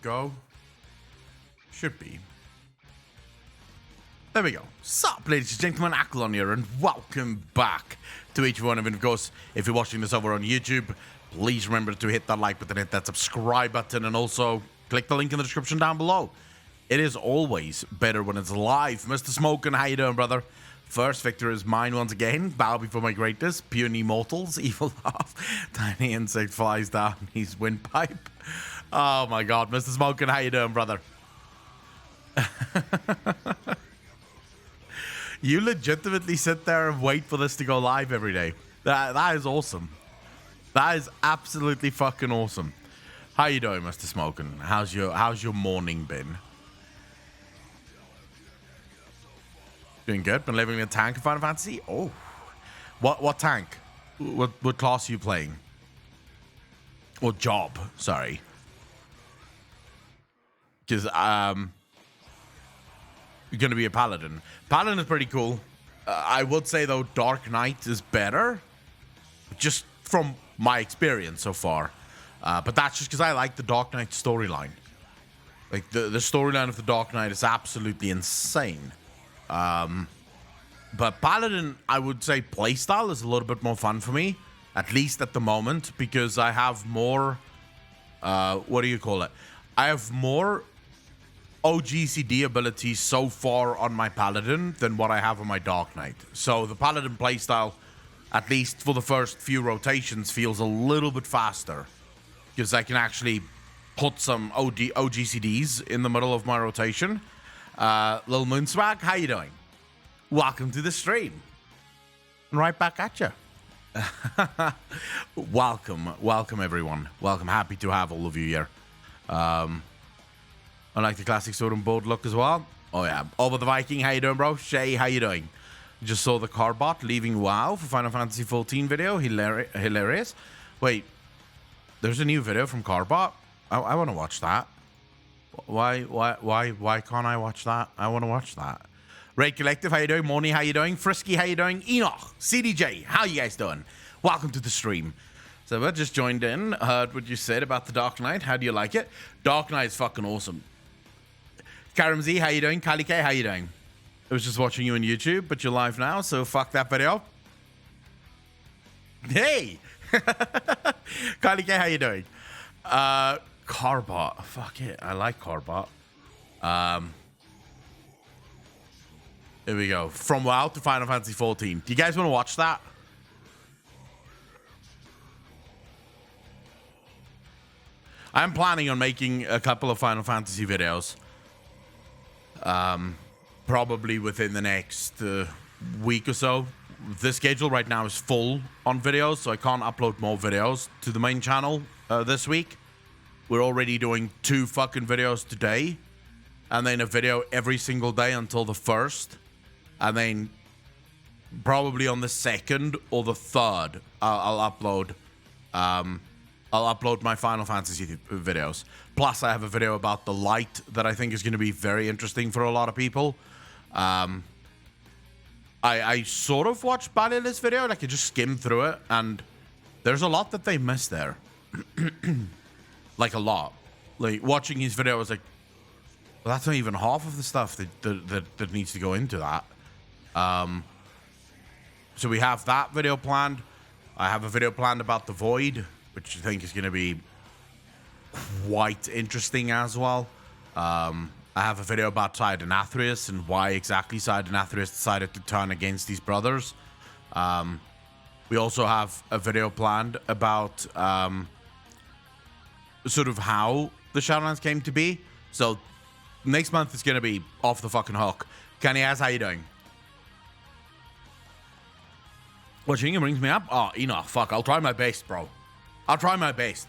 go. Should be. There we go. Sup, ladies and gentlemen, Acklon here, and welcome back to each one of you. And of course, if you're watching this over on YouTube, please remember to hit that like button, hit that subscribe button, and also click the link in the description down below. It is always better when it's live. Mr. Smokin', how you doing, brother? First victory is mine once again. Bow before my greatness. Puny mortals, evil laugh. Tiny insect flies down his windpipe. Oh my god, Mr. Smokin', how you doing, brother? You legitimately sit there and wait for this to go live every day. That is awesome. That is absolutely fucking awesome. How you doing, Mr. Smokin'? How's your morning been? Doing good. Been living in a tank in Final Fantasy. Oh, what tank? What class are you playing? Or job? Sorry. Because you're gonna be a paladin. Paladin is pretty cool. I would say though, Dark Knight is better, just from my experience so far. But that's just because I like the Dark Knight storyline. Like the storyline of the Dark Knight is absolutely insane. But Paladin, I would say playstyle is a little bit more fun for me, at least at the moment, because I have more, what do you call it? I have more OGCD abilities so far on my Paladin than what I have on my Dark Knight. So the Paladin playstyle, at least for the first few rotations, feels a little bit faster, because I can actually put some OGCDs in the middle of my rotation. Lil Moonswag, how you doing? Welcome to the stream. Right back at you. Welcome everyone. Welcome. Happy to have all of you here. I like the classic sword and board look as well. Oh yeah. Over the Viking, how you doing, bro? Shay, how you doing? Just saw the Carbot leaving WoW for Final Fantasy 14 video. Hilarious. Wait, there's a new video from Carbot. I want to watch that. Why can't I watch that? I want to watch that. Raid Collective, how you doing? Morny, how you doing? Frisky, how you doing? Enoch, CDJ, how you guys doing? Welcome to the stream. So I just joined in, heard what you said about the Dark Knight. How do you like it? Dark Knight is fucking awesome. Karim Z, how you doing? Kali K, how you doing? I was just watching you on YouTube, but you're live now, so fuck that video. Hey! Kali K, how you doing? Carbot. Fuck it. I like Carbot. Here we go. From WoW to Final Fantasy 14. Do you guys want to watch that? I'm planning on making a couple of Final Fantasy videos. Probably within the next week or so. The schedule right now is full on videos, so I can't upload more videos to the main channel this week. We're already doing 2 fucking videos today, and then a video every single day until the 1st, and then probably on the 2nd or the 3rd, I'll upload my Final Fantasy videos. Plus, I have a video about the light that I think is going to be very interesting for a lot of people. I sort of watched Balila's video, like I just skimmed through it, and there's a lot that they missed there. Like a lot. Like watching his video, I was like, well, that's not even half of the stuff that needs to go into that. So we have that video planned. I have a video planned about the Void, which I think is going to be quite interesting as well. I have a video about Sidanathrius and why exactly Sidanathrius decided to turn against these brothers. We also have a video planned about sort of how the Shadowlands came to be. So next month is going to be off the fucking hook. Kenny Az, how you doing? Watching it brings me up. Oh, Enoch, fuck. I'll try my best, bro. I'll try my best.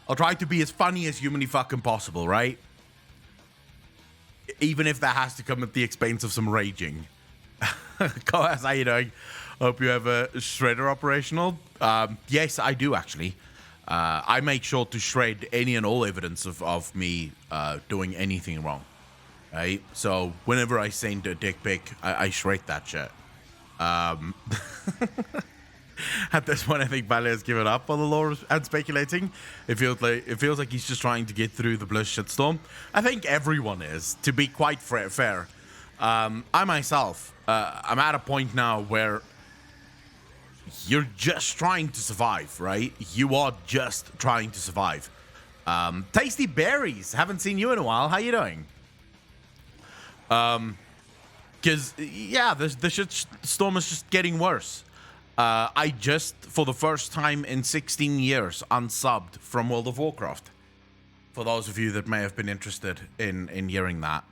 I'll try to be as funny as humanly fucking possible, right? Even if that has to come at the expense of some raging. Koaz, how you doing? Hope you have a shredder operational. Yes, I do, actually. I make sure to shred any and all evidence of me doing anything wrong. Right? So whenever I send a dick pic, I shred that shit. At this point, I think Bale has given up on the lore and speculating. It feels like he's just trying to get through the Blizz shitstorm. I think everyone is, to be quite fair. I myself, I'm at a point now where you're just trying to survive, right? You are just trying to survive. Tasty Berries, haven't seen you in a while. How you doing? Because, yeah, the shitstorm is just getting worse. I just, for the first time in 16 years, unsubbed from World of Warcraft. For those of you that may have been interested in hearing that.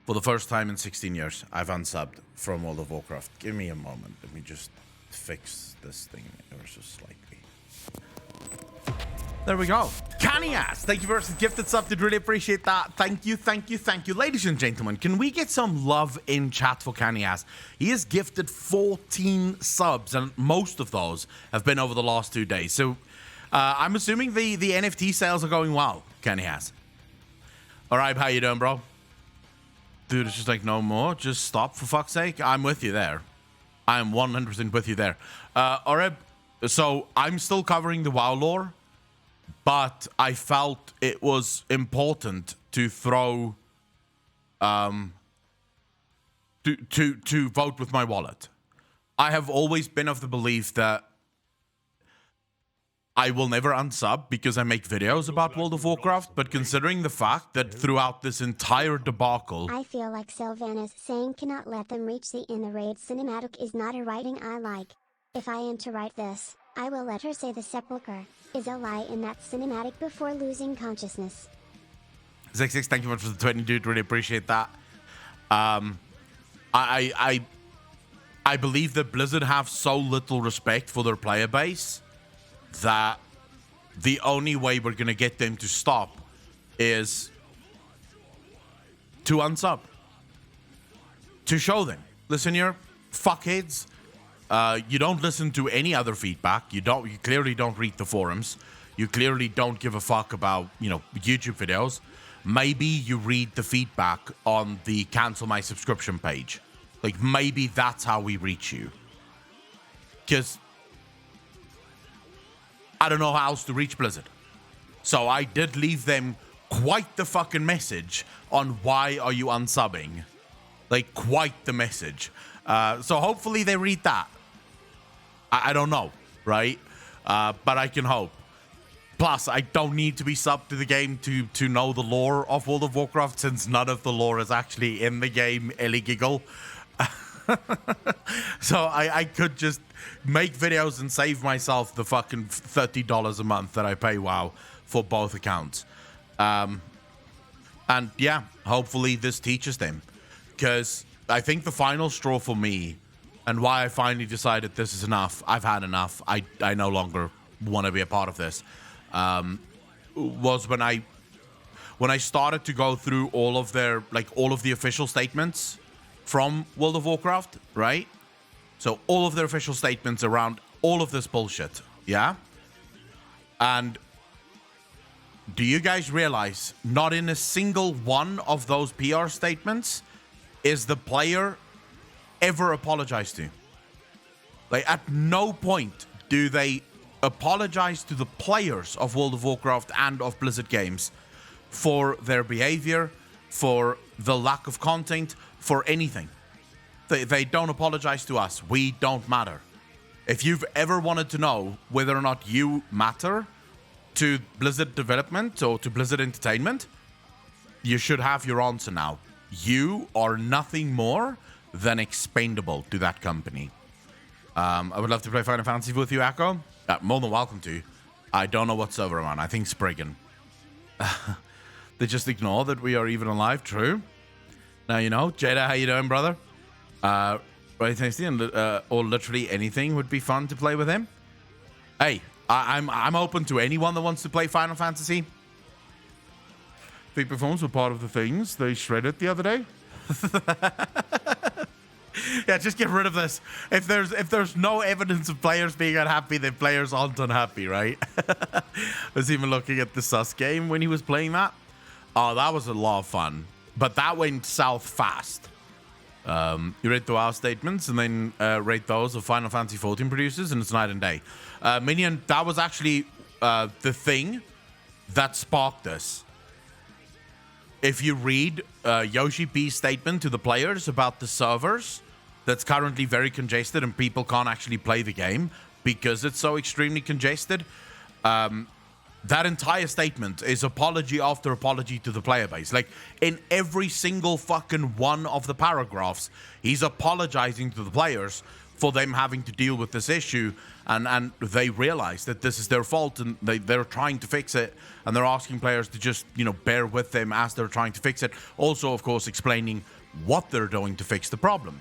For the first time in 16 years, I've unsubbed from World of Warcraft. Give me a moment. Let me just fix this thing ever so slightly. There we go. Canias, thank you for the gifted sub. Did really appreciate that. Thank you, thank you, thank you. Ladies and gentlemen, can we get some love in chat for Canias? He has gifted 14 subs, and most of those have been over the last 2 days. So I'm assuming the NFT sales are going well, Canias. All right, how you doing, bro? Dude, it's just like, no more. Just stop, for fuck's sake. I'm with you there. I'm 100% with you there. Oreb, so I'm still covering the WoW lore, but I felt it was important to throw, to vote with my wallet. I have always been of the belief that I will never unsub because I make videos about World of Warcraft, but considering the fact that throughout this entire debacle... I feel like Sylvanas saying cannot let them reach the in the raid cinematic is not a writing I like. If I am to write this, I will let her say the sepulcher is a lie in that cinematic before losing consciousness. 66, thank you much for the 20, dude. Really appreciate that. I believe that Blizzard have so little respect for their player base that the only way we're going to get them to stop is to unsub. To show them, listen here, fuckheads, you don't listen to any other feedback. You clearly don't read the forums. You clearly don't give a fuck about, YouTube videos. Maybe you read the feedback on the cancel my subscription page. Like, maybe that's how we reach you. Because I don't know how else to reach Blizzard. So I did leave them quite the fucking message on why are you unsubbing. Like, quite the message. So hopefully they read that. I don't know, right? But I can hope. Plus, I don't need to be subbed to the game to know the lore of World of Warcraft, since none of the lore is actually in the game, Ellie Giggle. So I could just make videos and save myself the fucking $30 a month that I pay WoW for both accounts. And yeah, hopefully this teaches them. Because I think the final straw for me, and why I finally decided this is enough, I've had enough, I no longer want to be a part of this, was when I started to go through all of the official statements from World of Warcraft, right? So all of their official statements around all of this bullshit, yeah? And do you guys realize not in a single one of those PR statements is the player ever apologized to? Like, at no point do they apologize to the players of World of Warcraft and of Blizzard games for their behavior, for the lack of content, for anything. They don't apologize to us. We don't matter. If you've ever wanted to know whether or not you matter to Blizzard development or to Blizzard Entertainment, you should have your answer now. You are nothing more than expendable to that company. I would love to play Final Fantasy with you, Echo. More than welcome to. I don't know what server I'm on. I think Spriggan. They just ignore that we are even alive. True. Now you know. Jada, how you doing, brother? Right, tasty, and or literally anything would be fun to play with him. Hey, I'm open to anyone that wants to play Final Fantasy. Peak performance were part of the things they shredded the other day. Yeah, just get rid of this. If there's no evidence of players being unhappy, then players aren't unhappy, right? I was even looking at the Sus game when he was playing that. Oh, that was a lot of fun. But that went south fast. You read the WoW statements and then rate those of Final Fantasy XIV producers, and it's night and day. Minion, that was actually the thing that sparked this. If you read Yoshi P's statement to the players about the servers, that's currently very congested and people can't actually play the game because it's so extremely congested. That entire statement is apology after apology to the player base. Like, in every single fucking one of the paragraphs, he's apologizing to the players for them having to deal with this issue, and they realize that this is their fault, and they're trying to fix it, and they're asking players to just, you know, bear with them as they're trying to fix it. Also, of course, explaining what they're doing to fix the problem.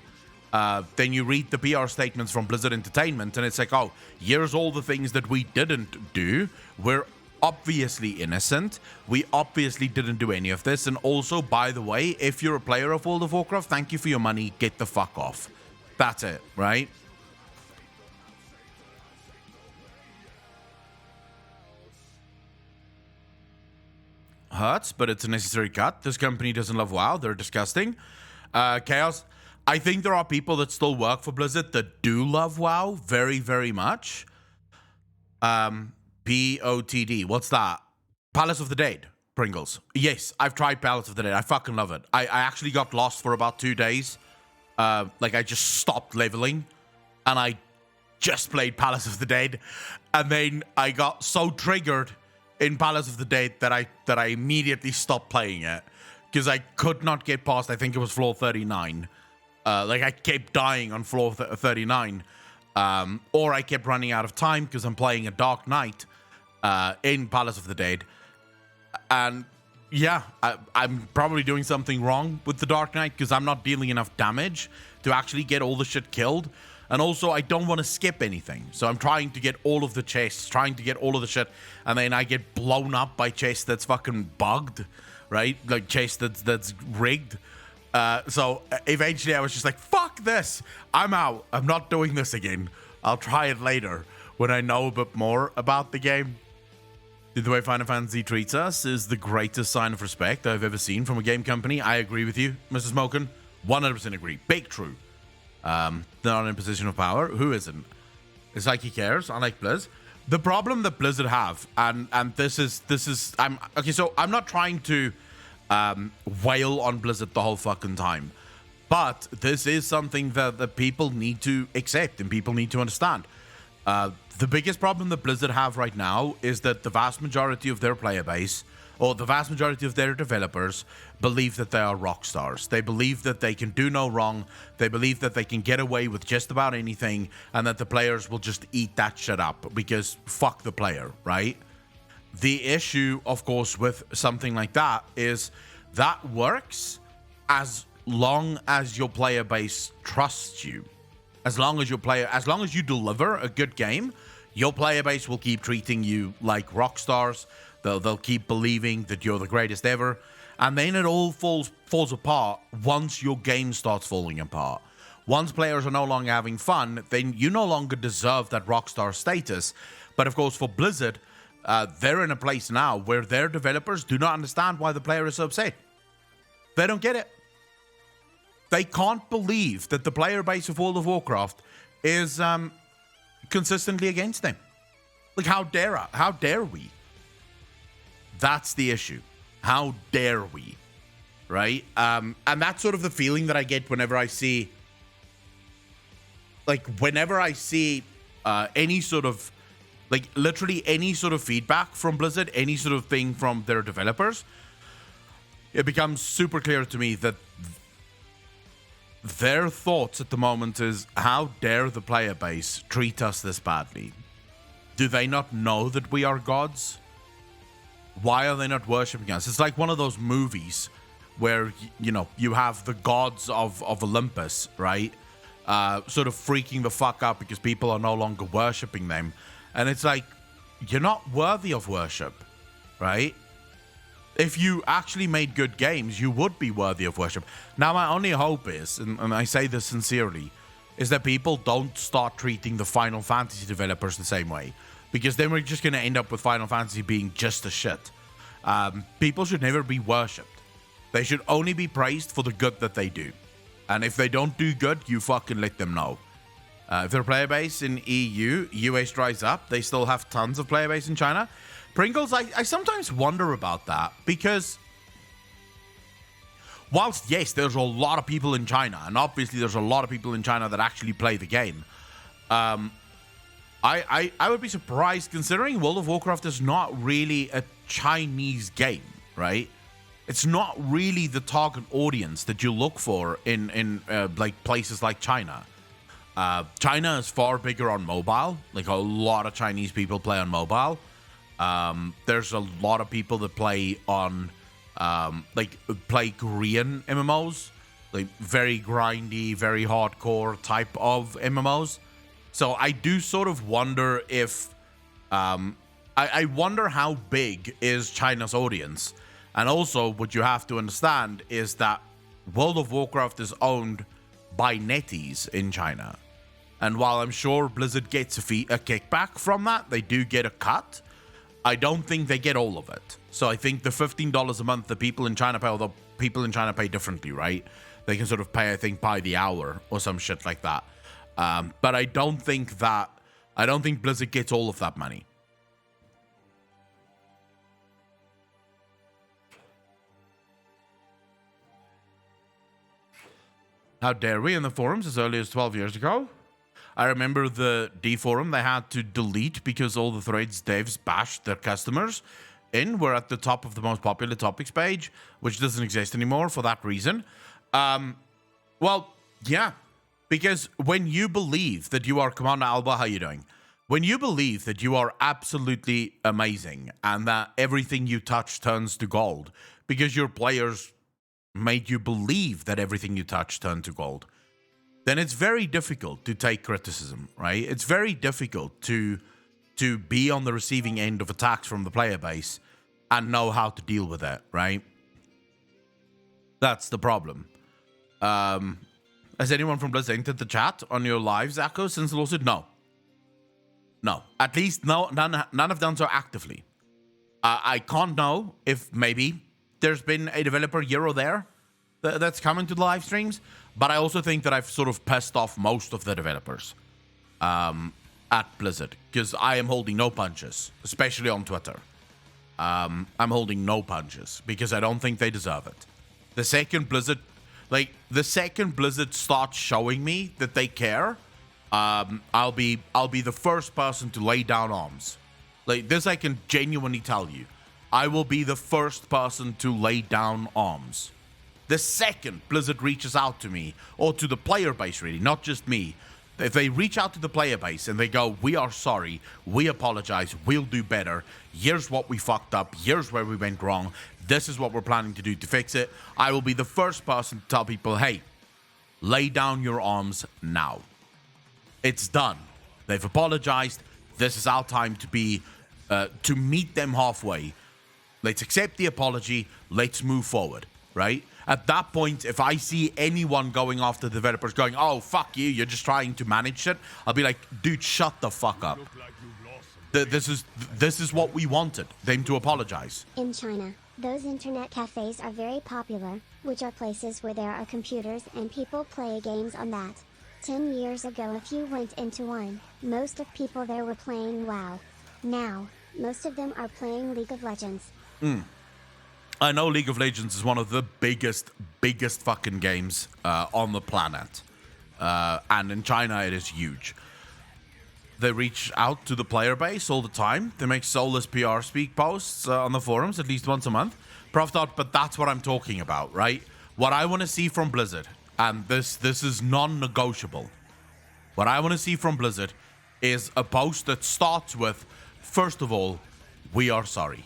Then you read the PR statements from Blizzard Entertainment, and it's like, oh, here's all the things that we didn't do. We're obviously innocent. We obviously didn't do any of this. And also, by the way, if you're a player of World of Warcraft, thank you for your money. Get the fuck off. That's it, right? Hurts, but it's a necessary cut. This company doesn't love WoW. They're disgusting. Chaos. I think there are people that still work for Blizzard that do love WoW very, very much. POTD. What's that? Palace of the Dead. Pringles. Yes, I've tried Palace of the Dead. I fucking love it. I actually got lost for about 2 days. Like, I just stopped leveling, and I just played Palace of the Dead, and then I got so triggered in Palace of the Dead that I immediately stopped playing it because I could not get past. I think it was floor 39. Like, I kept dying on floor 39, or I kept running out of time because I'm playing a Dark Knight in Palace of the Dead, and yeah, I'm probably doing something wrong with the Dark Knight because I'm not dealing enough damage to actually get all the shit killed. And also, I don't want to skip anything. So I'm trying to get all of the chests, trying to get all of the shit, and then I get blown up by chests that's fucking bugged, right? Like, chests that's rigged. So eventually I was just like, fuck this. I'm out. I'm not doing this again. I'll try it later when I know a bit more about the game. The way Final Fantasy treats us is the greatest sign of respect I've ever seen from a game company. I agree with you, Mr. Smoken. 100% agree. Big true. They're not in a position of power. Who isn't? It's like he cares, unlike Blizz. The problem that Blizzard have, and this is so I'm not trying to wail on Blizzard the whole fucking time, but this is something that the people need to accept and people need to understand. The biggest problem that Blizzard have right now is that the vast majority of their player base, or the vast majority of their developers, believe that they are rock stars. They believe that they can do no wrong. They believe that they can get away with just about anything, and that the players will just eat that shit up because fuck the player, right? The issue, of course, with something like that is that works as long as your player base trusts you. As long as you deliver a good game, your player base will keep treating you like rock stars. They'll keep believing that you're the greatest ever. And then it all falls apart once your game starts falling apart. Once players are no longer having fun, then you no longer deserve that rockstar status. But of course, for Blizzard, they're in a place now where their developers do not understand why the player is so upset. They don't get it. They can't believe that the player base of World of Warcraft is consistently against them. Like, how dare we? That's the issue. How dare we? Right? And that's sort of the feeling that I get whenever I see any sort of, like, literally any sort of feedback from Blizzard, any sort of thing from their developers. It becomes super clear to me that their thoughts at the moment is, how dare the player base treat us this badly? Do they not know that we are gods? Why are they not worshipping us? It's like one of those movies where, you know, you have the gods of Olympus, right? Sort of freaking the fuck out because people are no longer worshipping them. And it's like, you're not worthy of worship, right? If you actually made good games, you would be worthy of worship. Now, my only hope is, and I say this sincerely, is that people don't start treating the Final Fantasy developers the same way. Because then we're just going to end up with Final Fantasy being just a shit. People should never be worshipped. They should only be praised for the good that they do. And if they don't do good, you fucking let them know. If their player base in EU, US dries up, they still have tons of player base in China. Pringles, I sometimes wonder about that because whilst, yes, there's a lot of people in China, and obviously there's a lot of people in China that actually play the game, I would be surprised considering World of Warcraft is not really a Chinese game, right? It's not really the target audience that you look for in like places like China. China is far bigger on mobile. Like a lot of Chinese people play on mobile. There's a lot of people that play on play Korean MMOs, like very grindy, very hardcore type of MMOs. So I do sort of wonder if I wonder how big is China's audience. And also what you have to understand is that World of Warcraft is owned by netties in China. And while I'm sure Blizzard gets a kickback from that, they do get a cut. I don't think they get all of it. So I think the $15 a month that people in China pay, although people in China pay differently, right? They can sort of pay, I think, by the hour or some shit like that. But I don't think Blizzard gets all of that money. How dare we in the forums as early as 12 years ago? I remember the D forum they had to delete because all the threads devs bashed their customers were at the top of the most popular topics page, which doesn't exist anymore for that reason. Well, yeah, because when you believe that you are Commander Alba, how you doing? When you believe that you are absolutely amazing and that everything you touch turns to gold because your players made you believe that everything you touch turned to gold, then it's very difficult to take criticism, right? It's very difficult to be on the receiving end of attacks from the player base and know how to deal with it, right? That's the problem. Has anyone from Blizzard entered the chat on your live, Zacho, since the lawsuit? No. No. At least none have done so actively. I can't know if maybe there's been a developer here or there that's coming to the live streams, but I also think that I've sort of pissed off most of the developers at Blizzard because I am holding no punches, especially on Twitter. I'm holding no punches because I don't think they deserve it. The second Blizzard starts showing me that they care, I'll be the first person to lay down arms. Like this, I can genuinely tell you. I will be the first person to lay down arms. The second Blizzard reaches out to me, or to the player base really, not just me, if they reach out to the player base and they go, we are sorry, we apologize, we'll do better, here's what we fucked up, here's where we went wrong, this is what we're planning to do to fix it, I will be the first person to tell people, hey, lay down your arms now. It's done. They've apologized. This is our time to meet them halfway. Let's accept the apology. Let's move forward, right? At that point, if I see anyone going after developers going, oh, fuck you, you're just trying to manage it, I'll be like, dude, shut the fuck up. This is what we wanted, them to apologize. In China, those internet cafes are very popular, which are places where there are computers and people play games on that. 10 years ago, if you went into one, most of people there were playing WoW. Now, most of them are playing League of Legends. I know League of Legends is one of the biggest fucking games on the planet. And in China, it is huge. They reach out to the player base all the time. They make soulless PR speak posts on the forums at least once a month. Prof. But that's what I'm talking about, right? What I want to see from Blizzard, and this is non-negotiable. What I want to see from Blizzard is a post that starts with, first of all, we are sorry.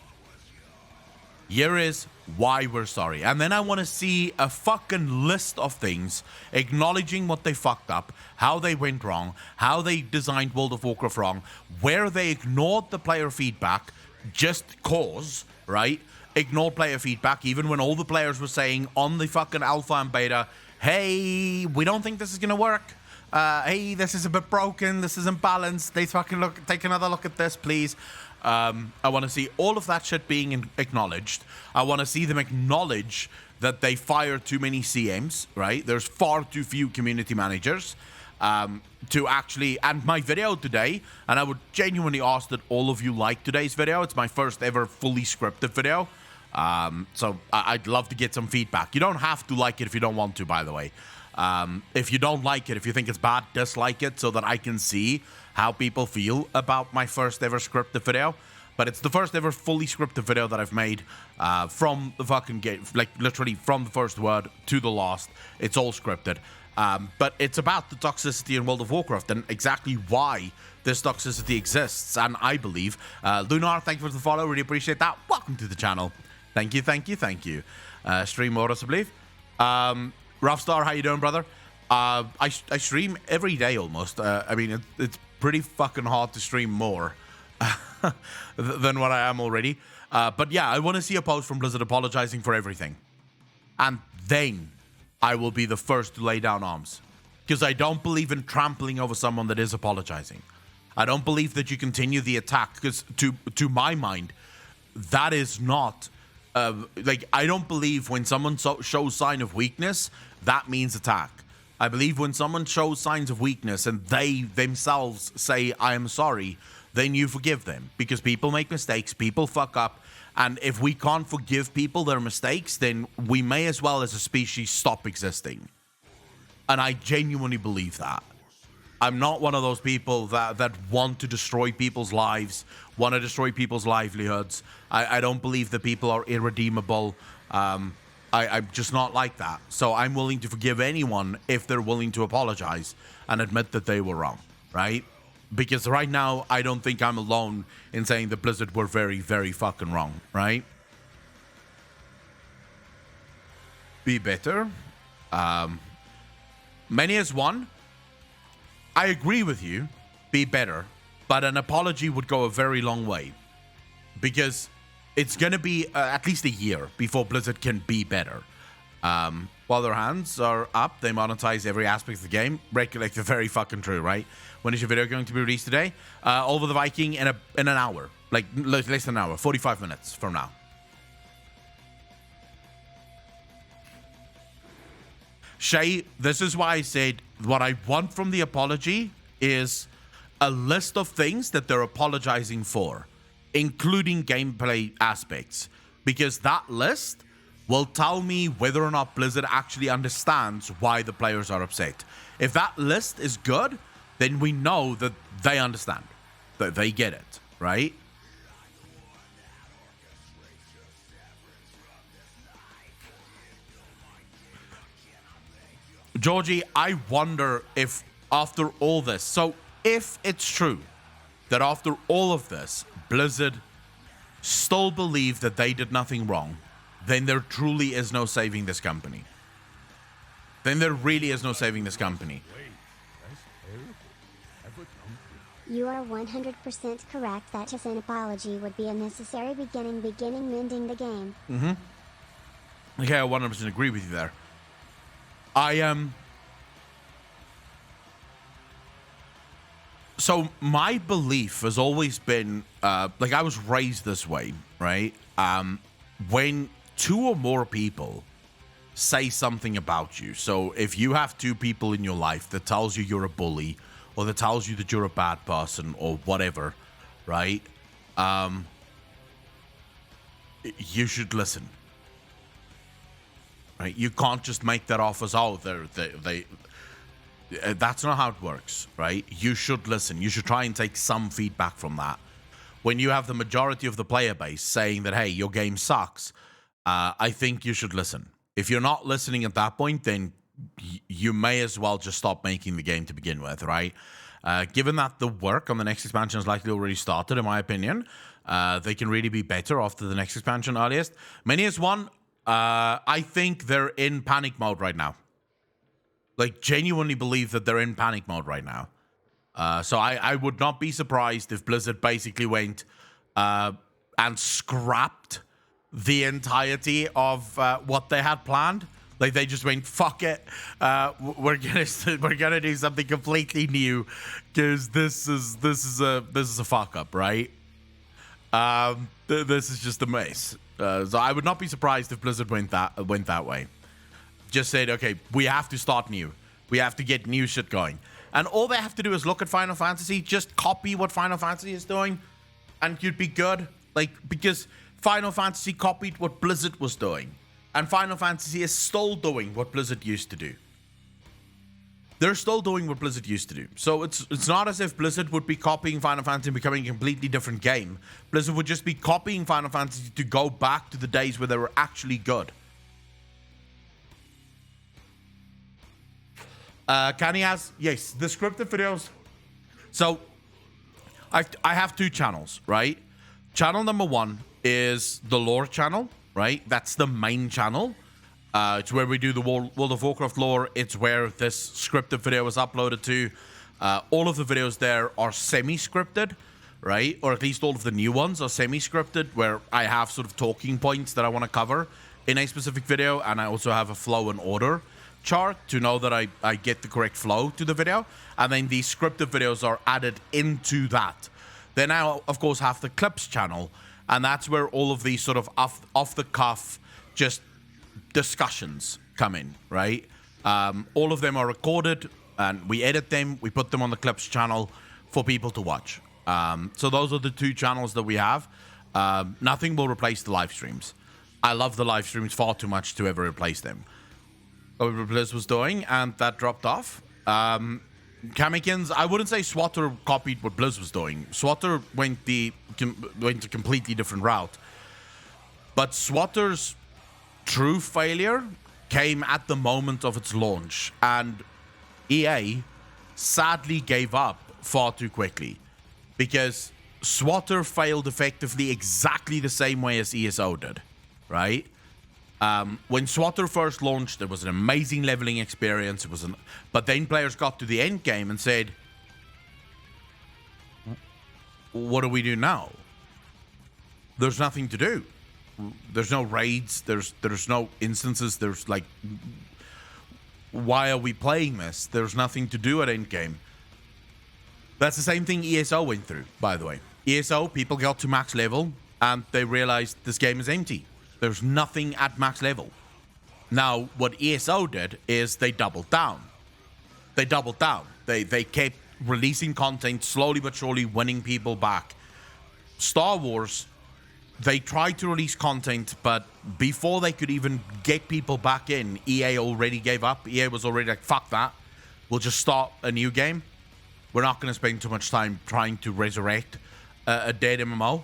Here is why we're sorry. And then I want to see a fucking list of things acknowledging what they fucked up, how they went wrong, how they designed World of Warcraft wrong, where they ignored the player feedback just cause, right? Ignored player feedback even when all the players were saying on the fucking alpha and beta, hey, we don't think this is going to work. Hey, this is a bit broken. This isn't balanced. Let's fucking take another look at this, please. I want to see all of that shit being acknowledged. I want to see them acknowledge that they fire too many CMs, right? There's far too few community managers to actually... And my video today, and I would genuinely ask that all of you like today's video. It's my first ever fully scripted video. So I'd love to get some feedback. You don't have to like it if you don't want to, by the way. If you don't like it, if you think it's bad, dislike it so that I can see how people feel about my first ever scripted video. But it's the first ever fully scripted video that I've made from the fucking game, like literally from the first word to the last. It's all scripted. But it's about the toxicity in World of Warcraft and exactly why this toxicity exists. And I believe, Lunar, thank you for the follow. Really appreciate that. Welcome to the channel. Thank you, thank you, thank you. Stream orders, I believe. Roughstar, how you doing, brother? I stream every day almost. I mean, it's pretty fucking hard to stream more than what I am already. But yeah, I want to see a post from Blizzard apologizing for everything. And then I will be the first to lay down arms. Because I don't believe in trampling over someone that is apologizing. I don't believe that you continue the attack. Because to my mind, that is not... like, I don't believe when someone shows sign of weakness, that means attack. I believe when someone shows signs of weakness and they themselves say, I am sorry, then you forgive them. Because people make mistakes, people fuck up. And if we can't forgive people their mistakes, then we may as well as a species stop existing. And I genuinely believe that. I'm not one of those people that want to destroy people's lives, want to destroy people's livelihoods. I don't believe that people are irredeemable. I'm just not like that. So I'm willing to forgive anyone if they're willing to apologize and admit that they were wrong, right? Because right now, I don't think I'm alone in saying that Blizzard were very, very fucking wrong, right? Be better. Many as one. I agree with you. Be better. But an apology would go a very long way. Because it's going to be at least a year before Blizzard can be better. While their hands are up, they monetize every aspect of the game. Regulate, they're very fucking true, right? When is your video going to be released today? Over the Viking in an hour. Like, less than an hour. 45 minutes from now. Shay, this is why I said what I want from the apology is a list of things that they're apologizing for, including gameplay aspects. Because that list will tell me whether or not Blizzard actually understands why the players are upset. If that list is good, then we know that they understand, that they get it, right? Georgie, I wonder if after all this, so if it's true that after all of this, Blizzard still believe that they did nothing wrong, then there truly is no saving this company. Then there really is no saving this company. You are 100% correct that just an apology would be a necessary beginning mending the game. Mm-hmm. Okay, I 100% agree with you there. I am... So my belief has always been, like I was raised this way, right? When two or more people say something about you. So if you have two people in your life that tells you you're a bully or that tells you that you're a bad person or whatever, right? You should listen. Right? You can't just make that off as, oh, that's not how it works, right? You should listen. You should try and take some feedback from that. When you have the majority of the player base saying that, hey, your game sucks, I think you should listen. If you're not listening at that point, then you may as well just stop making the game to begin with, right? Given that the work on the next expansion has likely already started, in my opinion, they can really be better after the next expansion earliest. Many as one, I think they're in panic mode right now. Like, genuinely believe that they're in panic mode right now. So I would not be surprised if Blizzard basically went and scrapped the entirety of what they had planned. Like, they just went, fuck it, we're gonna do something completely new because this is a fuck up, right? This is just a mess. So I would not be surprised if Blizzard went that way. Just said, okay, we have to start new. We have to get new shit going. And all they have to do is look at Final Fantasy, just copy what Final Fantasy is doing, and you'd be good. Like, because Final Fantasy copied what Blizzard was doing. And Final Fantasy is still doing what Blizzard used to do. They're still doing what Blizzard used to do. So it's not as if Blizzard would be copying Final Fantasy and becoming a completely different game. Blizzard would just be copying Final Fantasy to go back to the days where they were actually good. Kenny has, yes, the scripted videos. So I have two channels, right? Channel number one is the lore channel, right? That's the main channel. It's where we do the World of Warcraft lore. It's where this scripted video was uploaded to. All of the videos there are semi-scripted, right? Or at least all of the new ones are semi-scripted, where I have sort of talking points that I want to cover in a specific video, and I also have a flow and order chart to know that I get the correct flow to the video. And then these scripted videos are added into that. Then I, of course, have the clips channel, and that's where all of these sort of off-the-cuff, just discussions come in, right? All of them are recorded, and we edit them, we put them on the clips channel for people to watch. So those are the two channels that we have. Nothing will replace the live streams. I love the live streams far too much to ever replace them. What Blizz was doing, and that dropped off. Kamikins, I wouldn't say Swatter copied what Blizz was doing. Swatter went a completely different route. But Swatter's true failure came at the moment of its launch, and EA sadly gave up far too quickly, because Swatter failed effectively exactly the same way as ESO did, right? When Swatter first launched, it was an amazing leveling experience. But then players got to the end game and said, what do we do now? There's nothing to do. There's no raids. There's no instances. There's like, why are we playing this? There's nothing to do at endgame. That's the same thing ESO went through, by the way. ESO, people got to max level and they realized this game is empty. There's nothing at max level. Now, what ESO did is they doubled down. They kept releasing content, slowly but surely winning people back. Star Wars, they tried to release content, but before they could even get people back in, EA already gave up. EA was already like, fuck that. We'll just start a new game. We're not going to spend too much time trying to resurrect a dead MMO.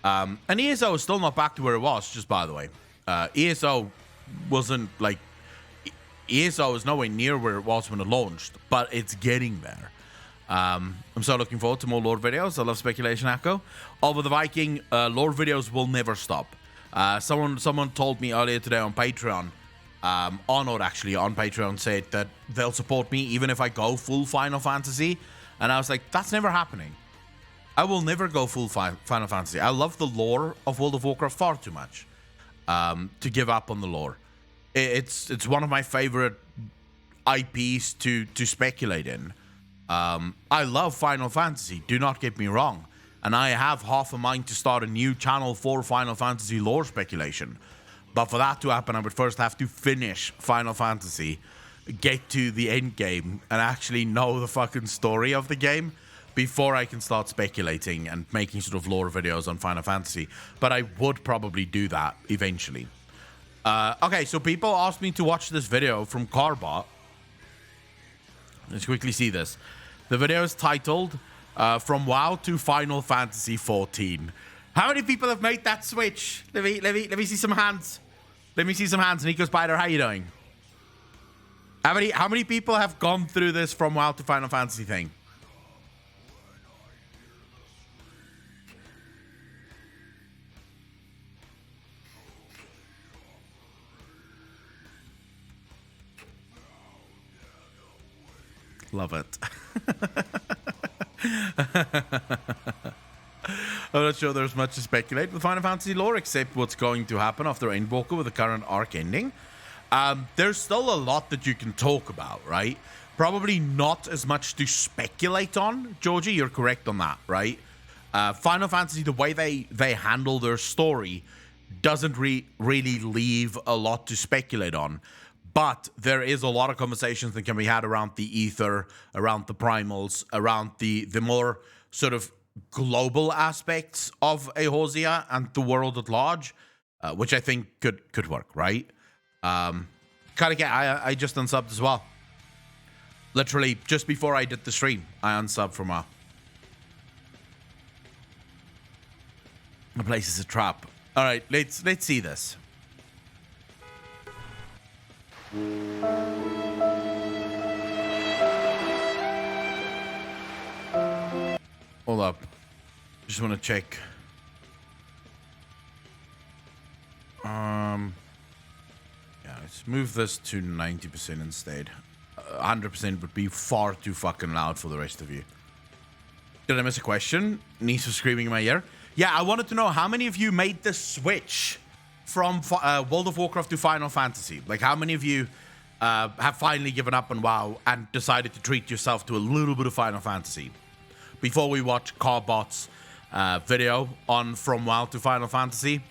And ESO is still not back to where it was, just by the way. ESO wasn't like... ESO is nowhere near where it was when it launched, but it's getting there. I'm so looking forward to more lore videos. I love Speculation Echo. Over the Viking, lore videos will never stop. Someone told me earlier today on Patreon, Arnold actually on Patreon said that they'll support me even if I go full Final Fantasy. And I was like, that's never happening. I will never go full Final Fantasy. I love the lore of World of Warcraft far too much to give up on the lore. It's one of my favorite IPs to speculate in. I love Final Fantasy, do not get me wrong. And I have half a mind to start a new channel for Final Fantasy lore speculation. But for that to happen, I would first have to finish Final Fantasy, get to the end game, and actually know the fucking story of the game before I can start speculating and making sort of lore videos on Final Fantasy. But I would probably do that eventually. Okay, so people asked me to watch this video from Carbot. Let's quickly see this. The video is titled, From WoW to Final Fantasy 14. How many people have made that switch? Let me see some hands. Let me see some hands. Nico Spider, how you doing? How many people have gone through this from WoW to Final Fantasy thing? Love it. I'm not sure there's much to speculate with Final Fantasy lore except what's going to happen after Endwalker with the current arc ending. There's still a lot that you can talk about, right? Probably not as much to speculate on. Georgie, you're correct on that, right? Final Fantasy, the way they handle their story doesn't really leave a lot to speculate on. But there is a lot of conversations that can be had around the ether, around the primals, around the more sort of global aspects of Eorzea and the world at large, which I think could work, right? I just unsubbed as well. Literally, just before I did the stream, I unsubbed from a... The place is a trap. All right, let's see this. Hold up. Just want to check. Yeah, let's move this to 90% instead. 100% would be far too fucking loud for the rest of you. Did I miss a question? Niece was screaming in my ear. Yeah, I wanted to know how many of you made the switch from World of Warcraft to Final Fantasy. Like, how many of you have finally given up on WoW and decided to treat yourself to a little bit of Final Fantasy? Before we watch Carbot's video on From WoW to Final Fantasy,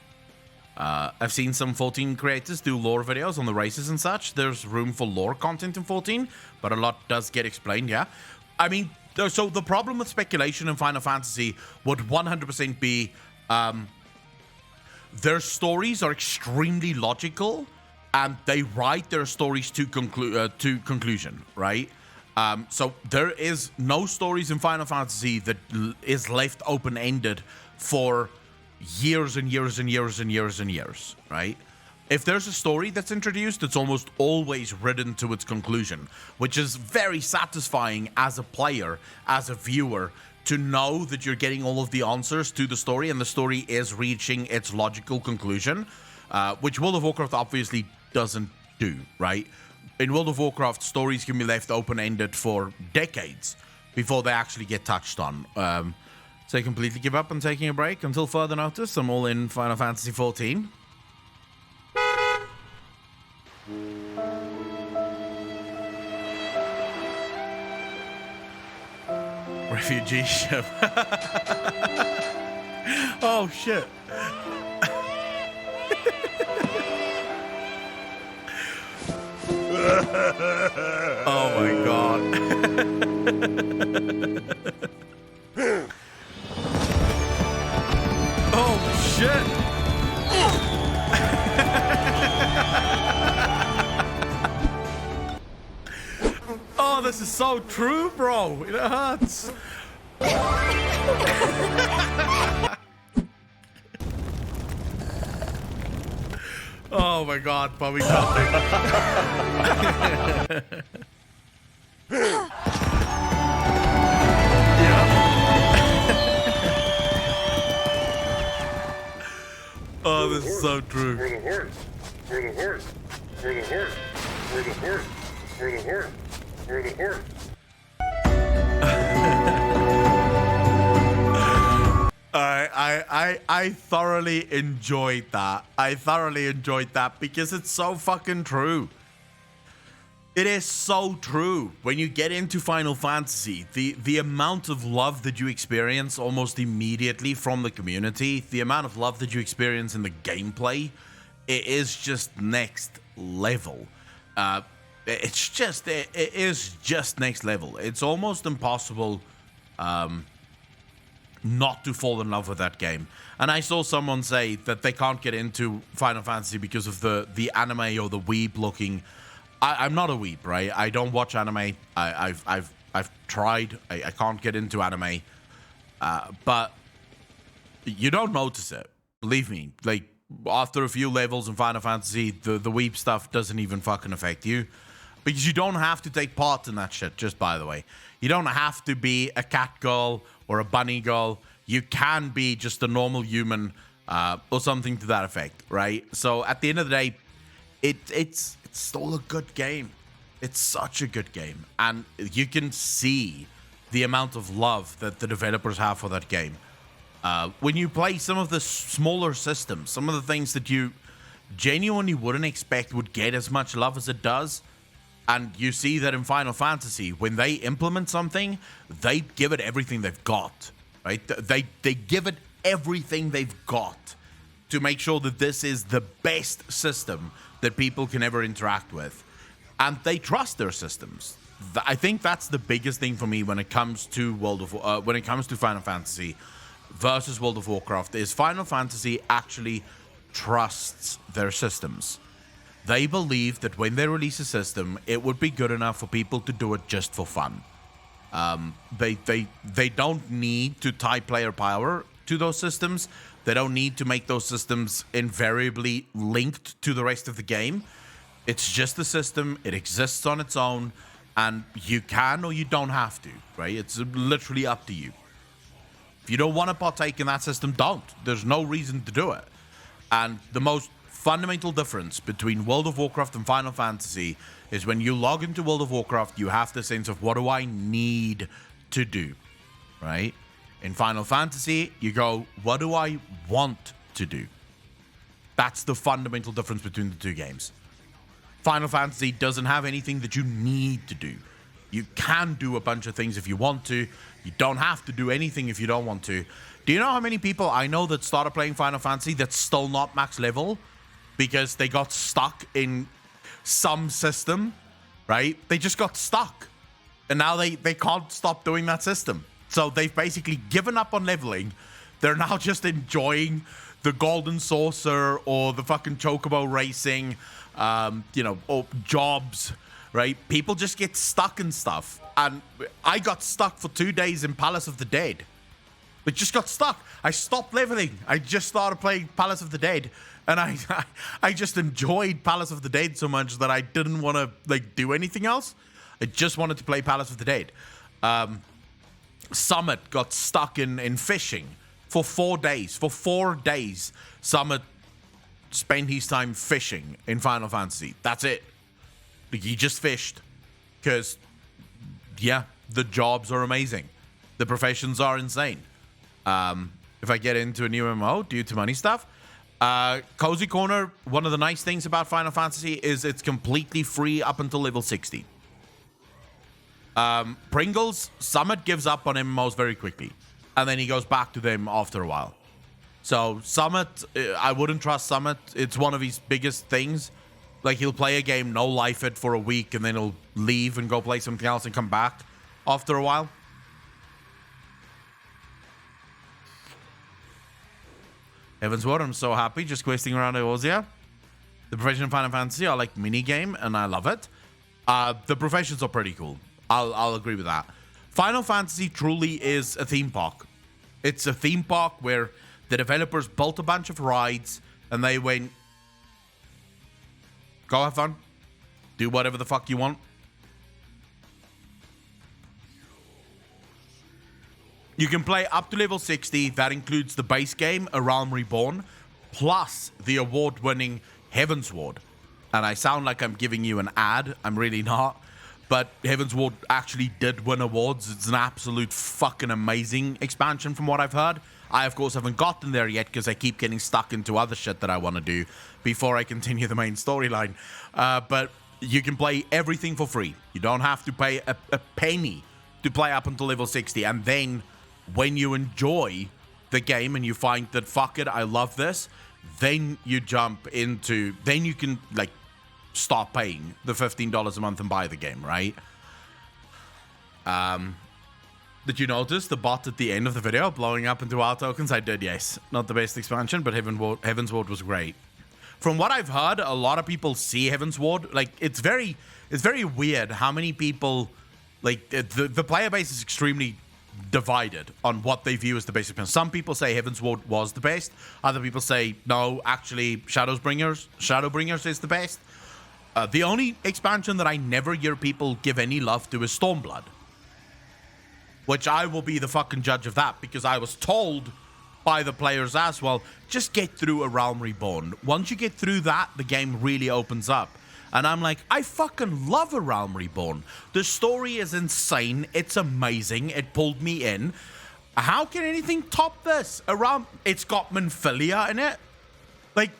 I've seen some 14 creators do lore videos on the races and such. There's room for lore content in 14, but a lot does get explained, yeah. I mean, so the problem with speculation in Final Fantasy would 100% be their stories are extremely logical, and they write their stories to conclusion, right? So there is no stories in Final Fantasy that is left open-ended for years and years and years and years and years, right? If there's a story that's introduced, it's almost always written to its conclusion, which is very satisfying as a player, as a viewer, to know that you're getting all of the answers to the story and the story is reaching its logical conclusion, which World of Warcraft obviously doesn't do, right? In World of Warcraft, stories can be left open-ended for decades before they actually get touched on. So I completely give up on taking a break until further notice. I'm all in Final Fantasy 14. Refugee ship. Oh, shit. Oh, my God. Oh, shit. Oh, this is so true, bro. It hurts. Oh my God, Bobby Coffee. Oh, this is so true. For the horse. For the horse. For the horse. For the horse. For the horse. For the horse. I thoroughly enjoyed that. I thoroughly enjoyed that because it's so fucking true. It is so true. When you get into Final Fantasy, the amount of love that you experience almost immediately from the community, the amount of love that you experience in the gameplay, it is just next level. It is just next level. It's almost impossible not to fall in love with that game. And I saw someone say that they can't get into Final Fantasy because of the anime or the weeb looking. I'm not a weeb, right? I don't watch anime. I've tried. I can't get into anime. But you don't notice it. Believe me. Like, after a few levels in Final Fantasy, the weeb stuff doesn't even fucking affect you. Because you don't have to take part in that shit, just by the way. You don't have to be a cat girl or a bunny girl. You can be just a normal human or something to that effect, right? So at the end of the day, it's still a good game. It's such a good game. And you can see the amount of love that the developers have for that game. When you play some of the smaller systems, some of the things that you genuinely wouldn't expect would get as much love as it does, and you see that in Final Fantasy, when they implement something, they give it everything they've got, right? They give it everything they've got to make sure that this is the best system that people can ever interact with. And they trust their systems. I think that's the biggest thing for me when it comes to Final Fantasy versus World of Warcraft, is Final Fantasy actually trusts their systems. They believe that when they release a system, it would be good enough for people to do it just for fun. They don't need to tie player power to those systems. They don't need to make those systems invariably linked to the rest of the game. It's just the system. It exists on its own, and you can or you don't have to, right? It's literally up to you. If you don't want to partake in that system, don't. There's no reason to do it. And the most fundamental difference between World of Warcraft and Final Fantasy is when you log into World of Warcraft, you have the sense of, what do I need to do, right? In Final Fantasy, you go, what do I want to do? That's the fundamental difference between the two games. Final Fantasy doesn't have anything that you need to do. You can do a bunch of things if you want to. You don't have to do anything if you don't want to. Do you know how many people I know that started playing Final Fantasy that's still not max level because they got stuck in some system, right? They just got stuck. And now they can't stop doing that system. So they've basically given up on leveling. They're now just enjoying the Golden Saucer or the fucking Chocobo racing, or jobs, right? People just get stuck in stuff. And I got stuck for 2 days in Palace of the Dead. I just got stuck. I stopped leveling. I just started playing Palace of the Dead. And I just enjoyed Palace of the Dead so much that I didn't want to do anything else. I just wanted to play Palace of the Dead. Summit got stuck in fishing for 4 days. For 4 days, Summit spent his time fishing in Final Fantasy. That's it. He just fished. Because, yeah, the jobs are amazing. The professions are insane. If I get into a new MMO due to money stuff, Cozy Corner, one of the nice things about Final Fantasy is it's completely free up until level 60. Pringles, Summit gives up on MMOs very quickly. And then he goes back to them after a while. So Summit, I wouldn't trust Summit. It's one of his biggest things. Like, he'll play a game, no life it for a week, and then he'll leave and go play something else and come back after a while. Evansward, I'm so happy just questing around Eorzea. The profession in Final Fantasy are like mini-game, and I love it. The professions are pretty cool. I'll agree with that. Final Fantasy truly is a theme park. It's a theme park where the developers built a bunch of rides, and they went, go have fun. Do whatever the fuck you want. You can play up to level 60. That includes the base game, A Realm Reborn, plus the award-winning Heavensward. And I sound like I'm giving you an ad. I'm really not. But Heavensward actually did win awards. It's an absolute fucking amazing expansion from what I've heard. I, of course, haven't gotten there yet because I keep getting stuck into other shit that I want to do before I continue the main storyline. But you can play everything for free. You don't have to pay a penny to play up until level 60. And then when you enjoy the game and you find that, fuck it, I love this, then you jump into, then you can start paying the $15 a month and buy the game, right? Did you notice the bot at the end of the video blowing up into our tokens? I did, yes. Not the best expansion, but Heavensward was great. From what I've heard, a lot of people see Heavensward. It's very weird how many people, the player base is extremely divided on what they view as the best expansion. Some people say Heavensward was the best. Other people say, no, actually, Shadowbringers is the best. The only expansion that I never hear people give any love to is Stormblood. Which I will be the fucking judge of that, because I was told by the players as well, just get through A Realm Reborn. Once you get through that, the game really opens up. And I'm like, I fucking love A Realm Reborn. The story is insane. It's amazing. It pulled me in. How can anything top this? It's got Minfilia in it.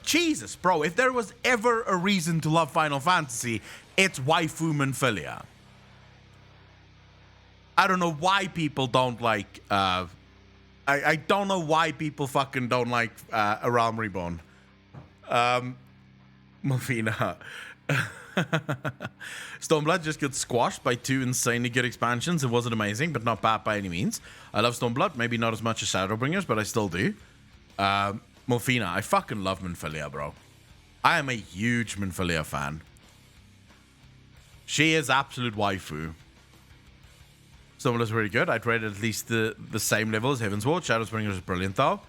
Jesus, bro, if there was ever a reason to love Final Fantasy, it's waifu Minfilia. I don't know why people don't like I don't know why people fucking don't like A Realm Reborn. Malvina. Stormblood just got squashed by 2 insanely good expansions. It wasn't amazing, but not bad by any means. I love Stormblood, maybe not as much as Shadowbringers, but I still do. Malfina, I fucking love Minfilia, bro. I am a huge Minfilia fan. She is absolute waifu. Stormblood's really good. I'd rate it at least the same level as Heavensward. Shadowbringers is brilliant, though.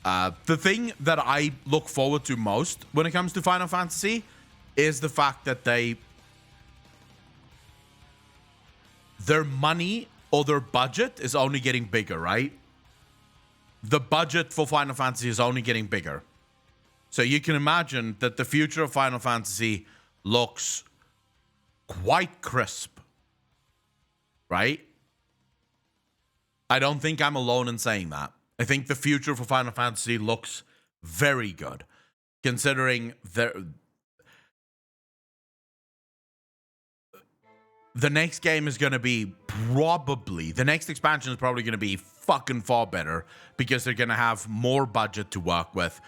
The thing that I look forward to most when it comes to Final Fantasy is the fact that their money or their budget is only getting bigger, right? The budget for Final Fantasy is only getting bigger. So you can imagine that the future of Final Fantasy looks quite crisp, right? I don't think I'm alone in saying that. I think the future for Final Fantasy looks very good, considering the next game is going to be the next expansion is probably going to be fucking far better because they're going to have more budget to work with.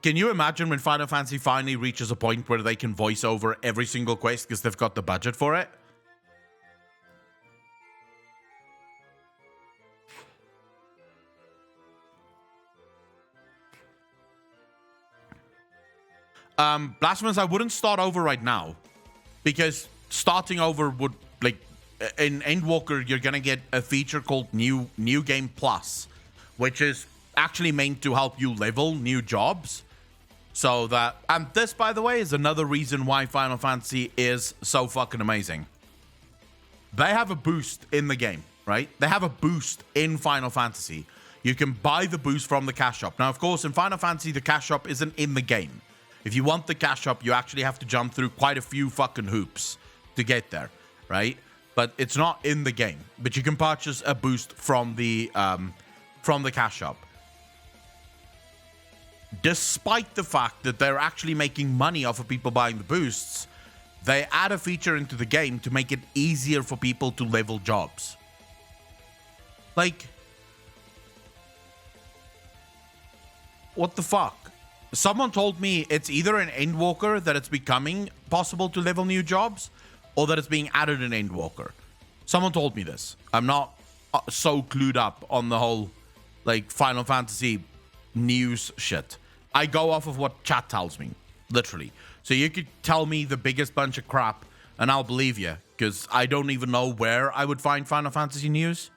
Can you imagine when Final Fantasy finally reaches a point where they can voice over every single quest because they've got the budget for it? Blasphemous, I wouldn't start over right now because starting over would, like, in Endwalker, you're gonna get a feature called New Game Plus, which is actually meant to help you level new jobs. So that, and this, by the way, is another reason why Final Fantasy is so fucking amazing. They have a boost in the game, right? They have a boost in Final Fantasy. You can buy the boost from the cash shop. Now, of course, in Final Fantasy, the cash shop isn't in the game. If you want the cash shop, you actually have to jump through quite a few fucking hoops to get there, right? But it's not in the game. But you can purchase a boost from the cash shop. Despite the fact that they're actually making money off of people buying the boosts, they add a feature into the game to make it easier for people to level jobs. Like, what the fuck? Someone told me it's either in Endwalker that it's becoming possible to level new jobs, or that it's being added in Endwalker. Someone told me this. I'm not so clued up on the whole, like, Final Fantasy news shit. I go off of what chat tells me, literally. So you could tell me the biggest bunch of crap, and I'll believe you, because I don't even know where I would find Final Fantasy news.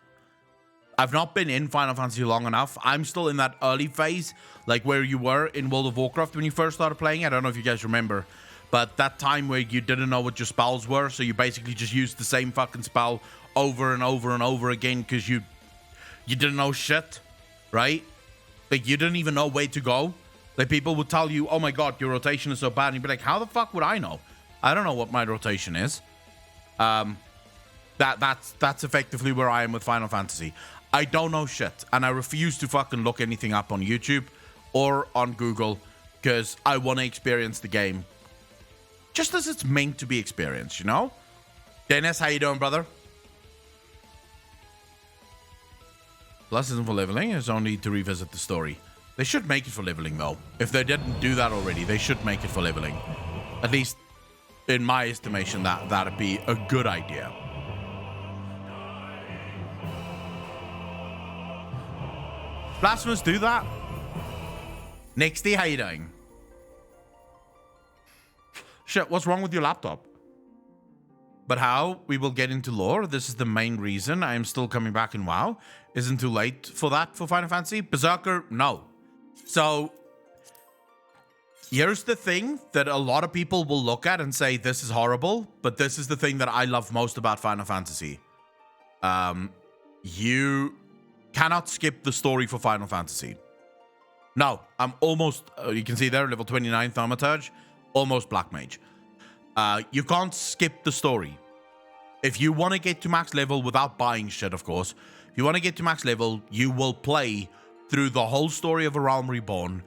I've not been in Final Fantasy long enough. I'm still in that early phase, like where you were in World of Warcraft when you first started playing. I don't know if you guys remember, but that time where you didn't know what your spells were, so you basically just used the same fucking spell over and over and over again because you didn't know shit, right? Like, you didn't even know where to go. Like, people would tell you, oh my god, your rotation is so bad, and you'd be like, how the fuck would I know? I don't know what my rotation is. That's effectively where I am with Final Fantasy. I don't know shit, and I refuse to fucking look anything up on YouTube or on Google because I want to experience the game just as it's meant to be experienced, you know? Dennis, how you doing, brother? Plus isn't for leveling, it's only to revisit the story. They should make it for leveling, though. If they didn't do that already, they should make it for leveling. At least, in my estimation, that'd be a good idea. Blasphemous, do that. Nexty, how you doing? Shit, what's wrong with your laptop? But how? We will get into lore. This is the main reason I am still coming back in WoW. Isn't too late for that for Final Fantasy. Berserker, no. So, here's the thing that a lot of people will look at and say, this is horrible, but this is the thing that I love most about Final Fantasy. You cannot skip the story for Final Fantasy. No, I'm almost, you can see there, level 29 Thaumaturge, almost Black Mage. You can't skip the story. If you want to get to max level without buying shit, of course, if you want to get to max level, you will play through the whole story of A Realm Reborn,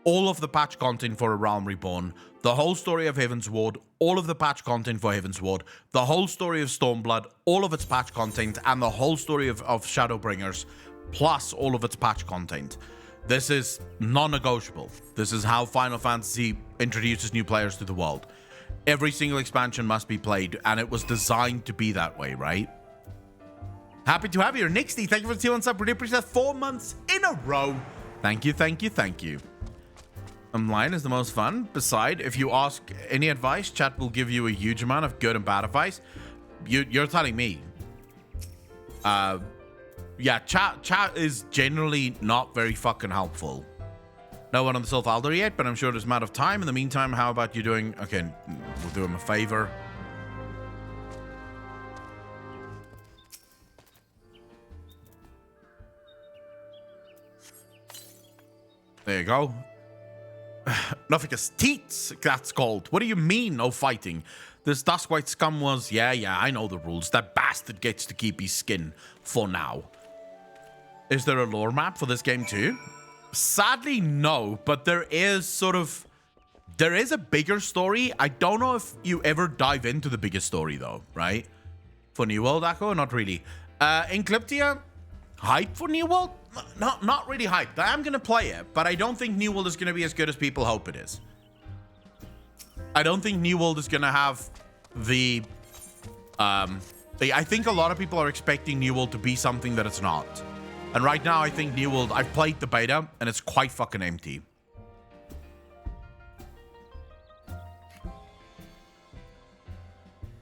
all of the patch content for A Realm Reborn, the whole story of Heavensward, all of the patch content for Heavensward, the whole story of Stormblood, all of its patch content, and the whole story of Shadowbringers plus all of its patch content. This is non-negotiable. This is how Final Fantasy introduces new players to the world. Every single expansion must be played, and it was designed to be that way, right? Happy to have you, Nixty. Thank you for the 2 months up. Really appreciate that. 4 months in a row. Thank you, thank you, thank you. Online is the most fun. Beside, if you ask any advice, chat will give you a huge amount of good and bad advice. You're telling me. Yeah, chat is generally not very fucking helpful. No one on the Sylph Alder yet, but I'm sure there's a matter of time. In the meantime, how about you doing... Okay, we'll do him a favor. There you go. Nothingus Teats, that's called. What do you mean, no fighting? This Duskwhite scum was... Yeah, I know the rules. That bastard gets to keep his skin for now. Is there a lore map for this game too? Sadly, no, but there is sort of... There is a bigger story. I don't know if you ever dive into the biggest story though, right? For New World, Echo? Not really. Encliptia? Hype for New World? Not really hyped. I am going to play it, but I don't think New World is going to be as good as people hope it is. I don't think New World is going to have the... I think a lot of people are expecting New World to be something that it's not. And right now, I think New World... I've played the beta, and it's quite fucking empty.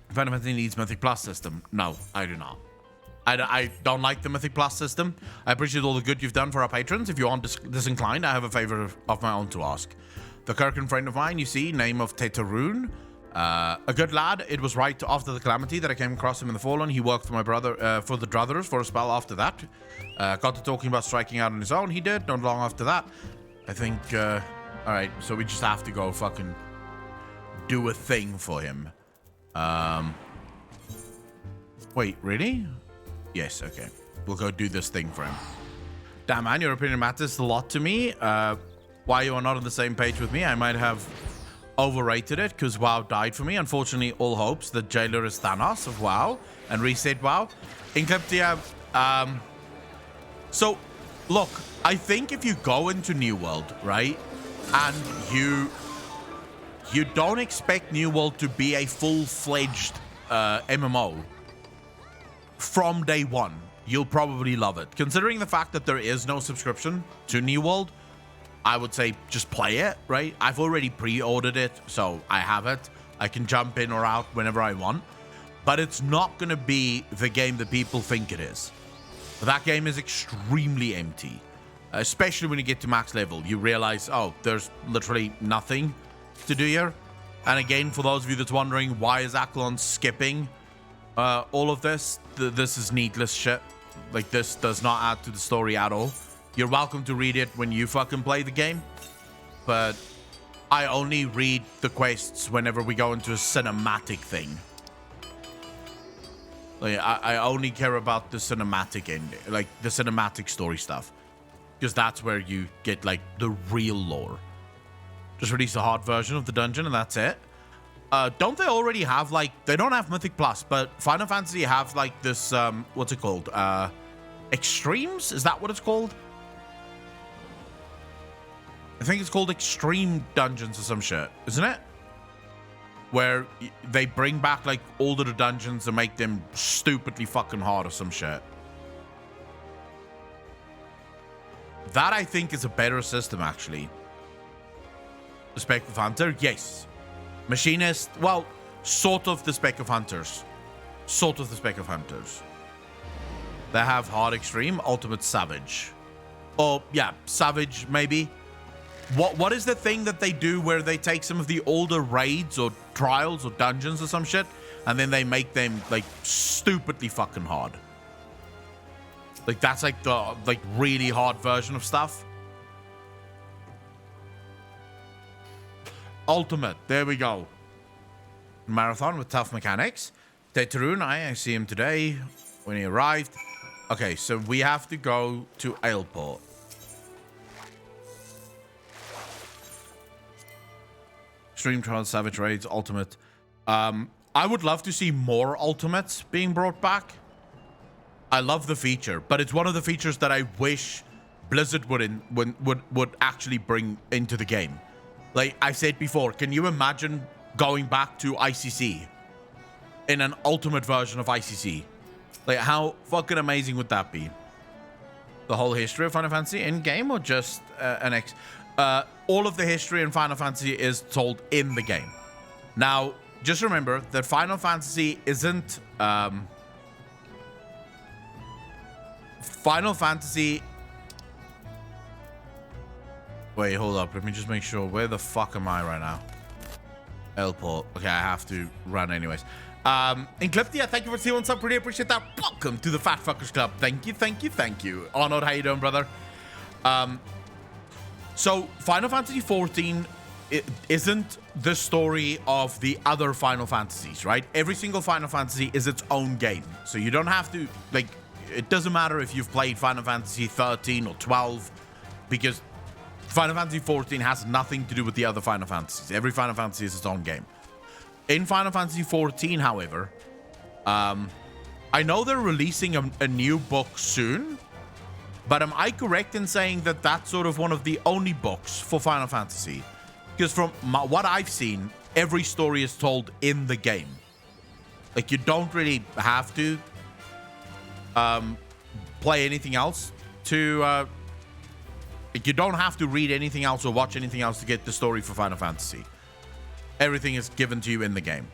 Final Fantasy needs Mythic Plus system. No, I do not. I don't like the Mythic Plus system. I appreciate all the good you've done for our patrons. If you aren't disinclined, I have a favor of my own to ask. The Kirkin friend of mine, you see, name of Tetaroon. A good lad. It was right after the calamity that I came across him in the Fallen. He worked for my brother, for the Druthers for a spell after that. Got to talking about striking out on his own. He did, not long after that. I think, alright, so we just have to go fucking do a thing for him. Wait, really? Yes, okay. We'll go do this thing for him. Damn, man, your opinion matters a lot to me. Why you are not on the same page with me? I might have overrated it because WoW died for me. Unfortunately, all hopes. The jailer is Thanos of WoW and reset WoW. Encliptia, so, look, I think if you go into New World, right, and you don't expect New World to be a full-fledged MMO from day one, you'll probably love it. Considering the fact that there is no subscription to New World, I would say just play it, right? I've already pre-ordered it, so I have it. I can jump in or out whenever I want. But it's not going to be the game that people think it is. That game is extremely empty. Especially when you get to max level. You realize, oh, there's literally nothing to do here. And again, for those of you that's wondering, why is Acklon skipping all of this? This is needless shit. Like, this does not add to the story at all. You're welcome to read it when you fucking play the game. But I only read the quests whenever we go into a cinematic thing. Like, I only care about the cinematic ending, like the cinematic story stuff. Because that's where you get, like, the real lore. Just release a hard version of the dungeon and that's it. Don't they already have, like... They don't have Mythic Plus, but Final Fantasy have, like, this... what's it called? Extremes? Is that what it's called? I think it's called Extreme Dungeons or some shit, isn't it? Where they bring back, like, older dungeons and make them stupidly fucking hard or some shit. That, I think, is a better system, actually. The Spec of Hunter? Yes. Machinist? Well, sort of the Spec of Hunters. Sort of the Spec of Hunters. They have Hard Extreme, Ultimate Savage. Or, yeah, Savage, maybe. What is the thing that they do where they take some of the older raids or trials or dungeons or some shit and then they make them, like, stupidly fucking hard? Like, that's like the, like, really hard version of stuff. Ultimate, there we go. Marathon with tough mechanics. Tetaroon, I see him today when he arrived. Okay, so we have to go to Aleport. Extreme Trials, Savage Raids, Ultimate. I would love to see more Ultimates being brought back. I love the feature, but it's one of the features that I wish Blizzard would actually bring into the game. Like I said before, can you imagine going back to ICC in an ultimate version of ICC? Like, how fucking amazing would that be? The whole history of Final Fantasy in game, or just all of the history in Final Fantasy is told in the game. Now, just remember that Final Fantasy isn't Final Fantasy. Wait, hold up. Let me just make sure. Where the fuck am I right now? Elport. Okay, I have to run anyways. Incliptia, thank you for seeing what's up. Really appreciate that. Welcome to the Fat Fuckers Club. Thank you, thank you, thank you. Arnold, how you doing, brother? So, Final Fantasy XIV isn't the story of the other Final Fantasies, right? Every single Final Fantasy is its own game. So you don't have to, like, it doesn't matter if you've played Final Fantasy 13 or 12, because Final Fantasy XIV has nothing to do with the other Final Fantasies. Every Final Fantasy is its own game. In Final Fantasy XIV, however, I know they're releasing a new book soon, but am I correct in saying that that's sort of one of the only books for Final Fantasy? Because from what I've seen, every story is told in the game. Like, you don't really have to play anything else to... like, you don't have to read anything else or watch anything else to get the story for Final Fantasy. Everything is given to you in the game.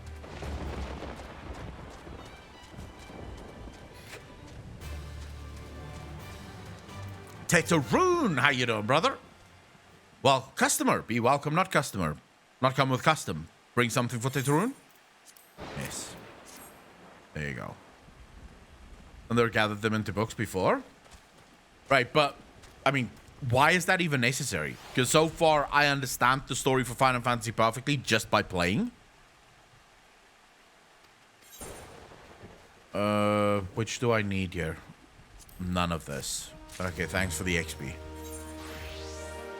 Tetaroon, how you doing, brother? Well, customer. Be welcome, not customer. Not come with custom. Bring something for Tetaroon? Yes. There you go. And they've gathered them into books before? Right, but, I mean, why is that even necessary? Because so far, I understand the story for Final Fantasy perfectly just by playing. Which do I need here? None of this. Okay, thanks for the XP.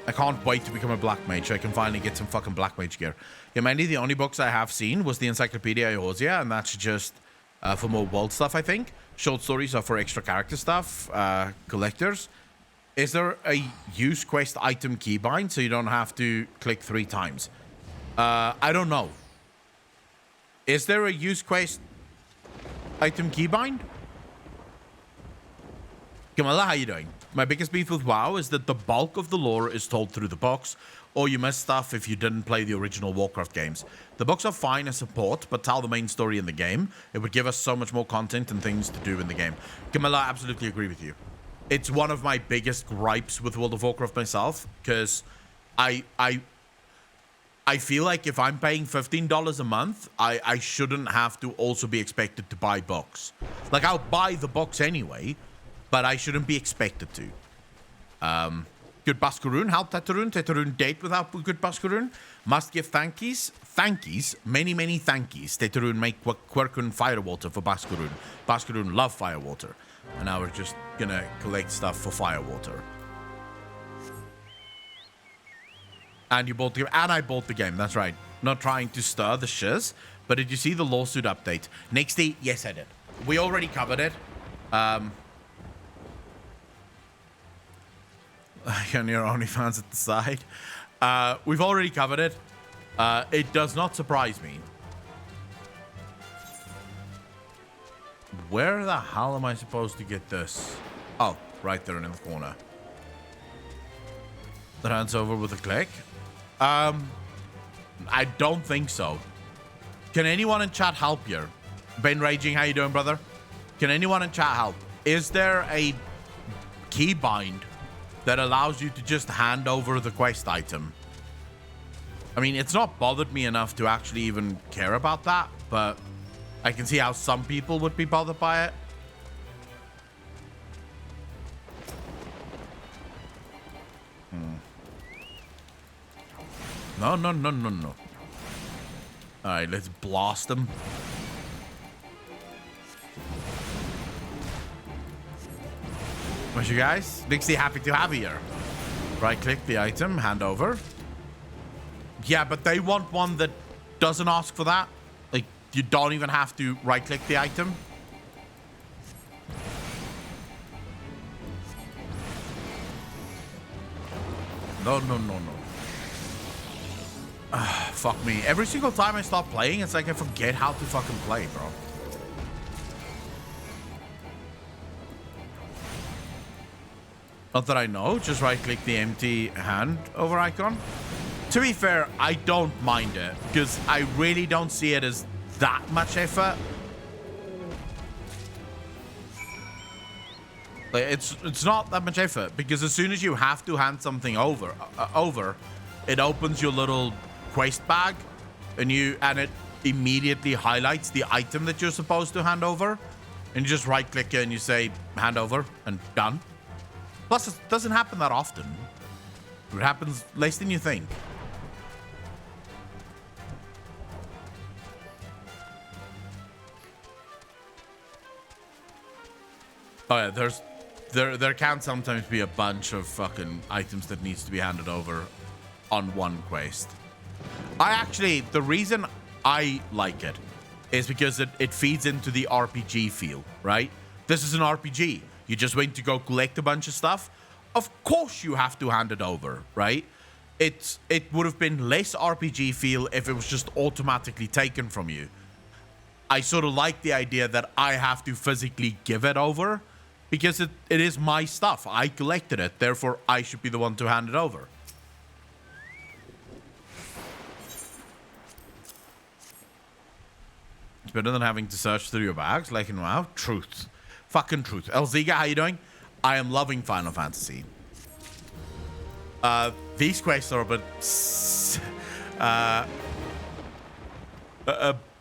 I can't wait to become a Black Mage so I can finally get some fucking Black Mage gear. Yeah, mainly the only books I have seen was the Encyclopedia Eorzea, and that's just for more world stuff, I think. Short stories are for extra character stuff, collectors. Is there a use quest item keybind so you don't have to click 3 times? I don't know. Is there a use quest item keybind? Kamala, how you doing? My biggest beef with WoW is that the bulk of the lore is told through the books, or you miss stuff if you didn't play the original Warcraft games. The books are fine as support, but tell the main story in the game. It would give us so much more content and things to do in the game. Kamala, I absolutely agree with you. It's one of my biggest gripes with World of Warcraft myself, because I feel like if I'm paying $15 a month, I shouldn't have to also be expected to buy books. Like, I'll buy the books anyway, but I shouldn't be expected to. Good Bascaroon, help Tetaroon. Tetaroon date without good Bascaroon. Must give thankies. Thankies. Many, many thankies. Tetaroon make Quirkun Firewater for Bascaroon. Bascaroon love Firewater. And now we're just gonna collect stuff for Firewater. And you bought the game. And I bought the game, that's right. Not trying to stir the shiz. But did you see the lawsuit update? Nexty, yes I did. We already covered it. On your OnlyFans at the side. We've already covered it. It does not surprise me. Where the hell am I supposed to get this? Oh, right there in the corner. That hands over with a click. I don't think so. Can anyone in chat help here? Ben Raging, how you doing, brother? Can anyone in chat help? Is there a keybind that allows you to just hand over the quest item? I mean, it's not bothered me enough to actually even care about that, but I can see how some people would be bothered by it. No. Alright, let's blast them. What's you guys? Nixie, happy to have you here. Right click the item, hand over. Yeah, but they want one that doesn't ask for that. Like, you don't even have to right click the item. Oh, no, no, no. Fuck me. Every single time I stop playing, it's like I forget how to fucking play, bro. Not that I know. Just right-click the empty hand over icon. To be fair, I don't mind it because I really don't see it as that much effort. Like, it's not that much effort because as soon as you have to hand something over, it opens your little quest bag, and it immediately highlights the item that you're supposed to hand over, and you just right-click it and you say hand over and done. Plus, it doesn't happen that often. It happens less than you think. Oh yeah, there can sometimes be a bunch of fucking items that needs to be handed over on one quest. The reason I like it is because it feeds into the RPG feel, right? This is an RPG. You just went to go collect a bunch of stuff. Of course you have to hand it over, right? It would have been less RPG feel if it was just automatically taken from you. I sort of like the idea that I have to physically give it over because it is my stuff. I collected it, therefore I should be the one to hand it over. It's better than having to search through your bags, like in WoW. Truth. Fucking truth. Elziga, how you doing? I am loving Final Fantasy. These quests are a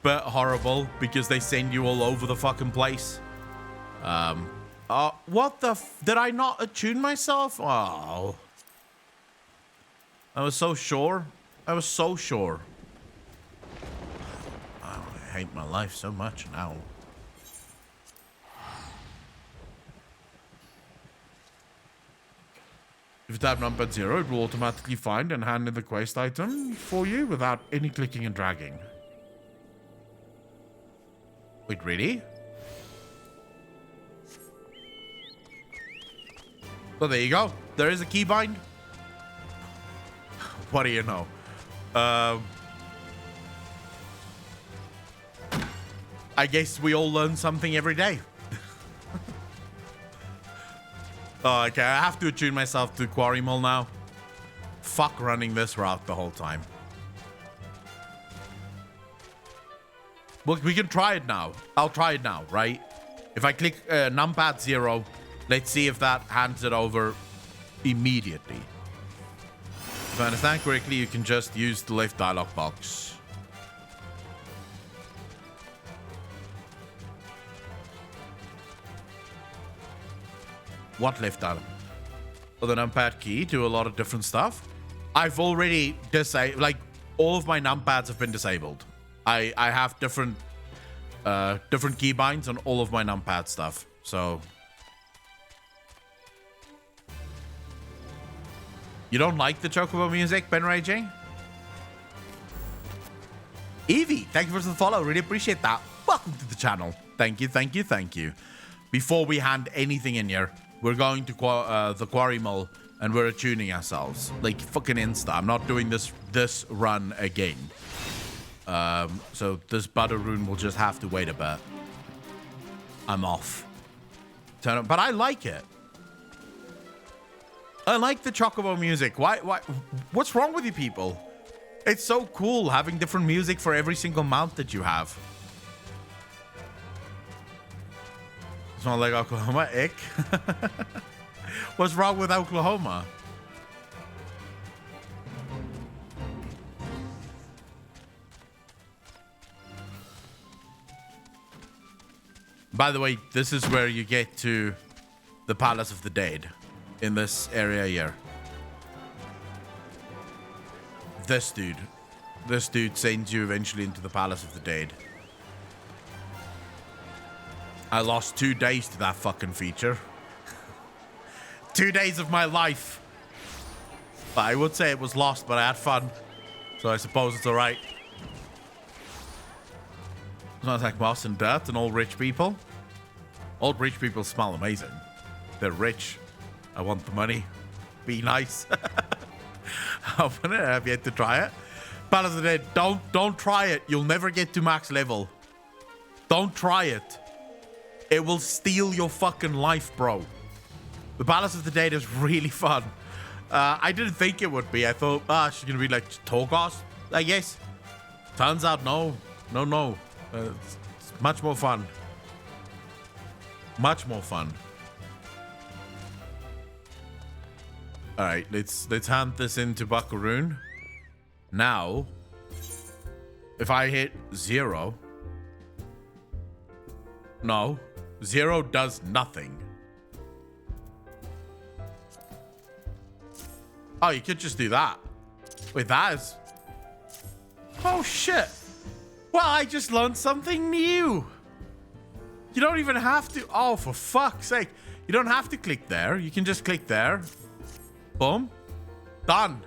bit horrible because they send you all over the fucking place. What the did I not attune myself? Oh. I was so sure. I was so sure. Oh, I hate my life so much now. If you tap numpad 0, it will automatically find and hand in the quest item for you without any clicking and dragging. Wait, really? So there you go. There is a keybind. What do you know? I guess we all learn something every day. Oh, okay, I have to attune myself to Quarry Mall now. Fuck running this route the whole time. Well, we can try it now. I'll try it now, right? If I click numpad 0, let's see if that hands it over immediately. If I understand correctly, you can just use the left dialog box. What left dialog? For the numpad key, do a lot of different stuff. I've already disabled, like, all of my numpads have been disabled. I have different keybinds on all of my numpad stuff. So you don't like the Chocobo music, Ben Raging? Evie, thank you for the follow. Really appreciate that. Welcome to the channel. Thank you, thank you, thank you. Before we hand anything in here, we're going to the Quarry Mall and we're attuning ourselves. Like fucking insta. I'm not doing this run again. So this butter rune will just have to wait a bit. I'm off. But I like it. I like the Chocobo music. Why? What's wrong with you people? It's so cool having different music for every single mount that you have. It's not like Oklahoma, ick. What's wrong with Oklahoma? By the way, this is where you get to the Palace of the Dead in this area here. This dude sends you eventually into the Palace of the Dead. I lost 2 days to that fucking feature. 2 days of my life. But I would say it was lost, but I had fun. So I suppose it's alright. It's not like moss and dirt and all rich people. Old rich people smell amazing. They're rich. I want the money. Be nice. Open it. I've yet to try it. Balance of the Dead, don't try it. You'll never get to max level. Don't try it. It will steal your fucking life, bro. The Balance of the Dead is really fun. I didn't think it would be. I thought, she's gonna be like Torghast, I guess. Turns out, no. It's much more fun. Much more fun. All right, let's hand this into Buckaroon. Now, if I hit 0, no, 0 does nothing. Oh, you could just do that. Wait, that is... Oh, shit. Well, I just learned something new. You don't even have to... Oh, for fuck's sake. You don't have to click there. You can just click there. Boom. Done.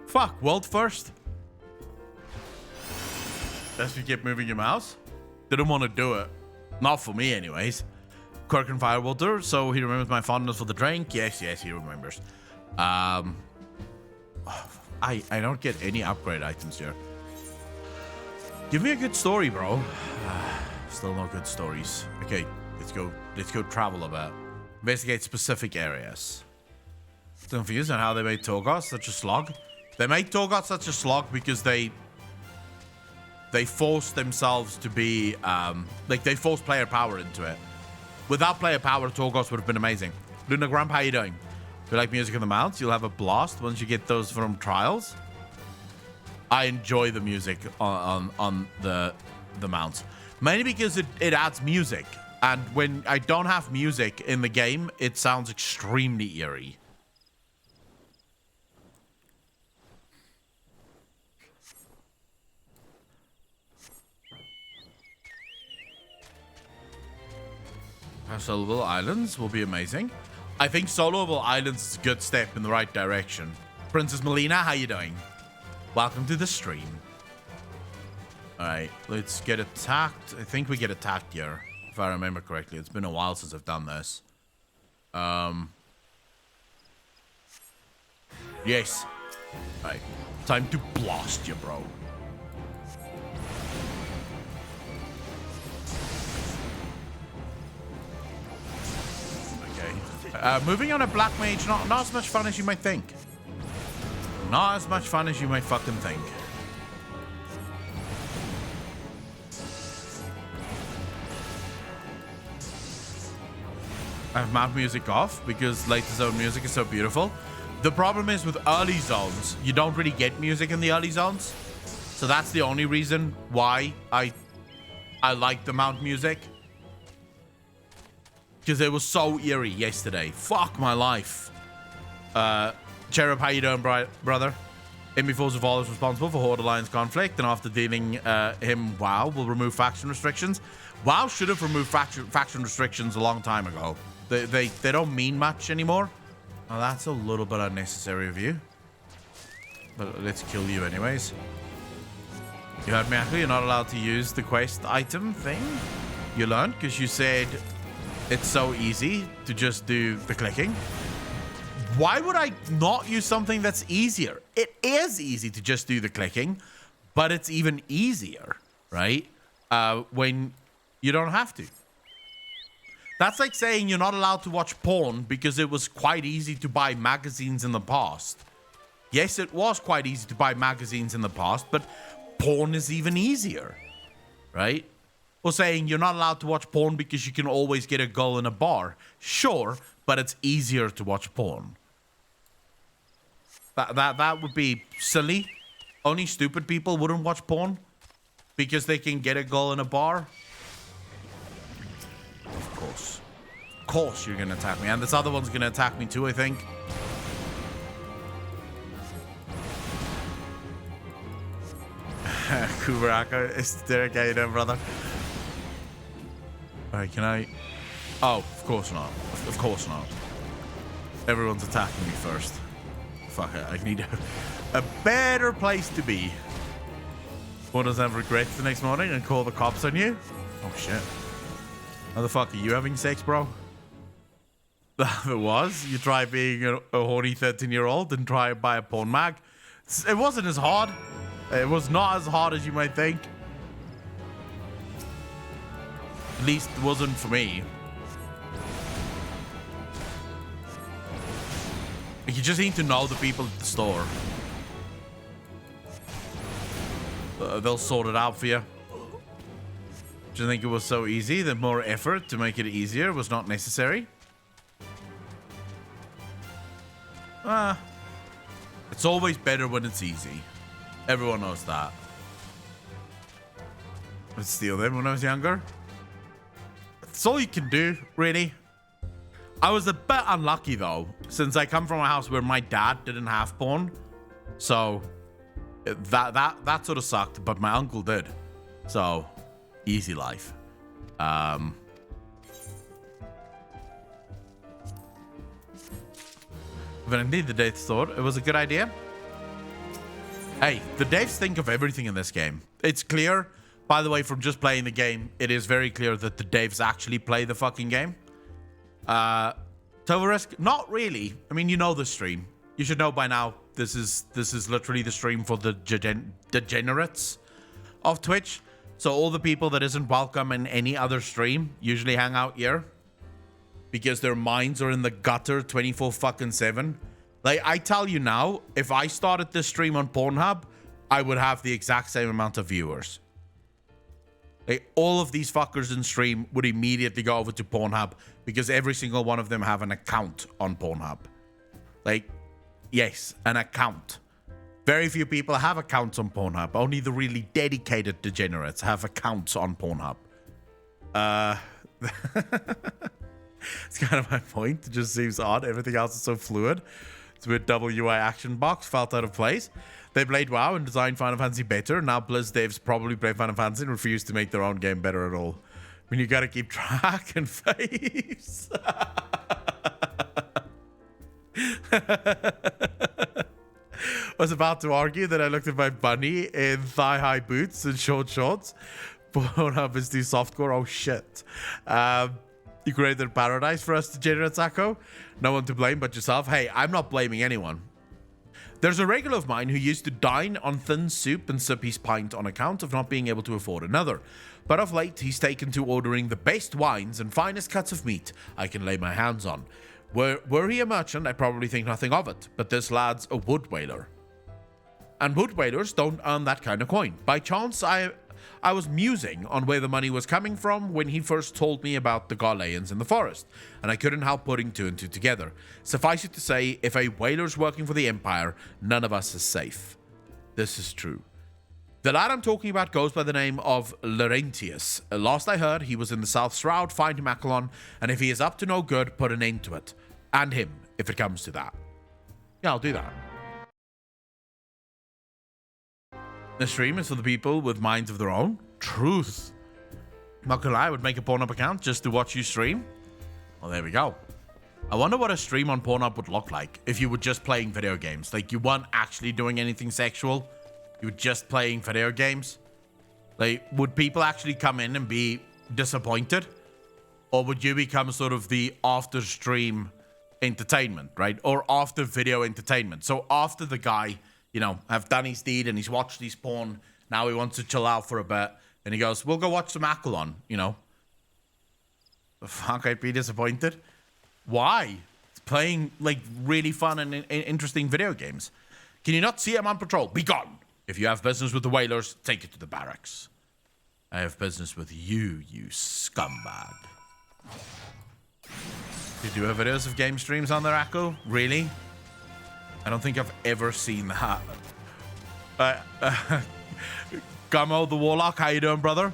Fuck, world first. Best you keep moving your mouse. Didn't want to do it. Not for me, anyways. Quirk and Firewater, so he remembers my fondness for the drink. Yes, he remembers. I don't get any upgrade items here. Give me a good story, bro. Still no good stories. Okay, let's go travel a bit. Investigate specific areas. Still confused on how they made Torghast such a slog. They made Torghast such a slog because they forced themselves to be like they forced player power into it. Without player power, Torghast would have been amazing. Luna Grump, how you doing? If you like music in the mounts, you'll have a blast once you get those from trials. I enjoy the music on the mounts, mainly because it adds music, and when I don't have music in the game, it sounds extremely eerie. Soloable Islands will be amazing. I think Soloable Islands is a good step in the right direction. Princess Melina, how you doing? Welcome to the stream. Alright, let's get attacked. I think we get attacked here, if I remember correctly. It's been a while since I've done this. Yes. Alright, time to blast you, bro. Moving on a Black Mage, not as much fun as you might think. Not as much fun as you might fucking think. I have map music off because later zone music is so beautiful. The problem is with early zones, you don't really get music in the early zones. So that's the only reason why I like the mount music. Because it was so eerie yesterday. Fuck my life. Cherub, how you doing, brother? MB4 Zavala is responsible for Horde Alliance conflict, and after dealing him, WoW will remove faction restrictions. WoW should have removed faction restrictions a long time ago. They don't mean much anymore. Now that's a little bit unnecessary of you. But let's kill you anyways. You heard me, Akku, you're not allowed to use the quest item thing. You learned because you said it's so easy to just do the clicking. Why would I not use something that's easier? It is easy to just do the clicking, but it's even easier, right? When you don't have to. That's like saying you're not allowed to watch porn because it was quite easy to buy magazines in the past. Yes, it was quite easy to buy magazines in the past, but porn is even easier, right? Or saying you're not allowed to watch porn because you can always get a girl in a bar. Sure, but it's easier to watch porn. That would be silly. Only stupid people wouldn't watch porn because they can get a girl in a bar. Of course. Of course you're going to attack me. And this other one's going to attack me too, I think. Kubaraka, it's Derek, how you doing, brother? Alright, can I... Oh, of course not. Of course not. Everyone's attacking me first. Fuck it, I need a better place to be. One doesn't have regrets the next morning and call the cops on you? Oh shit. How the fuck are you having sex, bro? It was. You try being a horny 13-year-old and try and buy a porn mag. It wasn't as hard. It was not as hard as you might think. At least it wasn't for me. You just need to know the people at the store. They'll sort it out for you. Do you think it was so easy that more effort to make it easier was not necessary? It's always better when it's easy. Everyone knows that. I'd steal them when I was younger. That's all you can do, really. I was a bit unlucky though, since I come from a house where my dad didn't have porn. So that sort of sucked, but my uncle did. So easy life. But indeed, the devs thought it was a good idea. Hey, the devs think of everything in this game. It's clear, by the way, from just playing the game, it is very clear that the devs actually play the fucking game. Tovarisk, not really. I mean, you know the stream. You should know by now. This is literally the stream for the degenerates of Twitch. So all the people that isn't welcome in any other stream usually hang out here because their minds are in the gutter 24/7. Like, I tell you now, if I started this stream on Pornhub, I would have the exact same amount of viewers. Like, all of these fuckers in stream would immediately go over to Pornhub because every single one of them have an account on Pornhub. Like, yes, an account. Very few people have accounts on Pornhub. Only the really dedicated degenerates have accounts on Pornhub. It's kind of my point. It just seems odd. Everything else is so fluid. It's weird WI action box felt out of place. They played WoW and designed Final Fantasy better. Now Blizz devs probably play Final Fantasy and refuse to make their own game better at all. I mean, you gotta keep track and face. I was about to argue that I looked at my bunny in thigh-high boots and short shorts. Pornhub is too softcore. Oh, shit. You created a paradise for us degenerates, Akko. No one to blame but yourself. Hey, I'm not blaming anyone. There's a regular of mine who used to dine on thin soup and sip his pint on account of not being able to afford another. But of late, he's taken to ordering the best wines and finest cuts of meat I can lay my hands on. Were he a merchant, I'd probably think nothing of it. But this lad's a wood whaler. And wood whalers don't earn that kind of coin. By chance, I was musing on where the money was coming from when he first told me about the Garleans in the forest, and I couldn't help putting two and two together. Suffice it to say, if a whaler's working for the Empire, none of us is safe. This is true. The lad I'm talking about goes by the name of Laurentius. Last I heard, he was in the South Shroud, find him Akalon, and if he is up to no good, put an end to it. And him, if it comes to that. Yeah, I'll do that. The stream is for the people with minds of their own. Truth. Not gonna lie, I would make a Pornhub account just to watch you stream. Well, there we go. I wonder what a stream on Pornhub would look like if you were just playing video games. Like, you weren't actually doing anything sexual. You were just playing video games. Like, would people actually come in and be disappointed? Or would you become sort of the after-stream entertainment, right? Or after video entertainment. So after the guy, you know, have done his deed and he's watched his porn, now he wants to chill out for a bit, and he goes, we'll go watch some Akalon, you know. The fuck, I'd be disappointed. Why? It's playing, like, really fun and interesting video games. Can you not see I'm on patrol? Be gone! If you have business with the whalers, take it to the barracks. I have business with you, you scumbag. Did you have videos of game streams on there, Akko? Really? I don't think I've ever seen that. Gummo the Warlock, how you doing, brother?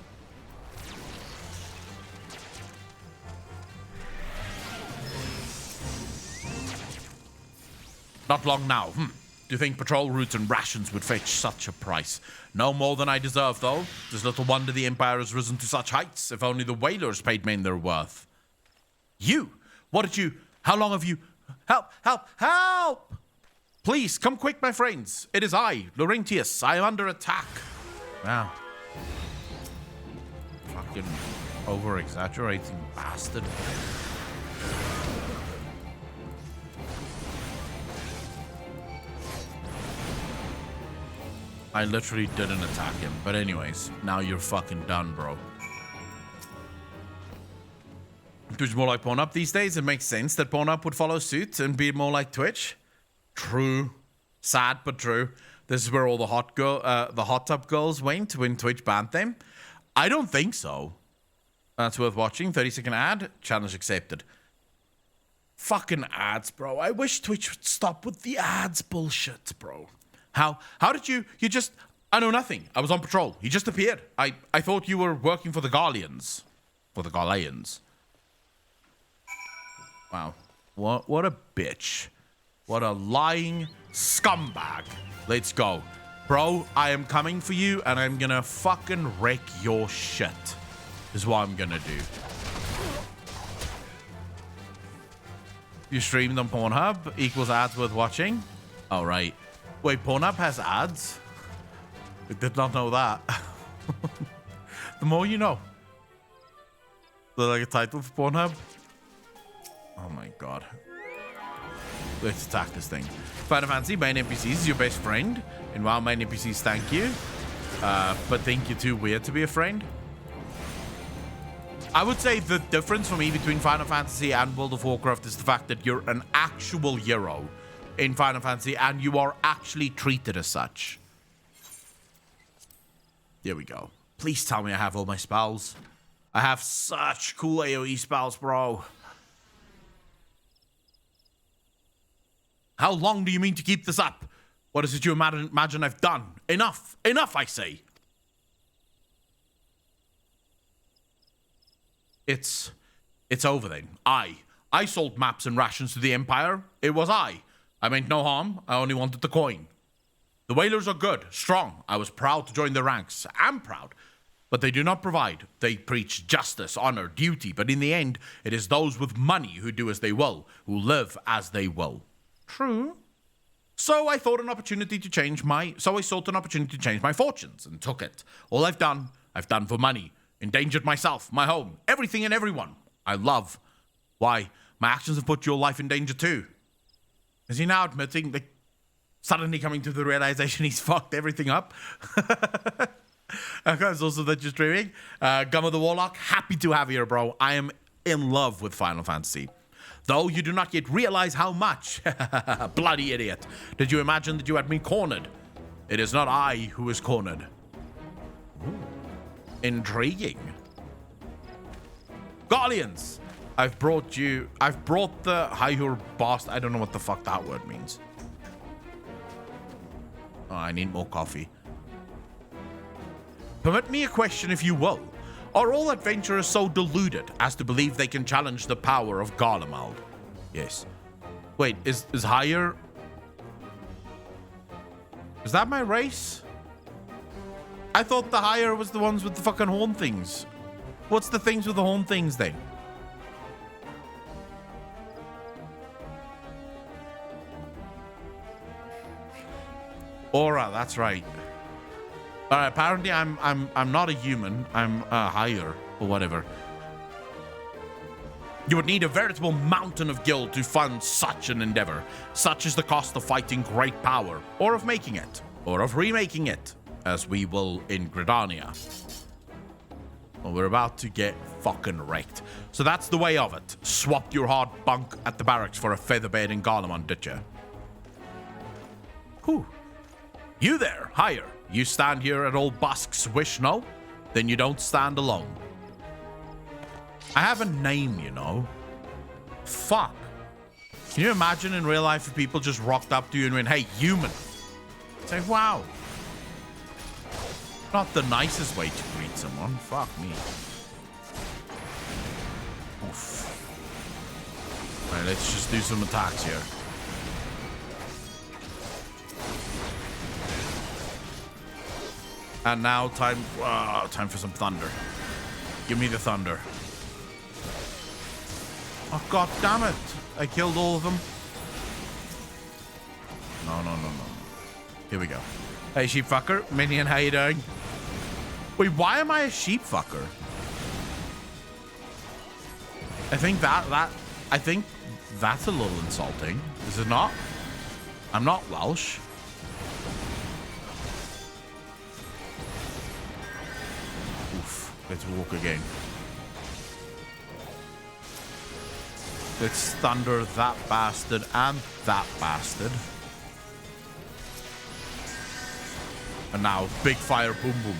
Not long now. Do you think patrol routes and rations would fetch such a price? No more than I deserve, though. There's little wonder the Empire has risen to such heights. If only the whalers paid men their worth. You? What did you... How long have you... Help! Help! Help! Please, come quick, my friends. It is I, Laurentius. I am under attack. Wow. Fucking over-exaggerating bastard. I literally didn't attack him. But anyways, now you're fucking done, bro. Twitch is more like Pornhub these days. It makes sense that Pornhub would follow suit and be more like Twitch. True. Sad, but true. This is where all the hot tub girls went when Twitch banned them. I don't think so. That's worth watching. 30-second ad. Challenge accepted. Fucking ads, bro. I wish Twitch would stop with the ads bullshit, bro. How did you just... I know nothing. I was on patrol. You just appeared. I thought you were working for the Garleans. For the Garleans. Wow. What a bitch. What a lying scumbag. Let's go. Bro, I am coming for you and I'm gonna fucking wreck your shit. Is what I'm gonna do. You streamed on Pornhub equals ads worth watching? Oh, right. Wait, Pornhub has ads? I did not know that. The more you know. Is there like a title for Pornhub? Oh my god. Let's attack this thing. Final Fantasy, main NPCs is your best friend. And while main NPCs thank you, but think you're too weird to be a friend. I would say the difference for me between Final Fantasy and World of Warcraft is the fact that you're an actual hero in Final Fantasy and you are actually treated as such. Here we go. Please tell me I have all my spells. I have such cool AoE spells, bro. How long do you mean to keep this up? What is it you imagine I've done? Enough. Enough, I say. It's over then. I sold maps and rations to the Empire. It was I. I meant no harm. I only wanted the coin. The Whalers are good, strong. I was proud to join their ranks. I'm proud. But they do not provide. They preach justice, honor, duty. But in the end, it is those with money who do as they will, who live as they will. True. So I sought an opportunity to change my fortunes and took it. All I've done for money. Endangered myself, my home, everything and everyone I love. Why? My actions have put your life in danger too. Is he now admitting that suddenly coming to the realization he's fucked everything up? It's also that you're streaming. Gum of the Warlock, happy to have you here, bro. I am in love with Final Fantasy. Though you do not yet realize how much. Bloody idiot. Did you imagine that you had me cornered? It is not I who is cornered. Ooh. Intriguing. Guardians! I've brought the Hyur Bast. I don't know what the fuck that word means. Oh, I need more coffee. Permit me a question if you will. Are all adventurers so deluded as to believe they can challenge the power of Garlemald? Yes. Wait, is Hyur... Is that my race? I thought the Hyur was the ones with the fucking horn things. What's the things with the horn things then? Aura, that's right. Alright, apparently I'm not a human. I'm a Hyur or whatever. You would need a veritable mountain of guild to fund such an endeavor. Such is the cost of fighting great power, or of making it, or of remaking it. As we will in Gridania. Well, we're about to get fucking wrecked. So that's the way of it. Swapped your hard bunk at the barracks for a featherbed in Garlemald, did you? Whew. You there, Hyur. You stand here at old Busk's wish, no? Then you don't stand alone. I have a name, you know. Fuck. Can you imagine in real life if people just rocked up to you and went, hey, human? Say, wow. Not the nicest way to greet someone. Fuck me. Oof. Alright, let's just do some attacks here. And now time for some thunder. Give me the thunder. Oh, god damn it. I killed all of them. No. Here we go. Hey, sheep fucker. Minion, how you doing? Wait, why am I a sheep fucker? I think that's a little insulting. Is it not? I'm not Welsh. Let's walk again. Let's thunder that bastard and that bastard. And now, big fire, boom, boom.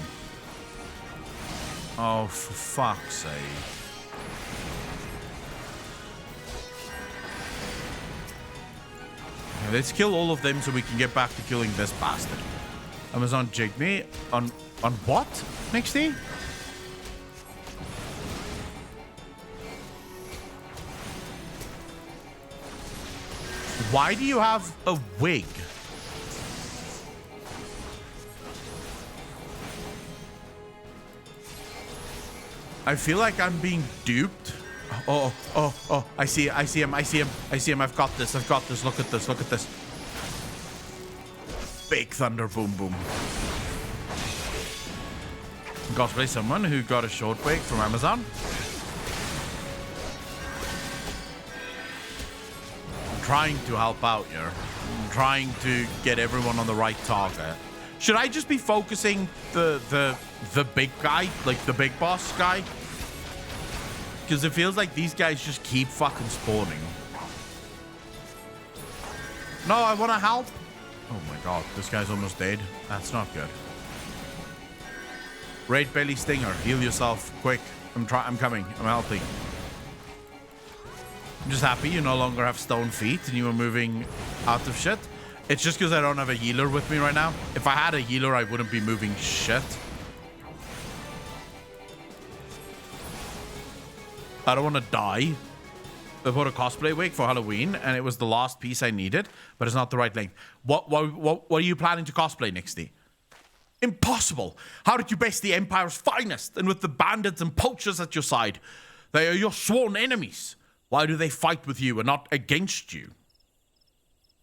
Oh, for fuck's sake. Okay, let's kill all of them so we can get back to killing this bastard. Amazon jigged me. On what, Nixty? Why do you have a wig? I feel like I'm being duped. Oh, I see him. I've got this. Look at this. Big thunder, boom, boom. Cosplay someone who got a short wig from Amazon. I'm trying to help out here. I'm trying to get everyone on the right target. Should I just be focusing the big guy, like the big boss guy? Because it feels like these guys just keep fucking spawning. No, I want to help. Oh my god, this guy's almost dead. That's not good. Raid belly stinger, heal yourself quick. I'm coming. I'm helping. I'm just happy you no longer have stone feet and you are moving out of shit. It's just because I don't have a healer with me right now. If I had a healer, I wouldn't be moving shit. I don't want to die. I bought a cosplay wig for Halloween, and it was the last piece I needed, but it's not the right length. What are you planning to cosplay, Nixty? Impossible! How did you base the Empire's finest, and with the bandits and poachers at your side? They are your sworn enemies. Why do they fight with you and not against you?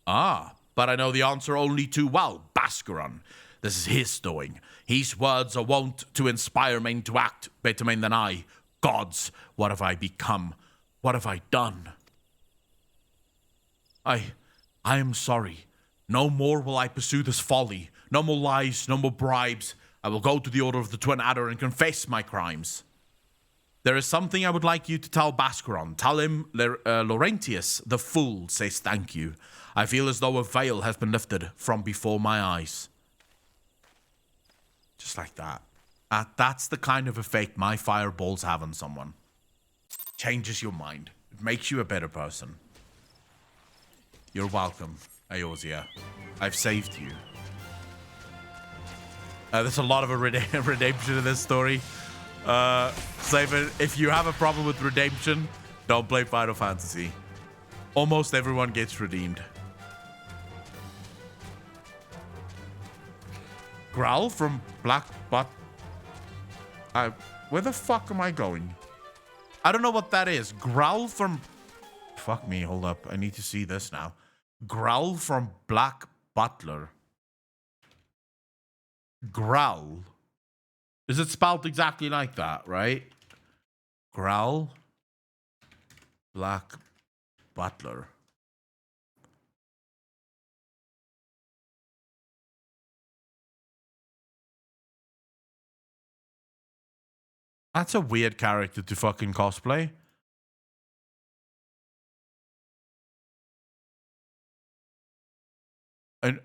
Ah, but I know the answer only too well, Bascaron. This is his doing. His words are wont to inspire men to act better men than I. Gods, what have I become? What have I done? I am sorry. No more will I pursue this folly. No more lies, no more bribes. I will go to the Order of the Twin Adder and confess my crimes. There is something I would like you to tell Bascaron. Tell him Laurentius, the fool, says thank you. I feel as though a veil has been lifted from before my eyes. Just like that. That's the kind of effect my fireballs have on someone. Changes your mind. It makes you a better person. You're welcome, Eorzea. I've saved you. There's a lot of redemption in this story. Save it. If you have a problem with redemption, don't play Final Fantasy. Almost everyone gets redeemed. Growl from Black Butt. Where the fuck am I going? I don't know what that is. Growl from... Fuck me, hold up. I need to see this now. Growl from Black Butler. Growl. Is it spelled exactly like that, right? Growl. Black Butler. That's a weird character to fucking cosplay. And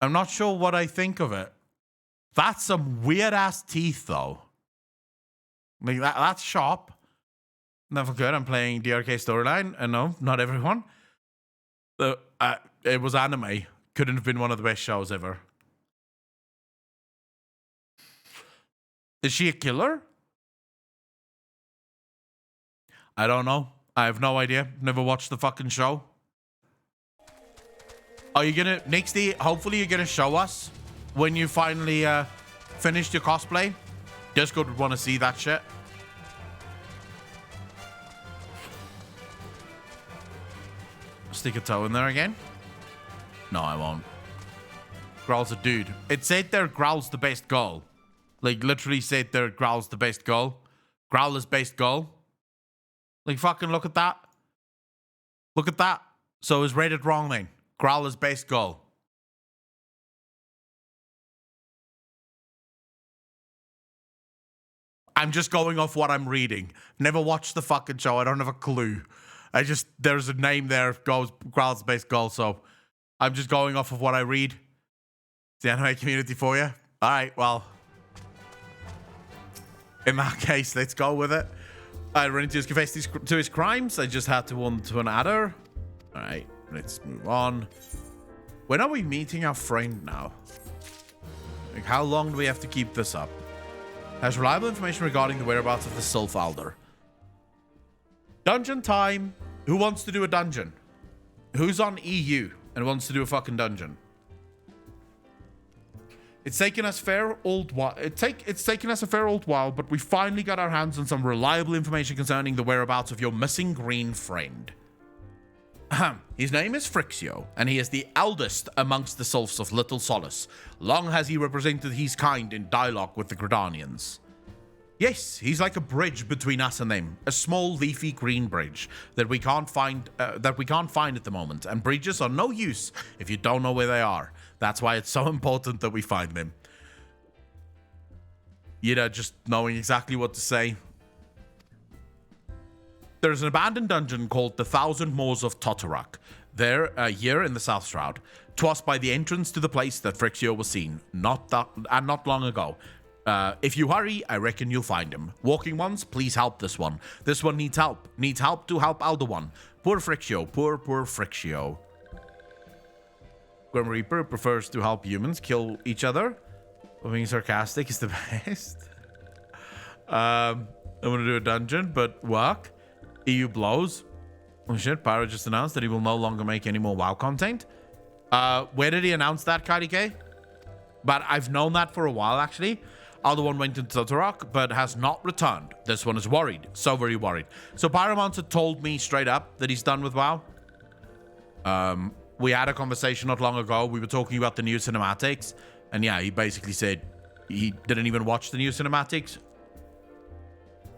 I'm not sure what I think of it. That's some weird ass teeth, though. Like that's sharp. Never good. I'm playing DRK storyline, and no, not everyone. It was anime. Couldn't have been one of the best shows ever. Is she a killer? I don't know. I have no idea. Never watched the fucking show. Are you gonna, Nixty, hopefully you're gonna show us when you finally finished your cosplay. Discord would want to see that shit. Stick a toe in there again? No, I won't. Growl's a dude. It said there Growl's the best girl. Like, literally said there Growl's the best girl. Growl is best girl. Like, fucking look at that. Look at that. So it's rated wrong then. Growl is best girl. I'm just going off what I'm reading. Never watched the fucking show. I don't have a clue. There's a name there, growls based goal, so I'm just going off of what I read. It's the anime community for you. All right, well, in that case, let's go with it. Renity has confessed to his crimes. I just had to want to an adder. All right, let's move on. When are we meeting our friend now? Like, how long do we have to keep this up? Has reliable information regarding the whereabouts of the Sylph Elder. Dungeon time. Who wants to do a dungeon? Who's on EU and wants to do a fucking dungeon? It's taken us fair old while. It's taken us a fair old while, but we finally got our hands on some reliable information concerning the whereabouts of your missing green friend. His name is Frixio, and he is the eldest amongst the Sylphs of Little Solace. Long has he represented his kind in dialogue with the Gridanians. Yes, he's like a bridge between us and them, a small leafy green bridge that we can't find at the moment, and bridges are no use if you don't know where they are. That's why it's so important that we find them. You know, just knowing exactly what to say. There's an abandoned dungeon called the Thousand Moors of Totorak. There, here in the South Shroud. 'Twas by the entrance to the place that Frixio was seen, not long ago. If you hurry, I reckon you'll find him. Walking ones, please help this one. This one needs help. Needs help to help Elder One. Poor Frixio. Poor Frixio. Grim Reaper prefers to help humans kill each other. Being sarcastic is the best. I'm gonna do a dungeon, but work. EU blows. Oh shit, Pyro just announced that he will no longer make any more WoW content. Where did he announce that, KDK? But I've known that for a while, actually. Other one went into Totorak, but has not returned. This one is worried. So very worried. So Pyromancer told me straight up that he's done with WoW. We had a conversation not long ago. We were talking about the new cinematics. And yeah, he basically said he didn't even watch the new cinematics.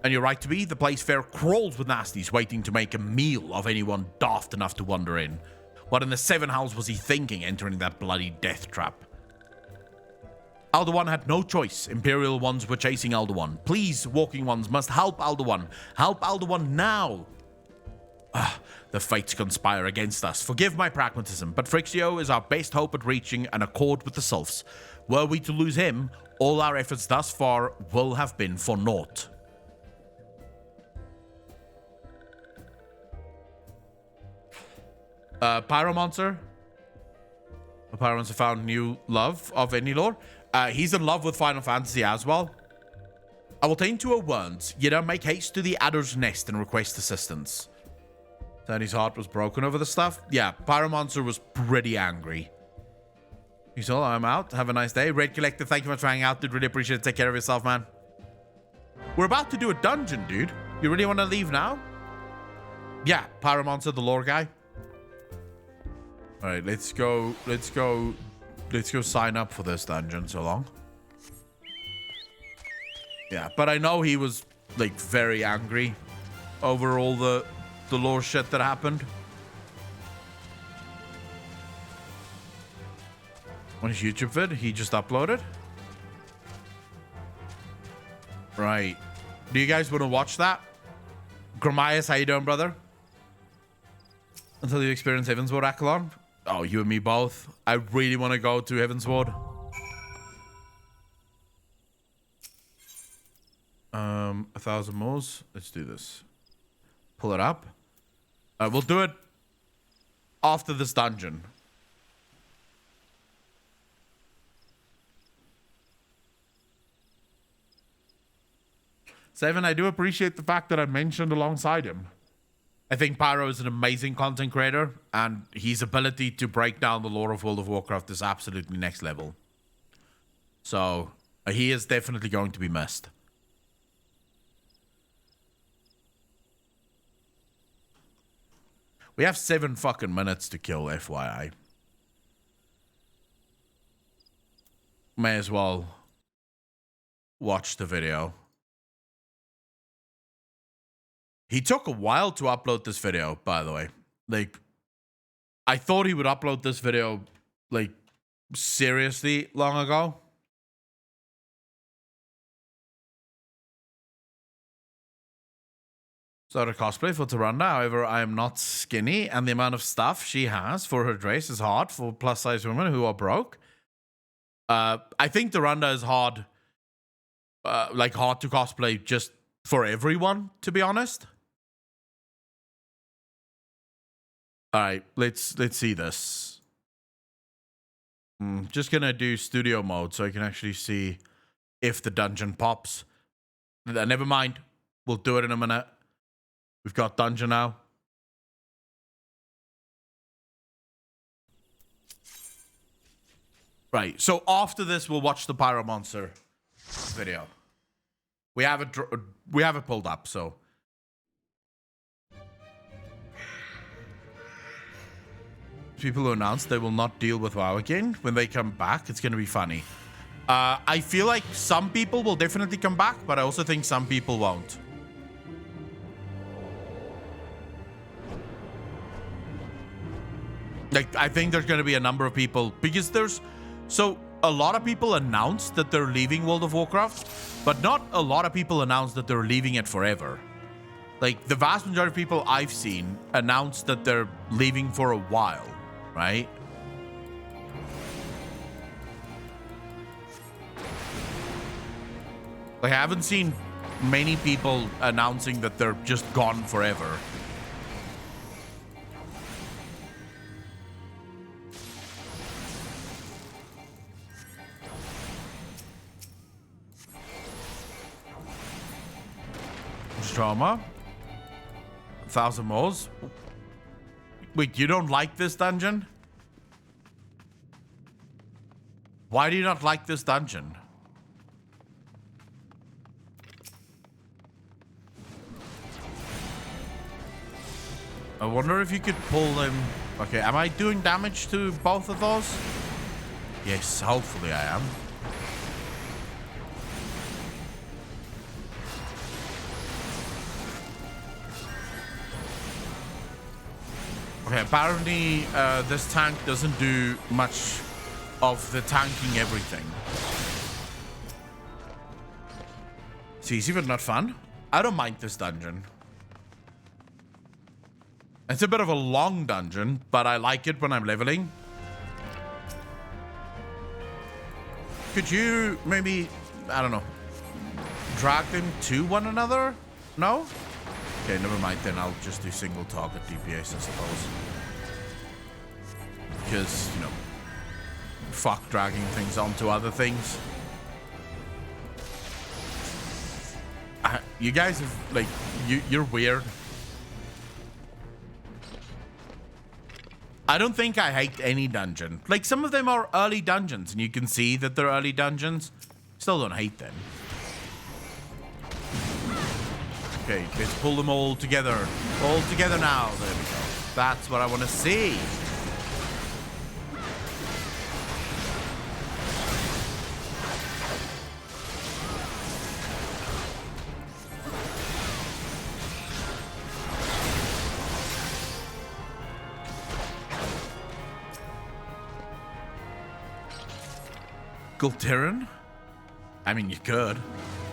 And you're right to be. The place fair crawls with nasties waiting to make a meal of anyone daft enough to wander in. What in the seven hells was he thinking entering that bloody death trap? Elder One had no choice. Imperial ones were chasing Elder One. Please, Walking Ones must help Elder One. Help Elder One now. The fates conspire against us. Forgive my pragmatism, but Frixio is our best hope at reaching an accord with the Sylphs. Were we to lose him, all our efforts thus far will have been for naught. Pyromancer. Pyromancer found new love of any lore. He's in love with Final Fantasy as well. I will tend to a wound. You know, make haste to the Adder's Nest and request assistance. Danny's heart was broken over the stuff. Yeah, Pyromancer was pretty angry. He's all, I'm out. Have a nice day. Red Collector, thank you much for hanging out, dude. Really appreciate it. Take care of yourself, man. We're about to do a dungeon, dude. You really want to leave now? Yeah, Pyromancer, the lore guy. All right, let's go sign up for this dungeon so long. Yeah, but I know he was like very angry over all the lore shit that happened. On his YouTube vid, he just uploaded. Right. Do you guys want to watch that? Gramias, how you doing, brother? Until you experience Heavensward Akalon. Oh, you and me both. I really want to go to Heavensward. 1,000 moles. Let's do this. Pull it up. We'll do it after this dungeon. Seven, I do appreciate the fact that I mentioned alongside him. I think Pyro is an amazing content creator, and his ability to break down the lore of World of Warcraft is absolutely next level. So, he is definitely going to be missed. We have 7 fucking minutes to kill, FYI. May as well watch the video. He took a while to upload this video, by the way. Like, I thought he would upload this video, like, seriously long ago. Started cosplay for Taranda. However, I am not skinny, and the amount of stuff she has for her dress is hard for plus-size women who are broke. I think Taranda is hard, hard to cosplay just for everyone, to be honest. All right, let's see this. Just gonna do studio mode so I can actually see if the dungeon pops. Never mind. We'll do it in a minute. We've got dungeon now. Right, so after this, we'll watch the Pyro Monster video. We have it pulled up, so. People who announced they will not deal with WoW again. When they come back, it's going to be funny. I feel like some people will definitely come back, but I also think some people won't. Like, I think there's going to be a number of people, because so a lot of people announced that they're leaving World of Warcraft, but not a lot of people announced that they're leaving it forever. Like, the vast majority of people I've seen announced that they're leaving for a while, right? Like, I haven't seen many people announcing that they're just gone forever. Trauma. 1,000 moles. Wait, you don't like this dungeon? Why do you not like this dungeon? I wonder if you could pull them. Okay, am I doing damage to both of those? Yes, hopefully I am. Okay, apparently this tank doesn't do much of the tanking everything. It's easy but not fun. I don't mind this dungeon. It's a bit of a long dungeon, but I like it when I'm leveling. Could you maybe, I don't know, drag them to one another? No? Okay, never mind then. I'll just do single target DPS, I suppose. Because, you know, fuck dragging things onto other things. You guys have, like, you're weird. I don't think I hate any dungeon. Like, some of them are early dungeons, and you can see that they're early dungeons. Still don't hate them. Okay, let's pull them all together. All together now. There we go. That's what I want to see. Gul'Teran? I mean, you could.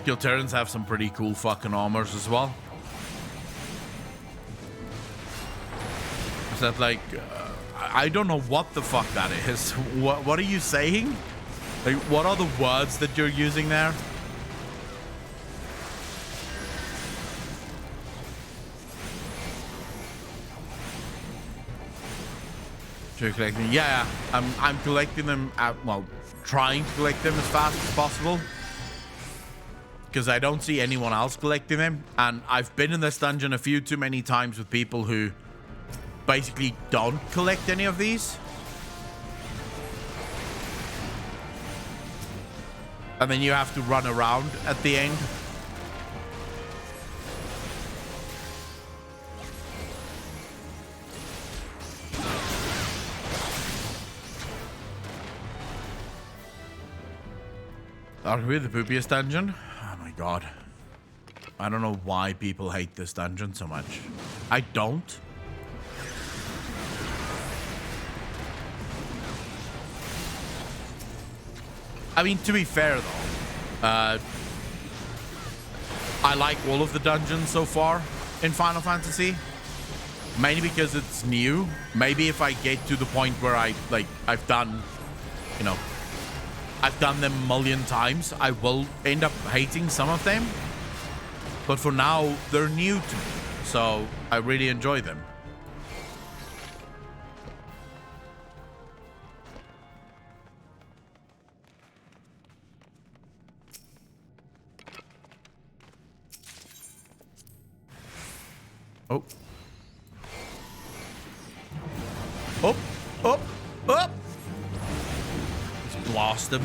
Gul'Terans have some pretty cool fucking armors as well. Is that like... I don't know what the fuck that is. What are you saying? Like, what are the words that you're using there? You're collecting? Yeah, I'm collecting them at, well, trying to collect them as fast as possible. Because I don't see anyone else collecting them. And I've been in this dungeon a few too many times with people who basically don't collect any of these. And then you have to run around at the end. Are we the poopiest dungeon? Oh my god. I don't know why people hate this dungeon so much. I don't. I mean, to be fair though, I like all of the dungeons so far. in Final Fantasy. Mainly because it's new. Maybe if I get to the point where I've done, you know, I've done them a million times, I will end up hating some of them. But for now, they're new to me, so I really enjoy them. Oh. Up, up, up! Let's blast him.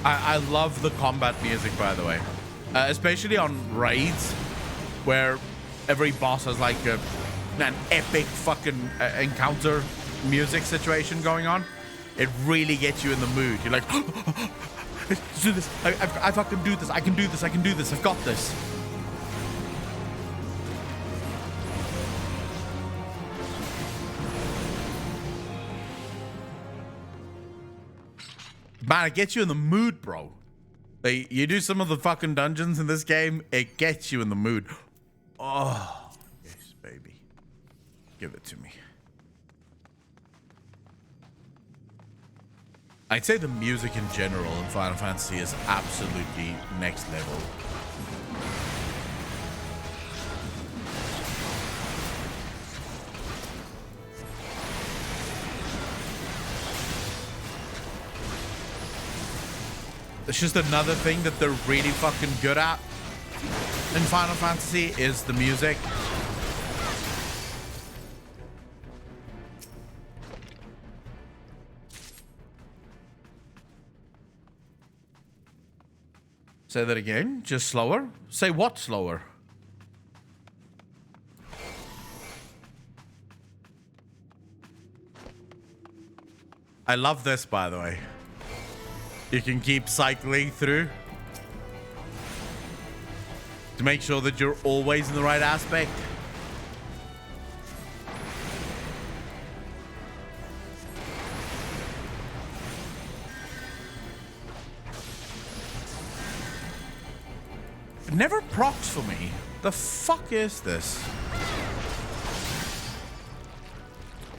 I love the combat music, by the way. Especially on raids, where every boss has like an epic fucking encounter music situation going on. It really gets you in the mood. You're like, let's do this. I fucking do this. I can do this. I can do this. I've got this. Man, it gets you in the mood, bro. Like, you do some of the fucking dungeons in this game, it gets you in the mood. Oh, yes, baby. Give it to me. I'd say the music in general in Final Fantasy is absolutely next level. It's just another thing that they're really fucking good at in Final Fantasy is the music. Say that again, just slower. Say what slower? I love this, by the way. You can keep cycling through to make sure that you're always in the right aspect. It never procs for me. The fuck is this?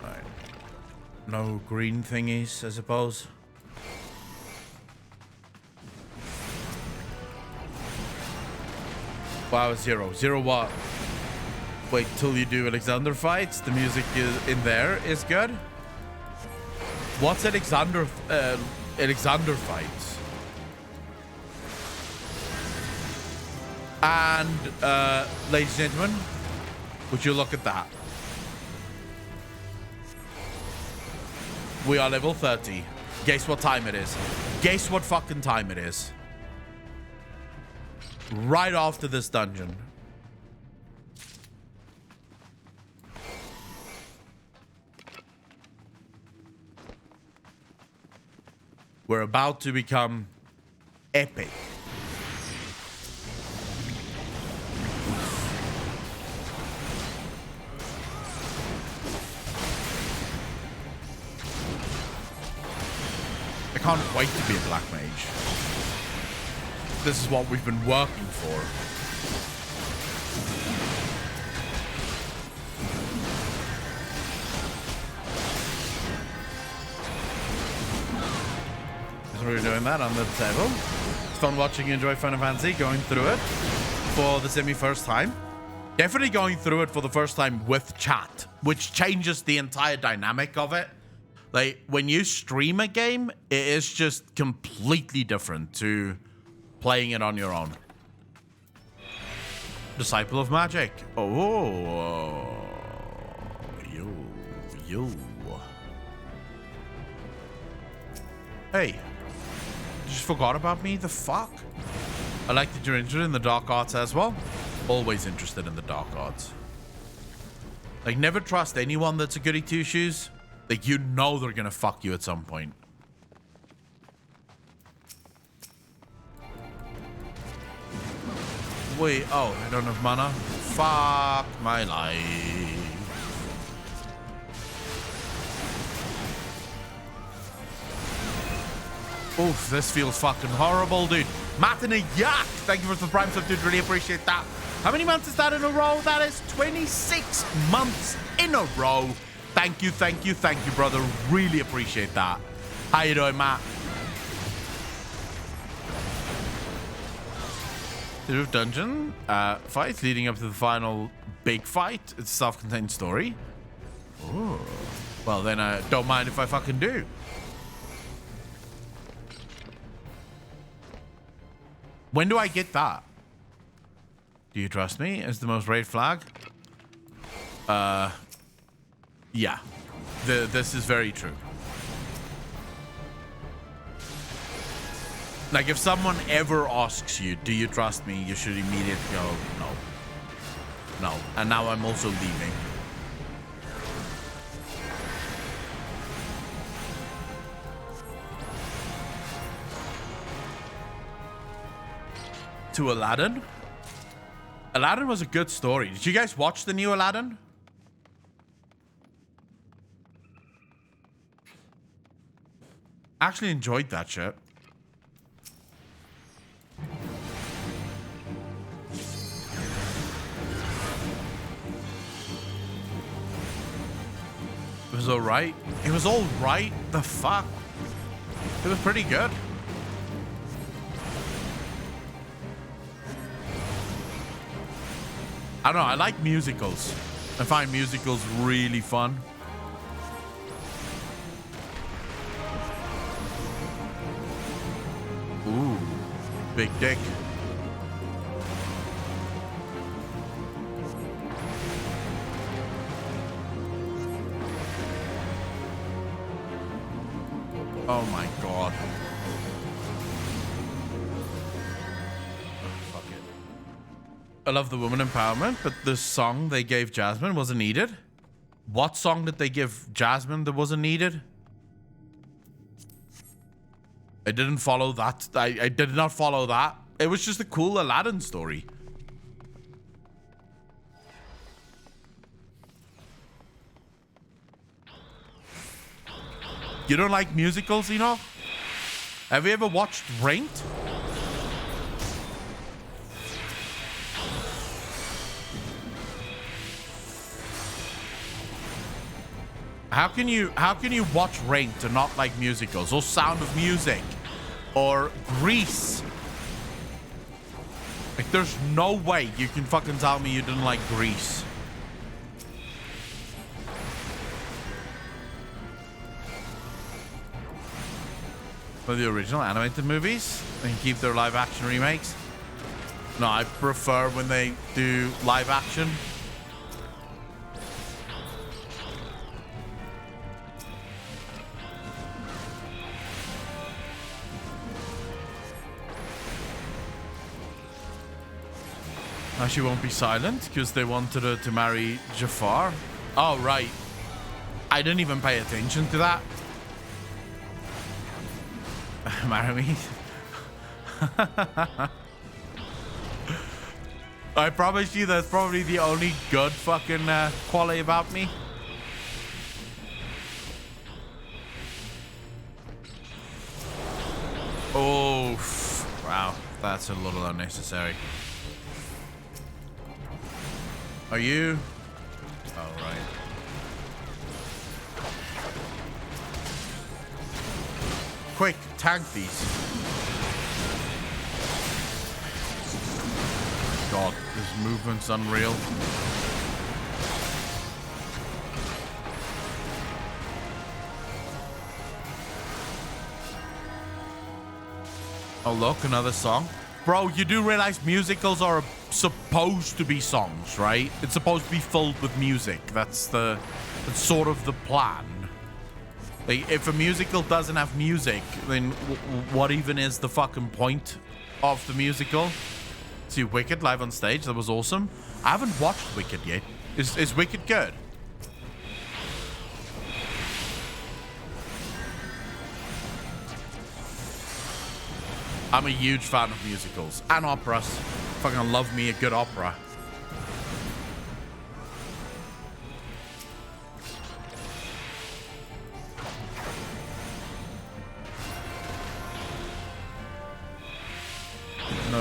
Right. No green thingies, I suppose. Wow, zero. Zero what? Wait till you do Alexander fights. The music is in there is good. What's Alexander fights? And ladies and gentlemen, would you look at that? We are level 30. Guess what time it is? Guess what fucking time it is? Right after this dungeon. We're about to become epic. I can't wait to be a black mage. This is what we've been working for. So we're doing that on the table. It's fun watching you enjoy Final Fantasy, going through it for the semi-first time. Definitely going through it for the first time with chat, which changes the entire dynamic of it. Like, when you stream a game, it is just completely different to playing it on your own. Disciple of Magic. Oh. Yo. Hey. Just forgot about me? The fuck? I like that you're interested in the dark arts as well. Always interested in the dark arts. Like, never trust anyone that's a goody two-shoes. Like, you know they're gonna fuck you at some point. Wait, oh, I don't have mana. Fuck my life. Oof, this feels fucking horrible, dude. Matt and a Yak, thank you for the prime sub, dude. Really appreciate that. How many months is that in a row? That is 26 months in a row. Thank you, brother. Really appreciate that. How you doing, Matt? The Roof Dungeon fight leading up to the final big fight. It's a self-contained story. Oh. Well, then I don't mind if I fucking do. When do I get that? Do you trust me? Is the most raid flag? Yeah. This is very true. Like, if someone ever asks you, do you trust me? You should immediately go, no. No. And now I'm also leaving. To Aladdin? Aladdin was a good story. Did you guys watch the new Aladdin? Actually enjoyed that shit. It was alright. It was alright. The fuck? It was pretty good. I don't know, I like musicals. I find musicals really fun. Ooh, big dick. Oh my god. I love the woman empowerment, but the song they gave Jasmine wasn't needed. What song did they give Jasmine that wasn't needed? I didn't follow that. I did not follow that. It was just a cool Aladdin story. You don't like musicals, you know? Have you ever watched Ranked? How can you watch Ranked and not like musicals or Sound of Music or Grease? Like, there's no way you can fucking tell me you didn't like Grease. For the original animated movies and keep their live action remakes. No, I prefer when they do live action. Now she won't be silent because they wanted her to marry Jafar. Oh, right. I didn't even pay attention to that. Marry me. I promise you that's probably the only good fucking quality about me. Oh, wow. That's a little unnecessary. Are you? Oh, right. Quick, tank these. God, this movement's unreal. Oh, look, another song. Bro, you do realize musicals are supposed to be songs, right? It's supposed to be filled with music. That's sort of the plan. Like, if a musical doesn't have music, then what even is the fucking point of the musical? See Wicked live on stage. That was awesome. I haven't watched Wicked yet. Is Wicked good? I'm a huge fan of musicals and operas. Fucking love me a good opera.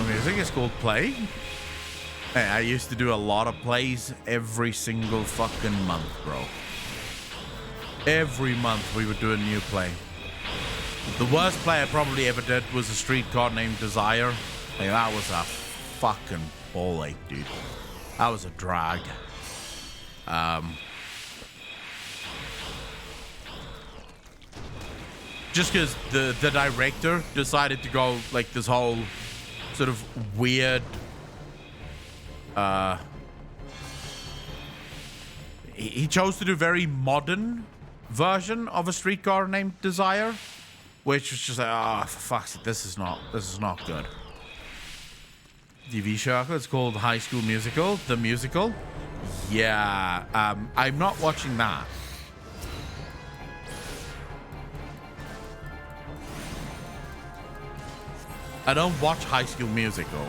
music is called play. Hey, I used to do a lot of plays every single fucking month, bro. Every month we would do a new play. The worst play I probably ever did was a streetcar named Desire. Like, that was a fucking ball ache, dude. That was a drag. Just because the director decided to go like this whole sort of weird he chose to do a very modern version of a streetcar named Desire, which was just like, oh, for fuck's sake, this is not good. TV show, it's called High School Musical, the musical. Yeah, I'm not watching that. I don't watch High School Musical.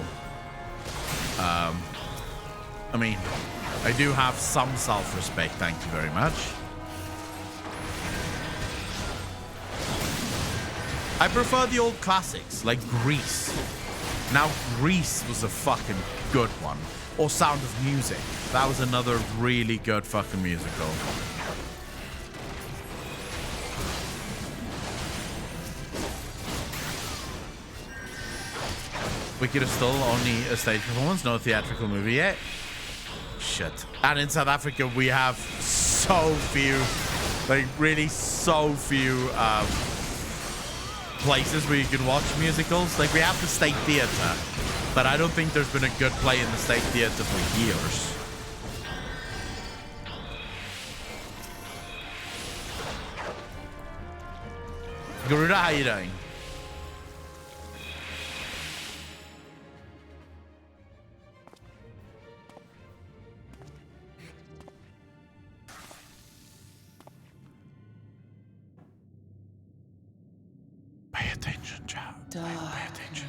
I mean, I do have some self-respect, thank you very much. I prefer the old classics, like Grease. Now, Grease was a fucking good one. Or Sound of Music. That was another really good fucking musical. Wicked is still only a stage performance, no theatrical movie yet. Shit. And in South Africa, we have so few, like really so few places where you can watch musicals. Like, we have the State Theatre, but I don't think there's been a good play in the State Theatre for years. Garuda, how you doing? Pay attention, child. Pay attention.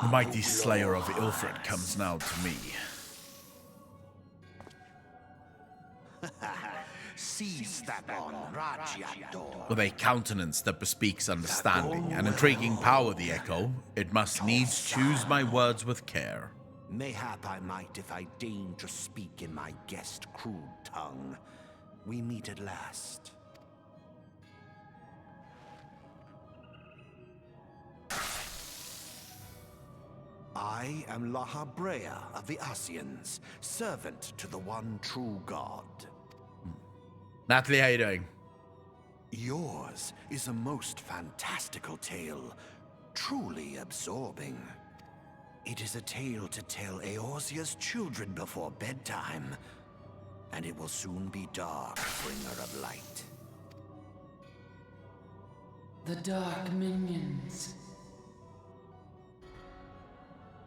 The mighty slayer of Ilfred comes now to me. With a countenance that bespeaks understanding and intriguing power, the echo, it must needs choose my words with care. Mayhap I might if I deign to speak in my guest crude tongue. We meet at last. I am Lahabrea of the Asians, servant to the one true God. Natalie, how you doing? Yours is a most fantastical tale, truly absorbing. It is a tale to tell Eorzea's children before bedtime, and it will soon be dark, bringer of light. The Dark Minions.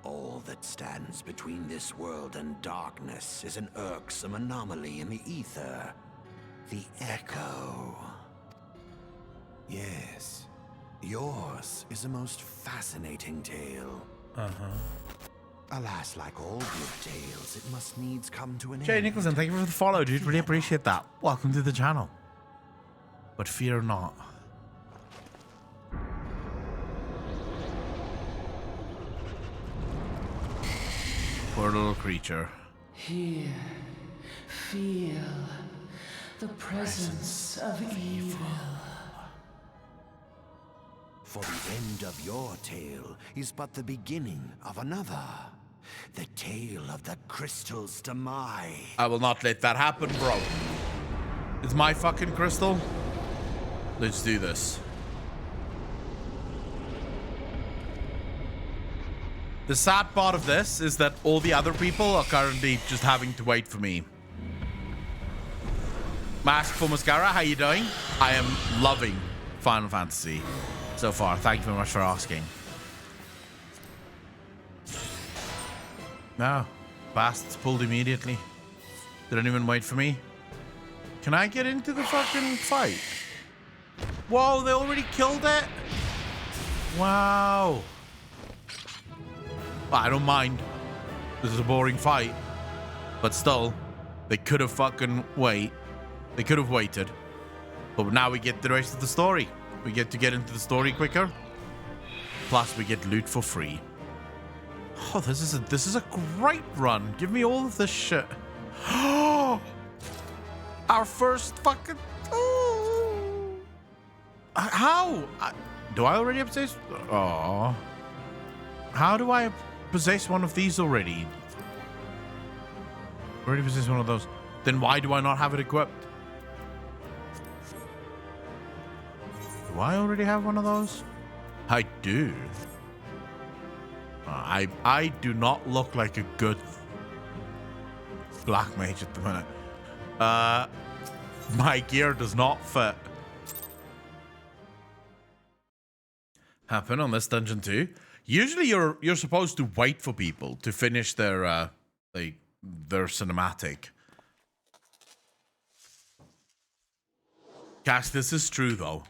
All that stands between this world and darkness is an irksome anomaly in the ether. The Echo. Yes, yours is a most fascinating tale. Alas, like all good tales, it must needs come to an Jay end. Nicholson, thank you for the follow, dude. Really appreciate that. Welcome to the channel. But fear not. Poor little creature. Here, feel the presence of evil. For the end of your tale is but the beginning of another. The tale of the crystals Demai. I will not let that happen, bro. It's my fucking crystal. Let's do this. The sad part of this is that all the other people are currently just having to wait for me. Mask for Mascara, how you doing? I am loving Final Fantasy so far. Thank you very much for asking. No, bastards pulled immediately. They didn't even wait for me. Can I get into the fucking fight? Whoa, they already killed it? Wow. Well, I don't mind. This is a boring fight. But still, they could have fucking wait. They could have waited. But now we get the rest of the story. We get to get into the story quicker. Plus, we get loot for free. Oh, this is a great run. Give me all of this shit. Our first fucking... How? Do I already possess? Oh. How do I possess one of these already? Already possess one of those. Then why do I not have it equipped? Do I already have one of those? I do. I do not look like a good black mage at the minute. My gear does not fit. Happen on this dungeon too. Usually you're supposed to wait for people to finish their their cinematic. Cash, this is true though.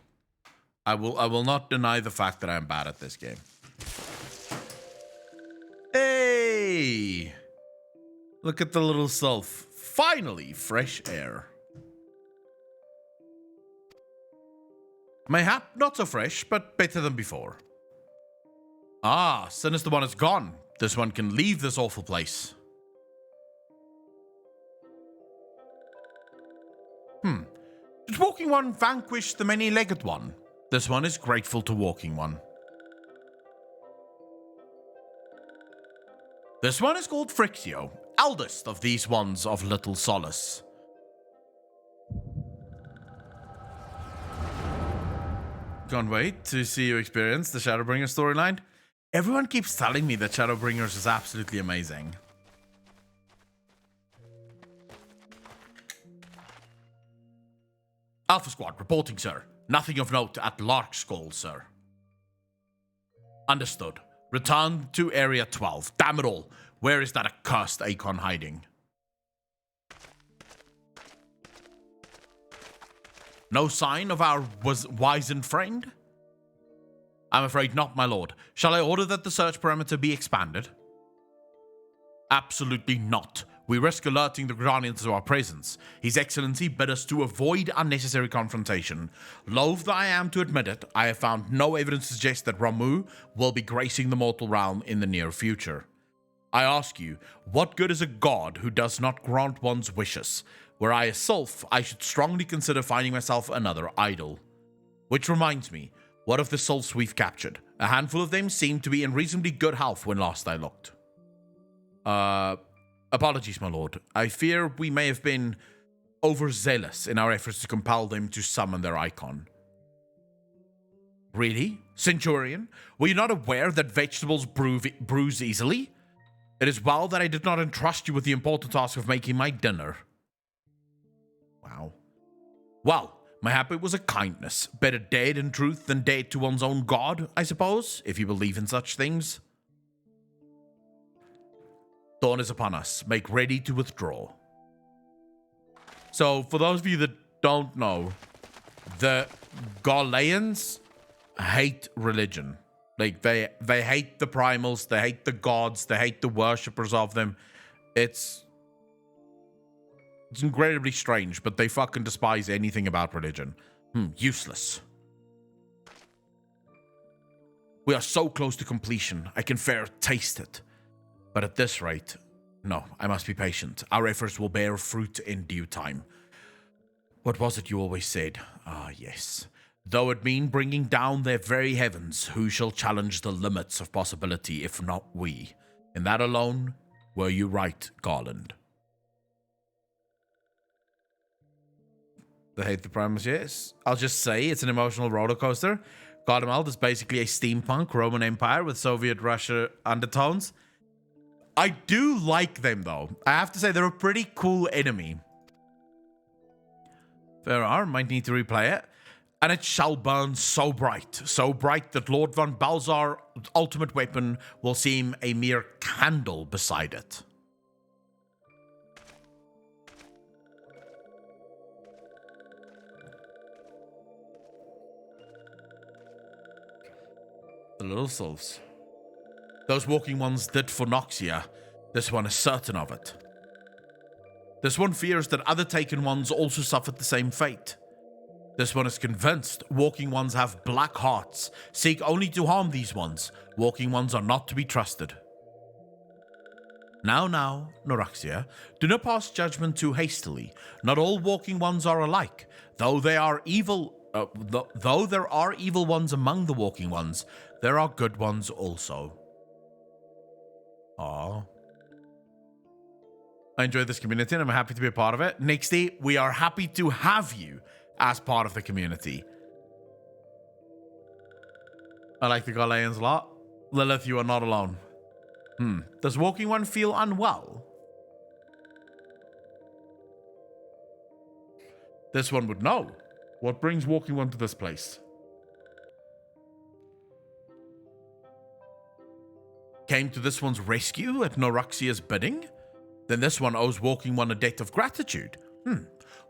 I will not deny the fact that I'm bad at this game. Hey! Look at the little self. Finally, fresh air. Mayhap not so fresh, but better than before. Ah, Sinister One is gone. This one can leave this awful place. Did Walking One vanquish the many-legged one? This one is grateful to Walking One. This one is called Frixio, eldest of these ones of little solace. Can't wait to see you experience the Shadowbringer storyline. Everyone keeps telling me that Shadowbringers is absolutely amazing. Alpha Squad reporting, sir. Nothing of note at Larkskull, sir. Understood. Return to Area 12. Damn it all. Where is that accursed Acon hiding? No sign of our wizened friend? I'm afraid not, my lord. Shall I order that the search perimeter be expanded? Absolutely not. We risk alerting the Guardians to our presence. His Excellency bid us to avoid unnecessary confrontation. Loath though I am to admit it, I have found no evidence to suggest that Ramu will be gracing the mortal realm in the near future. I ask you, what good is a god who does not grant one's wishes? Were I a sylph, I should strongly consider finding myself another idol. Which reminds me, what of the sylphs we've captured? A handful of them seemed to be in reasonably good health when last I looked. Apologies, my lord. I fear we may have been overzealous in our efforts to compel them to summon their icon. Really? Centurion? Were you not aware that vegetables bruise easily? It is well that I did not entrust you with the important task of making my dinner. Wow. Well, mayhap it was a kindness. Better dead in truth than dead to one's own god, I suppose, if you believe in such things. Dawn is upon us. Make ready to withdraw. So, for those of you that don't know, the Gauleans hate religion. Like, they hate the primals, they hate the gods, they hate the worshippers of them. It's incredibly strange, but they fucking despise anything about religion. Useless. We are so close to completion. I can fair taste it. But at this rate, no, I must be patient. Our efforts will bear fruit in due time. What was it you always said? Ah, yes. Though it mean bringing down their very heavens, who shall challenge the limits of possibility if not we? In that alone, were you right, Garland? They hate the Primus, yes. I'll just say it's an emotional roller coaster. Garlemald is basically a steampunk Roman Empire with Soviet Russia undertones. I do like them, though. I have to say, they're a pretty cool enemy. Fair are, might need to replay it. And it shall burn so bright that Lord von Balzar's ultimate weapon will seem a mere candle beside it. The little sylphs. Those walking ones did for Noxia. This one is certain of it. This one fears that other taken ones also suffered the same fate. This one is convinced walking ones have black hearts, seek only to harm these ones. Walking ones are not to be trusted. Now, Noraxia, do not pass judgment too hastily. Not all walking ones are alike. Though there are evil ones among the walking ones, there are good ones also. Aww. I enjoy this community and I'm happy to be a part of it. Nixty, we are happy to have you as part of the community. I like the Ghanaians a lot. Lilith, you are not alone. Does walking one feel unwell? This one would know. What brings walking one to this place? Came to this one's rescue at Noraxia's bidding? Then this one owes walking one a debt of gratitude.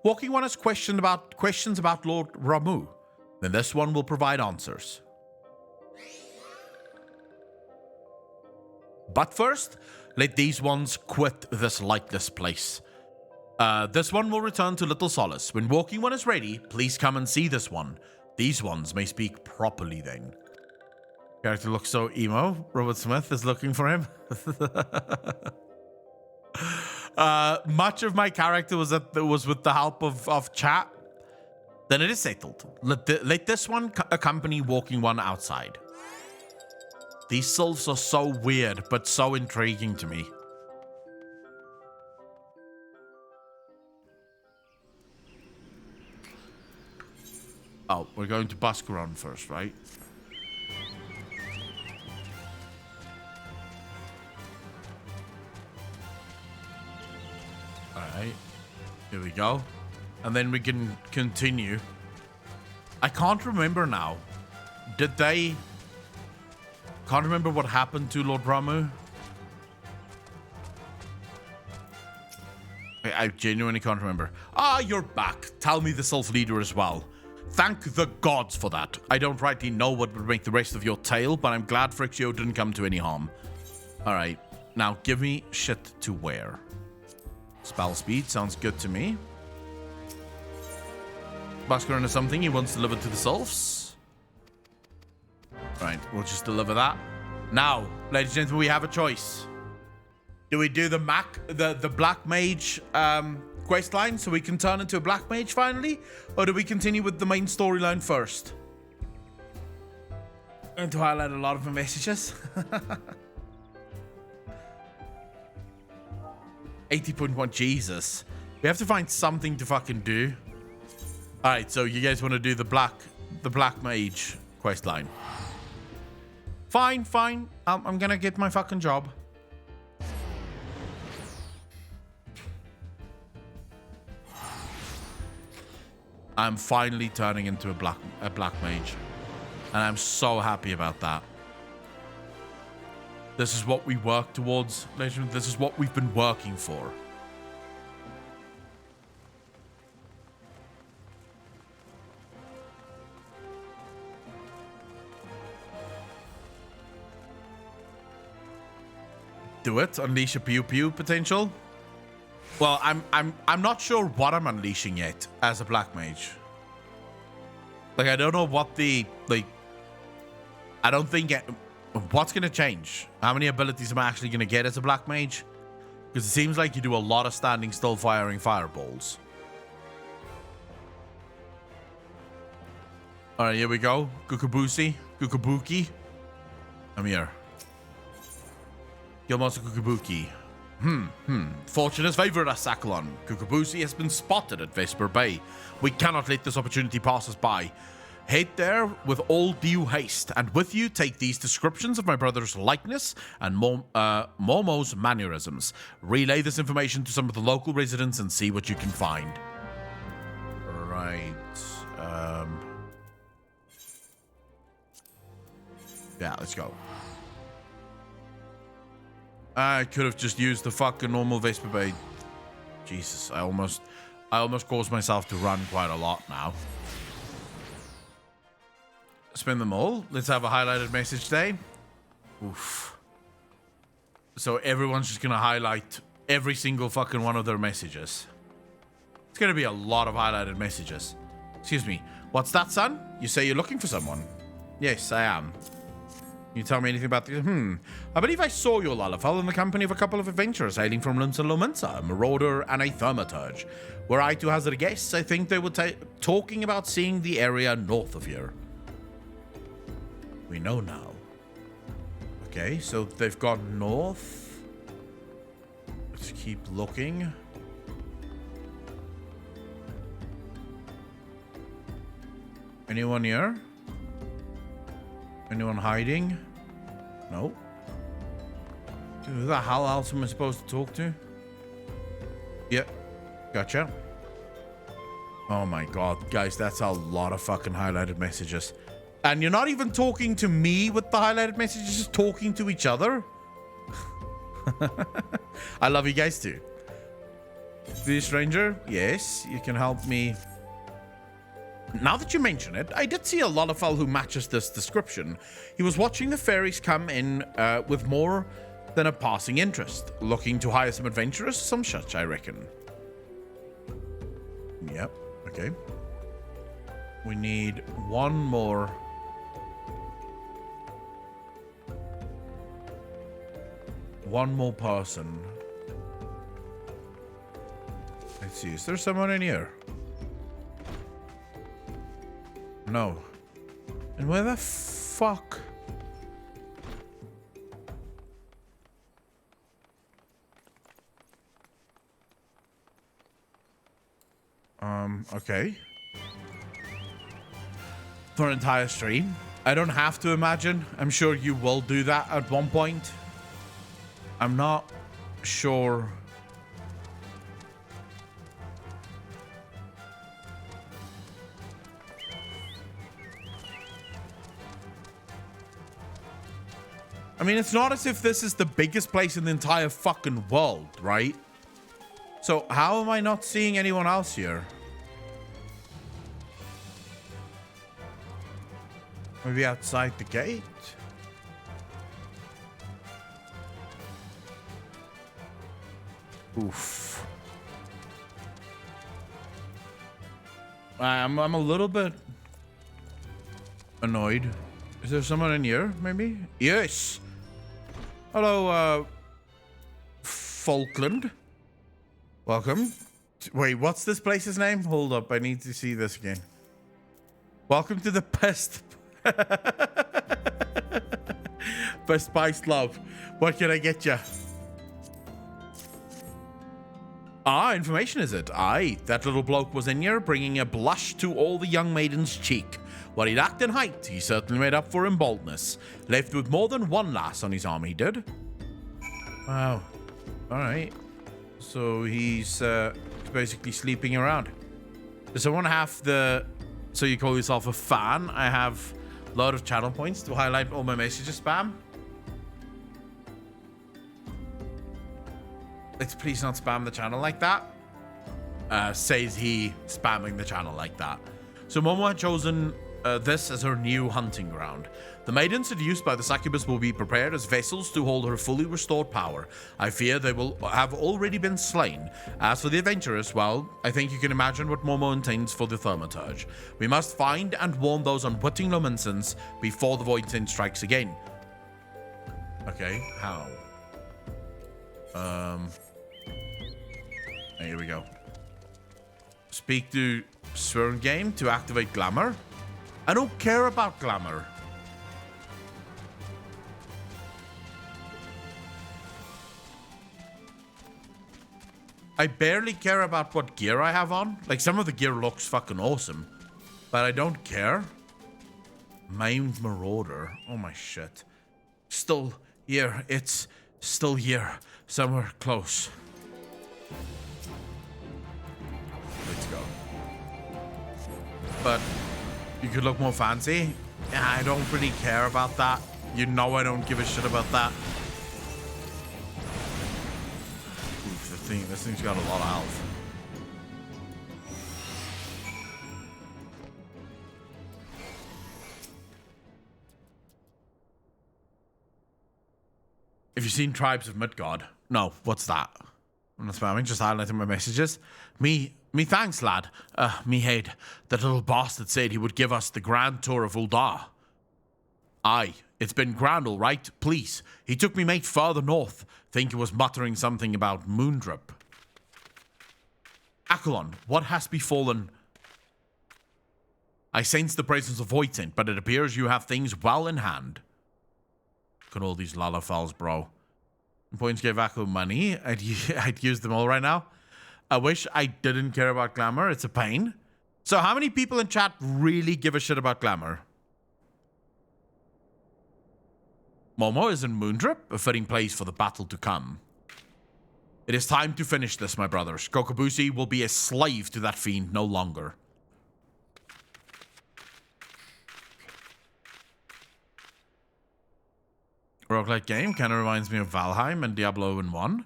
Walking one has questions about Lord Ramu. Then this one will provide answers. But first, let these ones quit this lightless place. This one will return to Little Solace. When walking one is ready, please come and see this one. These ones may speak properly then. Character looks so emo. Robert Smith is looking for him. Much of my character was with the help of chat. Then it is settled. Let this one accompany walking one outside. These sylphs are so weird, but so intriguing to me. Oh, we're going to Buscaron first, right? Alright. Here we go. And then we can continue. I can't remember now. Did they... Can't remember what happened to Lord Ramu. I genuinely can't remember. Ah, you're back. Tell me the Sylph leader as well. Thank the gods for that. I don't rightly know what would make the rest of your tale, but I'm glad Frixio didn't come to any harm. Alright, now give me shit to wear. Spell speed sounds good to me. Buscaron is something he wants delivered to the Sylphs. Right, we'll just deliver that. Now, ladies and gentlemen, we have a choice. Do we do the Black Mage quest line so we can turn into a Black Mage finally? Or do we continue with the main storyline first? I'm going to highlight a lot of the messages. 80.1, Jesus. We have to find something to fucking do. Alright, so you guys want to do the Black Mage quest line. Fine. I'm gonna get my fucking job. I'm finally turning into a black mage. And I'm so happy about that. This is what we work towards. This is what we've been working for. Do it. Unleash a pew pew potential. Well, I'm not sure what I'm unleashing yet as a black mage. Like, I don't know what the I don't think what's gonna change. How many abilities am I actually gonna get as a black mage? Because it seems like you do a lot of standing still firing fireballs. All right, here we go. Kukabuki. I'm here. Guildmaster Kukabuki. Fortune has favored us, Sakalon. Kukabusi has been spotted at Vesper Bay. We cannot let this opportunity pass us by. Head there with all due haste, and with you take these descriptions of my brother's likeness and Momo's mannerisms. Relay this information to some of the local residents and see what you can find. Right. Yeah, let's go. I could have just used the fucking normal Vesper Bay. Jesus, I almost caused myself to run quite a lot now. spin them all. Let's have a highlighted message day. Oof. So everyone's just gonna highlight every single fucking one of their messages. It's gonna be a lot of highlighted messages. Excuse me. What's that, son? You say you're looking for someone? Yes, I am. Can you tell me anything about this? I believe I saw your Lullafell in the company of a couple of adventurers hailing from Lunsa Lomensa, a marauder and a thaumaturge. Were I to hazard a guess, I think they were talking about seeing the area north of here. We know now. Okay, so they've gone north. Let's keep looking. Anyone here? Anyone hiding? No. Who the hell else am I supposed to talk to? Yeah, gotcha. Oh my god, guys, that's a lot of fucking highlighted messages. And you're not even talking to me with the highlighted messages, just talking to each other. I love you guys too. The stranger? Yes, you can help me. Now that you mention it, I did see a Lullafell who matches this description. He was watching the fairies come in with more than a passing interest, looking to hire some adventurers, some such, I reckon. Yep, okay. We need one more. One more person. Let's see, is there someone in here? No. And where the fuck? Okay. For an entire stream. I don't have to imagine. I'm sure you will do that at one point. I'm not sure. I mean, it's not as if this is the biggest place in the entire fucking world, right? So how am I not seeing anyone else here? Maybe outside the gate? Oof. I'm a little bit annoyed. Is there someone in here, maybe? Yes. Hello, Falkland. Welcome. Wait, what's this place's name? Hold up, I need to see this again. Welcome to the Pest. Best spiced love. What can I get you? Ah, information is it? Aye, that little bloke was in here, bringing a blush to all the young maiden's cheek. What he lacked in height, he certainly made up for in boldness. Left with more than one lass on his arm, he did. Wow. Alright. So he's basically sleeping around. Does someone have the... So you call yourself a fan? I have a lot of channel points to highlight all my messages spam. Let's please not spam the channel like that. Says he, spamming the channel like that. So Momo had chosen this as her new hunting ground. The maidens seduced by the succubus will be prepared as vessels to hold her fully restored power. I fear they will have already been slain. As for the adventurers, well, I think you can imagine what Momo intends for the thaumaturge. We must find and warn those unwitting Lomensons before the Void Sin strikes again. Okay, how? Here we go. Speak to Swern Game to activate Glamour. I don't care about Glamour. I barely care about what gear I have on. Like, some of the gear looks fucking awesome. But I don't care. Maimed Marauder. Oh my shit. Still here. It's still here. Somewhere close. Let's go. But you could look more fancy. Yeah, I don't really care about that. You know I don't give a shit about that. Oof, this thing's got a lot of health. If you've seen Tribes of Midgard. No, what's that? I'm not spamming, just highlighting my messages. Me thanks, lad. Me hate. That little bastard said he would give us the grand tour of Uldar. Aye, it's been grand, all right. Please. He took me mate further north. Think he was muttering something about Moondrip. Akalon, what has befallen? I sense the presence of Voidtent, but it appears you have things well in hand. Look at all these lalafals, bro. Points gave Akko money. I'd use them all right now. I wish I didn't care about glamour. It's a pain. So how many people in chat really give a shit about glamour? Momo is in Moondrip, a fitting place for the battle to come. It is time to finish this, my brothers. Kokobushi will be a slave to that fiend no longer. Roguelike game kind of reminds me of Valheim and Diablo in 1.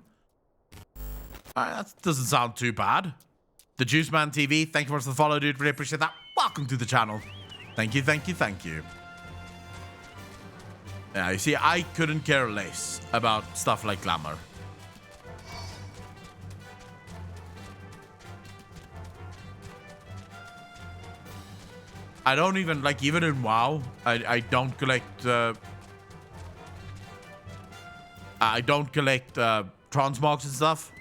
That doesn't sound too bad. The Juice Man TV, thank you for the follow, dude. Really appreciate that. Welcome to the channel. Thank you, thank you, thank you. Yeah, you see, I couldn't care less about stuff like glamour. I don't even, like, even in WoW, I don't collect, I don't collect transmogs and stuff.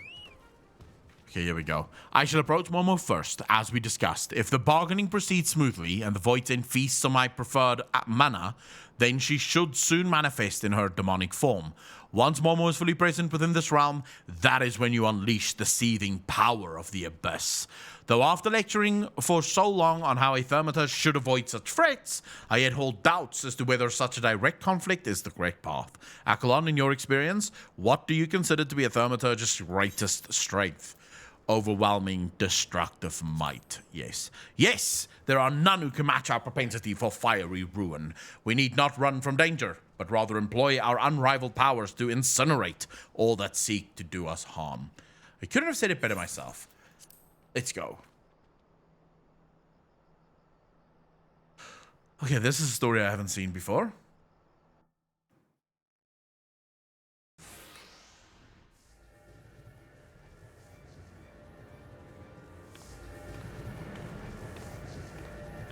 Okay, here we go. I shall approach Momo first, as we discussed. If the bargaining proceeds smoothly and the Voidtent feasts on my preferred mana, then she should soon manifest in her demonic form. Once Momo is fully present within this realm, that is when you unleash the seething power of the Abyss. Though after lecturing for so long on how a Thermaturge should avoid such threats, I yet hold doubts as to whether such a direct conflict is the correct path. Akalon, in your experience, what do you consider to be a Thermaturge's greatest strength? Overwhelming destructive might. Yes. Yes! There are none who can match our propensity for fiery ruin. We need not run from danger, but rather employ our unrivaled powers to incinerate all that seek to do us harm. I couldn't have said it better myself. Let's go. Okay, this is a story I haven't seen before.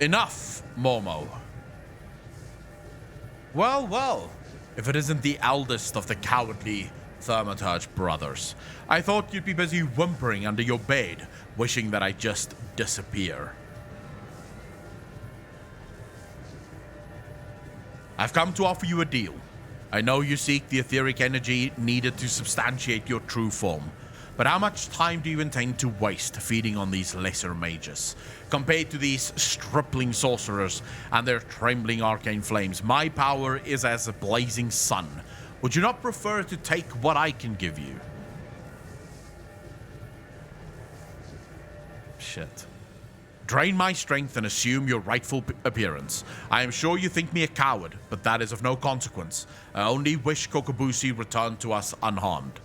Enough, Momo. Well, well. If it isn't the eldest of the cowardly Thermaturge brothers. I thought you'd be busy whimpering under your bed, wishing that I'd just disappear. I've come to offer you a deal. I know you seek the etheric energy needed to substantiate your true form, but how much time do you intend to waste feeding on these lesser mages? Compared to these stripling sorcerers and their trembling arcane flames, my power is as a blazing sun. Would you not prefer to take what I can give you? Shit. Drain my strength and assume your rightful appearance. I am sure you think me a coward, but that is of no consequence. I only wish Kokobushi returned to us unharmed.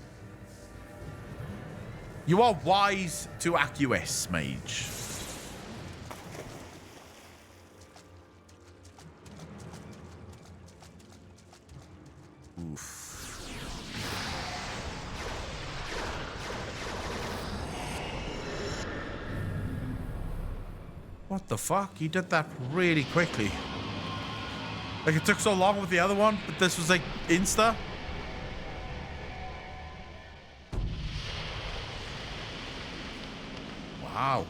You are wise to acquiesce, Mage. Oof. What the fuck? He did that really quickly. Like, it took so long with the other one, but this was like insta. Wow.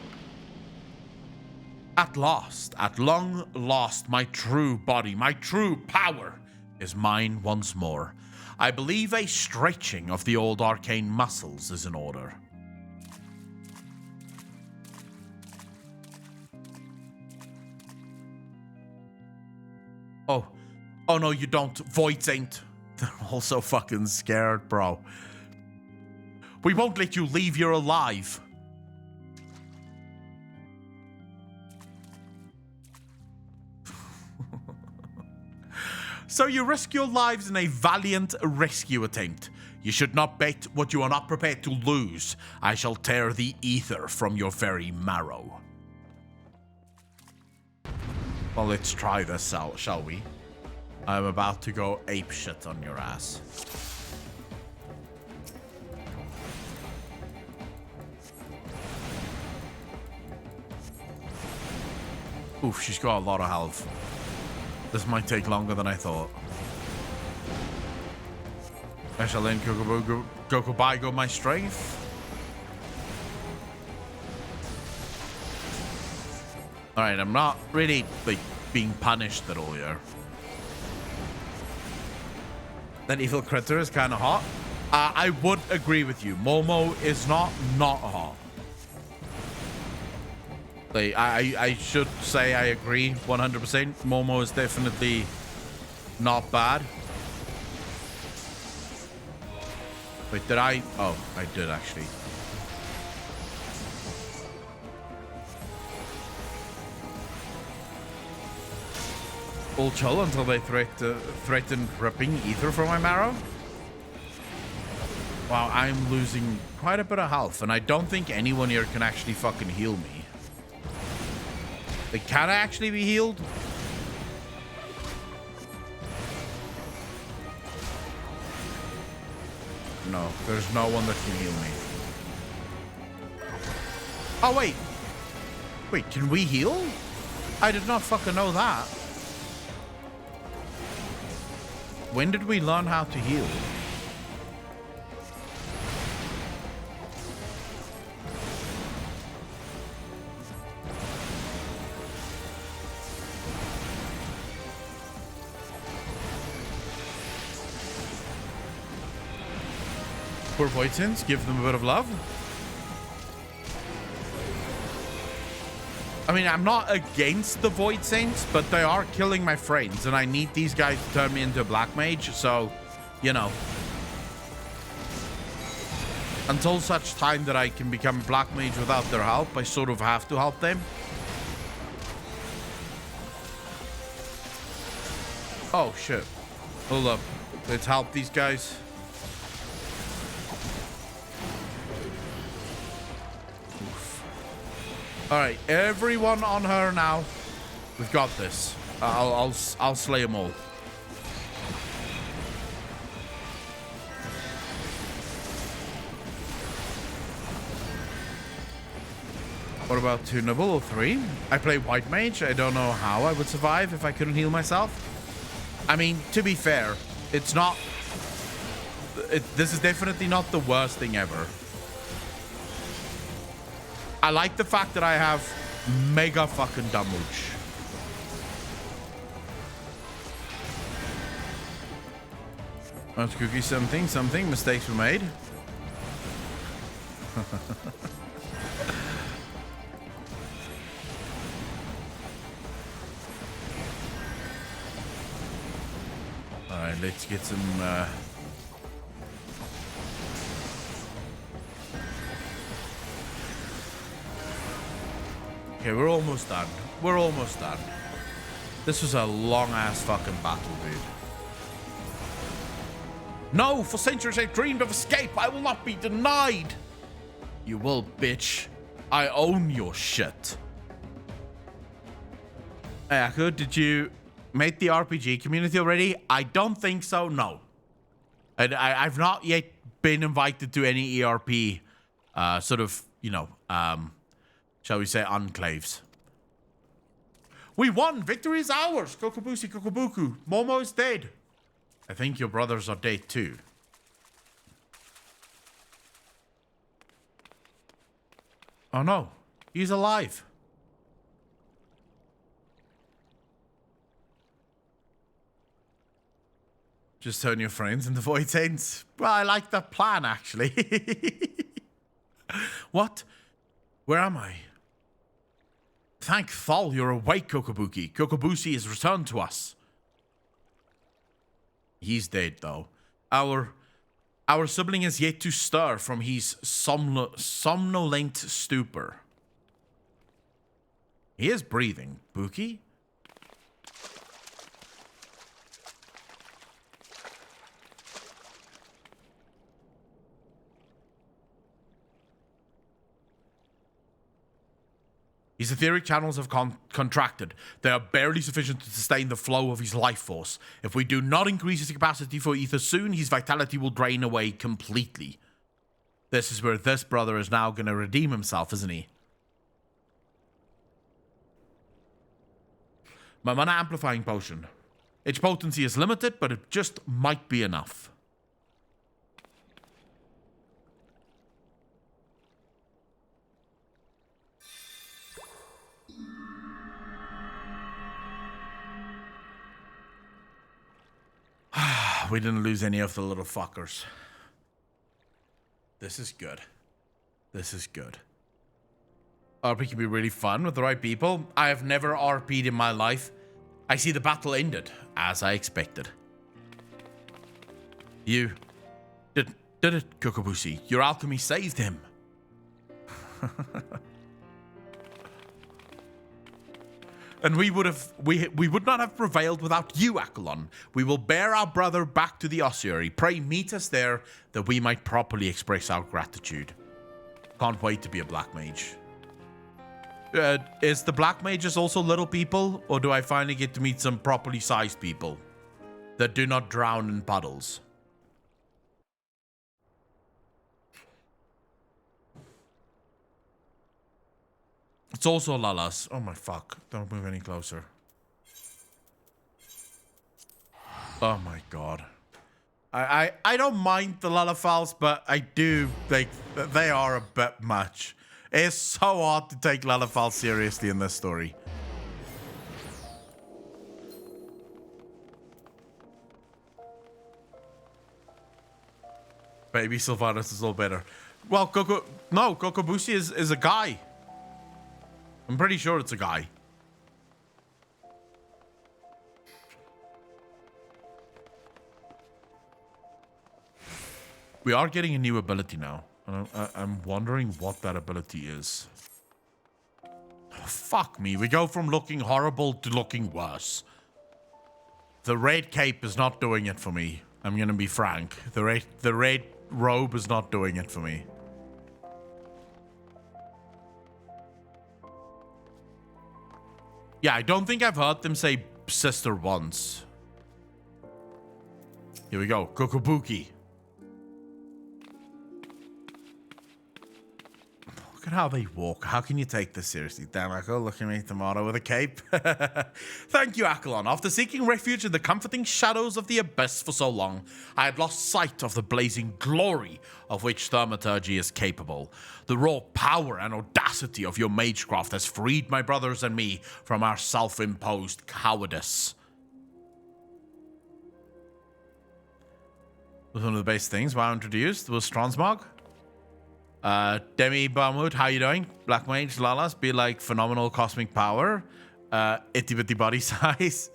At last, at long last, my true body, my true power is mine once more. I believe a stretching of the old arcane muscles is in order. Oh no, you don't. Voids ain't. They're all so fucking scared, bro. We won't let you leave here alive. So you risk your lives in a valiant rescue attempt. You should not bet what you are not prepared to lose. I shall tear the ether from your very marrow. Well, let's try this out, shall we? I'm about to go apeshit on your ass. Oof, she's got a lot of health. This might take longer than I thought. I shall then go my strength. Alright, I'm not really like being punished at all here. That evil critter is kind of hot. I would agree with you. Momo is not hot. Like, I should say I agree 100%. Momo is definitely not bad. Wait, did I? Oh, I did actually. All chill until they threaten ripping ether from my marrow. Wow, I'm losing quite a bit of health, and I don't think anyone here can actually fucking heal me. Like, can I actually be healed? No, there's no one that can heal me. Oh, wait. Wait, can we heal? I did not fucking know that. When did we learn how to heal? Poor Void Saints, give them a bit of love. I mean, I'm not against the Void Saints, but they are killing my friends, and I need these guys to turn me into a Black Mage, so, you know. Until such time that I can become a Black Mage without their help, I sort of have to help them. Oh, shit. Hold up. Let's help these guys. All right, everyone on her now. We've got this. I'll slay them all. What about 2 nibble or 3? I play White Mage. I don't know how I would survive if I couldn't heal myself. I mean, to be fair, it's not... this is definitely not the worst thing ever. I like the fact that I have mega fucking damage. Let's cookie something. Mistakes were made. All right, let's get some... Okay, we're almost done. We're almost done. This was a long-ass fucking battle, dude. No, for centuries I dreamed of escape. I will not be denied. You will, bitch. I own your shit. Hey, Aku, did you make the RPG community already? I don't think so, no. I've not yet been invited to any ERP sort of, you know, shall we say, enclaves. We won! Victory is ours! Kokobusi Kokobuku. Momo is dead. I think your brothers are dead too. Oh no. He's alive. Just turn your friends into Void Saints. Well, I like that plan, actually. What? Where am I? Thank Thal, you're awake, Kokobuki. Kokobusi has returned to us. He's dead, though. Our sibling is yet to stir from his somnolent stupor. He is breathing. Buki? His etheric channels have contracted. They are barely sufficient to sustain the flow of his life force. If we do not increase his capacity for ether soon, his vitality will drain away completely. This is where this brother is now going to redeem himself, isn't he? My mana amplifying potion. Its potency is limited, but it just might be enough. We didn't lose any of the little fuckers. This is good. This is good. RP can be really fun with the right people. I have never RP'd in my life. I see the battle ended, as I expected. You did it, Kokobushi. Your alchemy saved him. And we would not have prevailed without you, Akelon. We will bear our brother back to the ossuary. Pray meet us there that we might properly express our gratitude. Can't wait to be a black mage. Is the black mages also little people, or do I finally get to meet some properly sized people that do not drown in puddles? It's also Lalas. Oh my fuck. Don't move any closer. Oh my god. I don't mind the Lalafals, but I do think that they are a bit much. It's so hard to take Lalafal seriously in this story. Baby Sylvanas is all better. Well, Kokobushi is a guy. I'm pretty sure it's a guy. We are getting a new ability now. I'm wondering what that ability is. Oh, fuck me. We go from looking horrible to looking worse. The red cape is not doing it for me. I'm going to be frank. The red robe is not doing it for me. Yeah, I don't think I've heard them say sister once. Here we go. Kokobuki. Look at how they walk. How can you take this seriously? Damn, Echo, look at me tomorrow with a cape. Thank you, Akelon. After seeking refuge in the comforting shadows of the abyss for so long, I had lost sight of the blazing glory of which thaumaturgy is capable. The raw power and audacity of your magecraft has freed my brothers and me from our self-imposed cowardice. One of the best things I introduced was Transmog. Demi Barmwood, how you doing? Black Mage, Lalas, be like phenomenal cosmic power. Itty bitty body size.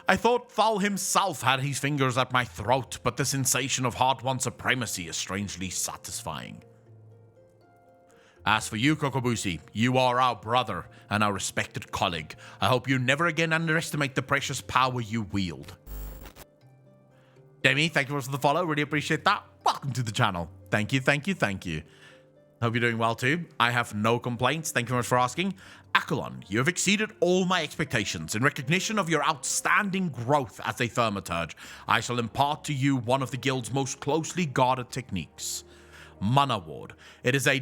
I thought Thal himself had his fingers at my throat, but the sensation of hard-won supremacy is strangely satisfying. As for you, Kokobushi, you are our brother and our respected colleague. I hope you never again underestimate the precious power you wield. Demi, thank you for the follow. Really appreciate that. Welcome to the channel. Thank you, thank you, thank you. Hope you're doing well too. I have no complaints. Thank you very much for asking. Akelon, you have exceeded all my expectations. In recognition of your outstanding growth as a thaumaturge, I shall impart to you one of the guild's most closely guarded techniques. Mana Ward. It is a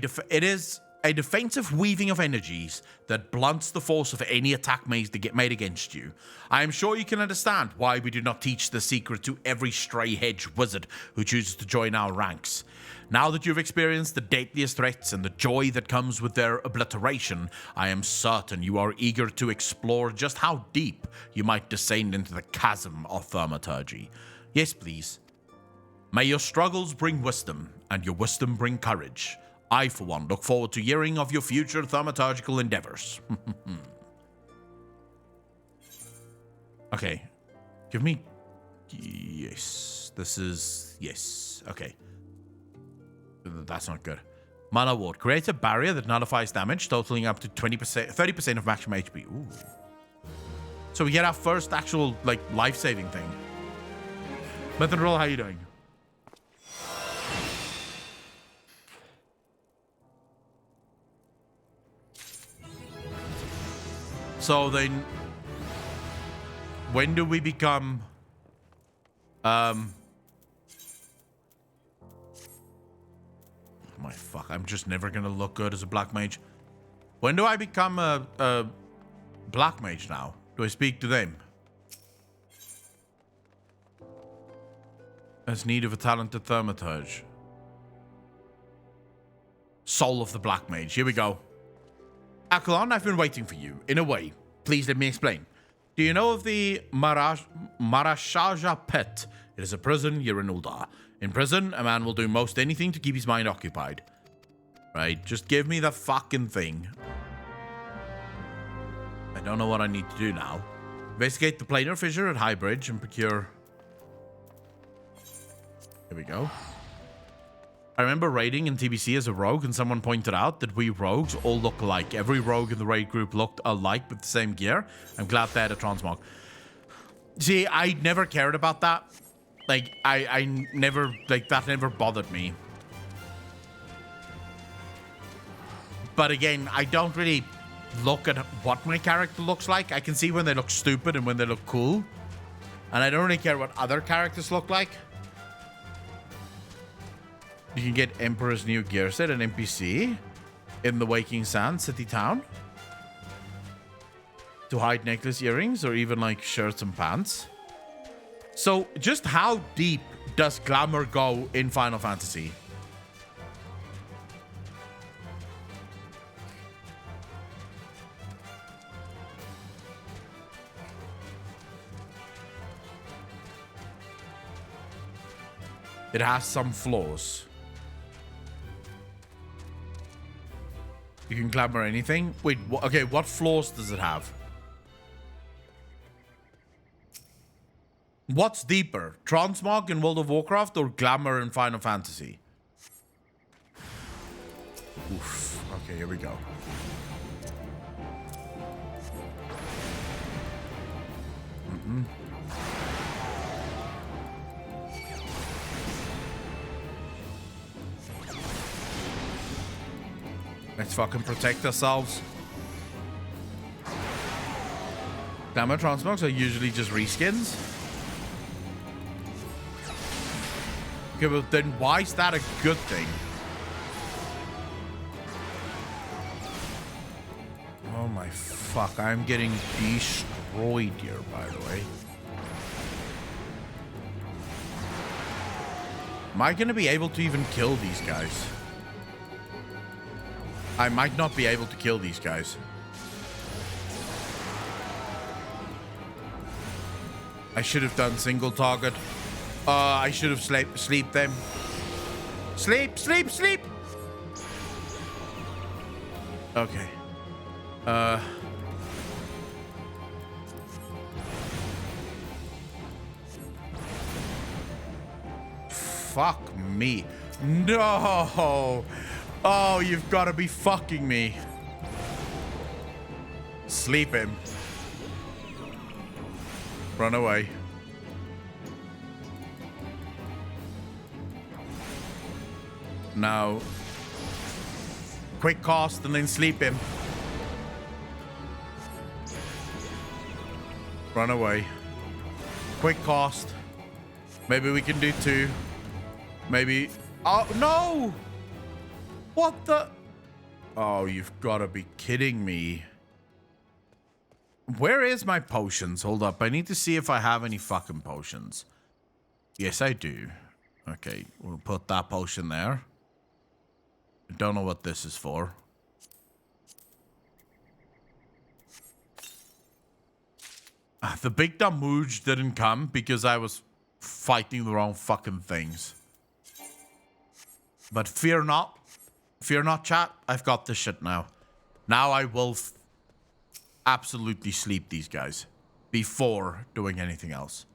defensive weaving of energies that blunts the force of any attack made against you. I am sure you can understand why we do not teach the secret to every stray hedge wizard who chooses to join our ranks. Now that you've experienced the deadliest threats and the joy that comes with their obliteration, I am certain you are eager to explore just how deep you might descend into the chasm of thaumaturgy. Yes, please. May your struggles bring wisdom, and your wisdom bring courage. I, for one, look forward to hearing of your future thaumaturgical endeavors. Okay. Give me... Yes. This is... Yes. Okay. That's not good. Mana Ward. Create a barrier that nullifies damage, totaling up to 30% of maximum HP. Ooh. So we get our first actual, like, life-saving thing. Method Roll, how you doing? So then, when do we become, my fuck, I'm just never gonna look good as a black mage. When do I become a black mage now? Do I speak to them? Has need of a talented thaumaturge. Soul of the Black Mage. Here we go. Akalon, I've been waiting for you. In a way. Please let me explain. Do you know of the Marashaja Pit? It is a prison here in Uldar. In prison, a man will do most anything to keep his mind occupied. Right, just give me the fucking thing. I don't know what I need to do now. Investigate the planar fissure at High Bridge and procure... Here we go. I remember raiding in TBC as a rogue, and someone pointed out that we rogues all look alike. Every rogue in the raid group looked alike with the same gear. I'm glad they had a transmog. See, I never cared about that. Like, I never, like, that never bothered me. But again, I don't really look at what my character looks like. I can see when they look stupid and when they look cool. And I don't really care what other characters look like. You can get Emperor's new gear set, an NPC, in the Waking Sand city town. To hide necklace, earrings, or even like shirts and pants. So just how deep does glamour go in Final Fantasy? It has some flaws. You can glamour anything? Wait, okay, what flaws does it have? What's deeper? Transmog in World of Warcraft or glamour in Final Fantasy? Oof. Okay, here we go. Let's fucking protect ourselves. Glamour transmogs are usually just reskins. Okay, well then why is that a good thing? Oh my fuck, I'm getting destroyed here, by the way. Am I gonna be able to even kill these guys? I might not be able to kill these guys. I should have done single target. I should have sleep them. Sleep, sleep, sleep. Okay. Fuck me. No. Oh, you've got to be fucking me. Sleep him. Run away. Now, quick cast and then sleep him. Run away. Quick cast. Maybe we can do two. Maybe. Oh, no! What the? Oh, you've got to be kidding me. Where is my potions? Hold up. I need to see if I have any fucking potions. Yes, I do. Okay, we'll put that potion there. I don't know what this is for. The big dumb Mage didn't come because I was fighting the wrong fucking things. But fear not. Fear not, chat. I've got this shit now. Now I will absolutely sleep these guys before doing anything else.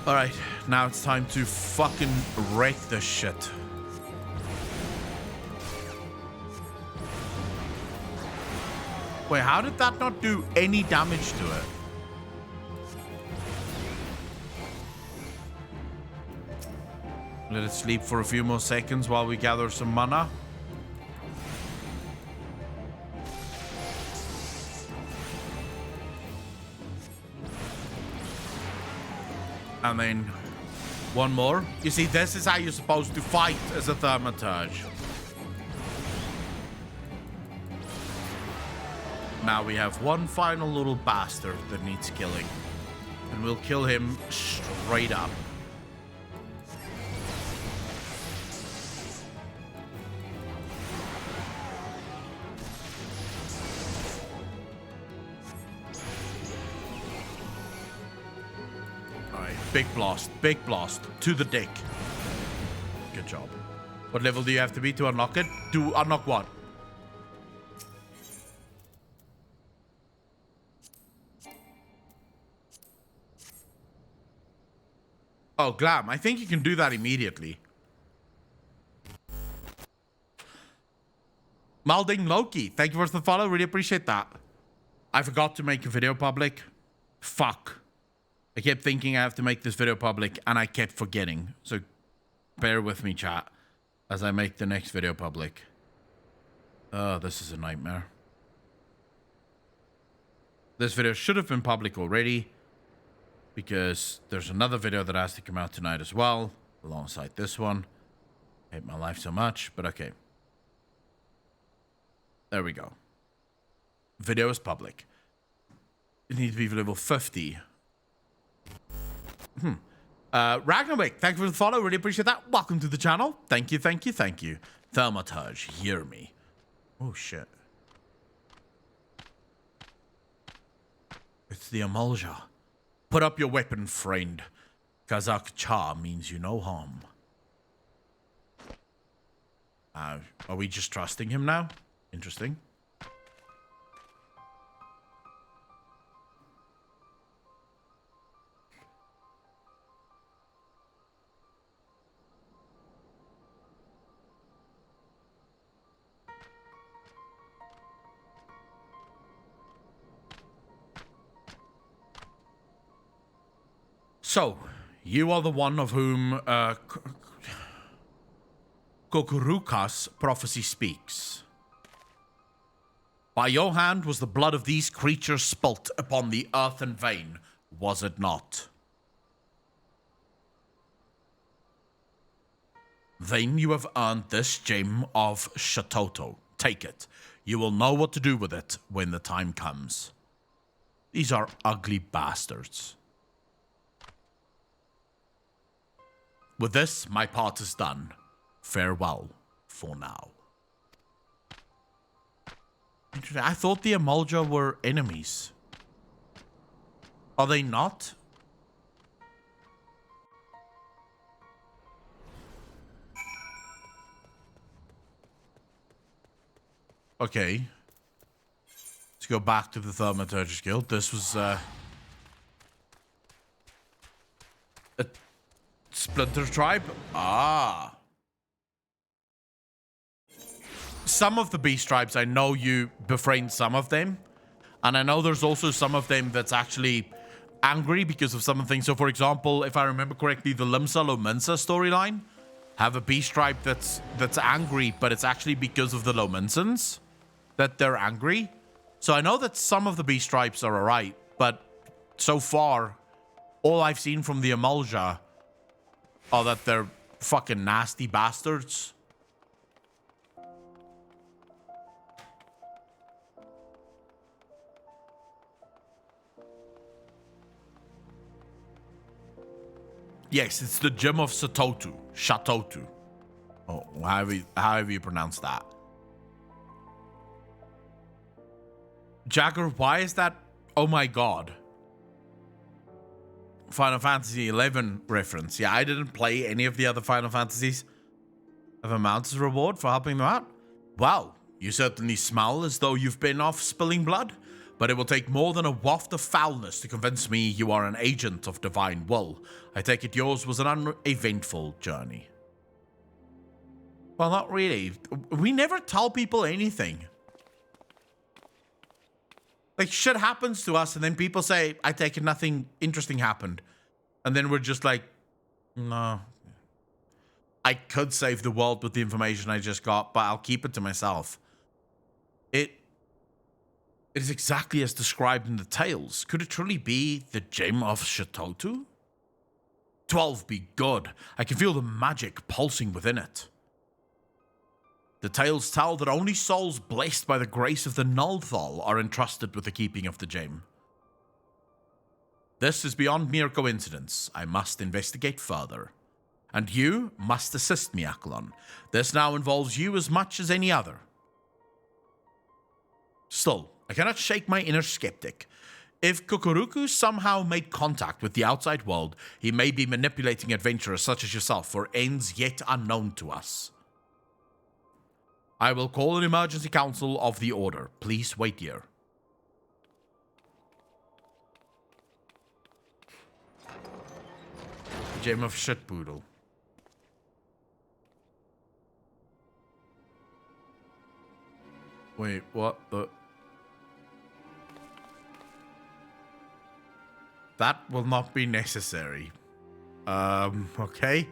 Alright, now it's time to fucking wreck this shit. Wait, how did that not do any damage to it? Let it sleep for a few more seconds while we gather some mana. And then one more. You see, this is how you're supposed to fight as a Thaumaturge. Now we have one final little bastard that needs killing. And we'll kill him straight up. Alright, big blast to the dick. Good job. What level do you have to be to unlock it? To unlock what? Oh, Glam. I think you can do that immediately. Malding Loki. Thank you for the follow. Really appreciate that. I forgot to make a video public. Fuck. I kept thinking I have to make this video public, and I kept forgetting. So bear with me, chat, as I make the next video public. Oh, this is a nightmare. This video should have been public already, because there's another video that has to come out tonight as well, alongside this one. I hate my life so much, but okay. There we go. Video is public. It needs to be level 50. Ragnarwick, thank you for the follow. Really appreciate that. Welcome to the channel. Thank you, thank you, thank you. Thaumaturge, hear me. Oh, shit. It's the Emulja. Put up your weapon, friend. Kazakh Cha means you no harm. Are we just trusting him now? Interesting. So, you are the one of whom Kokuruka's prophecy speaks. By your hand was the blood of these creatures spilt upon the earthen vein, was it not? Then you have earned this gem of Shatoto. Take it. You will know what to do with it when the time comes. These are ugly bastards. With this, my part is done. Farewell for now. I thought the Emulja were enemies. Are they not? Okay. Let's go back to the Thaumaturge Guild. This was a Splinter Tribe? Ah. Some of the Beast Tribes, I know you befriend some of them. And I know there's also some of them that's actually angry because of some things. So, for example, if I remember correctly, the Limsa Lominsa storyline have a Beast Tribe that's angry, but it's actually because of the Lominsans that they're angry. So I know that some of the Beast Tribes are alright, but so far, all I've seen from the Emulja are that they're fucking nasty bastards. Yes, it's the gem of Shatotu. Shatotu. Oh, however you pronounce that. Jagger, why is that? Oh my god. Final Fantasy 11 reference. Yeah, I didn't play any of the other Final Fantasies. Have a mounted reward for helping them out? Wow, you certainly smell as though you've been off spilling blood, but it will take more than a waft of foulness to convince me you are an agent of divine will. I take it yours was an uneventful journey. Well, not really. We never tell people anything. Like, shit happens to us, and then people say, I take it nothing interesting happened. And then we're just like, no. I could save the world with the information I just got, but I'll keep it to myself. It is exactly as described in the tales. Could it truly be the gem of Shatotu? 12 be good. I can feel the magic pulsing within it. The tales tell that only souls blessed by the grace of the Nullthal are entrusted with the keeping of the gem. This is beyond mere coincidence. I must investigate further. And you must assist me, Akalon. This now involves you as much as any other. Still, I cannot shake my inner skeptic. If Kokoruku somehow made contact with the outside world, he may be manipulating adventurers such as yourself for ends yet unknown to us. I will call an emergency council of the Order. Please wait here. Gem of Shitpoodle. Wait, what the... That will not be necessary. Okay.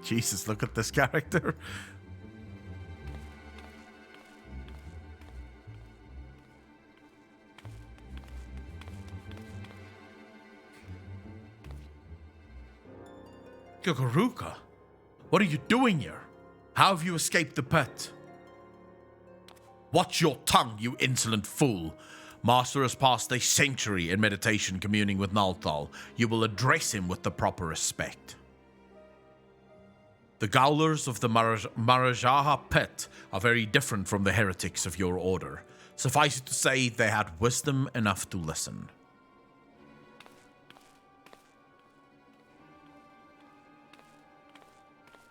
Jesus, look at this character. Kokoruka, what are you doing here? How have you escaped the pit? Watch your tongue, you insolent fool. Master has passed a century in meditation communing with Nullthal. You will address him with the proper respect. The Gowlers of the Marajaha pit are very different from the heretics of your order. Suffice it to say, they had wisdom enough to listen.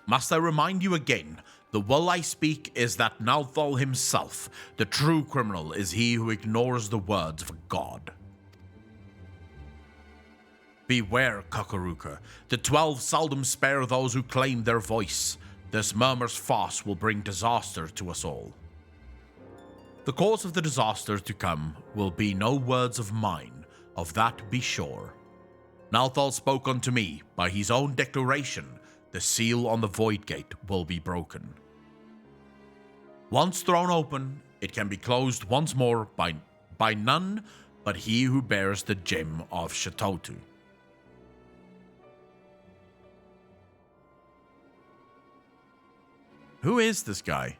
Must I remind you again, the will I speak is that Nullthal himself, the true criminal, is he who ignores the words of God. Beware, Kokoruka. The 12 seldom spare those who claim their voice. This murmur's farce will bring disaster to us all. The cause of the disaster to come will be no words of mine, of that be sure. Nullthal spoke unto me, by his own declaration, the seal on the Void Gate will be broken. Once thrown open, it can be closed once more by none but he who bears the gem of Shatotu. Who is this guy?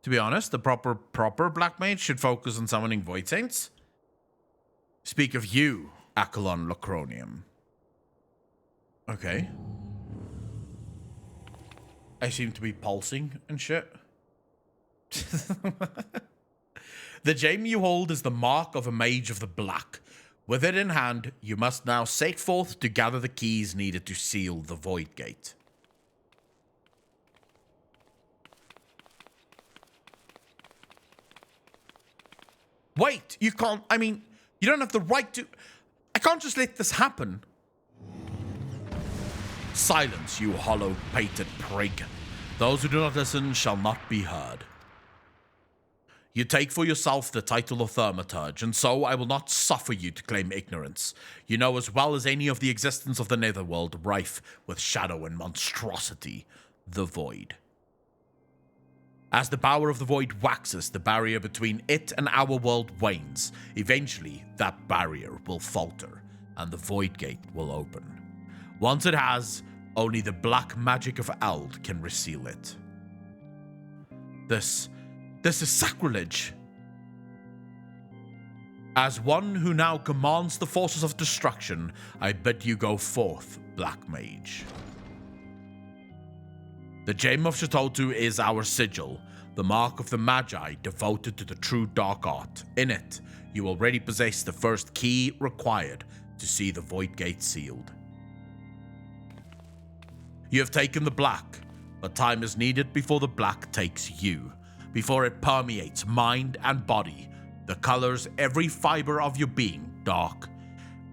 To be honest, the proper Black Mage should focus on summoning Void Saints. Speak of you, Akalon Lacronium. Okay. I seem to be pulsing and shit. The gem you hold is the mark of a Mage of the Black. With it in hand, you must now set forth to gather the keys needed to seal the Void Gate. Wait, you can't, you don't have the right to... I can't just let this happen. Silence, you hollow-pated prig. Those who do not listen shall not be heard. You take for yourself the title of Thaumaturge, and so I will not suffer you to claim ignorance. You know as well as any of the existence of the Netherworld rife with shadow and monstrosity, the Void. As the power of the Void waxes, the barrier between it and our world wanes. Eventually, that barrier will falter, and the Void Gate will open. Once it has, only the black magic of Eld can reseal it. This is sacrilege. As one who now commands the forces of destruction, I bid you go forth, Black Mage. The Gem of Shatotu is our sigil, the mark of the Magi devoted to the true dark art. In it, you already possess the first key required to see the Void Gate sealed. You have taken the black, but time is needed before the black takes you, before it permeates mind and body, the colors every fiber of your being dark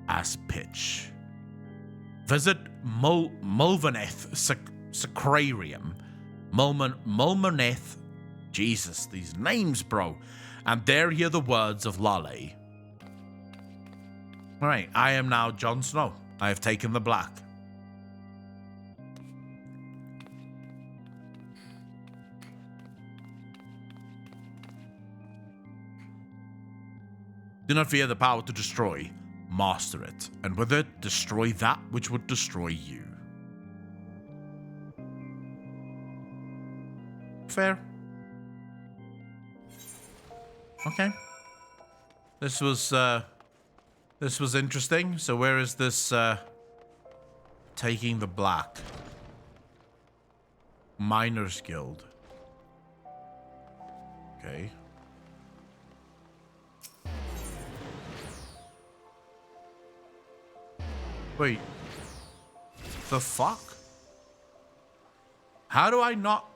as pitch. Visit Mulvaneth Sacrarium, Mulmaneth, Jesus, these names, bro, and there hear the words of Lale. Alright, I am now Jon Snow. I have taken the black. Do not fear the power to destroy. master it, and with it, destroy that which would destroy you. Fair. Okay. This was interesting. So where is this taking the black? Miners Guild. Okay. Wait. The fuck? How do I not...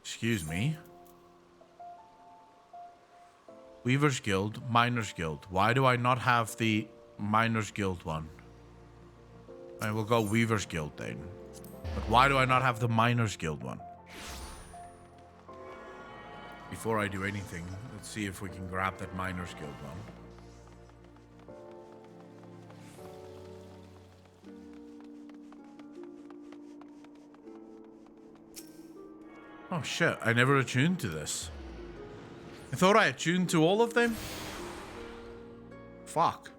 Excuse me. Weaver's Guild, Miners Guild. Why do I not have the Miners Guild one? I will go Weaver's Guild then. But why do I not have the Miners Guild one? Before I do anything, let's see if we can grab that Miners Guild one. Oh shit, I never attuned to this. I thought I attuned to all of them. Fuck.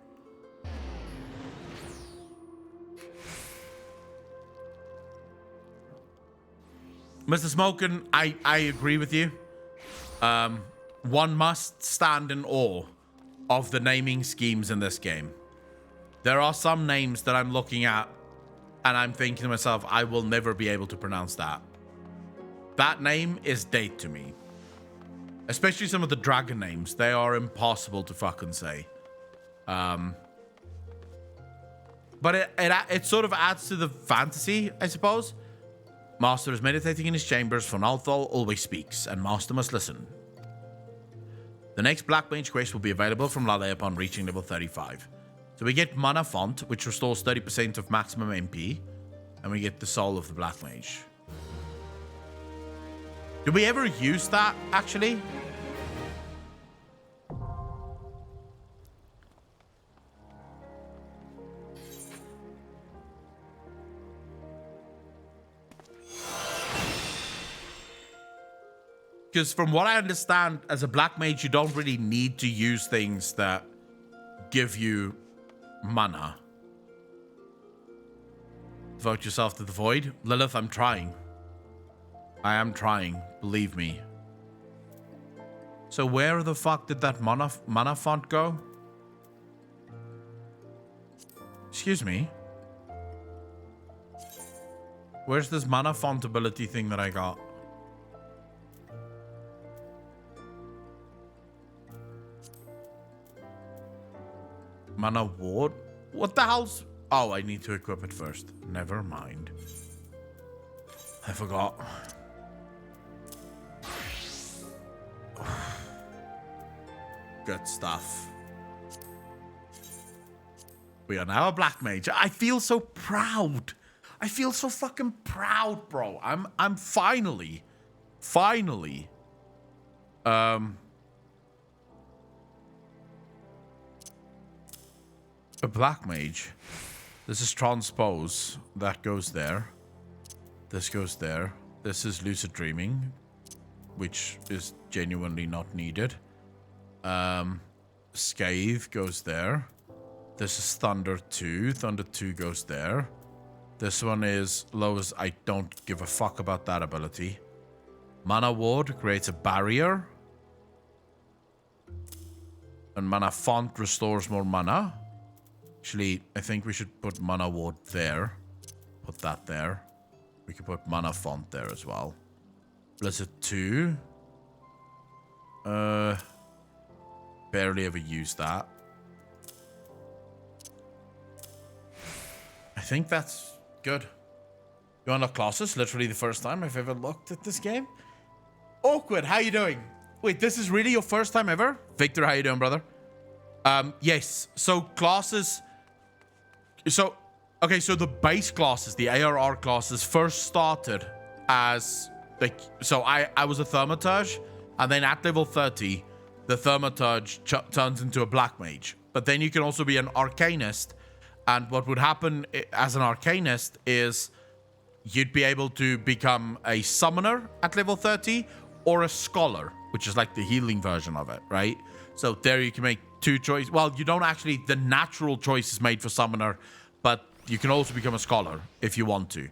Mr. Smokin, I agree with you. One must stand in awe of the naming schemes in this game. There are some names that I'm looking at and I'm thinking to myself, I will never be able to pronounce that. That name is dead to me. Especially some of the dragon names. They are impossible to fucking say. But it sort of adds to the fantasy, I suppose. Master is meditating in his chambers. Von Althal always speaks, and Master must listen. The next Black Mage quest will be available from Lale upon reaching level 35. So we get Mana Font, which restores 30% of maximum MP, and we get the Soul of the Black Mage. Did we ever use that, actually? Because from what I understand, as a Black Mage, you don't really need to use things that give you mana. Devote yourself to the void. Lilith, I'm trying. I am trying, believe me. So where the fuck did that mana font go? Excuse me. Where's this mana font ability thing that I got? Mana ward? What the hell's... Oh, I need to equip it first. Never mind. I forgot. Good stuff. We are now a Black Mage. I feel so proud. I feel so fucking proud, bro. I'm finally a Black Mage. This is transpose. That goes there. This goes there. This is lucid dreaming, which is genuinely not needed. Scathe goes there. This is Thunder 2. Thunder 2 goes there. This one is lowers. I don't give a fuck about that ability. Mana Ward creates a barrier. And Mana Font restores more mana. Actually, I think we should put Mana Ward there. Put that there. We can put Mana Font there as well. Blizzard 2. Barely ever use that. I think that's good. You unlock classes? Literally the first time I've ever looked at this game. Awkward, how you doing? Wait, this is really your first time ever? Victor, how you doing, brother? Yes. So classes... So, okay, so the base classes, the ARR classes, first started as... like, so I was a Thaumaturge, and then at level 30, the Thaumaturge turns into a Black Mage. But then you can also be an Arcanist, and what would happen as an Arcanist is you'd be able to become a Summoner at level 30, or a Scholar, which is like the healing version of it, right? So there you can make two choices. Well, you don't actually. The natural choice is made for summoner, but you can also become a scholar if you want to.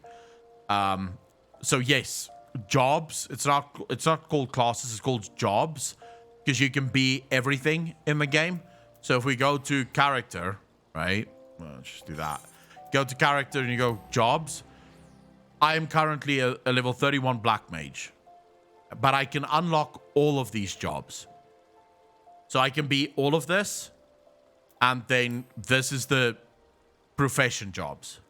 So yes, jobs. It's not called classes. It's called jobs because you can be everything in the game. So if we go to character, right? Well, let's just do that. Go to character and you go jobs. I am currently a level 31 black mage, but I can unlock all of these jobs. So I can be all of this, and then this is the profession jobs.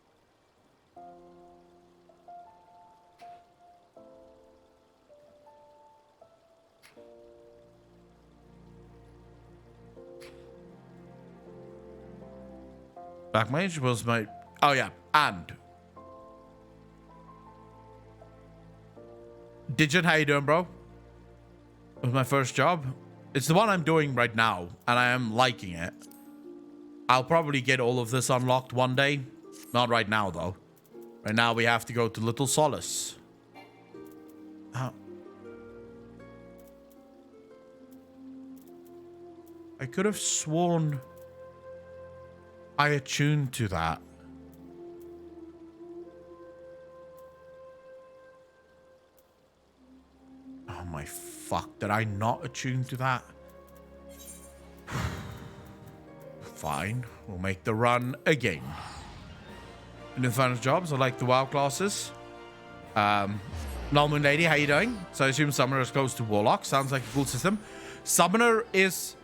Black mage was my... Oh yeah, and... Digit, how you doing, bro? It was my first job. It's the one I'm doing right now, and I am liking it. I'll probably get all of this unlocked one day. Not right now, though. Right now, we have to go to Little Solace. I could have sworn I attuned to that. Oh my fuck, did I not attune to that? Fine, we'll make the run again. And in the final jobs, I like the WoW classes. Nullmoon Lady, how you doing? So I assume Summoner is close to Warlock. Sounds like a cool system. Summoner is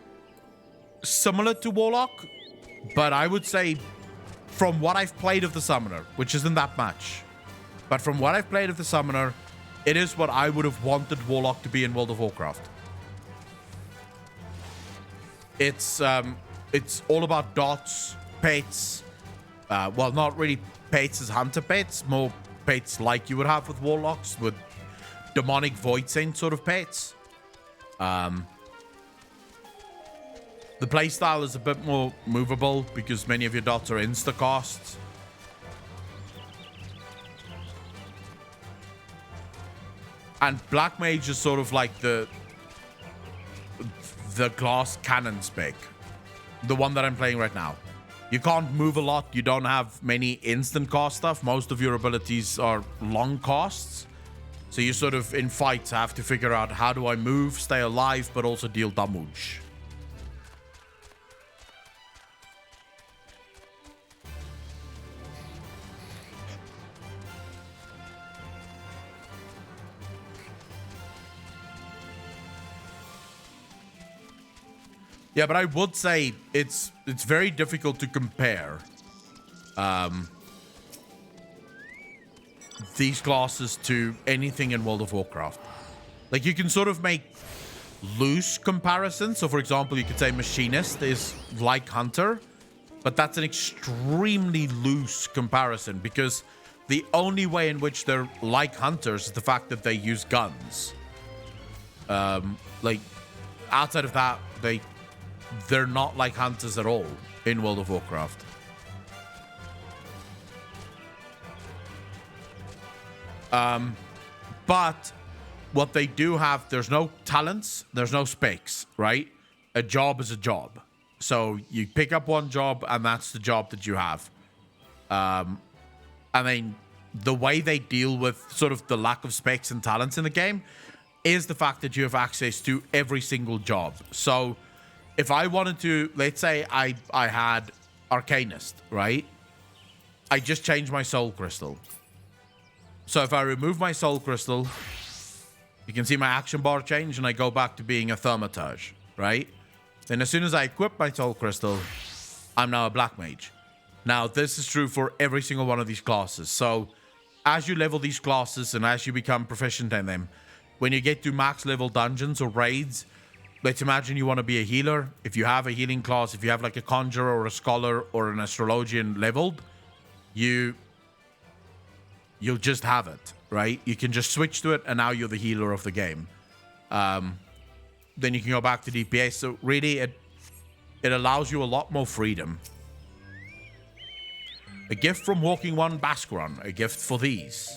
similar to Warlock, but I would say from what I've played of the Summoner, which isn't that much, but from what I've played of the Summoner, it is what I would have wanted Warlock to be in World of Warcraft. It's all about dots, pets. Well, not really pets as hunter pets, more pets like you would have with Warlocks, with demonic void saint sort of pets. The playstyle is a bit more movable because many of your dots are insta-casts. And Black Mage is sort of like the glass cannon spec. The one that I'm playing right now. You can't move a lot. You don't have many instant cast stuff. Most of your abilities are long casts. So you sort of, in fights, have to figure out how do I move, stay alive, but also deal damage. Yeah, but I would say it's very difficult to compare these classes to anything in World of Warcraft. Like, you can sort of make loose comparisons. So, for example, you could say Machinist is like Hunter, but that's an extremely loose comparison because the only way in which they're like Hunters is the fact that they use guns. Like, outside of that, they're not like Hunters at all in World of Warcraft. But what they do have, there's no talents, there's no specs, right? A job is a job. So you pick up one job and that's the job that you have. I mean, the way they deal with sort of the lack of specs and talents in the game is the fact that you have access to every single job. So if I wanted to, let's say I had Arcanist, right? I just changed my Soul Crystal. So if I remove my Soul Crystal, you can see my action bar change and I go back to being a Thaumaturge, right? Then as soon as I equip my Soul Crystal, I'm now a Black Mage. Now, this is true for every single one of these classes. So as you level these classes and as you become proficient in them, when you get to max level dungeons or raids, let's imagine you want to be a healer. If you have a healing class, if you have like a conjurer or a scholar or an astrologian leveled, you'll just have it, right? You can just switch to it and now you're the healer of the game. Then you can go back to DPS. So really, it allows you a lot more freedom. A gift from Walking One Basqueron. A gift for these.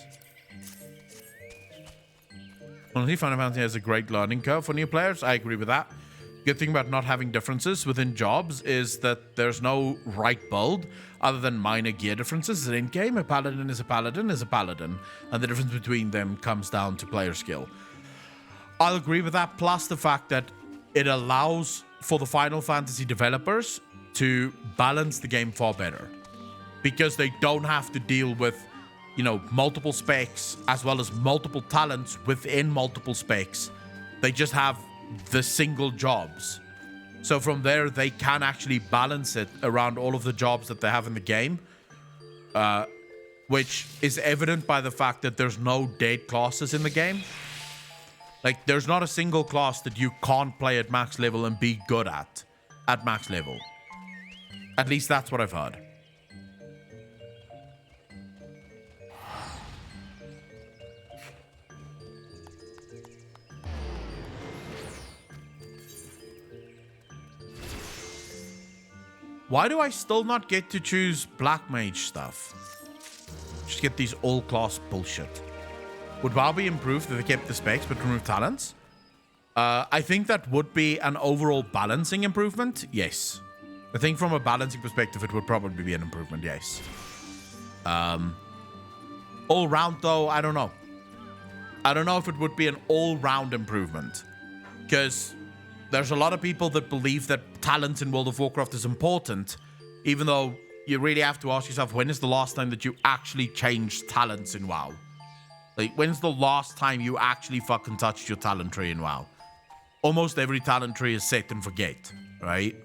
Honestly, Final Fantasy has a great learning curve for new players. I agree with that. Good thing about not having differences within jobs is that there's no right build other than minor gear differences. In game, a paladin is a paladin is a paladin, and the difference between them comes down to player skill. I'll agree with that, plus the fact that it allows for the Final Fantasy developers to balance the game far better, because they don't have to deal with, you know, multiple specs as well as multiple talents within multiple specs. They just have the single jobs. So from there, they can actually balance it around all of the jobs that they have in the game, which is evident by the fact that there's no dead classes in the game. Like, there's not a single class that you can't play at max level and be good at max level. At least that's what I've heard. Why do I still not get to choose Black Mage stuff? Just get these all-class bullshit. Would WoW be improved if they kept the specs but removed talents? I think that would be an overall balancing improvement, yes. I think from a balancing perspective, it would probably be an improvement, yes. All-round, though, I don't know. I don't know if it would be an all-round improvement. Because there's a lot of people that believe that talent in World of Warcraft is important, even though you really have to ask yourself, when is the last time that you actually changed talents in WoW? Like, when's the last time you actually fucking touched your talent tree in WoW? Almost every talent tree is set and forget, right?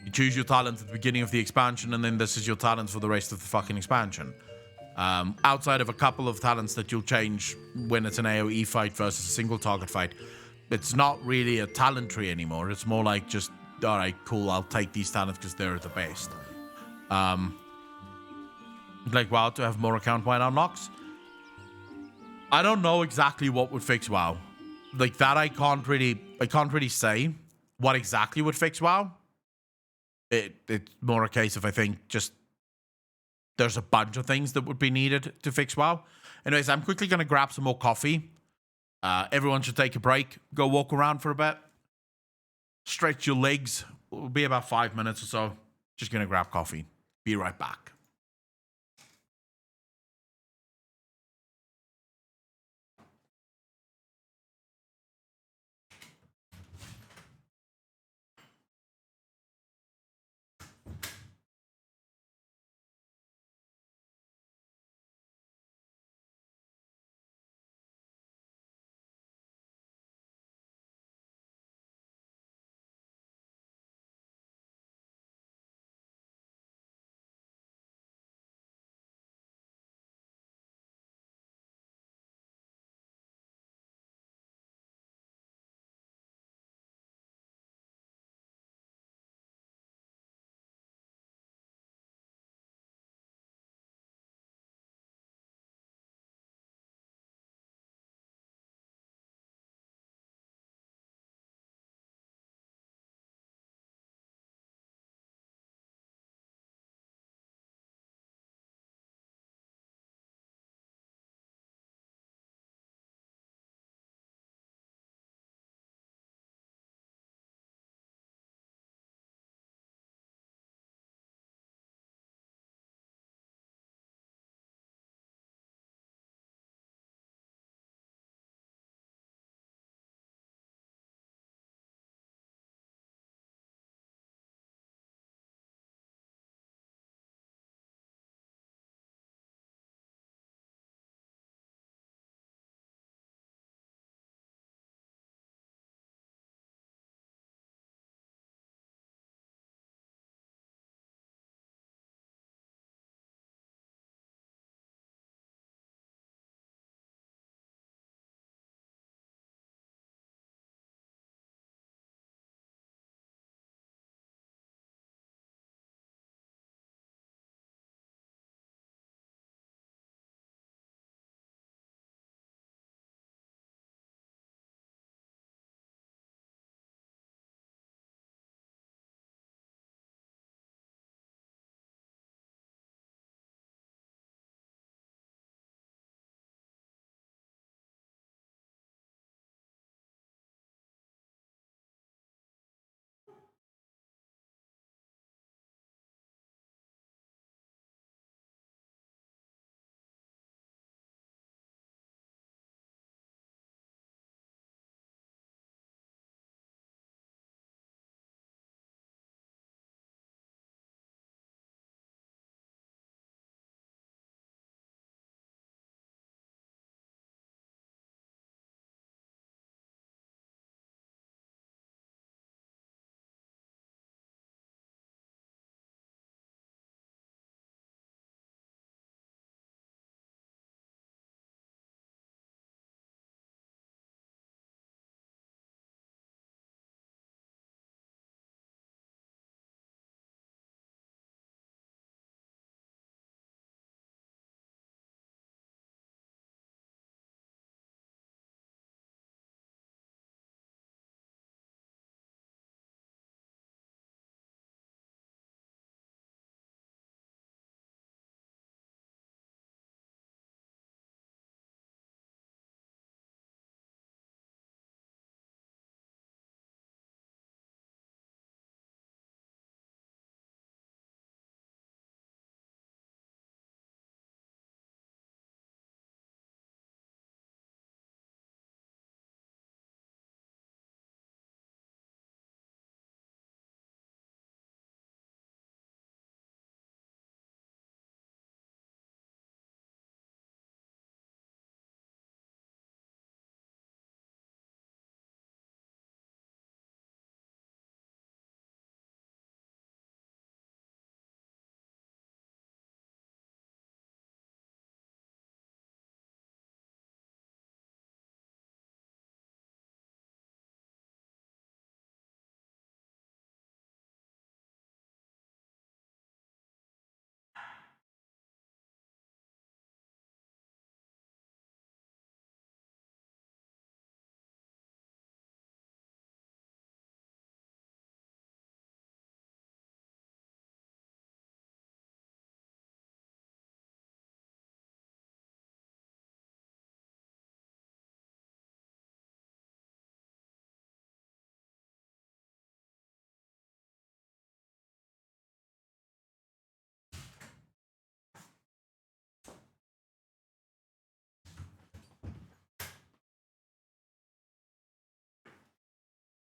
You choose your talent at the beginning of the expansion, and then this is your talent for the rest of the fucking expansion. Outside of a couple of talents that you'll change when it's an AoE fight versus a single target fight, it's not really a talent tree anymore. It's more like just, all right, cool, I'll take these talents because they're the best. Like WoW to have more account-wide unlocks. I don't know exactly what would fix WoW. Like that, I can't really say what exactly would fix WoW. It's more a case of, I think, just there's a bunch of things that would be needed to fix WoW. Anyways, I'm quickly going to grab some more coffee. Everyone should take a break. Go walk around for a bit. Stretch your legs. It'll be about 5 minutes or so. Just going to grab coffee. Be right back.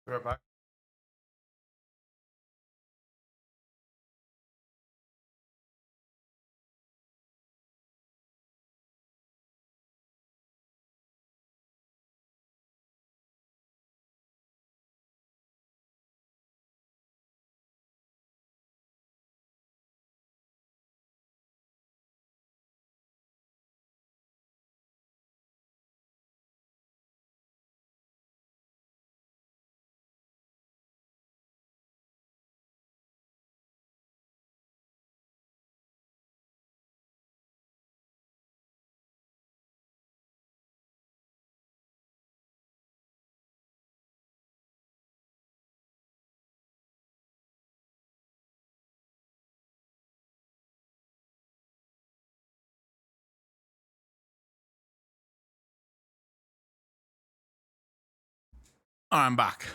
Right back. I'm back.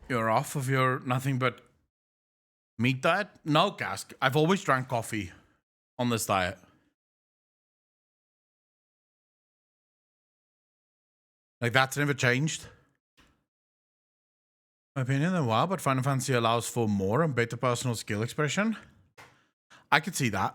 You're off of your nothing but meat diet? No, Cask. I've always drank coffee on this diet. Like, that's never changed. My opinion, then wow, but Final Fantasy allows for more and better personal skill expression. I could see that.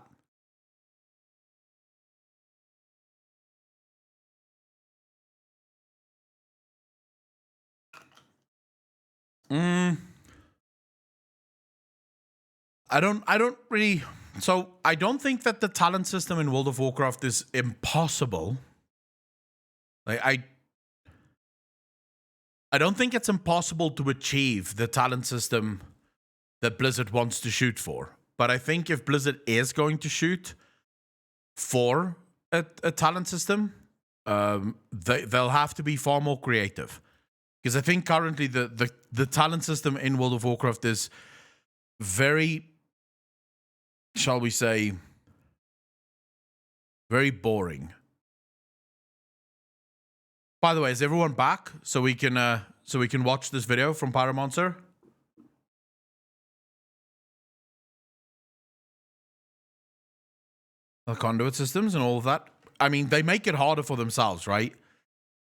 I don't really. So I don't think that the talent system in World of Warcraft is impossible. Like I don't think it's impossible to achieve the talent system that Blizzard wants to shoot for. But I think if Blizzard is going to shoot for a talent system, they'll have to be far more creative. Because I think currently the talent system in World of Warcraft is very, shall we say, very boring. By the way, is everyone back so we can watch this video from Pyromancer? The conduit systems and all of that. I mean, they make it harder for themselves, right?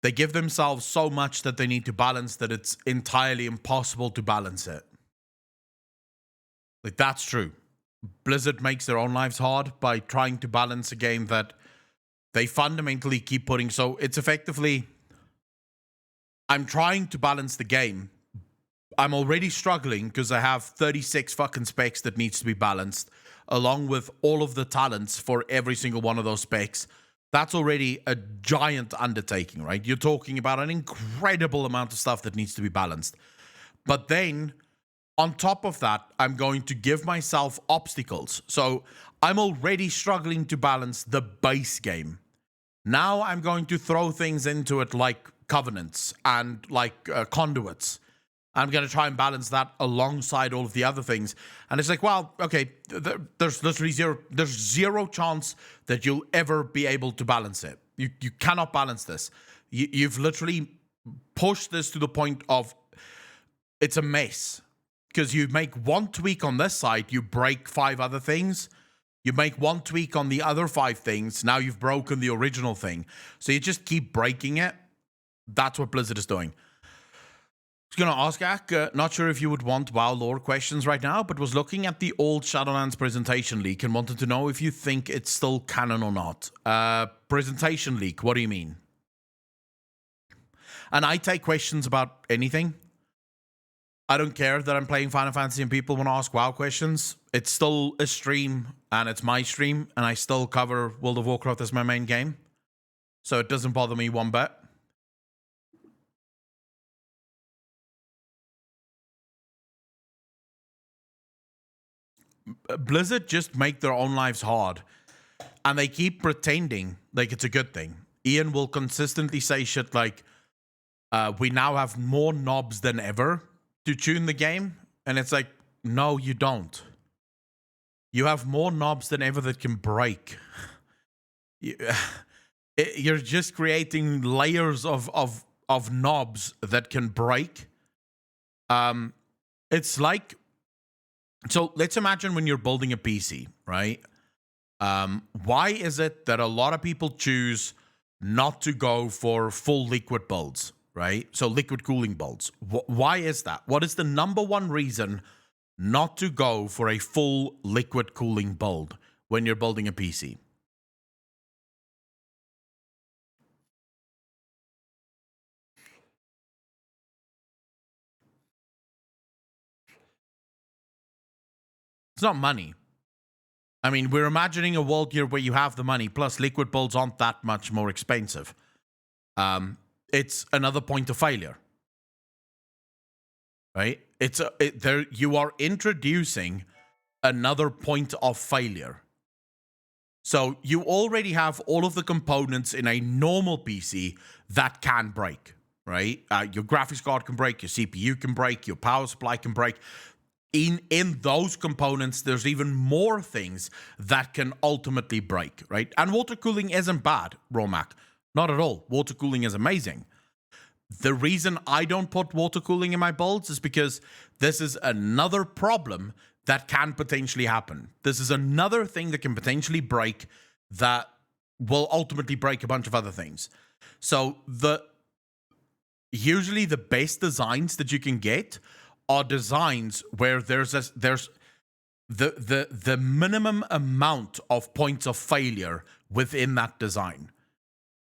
They give themselves so much that they need to balance that it's entirely impossible to balance it. Like, that's true. Blizzard makes their own lives hard by trying to balance a game that they fundamentally keep putting. So it's effectively, I'm trying to balance the game. I'm already struggling because I have 36 fucking specs that needs to be balanced, along with all of the talents for every single one of those specs. That's already a giant undertaking, right? You're talking about an incredible amount of stuff that needs to be balanced. But then, on top of that, I'm going to give myself obstacles. So I'm already struggling to balance the base game. Now I'm going to throw things into it like covenants and like conduits. I'm going to try and balance that alongside all of the other things. And it's like, well, okay, there's literally zero chance that you'll ever be able to balance it. You cannot balance this. You've literally pushed this to the point of it's a mess. Because you make one tweak on this side, you break 5 other things. You make one tweak on the other 5 things, now you've broken the original thing. So you just keep breaking it. That's what Blizzard is doing. I was going to ask Ak, not sure if you would want WoW lore questions right now, but was looking at the old Shadowlands presentation leak and wanted to know if you think it's still canon or not. Presentation leak, what do you mean? And I take questions about anything. I don't care that I'm playing Final Fantasy and people want to ask WoW questions. It's still a stream, and it's my stream, and I still cover World of Warcraft as my main game. So it doesn't bother me one bit. Blizzard just make their own lives hard, and they keep pretending like it's a good thing. Ian will consistently say shit like, we now have more knobs than ever to tune the game, and it's like, no, you don't. You have more knobs than ever that can break. You're just creating layers of knobs that can break. It's like, so let's imagine when you're building a PC, right? Why is it that a lot of people choose not to go for full liquid builds, right? So liquid cooling builds. Why is that? What is the number one reason not to go for a full liquid cooling build when you're building a PC? It's not money. I mean, we're imagining a world here where you have the money, plus liquid builds aren't that much more expensive. It's another point of failure, right? There you are introducing another point of failure. So you already have all of the components in a normal PC that can break, right? Your graphics card can break, your CPU can break, your power supply can break. In those components, there's even more things that can ultimately break, right? And water cooling isn't bad, Romac. Not at all. Water cooling is amazing. The reason I don't put water cooling in my builds is because this is another problem that can potentially happen. This is another thing that can potentially break that will ultimately break a bunch of other things. So usually the best designs that you can get are designs where there's the minimum amount of points of failure within that design.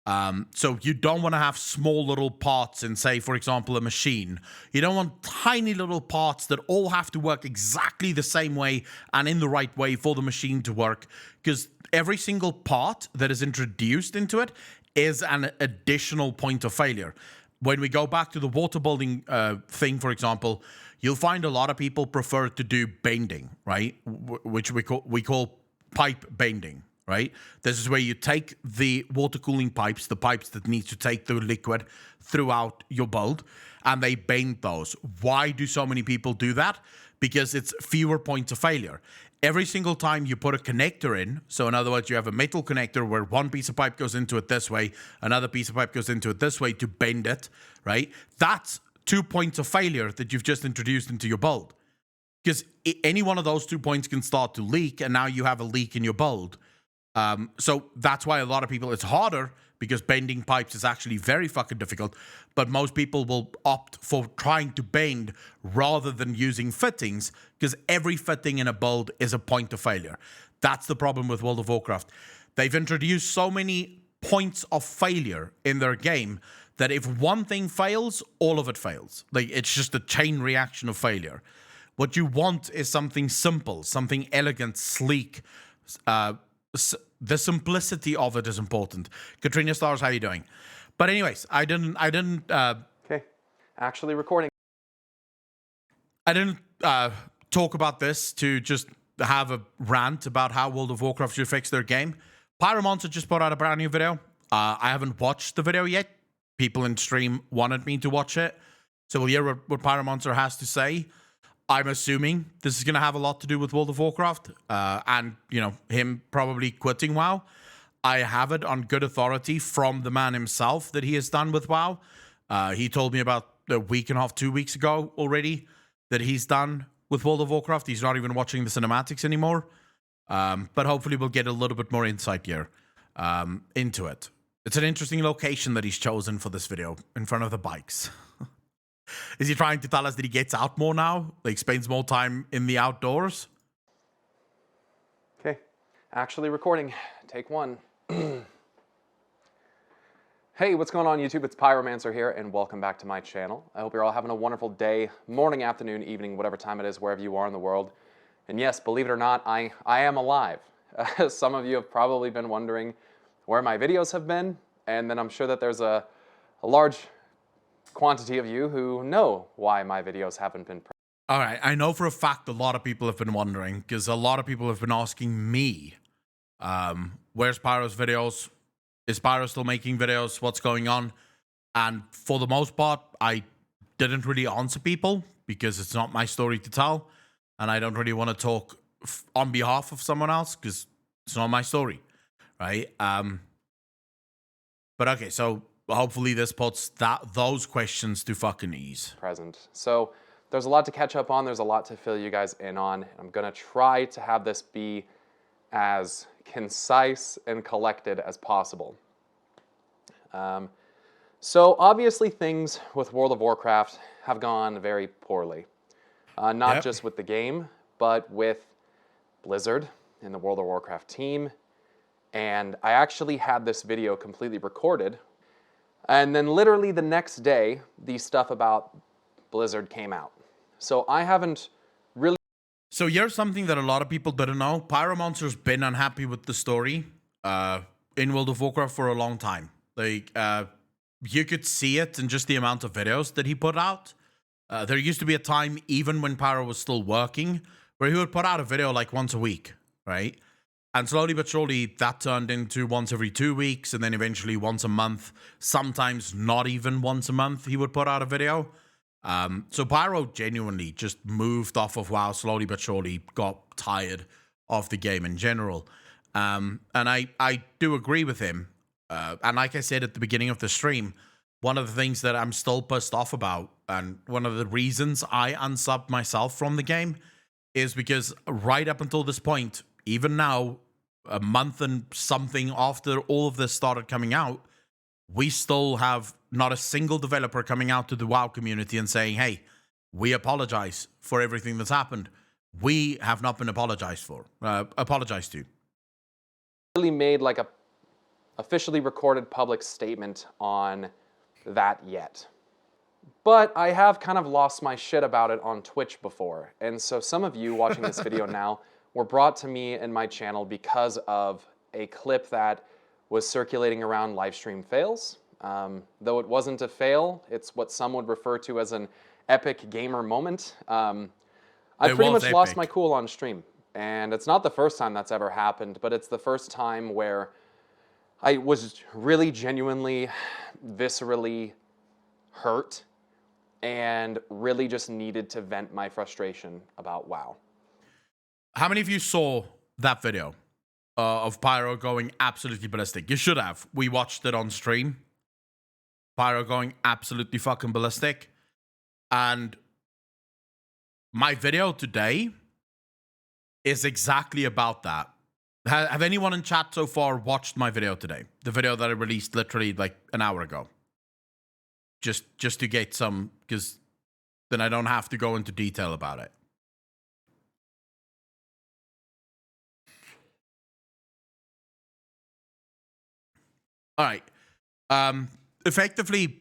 So you don't want to have small little parts in, say, for example, a machine. You don't want tiny little parts that all have to work exactly the same way and in the right way for the machine to work, because every single part that is introduced into it is an additional point of failure. When we go back to the water building thing, for example, you'll find a lot of people prefer to do bending, right? Which we call pipe bending, right? This is where you take the water cooling pipes, the pipes that need to take the liquid throughout your build, and they bend those. Why do so many people do that? Because it's fewer points of failure. Every single time you put a connector in, so in other words, you have a metal connector where one piece of pipe goes into it this way, another piece of pipe goes into it this way to bend it, right? That's 2 points of failure that you've just introduced into your build. Because any one of those 2 points can start to leak, and now you have a leak in your build. So that's why a lot of people, it's harder because bending pipes is actually very fucking difficult, but most people will opt for trying to bend rather than using fittings, because every fitting in a build is a point of failure. That's the problem with World of Warcraft. They've introduced so many points of failure in their game that if one thing fails, all of it fails. Like, it's just a chain reaction of failure. What you want is something simple, something elegant, sleek. The simplicity of it is important. Katrina Stars, how are you doing? But anyways, I didn't Okay, actually recording. I didn't talk about this to just have a rant about how World of Warcraft should fix their game. Pyromonster just put out a brand new video. I haven't watched the video yet. People in stream wanted me to watch it, so we'll hear what Pyromonster has to say. I'm assuming this is going to have a lot to do with World of Warcraft and, you know, him probably quitting WoW. I have it on good authority from the man himself that he has done with WoW. He told me about a week and a half, 2 weeks ago already that he's done with World of Warcraft. He's not even watching the cinematics anymore. But hopefully we'll get a little bit more insight here into it. It's an interesting location that he's chosen for this video, in front of the bikes. Is he trying to tell us that he gets out more now? Like, spends more time in the outdoors? Okay, actually recording. Take one. Hey, what's going on YouTube? It's Pyromancer here, and welcome back to my channel. I hope you're all having a wonderful day, morning, afternoon, evening, whatever time it is, wherever you are in the world. And yes, believe it or not, I am alive. Some of you have probably been wondering where my videos have been, and then I'm sure that there's a large quantity of you who know why my videos haven't been. All right, I know for a fact a lot of people have been wondering, because a lot of people have been asking me, where's Pyro's videos? Is Pyro still making videos? What's going on? And for the most part, I didn't really answer people because it's not my story to tell, and I don't really want to talk on behalf of someone else because it's not my story, right? But okay, so hopefully this puts those questions to fucking ease. Present. So there's a lot to catch up on. There's a lot to fill you guys in on. I'm going to try to have this be as concise and collected as possible. So obviously things with World of Warcraft have gone very poorly. Not just with the game, but with Blizzard and the World of Warcraft team. And I actually had this video completely recorded. And then literally the next day, the stuff about Blizzard came out. So I haven't really... So here's something that a lot of people didn't know. Pyromancer's been unhappy with the story in World of Warcraft for a long time. Like, you could see it in just the amount of videos that he put out. There used to be a time, even when Pyro was still working, where he would put out a video like once a week, right? And slowly but surely, that turned into once every 2 weeks, and then eventually once a month. Sometimes not even once a month, he would put out a video. So Pyro genuinely just moved off of WoW slowly but surely, got tired of the game in general. And I do agree with him. And like I said at the beginning of the stream, one of the things that I'm still pissed off about, and one of the reasons I unsubbed myself from the game, is because right up until this point, even now, a month and something after all of this started coming out, we still have not a single developer coming out to the WoW community and saying, hey, we apologize for everything that's happened. We have not been apologized to. really made like a officially recorded public statement on that yet. But I have kind of lost my shit about it on Twitch before. And so some of you watching this video now were brought to me and my channel because of a clip that was circulating around livestream fails. Though it wasn't a fail, it's what some would refer to as an epic gamer moment. I pretty much lost my cool on stream. And it's not the first time that's ever happened, but it's the first time where I was really genuinely, viscerally hurt and really just needed to vent my frustration about WoW. How many of you saw that video of Pyro going absolutely ballistic? You should have. We watched it on stream. Pyro going absolutely fucking ballistic. And my video today is exactly about that. Have anyone in chat so far watched my video today? The video that I released literally like an hour ago. Just to get some, because then I don't have to go into detail about it. All right. Effectively,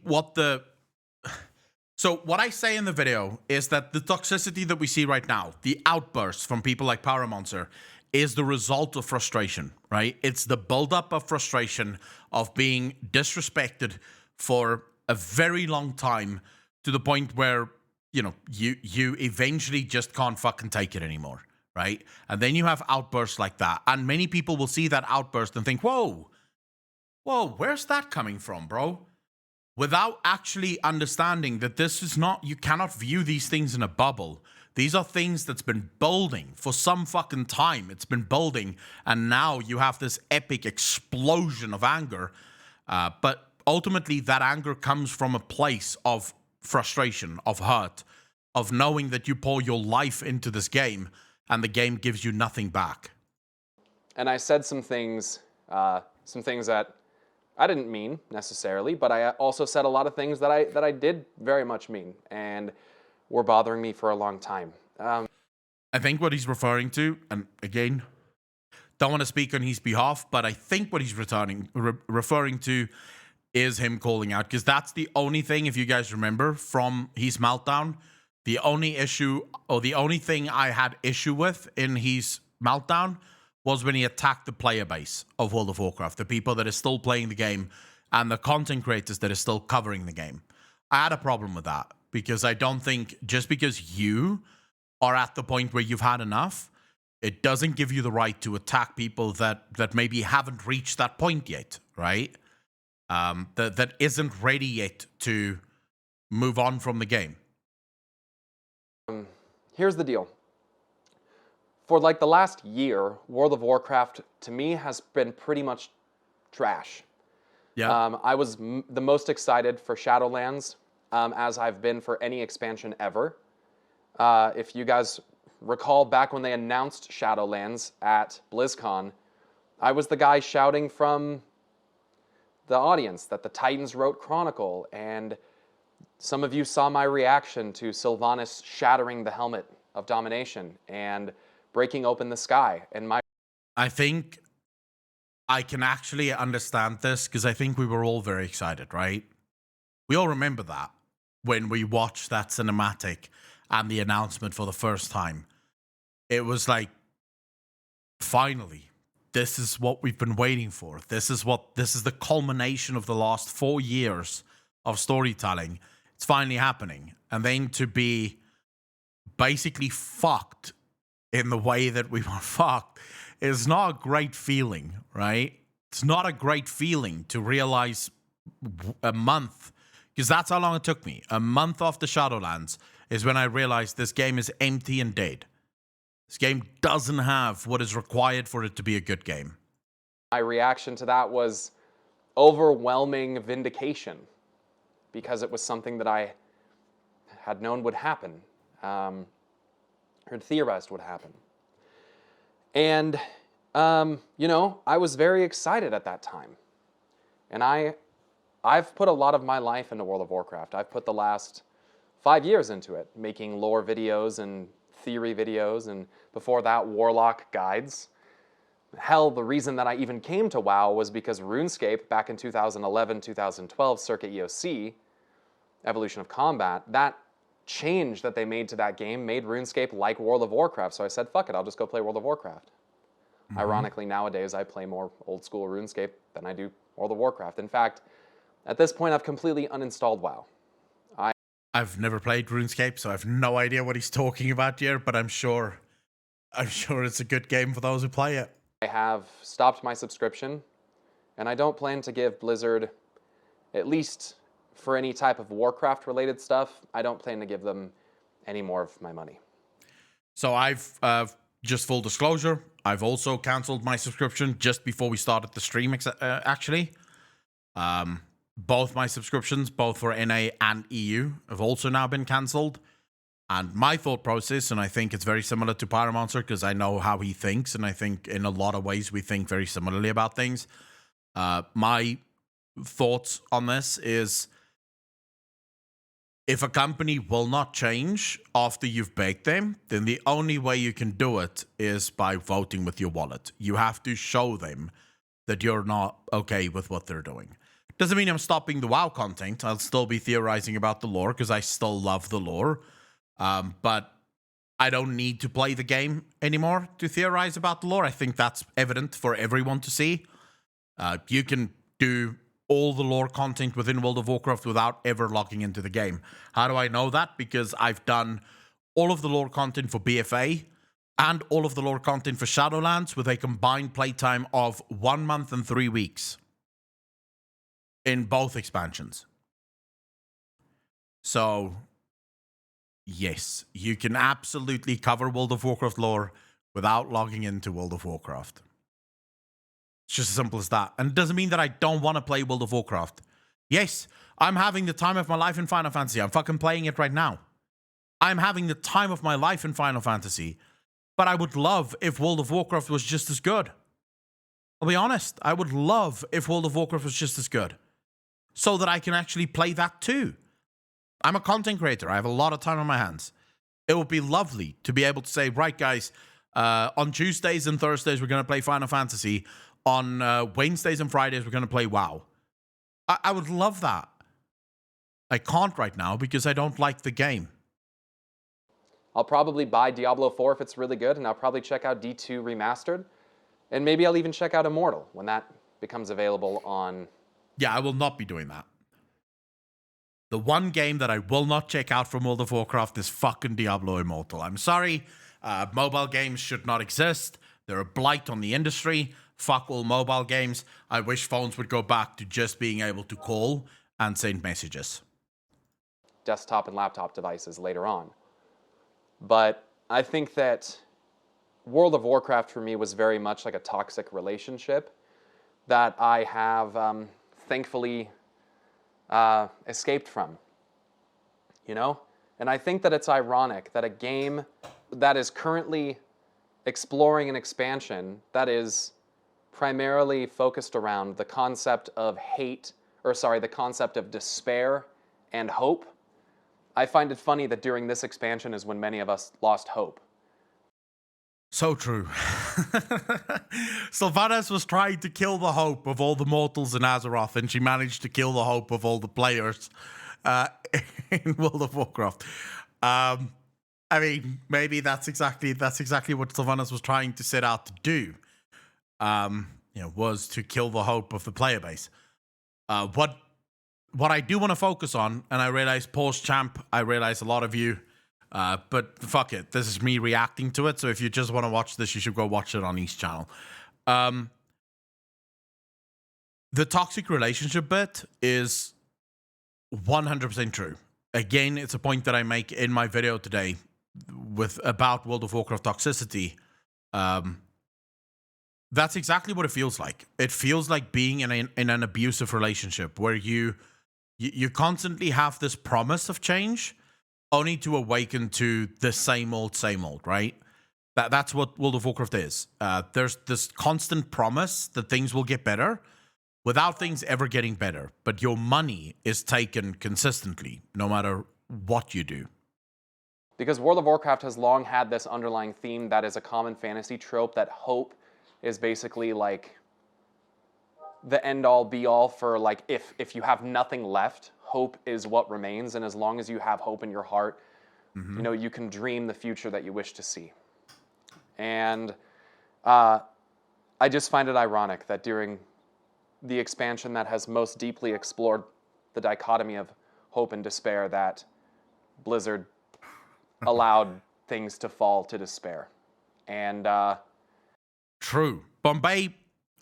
so what I say in the video is that the toxicity that we see right now, the outbursts from people like Pyromancer, is the result of frustration, right? It's the buildup of frustration of being disrespected for a very long time to the point where, you know, you eventually just can't fucking take it anymore, right? And then you have outbursts like that. And many people will see that outburst and think, whoa, where's that coming from, bro? Without actually understanding that this is not, you cannot view these things in a bubble. These are things that's been building for some fucking time. It's been building, and now you have this epic explosion of anger. But ultimately, that anger comes from a place of frustration, of hurt, of knowing that you pour your life into this game, and the game gives you nothing back. And I said some things that I didn't mean necessarily, but I also said a lot of things that I did very much mean and were bothering me for a long time. I think what he's referring to, and again, don't want to speak on his behalf, but I think what he's referring to is him calling out, because that's the only thing, if you guys remember, from his meltdown, the only issue, or the only thing I had issue with in his meltdown was when he attacked the player base of World of Warcraft, the people that are still playing the game and the content creators that are still covering the game. I had a problem with that, because I don't think just because you are at the point where you've had enough, it doesn't give you the right to attack people that maybe haven't reached that point yet, right? That isn't ready yet to move on from the game. Here's the deal. For like the last year, World of Warcraft, to me, has been pretty much trash. Yeah. I was the most excited for Shadowlands, as I've been for any expansion ever. If you guys recall back when they announced Shadowlands at BlizzCon, I was the guy shouting from the audience that the Titans wrote Chronicle, and some of you saw my reaction to Sylvanas shattering the helmet of domination and breaking open the sky. And I think I can actually understand this because I think we were all very excited, right? We all remember that when we watched that cinematic and the announcement for the first time. It was like, finally, this is what we've been waiting for. This is the culmination of the last 4 years of storytelling. It's finally happening. And then to be basically fucked in the way that we were fucked is not a great feeling, right? It's not a great feeling to realize a month, because that's how long it took me. A month after Shadowlands is when I realized this game is empty and dead. This game doesn't have what is required for it to be a good game. my reaction to that was overwhelming vindication, because it was something that I had known would happen, or theorized would happen. And, you know, I was very excited at that time. And I've put a lot of my life into World of Warcraft. I've put the last 5 years into it, making lore videos and theory videos, and before that, Warlock guides. Hell, the reason that I even came to WoW was because RuneScape, back in 2011, 2012, Circuit EOC, Evolution of Combat, that change that they made to that game made RuneScape like World of Warcraft. So I said, fuck it, I'll just go play World of Warcraft. Ironically, nowadays, I play more old school RuneScape than I do World of Warcraft. In fact, at this point, I've completely uninstalled WoW. I've never played RuneScape, so I have no idea what he's talking about here, but I'm sure it's a good game for those who play it. I have stopped my subscription, and I don't plan to give Blizzard, at least for any type of Warcraft-related stuff, I don't plan to give them any more of my money. So I've, just full disclosure, I've also canceled my subscription just before we started the stream, actually. Both my subscriptions, both for NA and EU, have also now been cancelled. And my thought process, and I think it's very similar to Pyromancer because I know how he thinks, and I think in a lot of ways we think very similarly about things. My thoughts on this is, if a company will not change after you've begged them, then the only way you can do it is by voting with your wallet. You have to show them that you're not okay with what they're doing. Doesn't mean I'm stopping the WoW content. I'll still be theorizing about the lore because I still love the lore. But I don't need to play the game anymore to theorize about the lore. I think that's evident for everyone to see. You can do all the lore content within World of Warcraft without ever logging into the game. How do I know that? Because I've done all of the lore content for BFA and all of the lore content for Shadowlands with a combined playtime of 1 month and 3 weeks in both expansions. So, yes, you can absolutely cover World of Warcraft lore without logging into World of Warcraft. It's just as simple as that. And it doesn't mean that I don't want to play World of Warcraft. Yes, I'm having the time of my life in Final Fantasy. I'm fucking playing it right now. I'm having the time of my life in Final Fantasy. But I would love if World of Warcraft was just as good. I'll be honest. I would love if World of Warcraft was just as good, so that I can actually play that too. I'm a content creator. I have a lot of time on my hands. It would be lovely to be able to say, right, guys, on Tuesdays and Thursdays, we're going to play Final Fantasy. On Wednesdays and Fridays, we're going to play WoW. I would love that. I can't right now because I don't like the game. I'll probably buy Diablo 4 if it's really good, and I'll probably check out D2 Remastered. And maybe I'll even check out Immortal when that becomes available on... Yeah, I will not be doing that. The one game that I will not check out from World of Warcraft is fucking Diablo Immortal. I'm sorry. Mobile games should not exist. They're a blight on the industry. Fuck all mobile games. I wish phones would go back to just being able to call and send messages. desktop and laptop devices later on. But I think that World of Warcraft for me was very much like a toxic relationship that I have thankfully escaped from, you know? And I think that it's ironic that a game that is currently exploring an expansion that is primarily focused around the concept of the concept of despair and hope, I find it funny that during this expansion is when many of us lost hope. So true. Sylvanas was trying to kill the hope of all the mortals in Azeroth, and she managed to kill the hope of all the players in World of Warcraft. I mean, maybe that's exactly what Sylvanas was trying to set out to do. Was to kill the hope of the player base. What I do want to focus on, and I realize post-champ, I realize a lot of you. But fuck it, this is me reacting to it. So if you just want to watch this, you should go watch it on East channel. The toxic relationship bit is 100% true. Again, it's a point that I make in my video today about World of Warcraft toxicity. That's exactly what it feels like. It feels like being in an abusive relationship where you constantly have this promise of change, only to awaken to the same old, right? That's what World of Warcraft is. There's this constant promise that things will get better without things ever getting better. But your money is taken consistently, no matter what you do. Because World of Warcraft has long had this underlying theme that is a common fantasy trope, that hope is basically like the end-all be-all for like if you have nothing left, hope is what remains, and as long as you have hope in your heart, you can dream the future that you wish to see. And I just find it ironic that during the expansion that has most deeply explored the dichotomy of hope and despair, that Blizzard allowed things to fall to despair. And True. Bombay,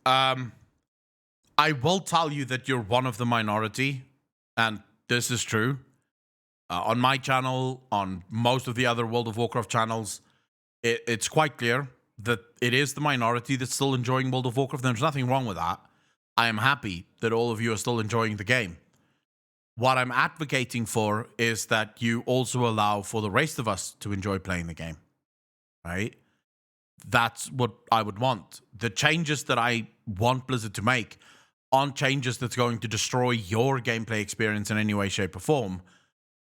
I will tell you that you're one of the minority. And this is true. On my channel, on most of the other World of Warcraft channels, it's quite clear that it is the minority that's still enjoying World of Warcraft. There's nothing wrong with that. I am happy that all of you are still enjoying the game. What I'm advocating for is that you also allow for the rest of us to enjoy playing the game. Right? That's what I would want. The changes that I want Blizzard to make aren't changes that's going to destroy your gameplay experience in any way, shape, or form.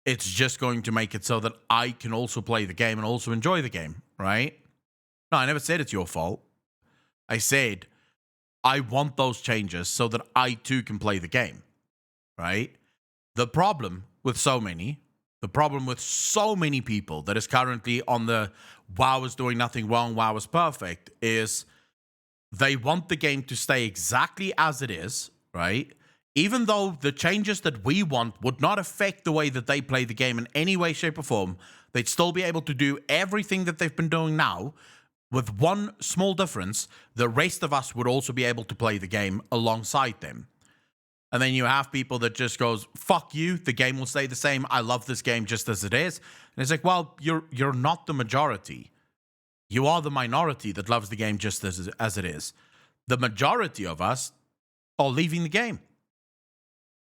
It's just going to make it so that I can also play the game and also enjoy the game, right? No, I never said it's your fault. I said I want those changes so that I too can play the game, right? The problem with so many people that is currently on the WoW is doing nothing wrong, WoW is perfect, is they want the game to stay exactly as it is, right? Even though the changes that we want would not affect the way that they play the game in any way, shape, or form, they'd still be able to do everything that they've been doing now, with one small difference: the rest of us would also be able to play the game alongside them. And then you have people that just goes, fuck you, the game will stay the same, I love this game just as it is. And it's like, well, you're not the majority. You are the minority that loves the game just as it is. The majority of us are leaving the game.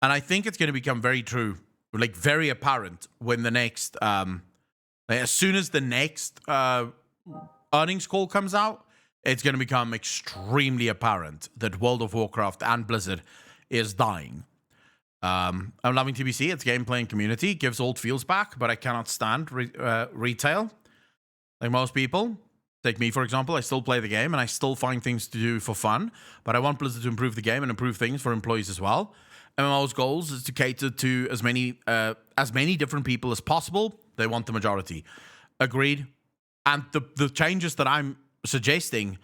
And I think it's going to become very true, like very apparent when the next, as soon as the next earnings call comes out, it's going to become extremely apparent that World of Warcraft and Blizzard is dying. I'm loving TBC, its gameplay and community gives old feels back, but I cannot stand retail. Like most people, take me for example, I still play the game and I still find things to do for fun, but I want Blizzard to improve the game and improve things for employees as well. MMO's goals is to cater to as many different people as possible. They want the majority. Agreed. And the changes that I'm suggesting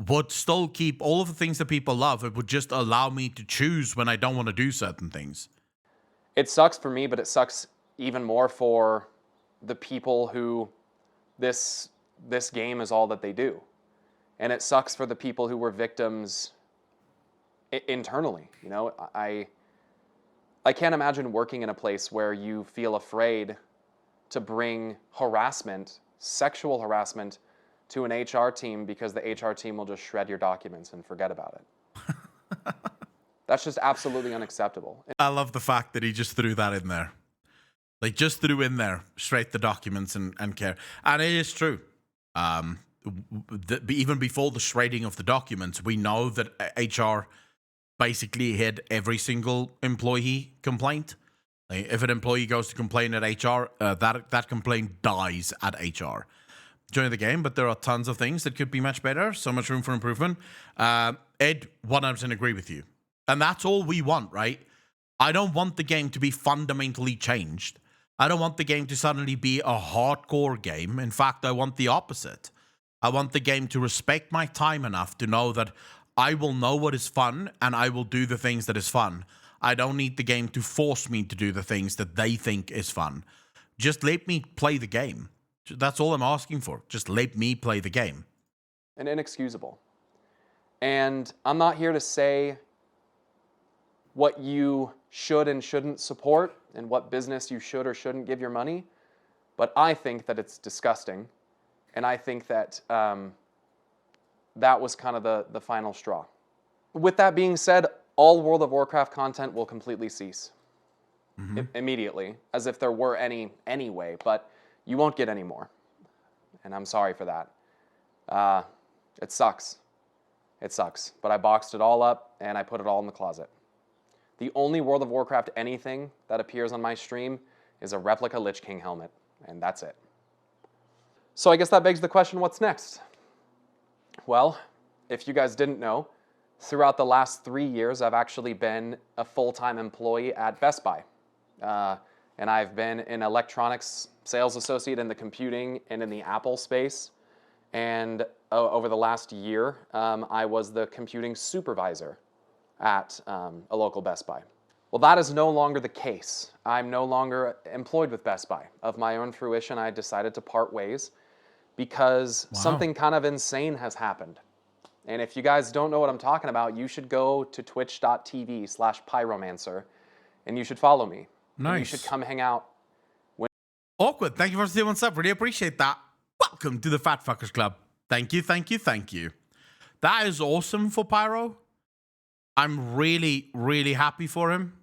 would still keep all of the things that people love. It would just allow me to choose when I don't want to do certain things. It sucks for me, but it sucks even more for the people who this game is all that they do. And it sucks for the people who were victims internally. You know, I can't imagine working in a place where you feel afraid to bring harassment, sexual harassment, to an HR team because the HR team will just shred your documents and forget about it. That's just absolutely unacceptable. I love the fact that he just threw that in there. Like, just threw in there, shred the documents and care. And it is true. even before the shredding of the documents, we know that HR basically hid every single employee complaint. Like, if an employee goes to complain at HR, that complaint dies at HR during the game. But there are tons of things that could be much better. So much room for improvement. Ed, 100% agree with you. And that's all we want, right? I don't want the game to be fundamentally changed. I don't want the game to suddenly be a hardcore game. In fact, I want the opposite. I want the game to respect my time enough to know that I will know what is fun and I will do the things that is fun. I don't need the game to force me to do the things that they think is fun. Just let me play the game. That's all I'm asking for. Just let me play the game. And inexcusable. And I'm not here to say what you should and shouldn't support and what business you should or shouldn't give your money, but I think that it's disgusting. And I think that that was kind of the final straw. With that being said, all World of Warcraft content will completely cease immediately, as if there were any anyway, but you won't get any more. And I'm sorry for that. It sucks. It sucks. But I boxed it all up and I put it all in the closet. The only World of Warcraft anything that appears on my stream is a replica Lich King helmet, and that's it. So I guess that begs the question, what's next? Well, if you guys didn't know, throughout the last 3 years, I've actually been a full-time employee at Best Buy. And I've been an electronics sales associate in the computing and in the Apple space. And over the last year, I was the computing supervisor at a local Best Buy. Well, that is no longer the case. I'm no longer employed with Best Buy. Of my own fruition, I decided to part ways because something kind of insane has happened. And if you guys don't know what I'm talking about, you should go to twitch.tv/pyromancer and you should follow me. Nice. And you should come hang out. Awkward. Thank you for seeing what's up. Really appreciate that. Welcome to the Fat Fuckers Club. Thank you, thank you, thank you. That is awesome for Pyro. I'm really, really happy for him.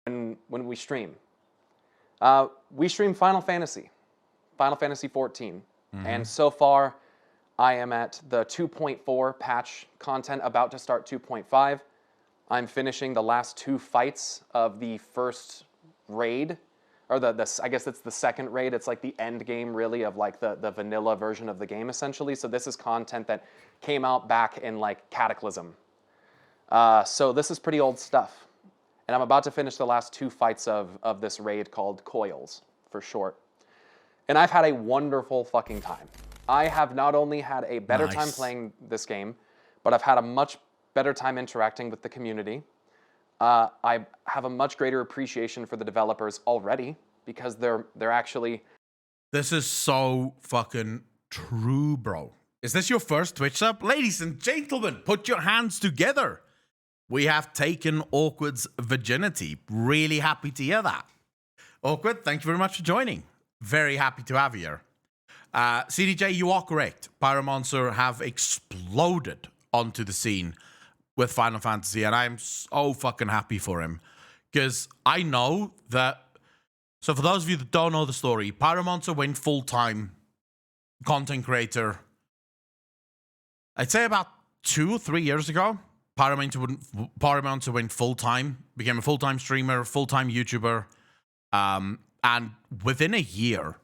When we stream. We stream Final Fantasy 14. And so far, I am at the 2.4 patch content, about to start 2.5. I'm finishing the last 2 fights of the first raid, or I guess it's the second raid. It's like the end game, really, of like the vanilla version of the game, essentially. So this is content that came out back in like Cataclysm. So this is pretty old stuff. And I'm about to finish the last 2 fights of this raid called Coils, for short. And I've had a wonderful fucking time. I have not only had a better time playing this game, but I've had a much better time interacting with the community. I have a much greater appreciation for the developers already because they're actually... This is so fucking true, bro. Is this your first Twitch sub? Ladies and gentlemen, put your hands together. We have taken Awkward's virginity. Really happy to hear that. Awkward, thank you very much for joining. Very happy to have you here. CDJ, you are correct. Pyromancer have exploded onto the scene with Final Fantasy, and I'm so fucking happy for him. Because I know that... So for those of you that don't know the story, Pyromancer went full-time content creator, I'd say about 2 or 3 years ago. Pyromancer went full-time, became a full-time streamer, full-time YouTuber, and within a year,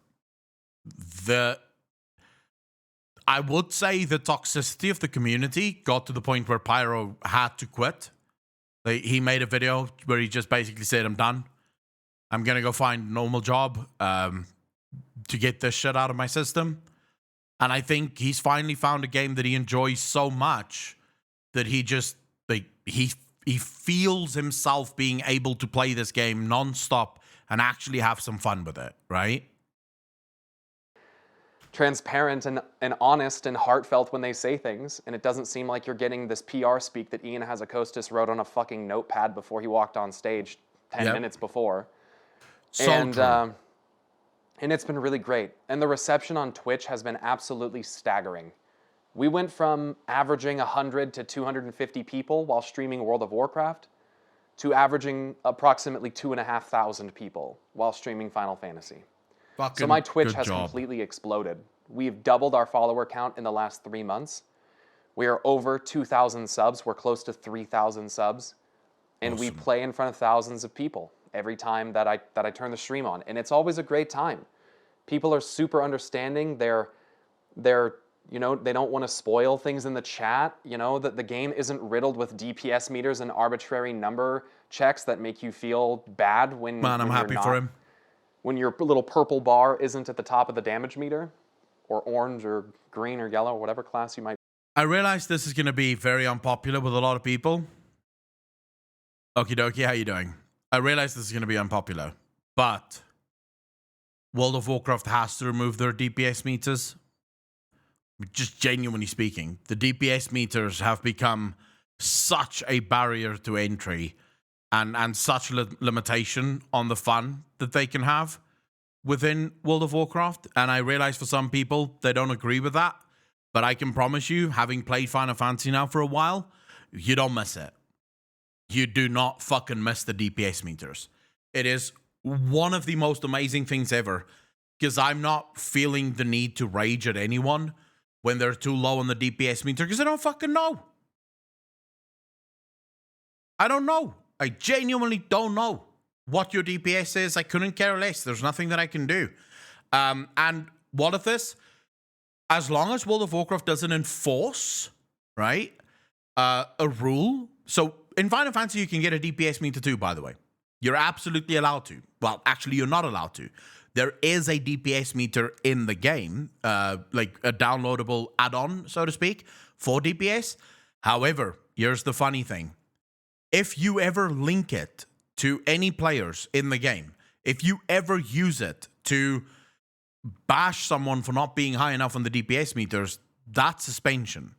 I would say the toxicity of the community got to the point where Pyro had to quit. He made a video where he just basically said, I'm done. I'm going to go find a normal job to get this shit out of my system. And I think he's finally found a game that he enjoys so much that he just, he feels himself being able to play this game nonstop and actually have some fun with it, right? Transparent and honest and heartfelt when they say things, and it doesn't seem like you're getting this PR speak that Ian Hazakostas wrote on a fucking notepad before he walked on stage 10 minutes before. So true. And it's been really great. And the reception on Twitch has been absolutely staggering. We went from averaging 100 to 250 people while streaming World of Warcraft to averaging approximately 2,500 people while streaming Final Fantasy. So my Twitch has completely exploded. We've doubled our follower count in the last 3 months. We are over 2,000 subs. We're close to 3,000 subs. And we play in front of thousands of people every time that I turn the stream on. And it's always a great time. People are super understanding. They're you know, they don't want to spoil things in the chat. You know, that the game isn't riddled with DPS meters and arbitrary number checks that make you feel bad when I'm happy for him. When your little purple bar isn't at the top of the damage meter, or orange or green or yellow, whatever class you might. I realize this is going to be very unpopular with a lot of people. Okie dokie, how you doing? I realize this is going to be unpopular, but World of Warcraft has to remove their DPS meters. Just genuinely speaking, the DPS meters have become such a barrier to entry and such a limitation on the fun that they can have within World of Warcraft. And I realize for some people, they don't agree with that. But I can promise you, having played Final Fantasy now for a while, you don't miss it. You do not fucking miss the DPS meters. It is one of the most amazing things ever, because I'm not feeling the need to rage at anyone when they're too low on the DPS meter, because I don't fucking know. I don't know. I genuinely don't know what your DPS is. I couldn't care less. There's nothing that I can do. And what if this? As long as World of Warcraft doesn't enforce, right, a rule. So in Final Fantasy, you can get a DPS meter too, by the way. You're absolutely allowed to. Well, actually, you're not allowed to. There is a DPS meter in the game, like a downloadable add-on, so to speak, for DPS. However, here's the funny thing. If you ever link it to any players in the game, if you ever use it to bash someone for not being high enough on the DPS meters, that's suspension.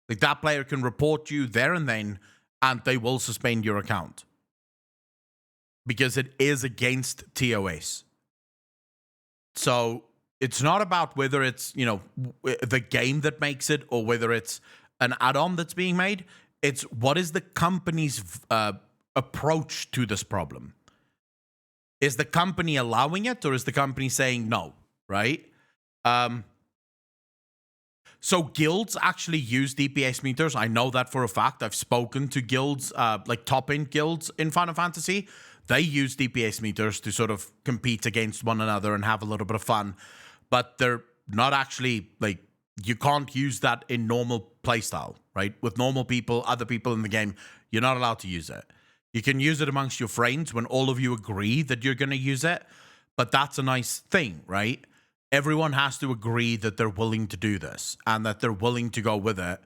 Like, that player can report you there and then, and they will suspend your account. Because it is against TOS. So it's not about whether it's, you know, the game that makes it or whether it's an add-on that's being made. It's what is the company's approach to this problem? Is the company allowing it, or is the company saying no, right? So guilds actually use DPS meters. I know that for a fact. I've spoken to guilds, like top-end guilds in Final Fantasy. They use DPS meters to sort of compete against one another and have a little bit of fun. But they're not actually, like, you can't use that in normal playstyle, right? With normal people, other people in the game, you're not allowed to use it. You can use it amongst your friends when all of you agree that you're going to use it. But that's a nice thing, right? Everyone has to agree that they're willing to do this and that they're willing to go with it.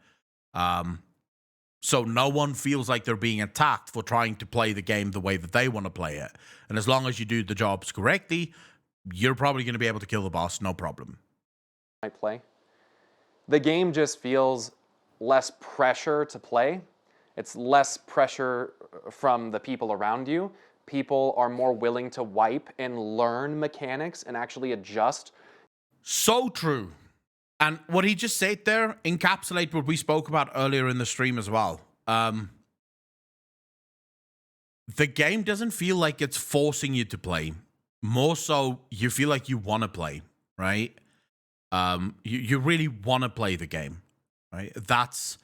So no one feels like they're being attacked for trying to play the game the way that they want to play it. And as long as you do the jobs correctly, you're probably going to be able to kill the boss, no problem. I play. The game just feels less pressure to play. It's less pressure from the people around you. People are more willing to wipe and learn mechanics and actually adjust. So true. And what he just said there encapsulate what we spoke about earlier in the stream as well. The game doesn't feel like it's forcing you to play. More so, you feel like you want to play, right? You really want to play the game, right? That's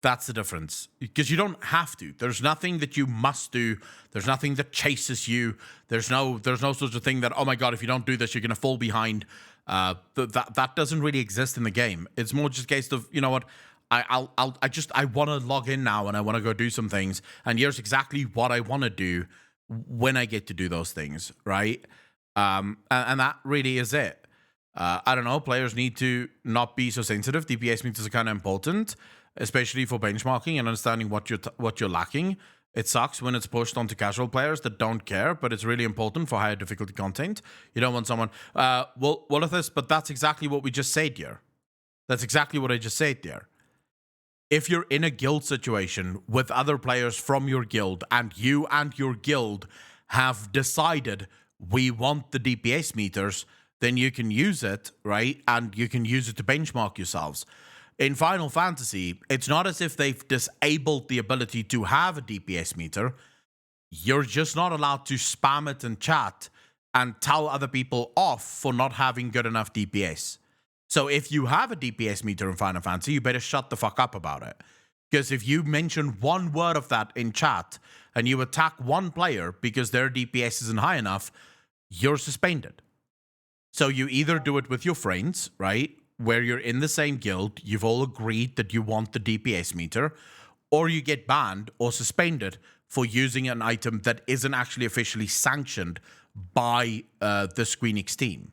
the difference. Because you don't have to. There's nothing that you must do. There's nothing that chases you. There's no such a thing that, oh my God, if you don't do this, you're going to fall behind. That doesn't really exist in the game. It's more just a case of, you know what, I want to log in now and I want to go do some things, and here's exactly what I want to do when I get to do those things, right? And that really is it. I don't know, players need to not be so sensitive. DPS meters are kind of important, especially for benchmarking and understanding what you're lacking. It sucks when it's pushed onto casual players that don't care, but it's really important for higher difficulty content. You don't want someone, well, what is this? But that's exactly what we just said here. That's exactly what I just said there. If you're in a guild situation with other players from your guild and you and your guild have decided we want the DPS meters, then you can use it, right? And you can use it to benchmark yourselves. In Final Fantasy, it's not as if they've disabled the ability to have a DPS meter. You're just not allowed to spam it in chat and tell other people off for not having good enough DPS. So if you have a DPS meter in Final Fantasy, you better shut the fuck up about it. Because if you mention one word of that in chat and you attack one player because their DPS isn't high enough, you're suspended. So you either do it with your friends, right? Where you're in the same guild, you've all agreed that you want the DPS meter, or you get banned or suspended for using an item that isn't actually officially sanctioned by the Squeenix team.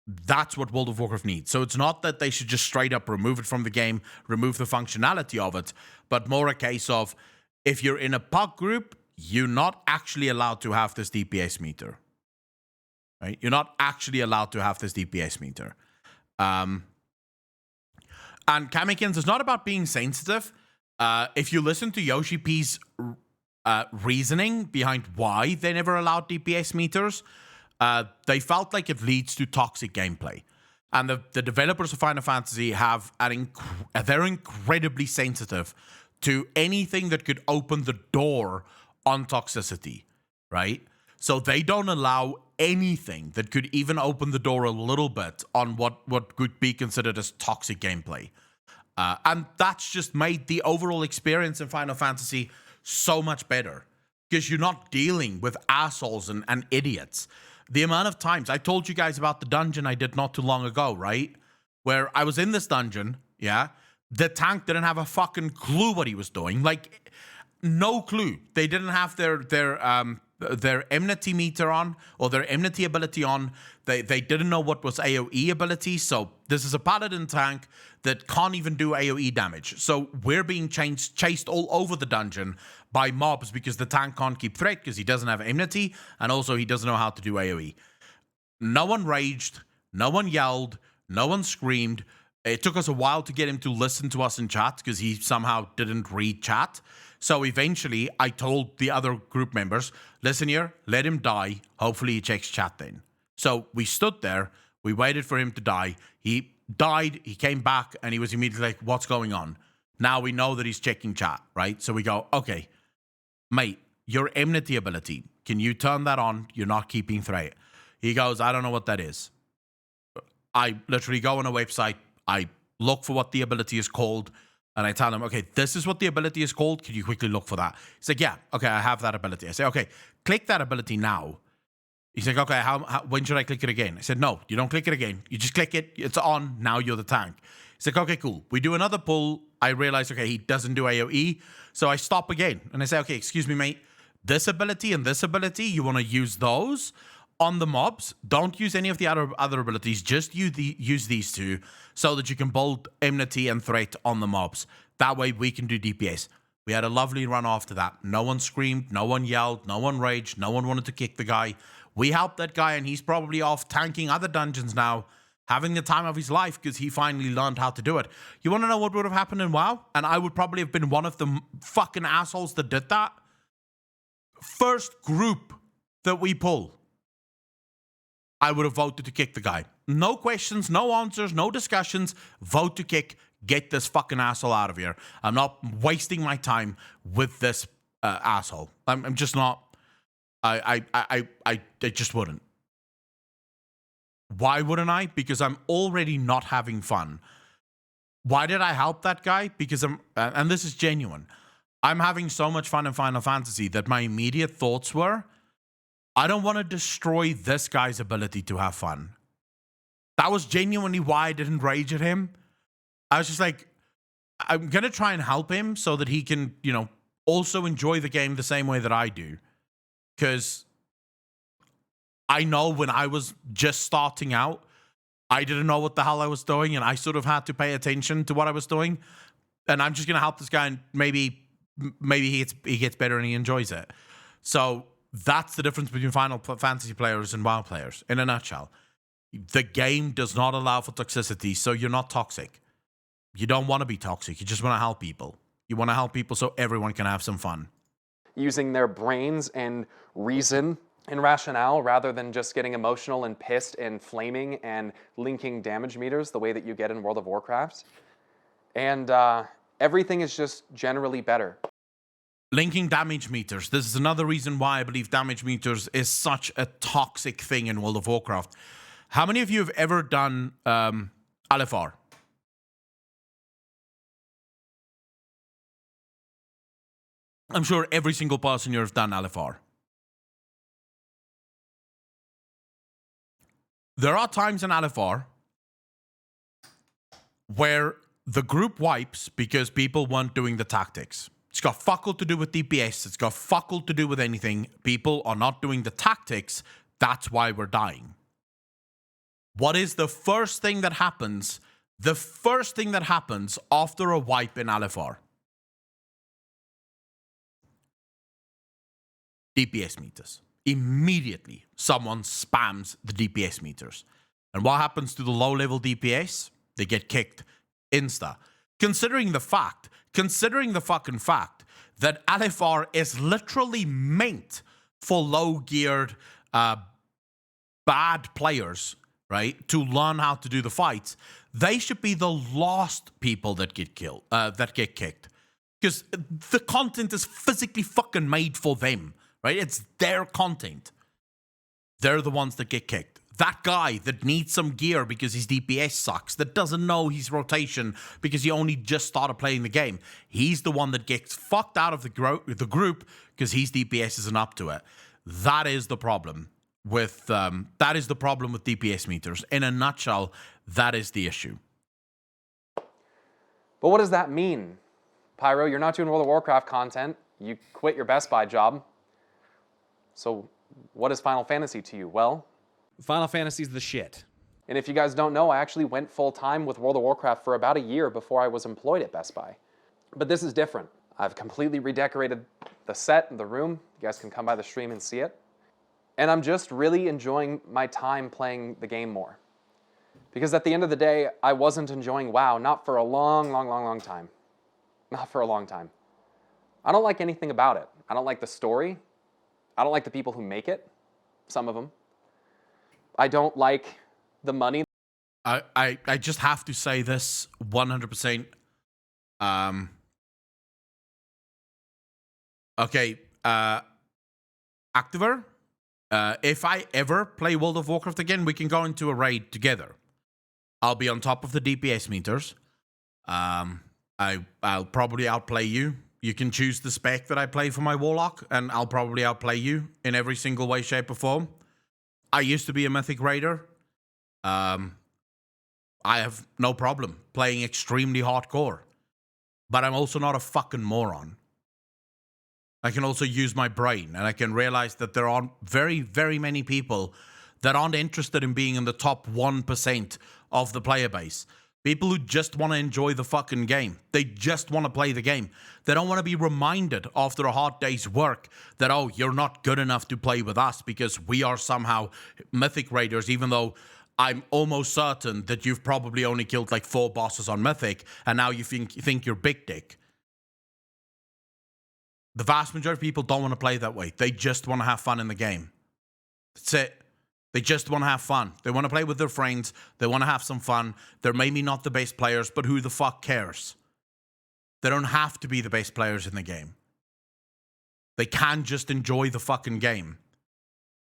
That's what World of Warcraft needs. So it's not that they should just straight up remove it from the game, remove the functionality of it, but more a case of if you're in a PUG group, you're not actually allowed to have this DPS meter. Right? You're not actually allowed to have this DPS meter. And Kamikins, it's not about being sensitive. If you listen to Yoshi P's reasoning behind why they never allowed DPS meters, they felt like it leads to toxic gameplay. And the developers of Final Fantasy they're incredibly sensitive to anything that could open the door on toxicity, right? So they don't allow anything that could even open the door a little bit on what could be considered as toxic gameplay. And that's just made the overall experience in Final Fantasy so much better. Because you're not dealing with assholes and idiots. The amount of times, I told you guys about the dungeon I did not too long ago, right? Where I was in this dungeon, yeah? The tank didn't have a fucking clue what he was doing. Like, no clue. They didn't have their enmity meter on, or their enmity ability on. They didn't know what was AoE ability, so this is a paladin tank that can't even do AoE damage. So we're being chased all over the dungeon by mobs because the tank can't keep threat because he doesn't have enmity, and also he doesn't know how to do AoE. No one raged, no one yelled, no one screamed. It took us a while to get him to listen to us in chat because he somehow didn't read chat. So eventually, I told the other group members, listen here, let him die. Hopefully he checks chat then. So we stood there. We waited for him to die. He died. He came back, and he was immediately like, what's going on? Now we know that he's checking chat, right? So we go, okay, mate, your enmity ability, can you turn that on? You're not keeping threat. He goes, I don't know what that is. I literally go on a website. I look for what the ability is called. And I tell him, okay, this is what the ability is called. Can you quickly look for that? He's like, yeah, okay, I have that ability. I say, okay, click that ability now. He's like, okay, when should I click it again? I said, no, you don't click it again. You just click it. It's on. Now you're the tank. He's like, okay, cool. We do another pull. I realize, okay, he doesn't do AoE. So I stop again. And I say, okay, excuse me, mate. This ability and this ability, you want to use those on the mobs. Don't use any of the other abilities. Just use these two so that you can build enmity and threat on the mobs. That way we can do DPS. We had a lovely run after that. No one screamed, no one yelled, no one raged, no one wanted to kick the guy. We helped that guy, and he's probably off tanking other dungeons now, having the time of his life because he finally learned how to do it. You want to know what would have happened in WoW? And I would probably have been one of the fucking assholes that did that. First group that we pull, I would have voted to kick the guy. No questions, no answers, no discussions. Vote to kick. Get this fucking asshole out of here. I'm not wasting my time with this asshole. I'm just not. I just wouldn't. Why wouldn't I? Because I'm already not having fun. Why did I help that guy? Because and this is genuine. I'm having so much fun in Final Fantasy that my immediate thoughts were, I don't want to destroy this guy's ability to have fun. That was genuinely why I didn't rage at him. I was just like, I'm going to try and help him so that he can, also enjoy the game the same way that I do. Because I know when I was just starting out, I didn't know what the hell I was doing, and I sort of had to pay attention to what I was doing. And I'm just going to help this guy, and maybe he gets better and he enjoys it. So that's the difference between Final Fantasy players and WoW players, in a nutshell. The game does not allow for toxicity, so you're not toxic. You don't want to be toxic. You just want to help people. You want to help people so everyone can have some fun. Using their brains and reason and rationale rather than just getting emotional and pissed and flaming and linking damage meters the way that you get in World of Warcraft. And everything is just generally better. Linking damage meters. This is another reason why I believe damage meters is such a toxic thing in World of Warcraft. How many of you have ever done LFR. I'm sure every single person here has done LFR. There are times in LFR where the group wipes because people weren't doing the tactics. It's got fuck all to do with DPS. It's got fuck all to do with anything. People are not doing the tactics. That's why we're dying. What is the first thing that happens? The first thing that happens after a wipe in LFR? DPS meters. Immediately, someone spams the DPS meters. And what happens to the low-level DPS? They get kicked insta. Considering the fucking fact that LFR is literally meant for low-geared, bad players, right, to learn how to do the fights, they should be the last people that get killed, that get kicked. Because the content is physically fucking made for them. Right? It's their content. They're the ones that get kicked. That guy that needs some gear because his DPS sucks, that doesn't know his rotation because he only just started playing the game, he's the one that gets fucked out of the group because his DPS isn't up to it. That is the problem with DPS meters. In a nutshell, that is the issue. But what does that mean? Pyro, you're not doing World of Warcraft content. You quit your Best Buy job. So what is Final Fantasy to you? Well, Final Fantasy's the shit. And if you guys don't know, I actually went full-time with World of Warcraft for about a year before I was employed at Best Buy. But this is different. I've completely redecorated the set and the room. You guys can come by the stream and see it. And I'm just really enjoying my time playing the game more. Because at the end of the day, I wasn't enjoying WoW, not for a long time. Not for a long time. I don't like anything about it. I don't like the story. I don't like the people who make it, some of them. I don't like the money. I just have to say this 100%. Okay, Activer, if I ever play World of Warcraft again, we can go into a raid together. I'll be on top of the DPS meters. I'll probably outplay you. You can choose the spec that I play for my Warlock, and I'll probably outplay you in every single way, shape, or form. I used to be a Mythic Raider. I have no problem playing extremely hardcore. But I'm also not a fucking moron. I can also use my brain, and I can realize that there are very, very many people that aren't interested in being in the top 1% of the player base. People who just want to enjoy the fucking game. They just want to play the game. They don't want to be reminded after a hard day's work that, oh, you're not good enough to play with us because we are somehow Mythic Raiders, even though I'm almost certain that you've probably only killed like 4 bosses on Mythic, and now you think you're big dick. The vast majority of people don't want to play that way. They just want to have fun in the game. That's it. They just want to have fun. They want to play with their friends. They want to have some fun. They're maybe not the best players, but who the fuck cares? They don't have to be the best players in the game. They can just enjoy the fucking game.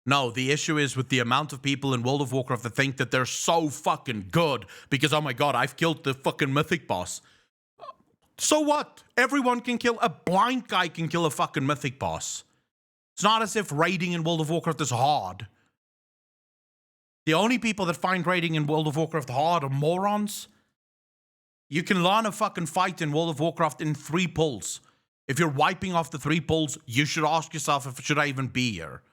No, the issue is with the amount of people in World of Warcraft that think that they're so fucking good because, oh my god, I've killed the fucking Mythic boss. So what? Everyone can kill. A blind guy can kill a fucking Mythic boss. It's not as if raiding in World of Warcraft is hard. The only people that find raiding in World of Warcraft hard are morons. You can learn a fucking fight in World of Warcraft in 3 pulls. If you're wiping off the 3 pulls, you should ask yourself, if should I even be here?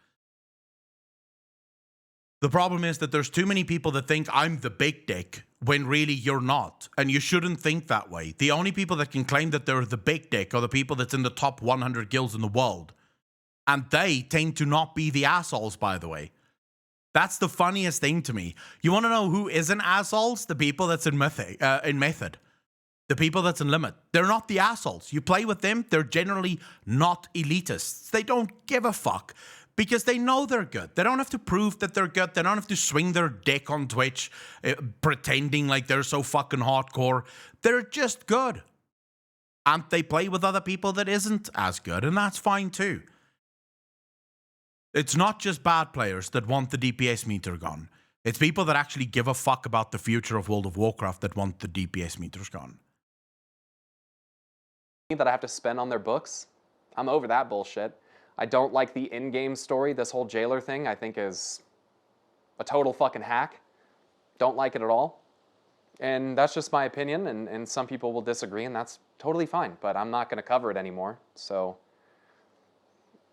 The problem is that there's too many people that think I'm the big dick when really you're not. And you shouldn't think that way. The only people that can claim that they're the big dick are the people that's in the top 100 guilds in the world. And they tend to not be the assholes, by the way. That's the funniest thing to me. You want to know who isn't assholes? The people that's in Method. The people that's in Limit. They're not the assholes. You play with them, they're generally not elitists. They don't give a fuck because they know they're good. They don't have to prove that they're good. They don't have to swing their dick on Twitch pretending like they're so fucking hardcore. They're just good. And they play with other people that isn't as good, and that's fine too. It's not just bad players that want the DPS meter gone. It's people that actually give a fuck about the future of World of Warcraft that want the DPS meters gone. That I have to spend on their books. I'm over that bullshit. I don't like the in-game story. This whole jailer thing I think is a total fucking hack. Don't like it at all. And that's just my opinion, and some people will disagree, and that's totally fine, but I'm not going to cover it anymore, so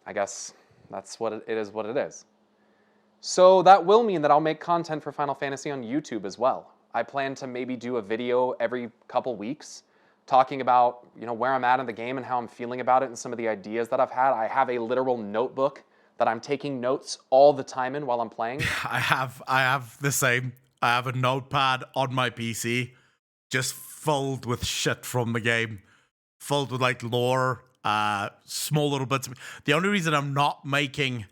I guess that's what it is what it is. So that will mean that I'll make content for Final Fantasy on YouTube as well. I plan to maybe do a video every couple weeks talking about, you know, where I'm at in the game and how I'm feeling about it and some of the ideas that I've had. I have a literal notebook that I'm taking notes all the time in while I'm playing. I have the same. I have a notepad on my PC just filled with shit from the game. Filled with like lore, small little bits. The only reason I'm not making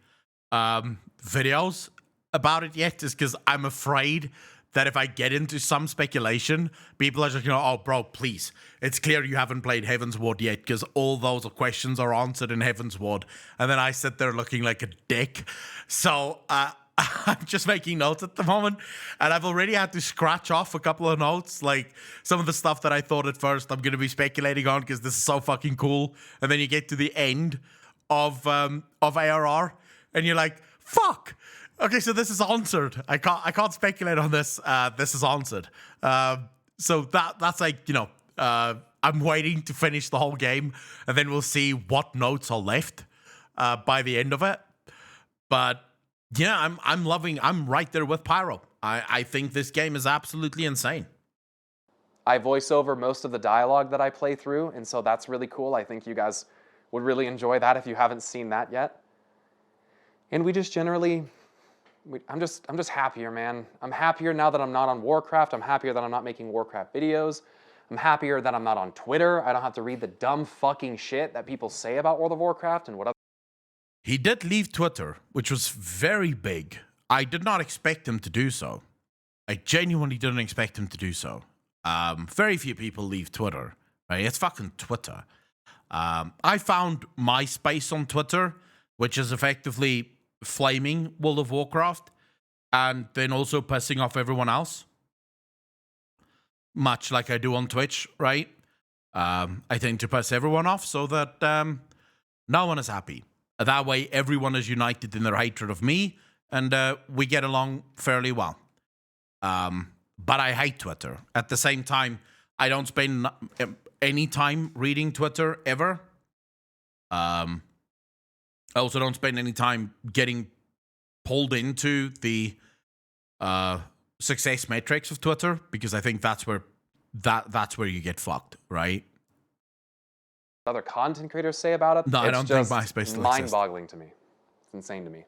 videos about it yet is because I'm afraid that if I get into some speculation, people are just going to, oh, bro, please. It's clear you haven't played Heaven's Ward yet because all those questions are answered in Heaven's Ward. And then I sit there looking like a dick. So I'm just making notes at the moment. And I've already had to scratch off a couple of notes. Like some of the stuff that I thought at first I'm going to be speculating on because this is so fucking cool. And then you get to the end of ARR and you're like, fuck. Okay, so this is answered. I can't speculate on this. This is answered. So that's like, you know, I'm waiting to finish the whole game, and then we'll see what notes are left by the end of it. But yeah, I'm right there with Pyro. I think this game is absolutely insane. I voice over most of the dialogue that I play through, and so that's really cool. I think you guys would really enjoy that if you haven't seen that yet. And we just generally... I'm just happier, man. I'm happier now that I'm not on Warcraft. I'm happier that I'm not making Warcraft videos. I'm happier that I'm not on Twitter. I don't have to read the dumb fucking shit that people say about World of Warcraft and what other... He did leave Twitter, which was very big. I did not expect him to do so. I genuinely didn't expect him to do so. Very few people leave Twitter, right? It's fucking Twitter. I found MySpace on Twitter, which is effectively flaming World of Warcraft and then also pissing off everyone else, much like I do on Twitch, right? I tend to piss everyone off so that no one is happy. That way everyone is united in their hatred of me and we get along fairly well. But I hate Twitter. At the same time, I don't spend any time reading Twitter ever. I also don't spend any time getting pulled into the success metrics of Twitter because I think that's where you get fucked, right? Other content creators say about it. No, I don't think MySpace still exists. Mind-boggling to me. It's insane to me.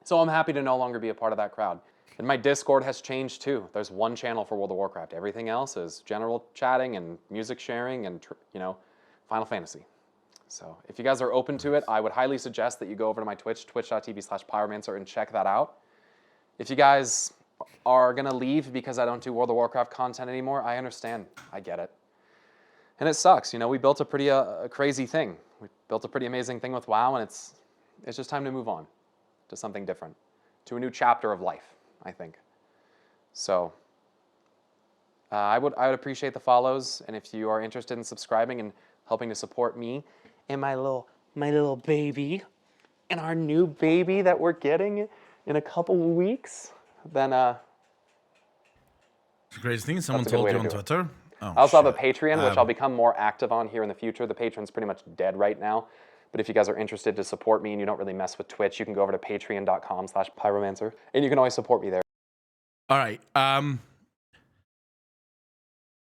So I'm happy to no longer be a part of that crowd. And my Discord has changed too. There's one channel for World of Warcraft. Everything else is general chatting and music sharing and, you know, Final Fantasy. So if you guys are open to it, I would highly suggest that you go over to my Twitch, twitch.tv/pyromancer, and check that out. If you guys are going to leave because I don't do World of Warcraft content anymore, I understand. I get it. And it sucks. You know, we built a pretty crazy thing. We built a pretty amazing thing with WoW, and it's just time to move on to something different, to a new chapter of life, I think. So I would appreciate the follows, and if you are interested in subscribing and helping to support me and my little baby and our new baby that we're getting in a couple weeks, then The crazy thing is someone told you on Twitter. Oh, I also have a Patreon, which I'll become more active on here in the future. The Patreon's pretty much dead right now. But if you guys are interested to support me and you don't really mess with Twitch, you can go over to patreon.com/pyromancer, and you can always support me there. All right.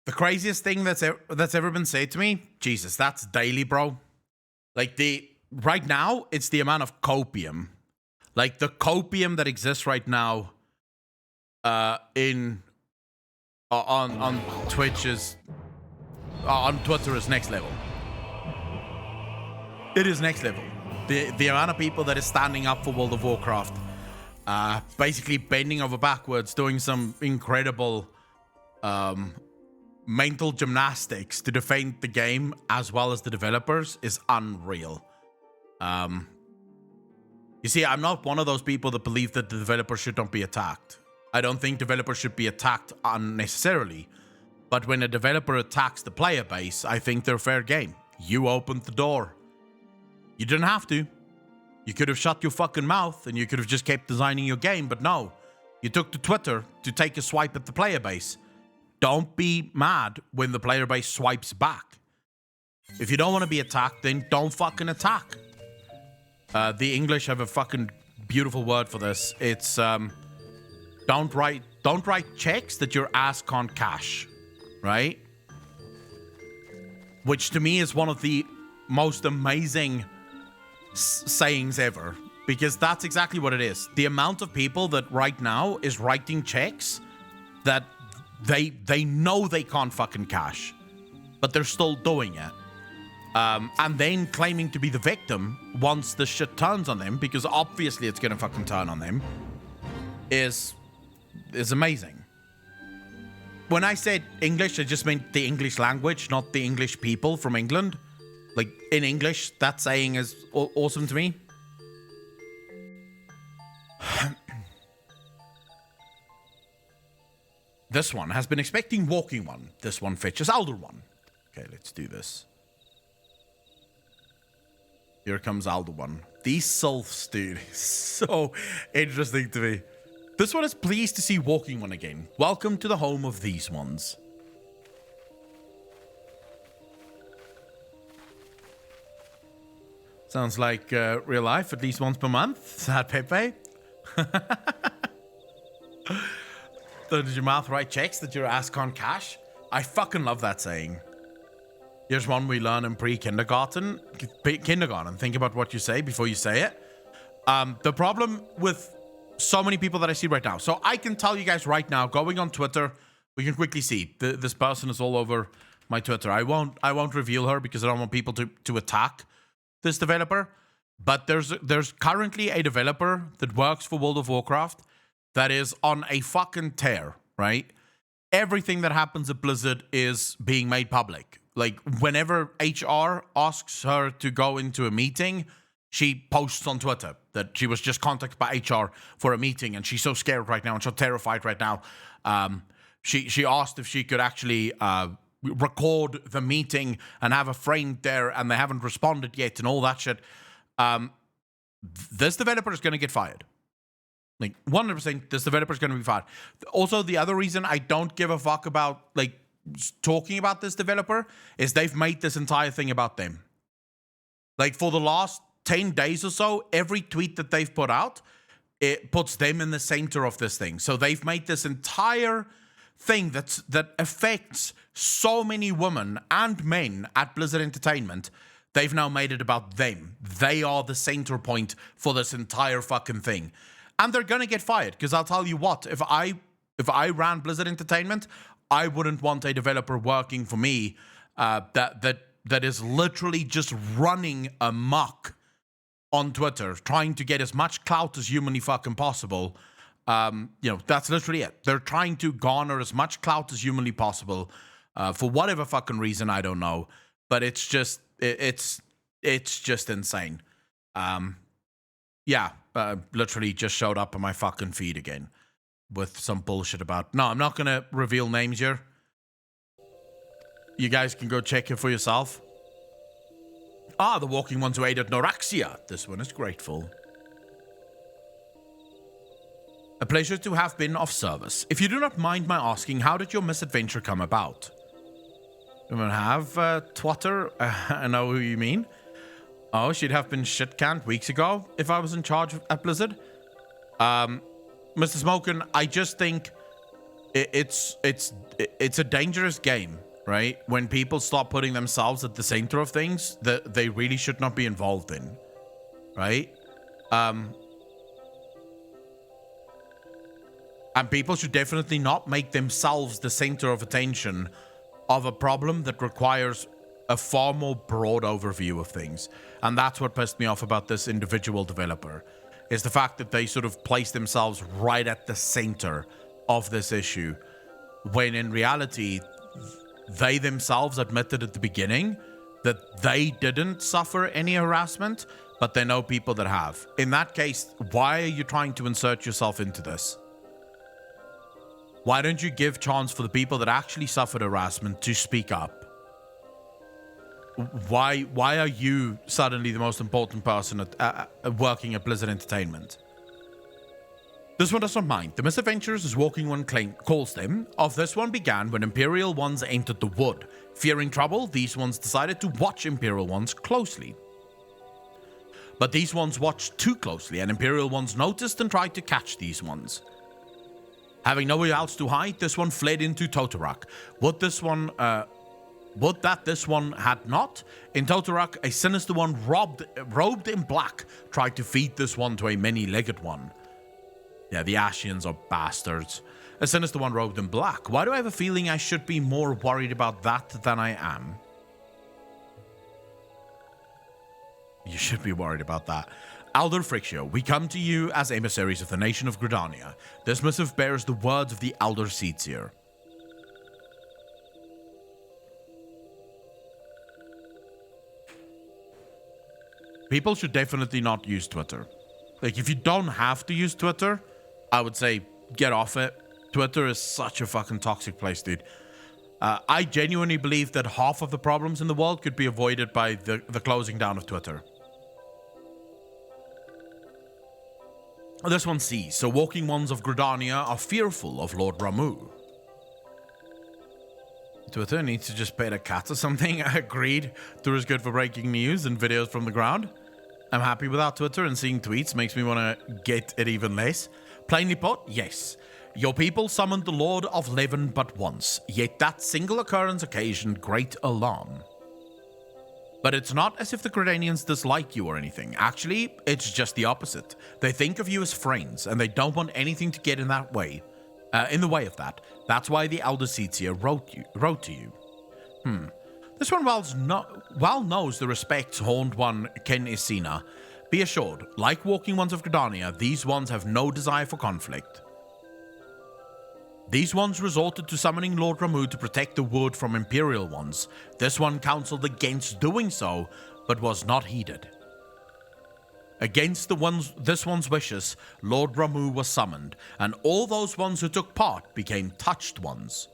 The craziest thing that's ever been said to me, Jesus, that's daily, bro. Like right now, it's the amount of copium. Like the copium that exists right now on Twitch is on Twitter is next level. It is next level. The amount of people that is standing up for World of Warcraft, basically bending over backwards, doing some incredible mental gymnastics to defend the game as well as the developers is unreal. You see, I'm not one of those people that believe that the developers should not be attacked. I don't think developers should be attacked unnecessarily. But when a developer attacks the player base, I think they're fair game. You opened the door. You didn't have to. You could have shut your fucking mouth and you could have just kept designing your game, but no. You took to Twitter to take a swipe at the player base. Don't be mad when the player base swipes back. If you don't want to be attacked, then don't fucking attack. The English have a fucking beautiful word for this. It's don't write checks that your ass can't cash, right? Which to me is one of the most amazing sayings ever, because that's exactly what it is. The amount of people that right now is writing checks that they know they can't fucking cash, but they're still doing it. And then claiming to be the victim once the shit turns on them, because obviously it's gonna fucking turn on them, is amazing. When I said English, I just meant the English language, not the English people from England. Like, in English, that saying is awesome to me. This one has been expecting walking one. This one fetches Elder one. Okay, let's do this. Here comes Elder one. These sylphs, dude, so interesting to me. This one is pleased to see walking one again. Welcome to the home of these ones. Sounds like real life, at least once per month. Is that Pepe? Did your mouth write checks that your ass can't cash? I fucking love that saying. Here's one we learn in pre-kindergarten. Think about what you say before you say it. The problem with so many people that I see right now. So I can tell you guys right now, going on Twitter, we can quickly see this person is all over my Twitter. I won't reveal her because I don't want people to attack this developer. But there's currently a developer that works for World of Warcraft that is on a fucking tear, right? Everything that happens at Blizzard is being made public. Like, whenever HR asks her to go into a meeting, she posts on Twitter that she was just contacted by HR for a meeting and she's so scared right now and so terrified right now. She asked if she could actually record the meeting and have a frame there, and they haven't responded yet and all that shit. This developer is going to get fired. Like, 100%, this developer is going to be fired. Also, the other reason I don't give a fuck about, like, talking about this developer is they've made this entire thing about them. Like, for the last 10 days or so, every tweet that they've put out, it puts them in the center of this thing. So they've made this entire thing that affects so many women and men at Blizzard Entertainment. They've now made it about them. They are the center point for this entire fucking thing. And they're gonna get fired, because I'll tell you what, if I ran Blizzard Entertainment, I wouldn't want a developer working for me that is literally just running amok on Twitter, trying to get as much clout as humanly fucking possible. That's literally it. They're trying to garner as much clout as humanly possible for whatever fucking reason, I don't know. But it's just insane. Literally just showed up on my fucking feed again with some bullshit about... No, I'm not going to reveal names here. You guys can go check it for yourself. The walking ones who aided Noraxia. This one is grateful. A pleasure to have been of service. If you do not mind my asking, how did your misadventure come about? Do you have Twitter? I know who you mean. Oh, she'd have been shit-canned weeks ago if I was in charge at Blizzard. Mr. Smokin, I just think it's a dangerous game, right? When people start putting themselves at the center of things that they really should not be involved in, right? And people should definitely not make themselves the center of attention of a problem that requires a far more broad overview of things. And that's what pissed me off about this individual developer, is the fact that they sort of place themselves right at the center of this issue, when in reality, they themselves admitted at the beginning that they didn't suffer any harassment, but they know people that have. In that case, why are you trying to insert yourself into this? Why don't you give chance for the people that actually suffered harassment to speak up? Why are you suddenly the most important person at working at Blizzard Entertainment? This one does not mind. The misadventures, as Walking One calls them, of this one began when Imperial Ones entered the wood. Fearing trouble, these ones decided to watch Imperial Ones closely. But these ones watched too closely, and Imperial Ones noticed and tried to catch these ones. Having nowhere else to hide, this one fled into Totorak. Would that this one had not? In Totorak, a sinister one robed in black tried to feed this one to a many-legged one. Yeah, the Ashians are bastards. A sinister one robed in black. Why do I have a feeling I should be more worried about that than I am? You should be worried about that. Alder Frixio, we come to you as emissaries of the nation of Gridania. This missive bears the words of the Alder Seedseer. People should definitely not use Twitter. Like, if you don't have to use Twitter, I would say get off it. Twitter is such a fucking toxic place, dude. I genuinely believe that half of the problems in the world could be avoided by the closing down of Twitter. This one sees, so Walking Ones of Gridania are fearful of Lord Ramu. Twitter needs to just pet a cat or something. I agreed. Twitter is good for breaking news and videos from the ground. I'm happy without Twitter, and seeing tweets makes me want to get it even less. Plainly put, yes. Your people summoned the Lord of Leven but once, yet that single occurrence occasioned great alarm. But it's not as if the Gridanians dislike you or anything. Actually, it's just the opposite. They think of you as friends, and they don't want anything to get in the way of that. That's why the Elder Seedseer wrote to you. This one, while knows the respects Horned One Ken Isina, be assured, like Walking Ones of Gridania, these ones have no desire for conflict. These ones resorted to summoning Lord Ramu to protect the wood from Imperial Ones. This one counseled against doing so, but was not heeded. Against this one's wishes, Lord Ramu was summoned, and all those ones who took part became touched ones.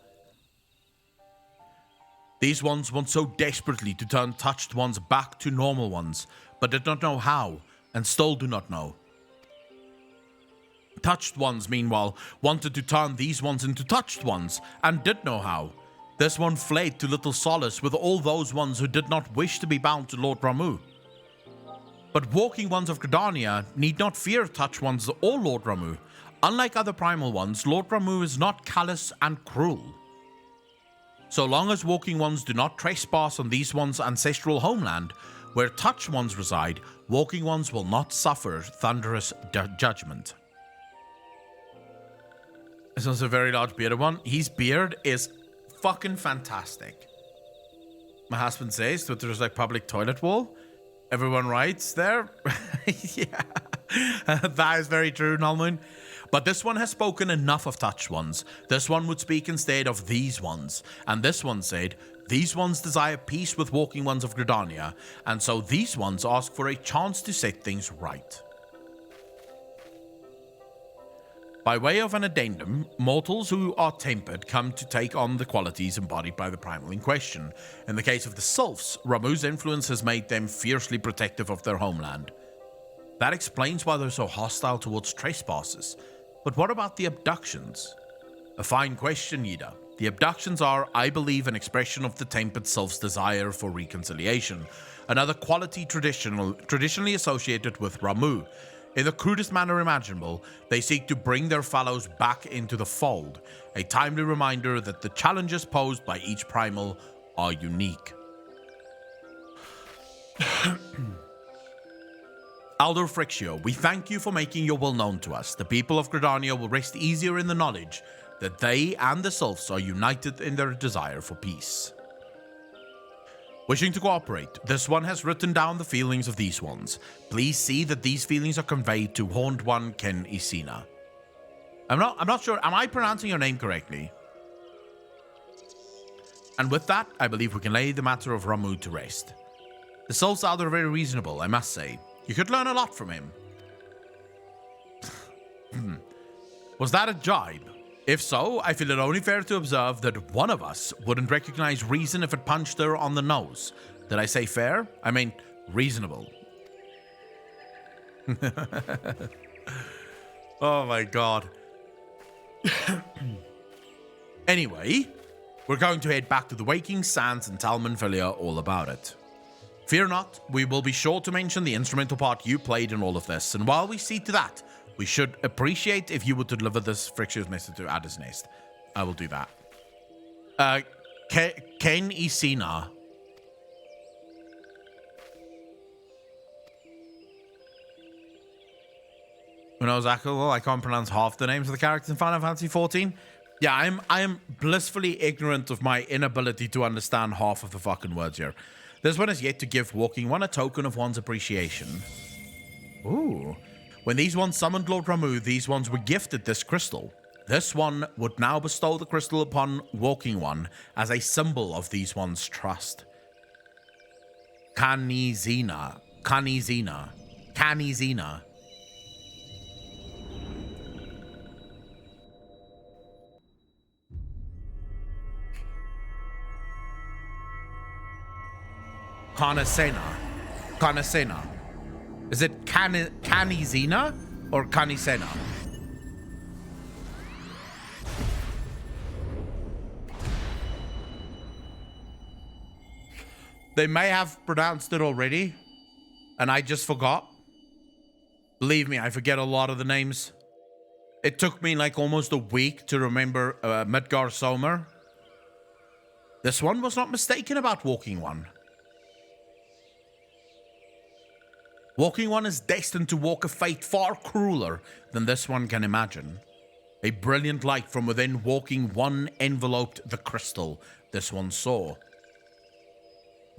These ones want so desperately to turn touched ones back to normal ones, but did not know how, and still do not know. Touched ones, meanwhile, wanted to turn these ones into touched ones, and did know how. This one fled to little solace with all those ones who did not wish to be bound to Lord Ramu. But Walking Ones of Gridania need not fear touched ones or Lord Ramu. Unlike other primal ones, Lord Ramu is not callous and cruel. So long as Walking Ones do not trespass on these ones' ancestral homeland, where touched ones reside, Walking Ones will not suffer thunderous judgment. This one's a very large bearded one. His beard is fucking fantastic. My husband says Twitter is like public toilet wall. Everyone writes there. Yeah, that is very true, Nalmoon. But this one has spoken enough of touched ones. This one would speak instead of these ones. And this one said, these ones desire peace with Walking Ones of Gridania, and so these ones ask for a chance to set things right. By way of an addendum, mortals who are tempered come to take on the qualities embodied by the primal in question. In the case of the Sylphs, Ramu's influence has made them fiercely protective of their homeland. That explains why they're so hostile towards trespassers. But what about the abductions? A fine question, Yida. The abductions are, I believe, an expression of the tempered Sylph's desire for reconciliation, another quality traditionally associated with Ramu. In the crudest manner imaginable, they seek to bring their fellows back into the fold, a timely reminder that the challenges posed by each primal are unique. Alder Frixio, we thank you for making your will known to us. The people of Gridania will rest easier in the knowledge that they and the Sylphs are united in their desire for peace. Wishing to cooperate, this one has written down the feelings of these ones. Please see that these feelings are conveyed to Horned One Ken Isina. I'm not sure, am I pronouncing your name correctly? And with that, I believe we can lay the matter of Ramu to rest. The Sylphs are very reasonable, I must say. You could learn a lot from him. Was that a jibe? If so, I feel it only fair to observe that one of us wouldn't recognize reason if it punched her on the nose. Did I say fair? I mean reasonable. Oh my god. Anyway, we're going to head back to the Waking Sands and tell Manfilia all about it. Fear not, we will be sure to mention the instrumental part you played in all of this, and while we see to that, we should appreciate if you would deliver this frictious message to Adder's Nest. I will do that. Ken Isina. Who knows Akil? I can't pronounce half the names of the characters in Final Fantasy XIV. Yeah, I am blissfully ignorant of my inability to understand half of the fucking words here. This one is yet to give Walking One a token of one's appreciation. Ooh. When these ones summoned Lord Ramuh, these ones were gifted this crystal. This one would now bestow the crystal upon Walking One as a symbol of these ones' trust. Kanizina. Kanizina. Kanizina. Kanasena. Kanasena. Is it Kanizina or Kanisena? They may have pronounced it already, and I just forgot. Believe me, I forget a lot of the names. It took me like almost a week to remember Midgar Somer. This one was not mistaken about Walking One. Walking One is destined to walk a fate far crueler than this one can imagine. A brilliant light from within Walking One enveloped the crystal this one saw.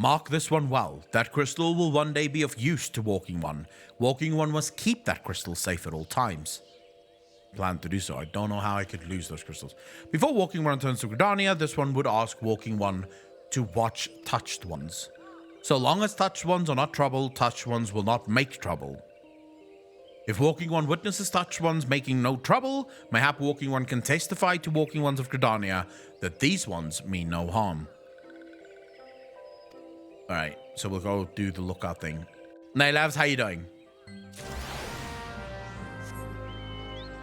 Mark this one well. That crystal will one day be of use to Walking One. Walking One must keep that crystal safe at all times. Plan to do so. I don't know how I could lose those crystals. Before Walking One returns to Gridania, this one would ask Walking One to watch touched ones. So long as touched ones are not trouble, touched ones will not make trouble. If Walking One witnesses touched ones making no trouble, mayhap Walking One can testify to Walking Ones of Gridania that these ones mean no harm. Alright, so we'll go do the lookout thing. Nay, Lavs, how you doing?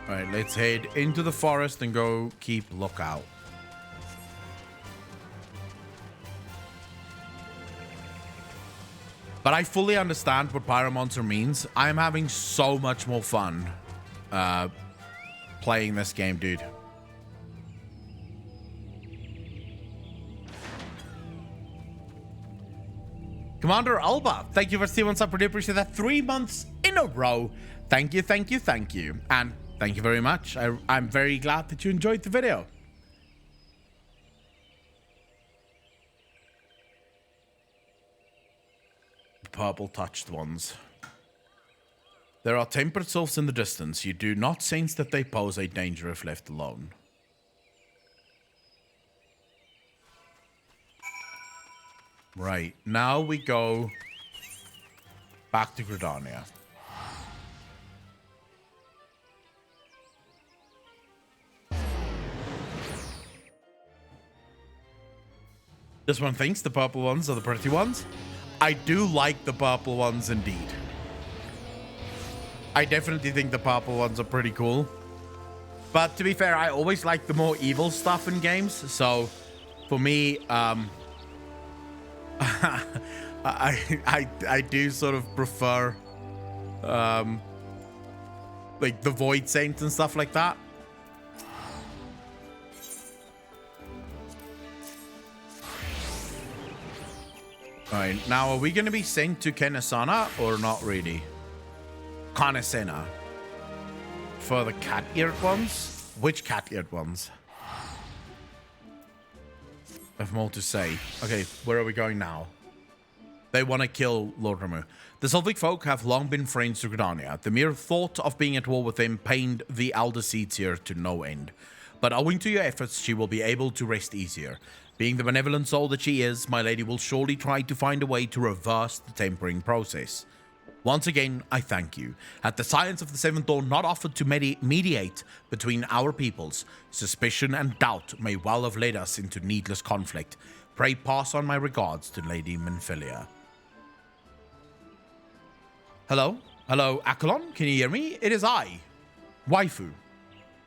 Alright, let's head into the forest and go keep lookout. But I fully understand what Pyromancer means. I'm having so much more fun playing this game, dude. Commander Alba, thank you for stealing up. Really appreciate that. 3 months in a row. Thank you, thank you, thank you. And thank you very much. I'm very glad that you enjoyed the video. Purple touched ones. There are tempered sylphs in the distance. You do not sense that they pose a danger if left alone. Right, now we go back to Gridania. This one thinks the purple ones are the pretty ones. I do like the purple ones indeed. I definitely think the purple ones are pretty cool. But to be fair, I always like the more evil stuff in games. So for me, I do sort of prefer like the Void Saints and stuff like that. Alright, now are we going to be sent to Kenesana or not really? Kanesena. For the cat-eared ones? Which cat-eared ones? I have more to say. Okay, where are we going now? They want to kill Lord Ramuh. The Sylvic folk have long been friends to Gridania. The mere thought of being at war with them pained the Elder Seeds here to no end. But owing to your efforts, she will be able to rest easier. Being the benevolent soul that she is, my lady will surely try to find a way to reverse the tempering process. Once again, I thank you. Had the science of the Seventh Dawn not offered to mediate between our peoples, suspicion and doubt may well have led us into needless conflict. Pray pass on my regards to Lady Minfilia. Hello? Hello, Akalon? Can you hear me? It is I, Waifu.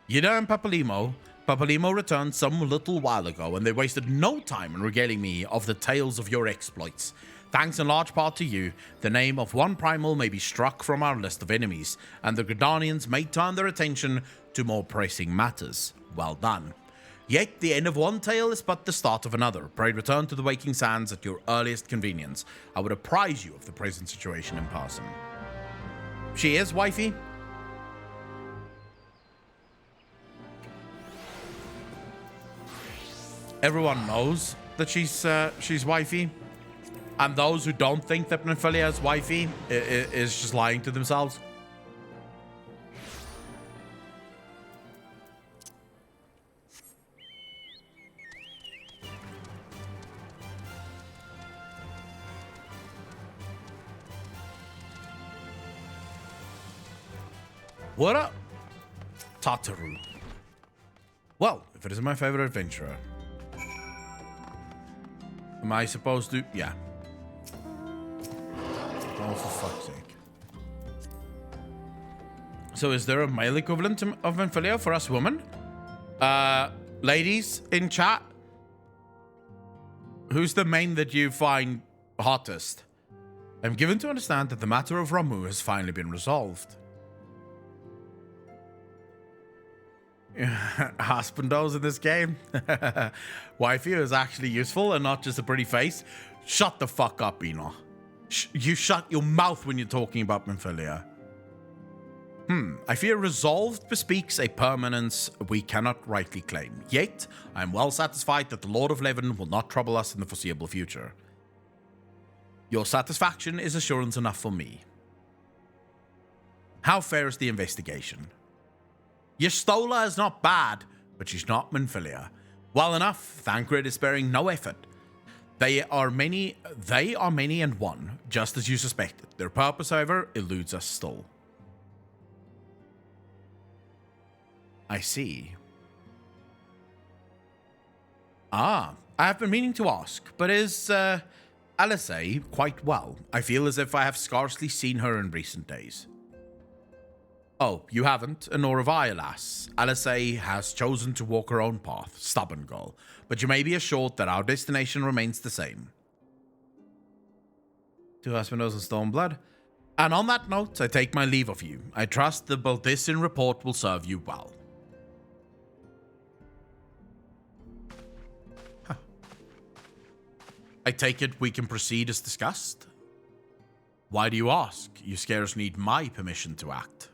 Yida and Papalimo returned some little while ago, and they wasted no time in regaling me of the tales of your exploits. Thanks in large part to you, the name of one primal may be struck from our list of enemies, and the Gridanians may turn their attention to more pressing matters. Well done. Yet the end of one tale is but the start of another. Pray return to the Waking Sands at your earliest convenience. I would apprise you of the present situation in person. She is, wifey? Everyone knows that she's wifey, and those who don't think that Minfilia is wifey is just lying to themselves. What up, Tataru? Well, if it is my favorite adventurer. Am I supposed to? Yeah. Oh, for fuck's sake. So is there a male equivalent of Minfilia for us women? Ladies in chat? Who's the main that you find hottest? I'm given to understand that the matter of Ramu has finally been resolved. Husbandos in this game. Wifey is actually useful and not just a pretty face. Shut the fuck up, Eno. You shut your mouth when you're talking about Minfilia. I fear resolved bespeaks a permanence we cannot rightly claim. Yet, I am well satisfied that the Lord of Leven will not trouble us in the foreseeable future. Your satisfaction is assurance enough for me. How fair is the investigation? Yestola is not bad, but she's not Minfilia. Well enough, Thancred is sparing no effort. They are many and one, just as you suspected. Their purpose, however, eludes us still. I see. I have been meaning to ask, but is Alice quite well? I feel as if I have scarcely seen her in recent days. Oh, you haven't, and nor have I, alas. Alice has chosen to walk her own path, stubborn girl, but you may be assured that our destination remains the same. To Husbandos and Stormblood. And on that note, I take my leave of you. I trust the Baldissian report will serve you well. Huh. I take it we can proceed as discussed? Why do you ask? You scarce need my permission to act.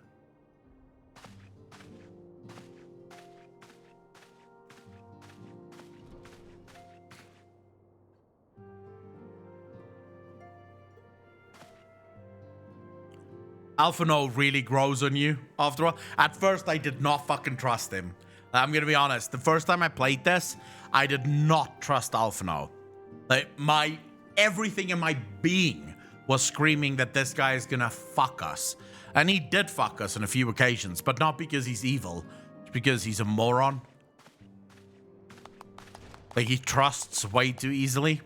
Alphino really grows on you after all. At first, I did not fucking trust him. I'm gonna be honest. The first time I played this, I did not trust Alphino. Like, everything in my being was screaming that this guy is gonna fuck us. And he did fuck us on a few occasions, but not because he's evil. It's because he's a moron. Like, he trusts way too easily.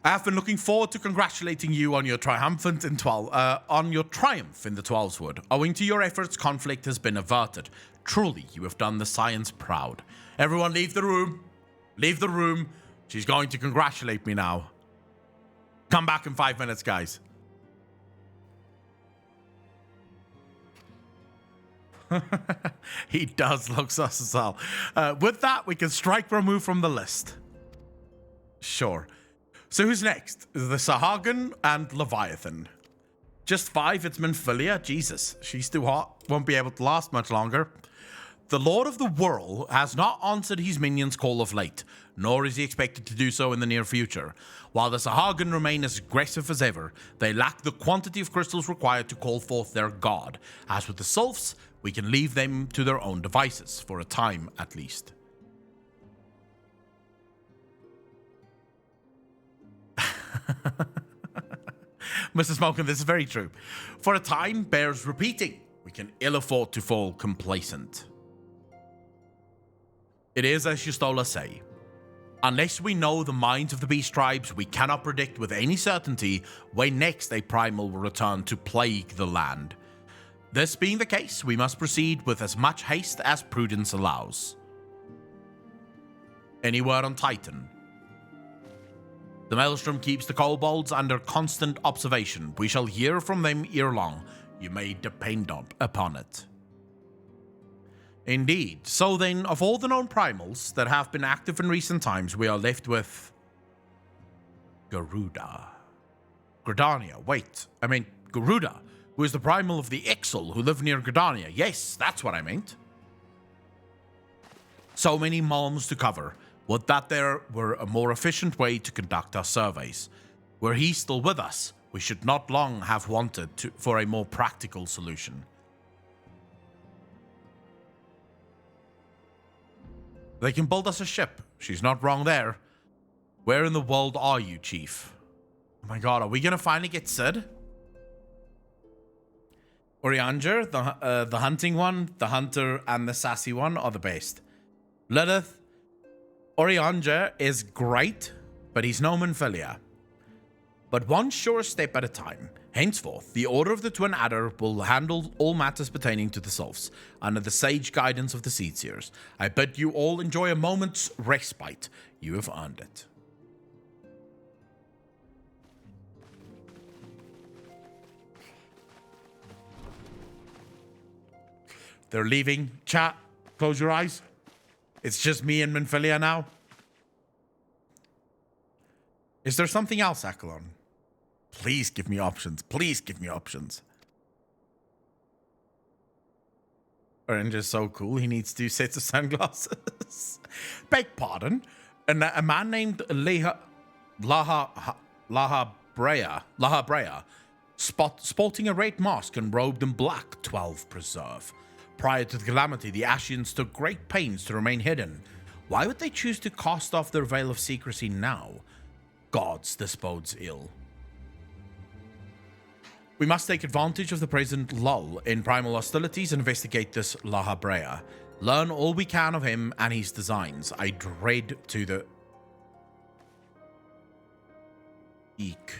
I have been looking forward to congratulating you on your triumph in the Twelveswood. Owing to your efforts, conflict has been averted. Truly, you have done the Science proud. Everyone leave the room. Leave the room. She's going to congratulate me now. Come back in 5 minutes, guys. He does look sus as hell. With that, we can strike Ramu from the list. Sure. So who's next? The Sahagin and Leviathan. Just 5, it's Minfilia. Jesus, she's too hot. Won't be able to last much longer. The Lord of the Whirl has not answered his minions' call of late, nor is he expected to do so in the near future. While the Sahagin remain as aggressive as ever, they lack the quantity of crystals required to call forth their god. As with the Sylphs, we can leave them to their own devices, for a time at least. Mr. Smoken, this is very true. For a time bears repeating. We can ill afford to fall complacent. It is as Yustola say. Unless we know the minds of the beast tribes, we cannot predict with any certainty when next a primal will return to plague the land. This being the case, we must proceed with as much haste as prudence allows. Any word on Titan? The Maelstrom keeps the kobolds under constant observation. We shall hear from them ere long. You may depend upon it. Indeed. So then, of all the known primals that have been active in recent times, we are left with Garuda. Gridania. Wait, I meant Garuda, who is the primal of the Ixal who live near Gridania. Yes, that's what I meant. So many malms to cover. Would that there were a more efficient way to conduct our surveys. Were he still with us, we should not long have wanted for a more practical solution. They can build us a ship. She's not wrong there. Where in the world are you, Chief? Oh my god, are we gonna finally get Sid? Orianger, the hunting one, the hunter, and the sassy one are the best. Lilith, Orianger is great, but he's no Manphilia. But one sure step at a time. Henceforth, the Order of the Twin Adder will handle all matters pertaining to the Sylphs, under the sage guidance of the Seedseers. I bid you all enjoy a moment's respite. You have earned it. They're leaving. Chat, close your eyes. It's just me and Manphilia now. Is there something else, Akalon? Please give me options. Please give me options. Orange is so cool. He needs 2 sets of sunglasses. Beg pardon. And a man named Laha Brea, sporting a red mask and robed in black, 12 preserve. Prior to the calamity, the Ashians took great pains to remain hidden. Why would they choose to cast off their veil of secrecy now? Gods, this bodes ill. We must take advantage of the present lull in primal hostilities and investigate this Laha Brea. Learn all we can of him and his designs. I dread to the... Eek.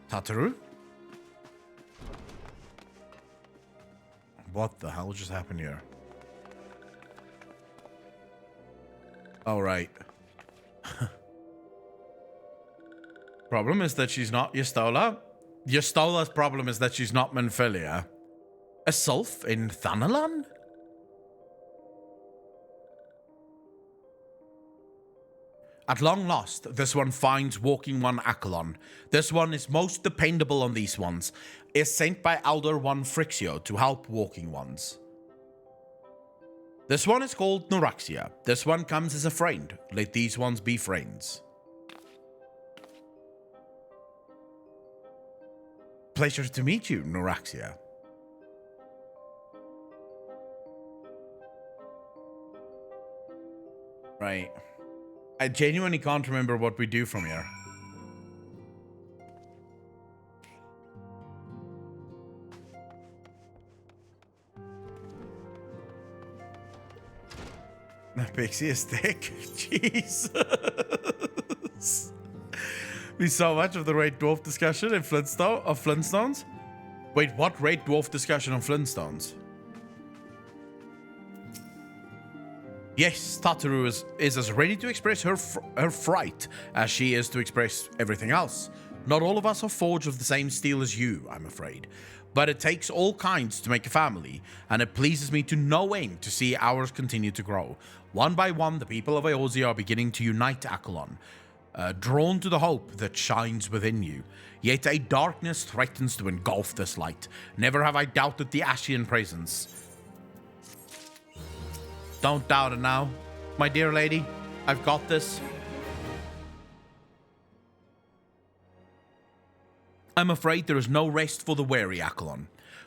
Tataru? What the hell just happened here? All right. Problem is that she's not Yustola. Yustola's problem is that she's not Manphilia. A Sylph in Thanalan? At long last, this one finds walking one Akalon. This one is most dependable on these ones. Is sent by Elder One Frixio to help walking ones. This one is called Noraxia. This one comes as a friend. Let these ones be friends. Pleasure to meet you, Noraxia. Right. I genuinely can't remember what we do from here. Pixie is thick. Jesus. We saw much of the Red Dwarf discussion in Flintstones. Wait, what Red Dwarf discussion on Flintstones? Yes, Tataru is as ready to express her fright as she is to express everything else. Not all of us are forged of the same steel as you, I'm afraid. But it takes all kinds to make a family, and it pleases me to no end to see ours continue to grow. One by one, the people of Eorzea are beginning to unite, Akalon, drawn to the hope that shines within you. Yet a darkness threatens to engulf this light. Never have I doubted the Ashian presence. Don't doubt it now, my dear lady. I've got this. I'm afraid there is no rest for the weary, Akalon.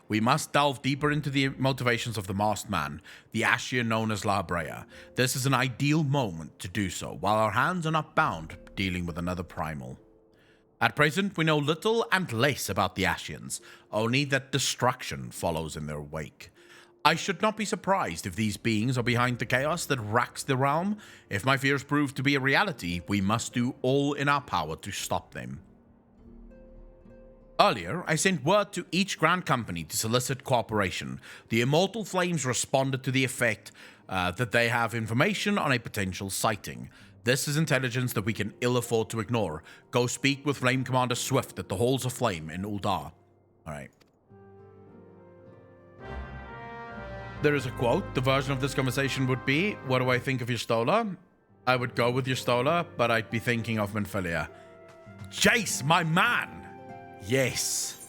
We must delve deeper into the motivations of the masked man, the Ashian known as La Brea. This is an ideal moment to do so, while our hands are not bound dealing with another primal. At present, we know little and less about the Ascians, only that destruction follows in their wake. I should not be surprised if these beings are behind the chaos that racks the realm. If my fears prove to be a reality, we must do all in our power to stop them. Earlier, I sent word to each Grand Company to solicit cooperation. The Immortal Flames responded to the effect that they have information on a potential sighting. This is intelligence that we can ill afford to ignore. Go speak with Flame Commander Swift at the Halls of Flame in Uldar. Alright. There is a quote. The version of this conversation would be, what do I think of your Stola? I would go with your Stola, but I'd be thinking of Minfilia. Jace, my man! Yes.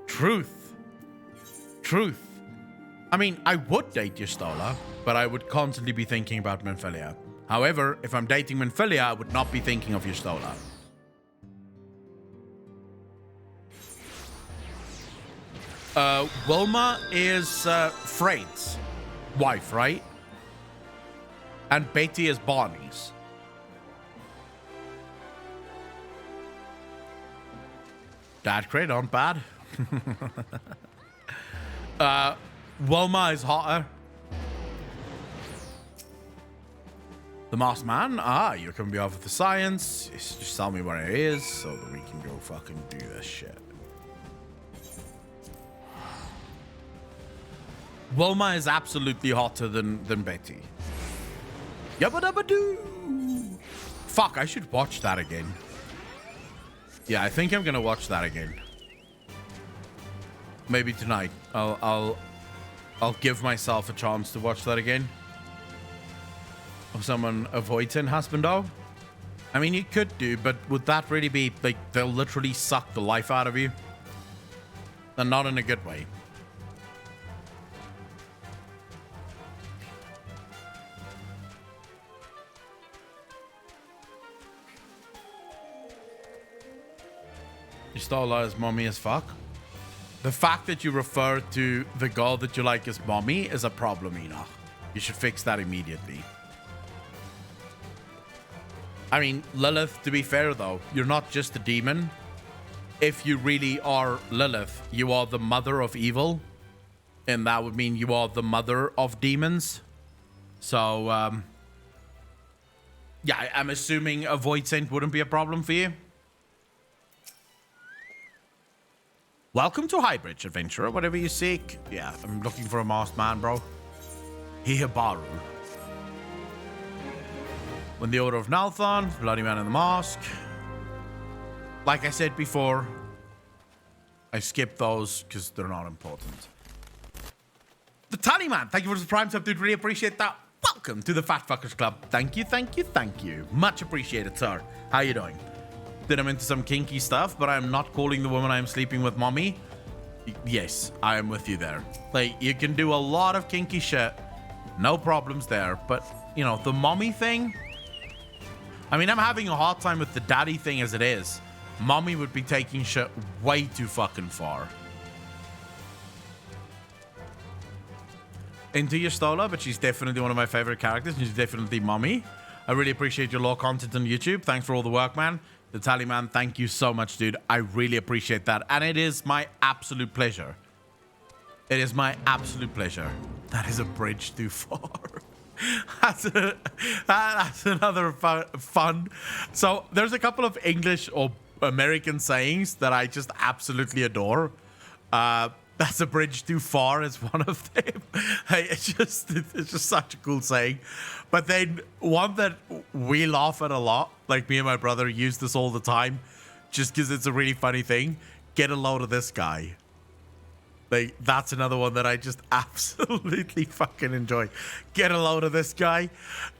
Truth. Truth. I mean, I would date your Stola, but I would constantly be thinking about Minfilia. However, if I'm dating Minfilia, I would not be thinking of your Stola. Wilma is Fred's wife, right? And Betty is Barney's. Dad cred aren't bad. Wilma is hotter. The Masked Man? Ah, you're coming behalf of the science. Just tell me where it is so that we can go fucking do this shit. Wilma is absolutely hotter than Betty. Yabba dabba doo. Fuck, I should watch that again. Yeah, I think I'm gonna watch that again. Maybe tonight. I'll give myself a chance to watch that again. Of someone avoiding Husbando. I mean, you could do, but would that really be like they'll literally suck the life out of you? And not in a good way. You stole her as mommy as fuck. The fact that you refer to the girl that you like as mommy is a problem, Enoch. You should fix that immediately. I mean, Lilith, to be fair though, you're not just a demon. If you really are Lilith, you are the mother of evil. And that would mean you are the mother of demons. So, yeah, I'm assuming a Void Saint wouldn't be a problem for you. Welcome to Highbridge, adventurer, whatever you seek. Yeah, I'm looking for a masked man, bro. Hihabaru. When the Order of Nalthon, Bloody Man in the Mask. Like I said before, I skipped those because they're not important. The Tallyman, thank you for the Prime sub, dude. Really appreciate that. Welcome to the Fat Fuckers Club. Thank you, thank you, thank you. Much appreciated, sir. How you doing? That I'm into some kinky stuff, but I'm not calling the woman I'm sleeping with mommy. Yes, I am with you there. Like, you can do a lot of kinky shit. No problems there. But, you know, the mommy thing... I mean, I'm having a hard time with the daddy thing as it is. Mommy would be taking shit way too fucking far. Into your Stola, but she's definitely one of my favorite characters. And she's definitely mommy. I really appreciate your lore content on YouTube. Thanks for all the work, man. The Tallyman, thank you so much, dude. I really appreciate that. And it is my absolute pleasure. It is my absolute pleasure. That is a bridge too far. That's another fun. So there's a couple of English or American sayings that I just absolutely adore. That's a bridge too far is one of them. It's just such a cool saying. But then one that we laugh at a lot, like me and my brother use this all the time, just because it's a really funny thing. Get a load of this guy. Like, that's another one that I just absolutely fucking enjoy. Get a load of this guy.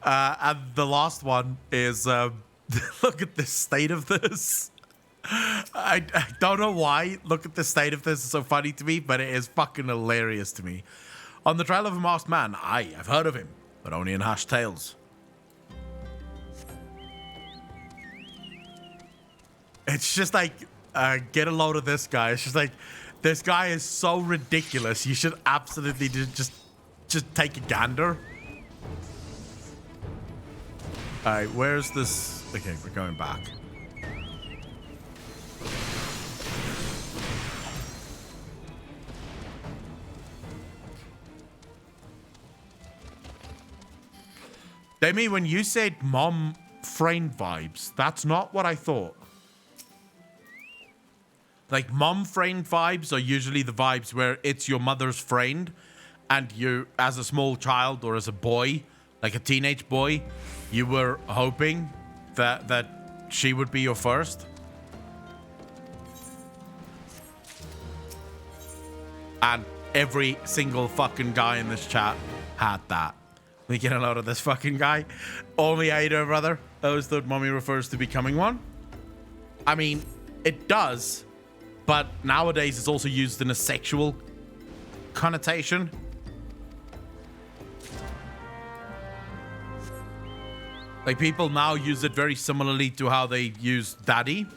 And the last one is, look at the state of this. I don't know why. Look at the state of this. It's so funny to me, but it is fucking hilarious to me. On the trail of a masked man, I've heard of him, but only in hushed tales. It's just like, get a load of this guy. It's just like, this guy is so ridiculous. You should absolutely just take a gander. All right, where's this? Okay, we're going back. Demi, when you said mom friend vibes, that's not what I thought. Like, mom friend vibes are usually the vibes where it's your mother's friend, and you, as a small child or as a boy, like a teenage boy, you were hoping that she would be your first. And every single fucking guy in this chat had that. We get a lot of this fucking guy. Only how you doing, brother? I always thought mommy refers to becoming one. I mean, it does, but nowadays it's also used in a sexual connotation. Like, people now use it very similarly to how they use daddy.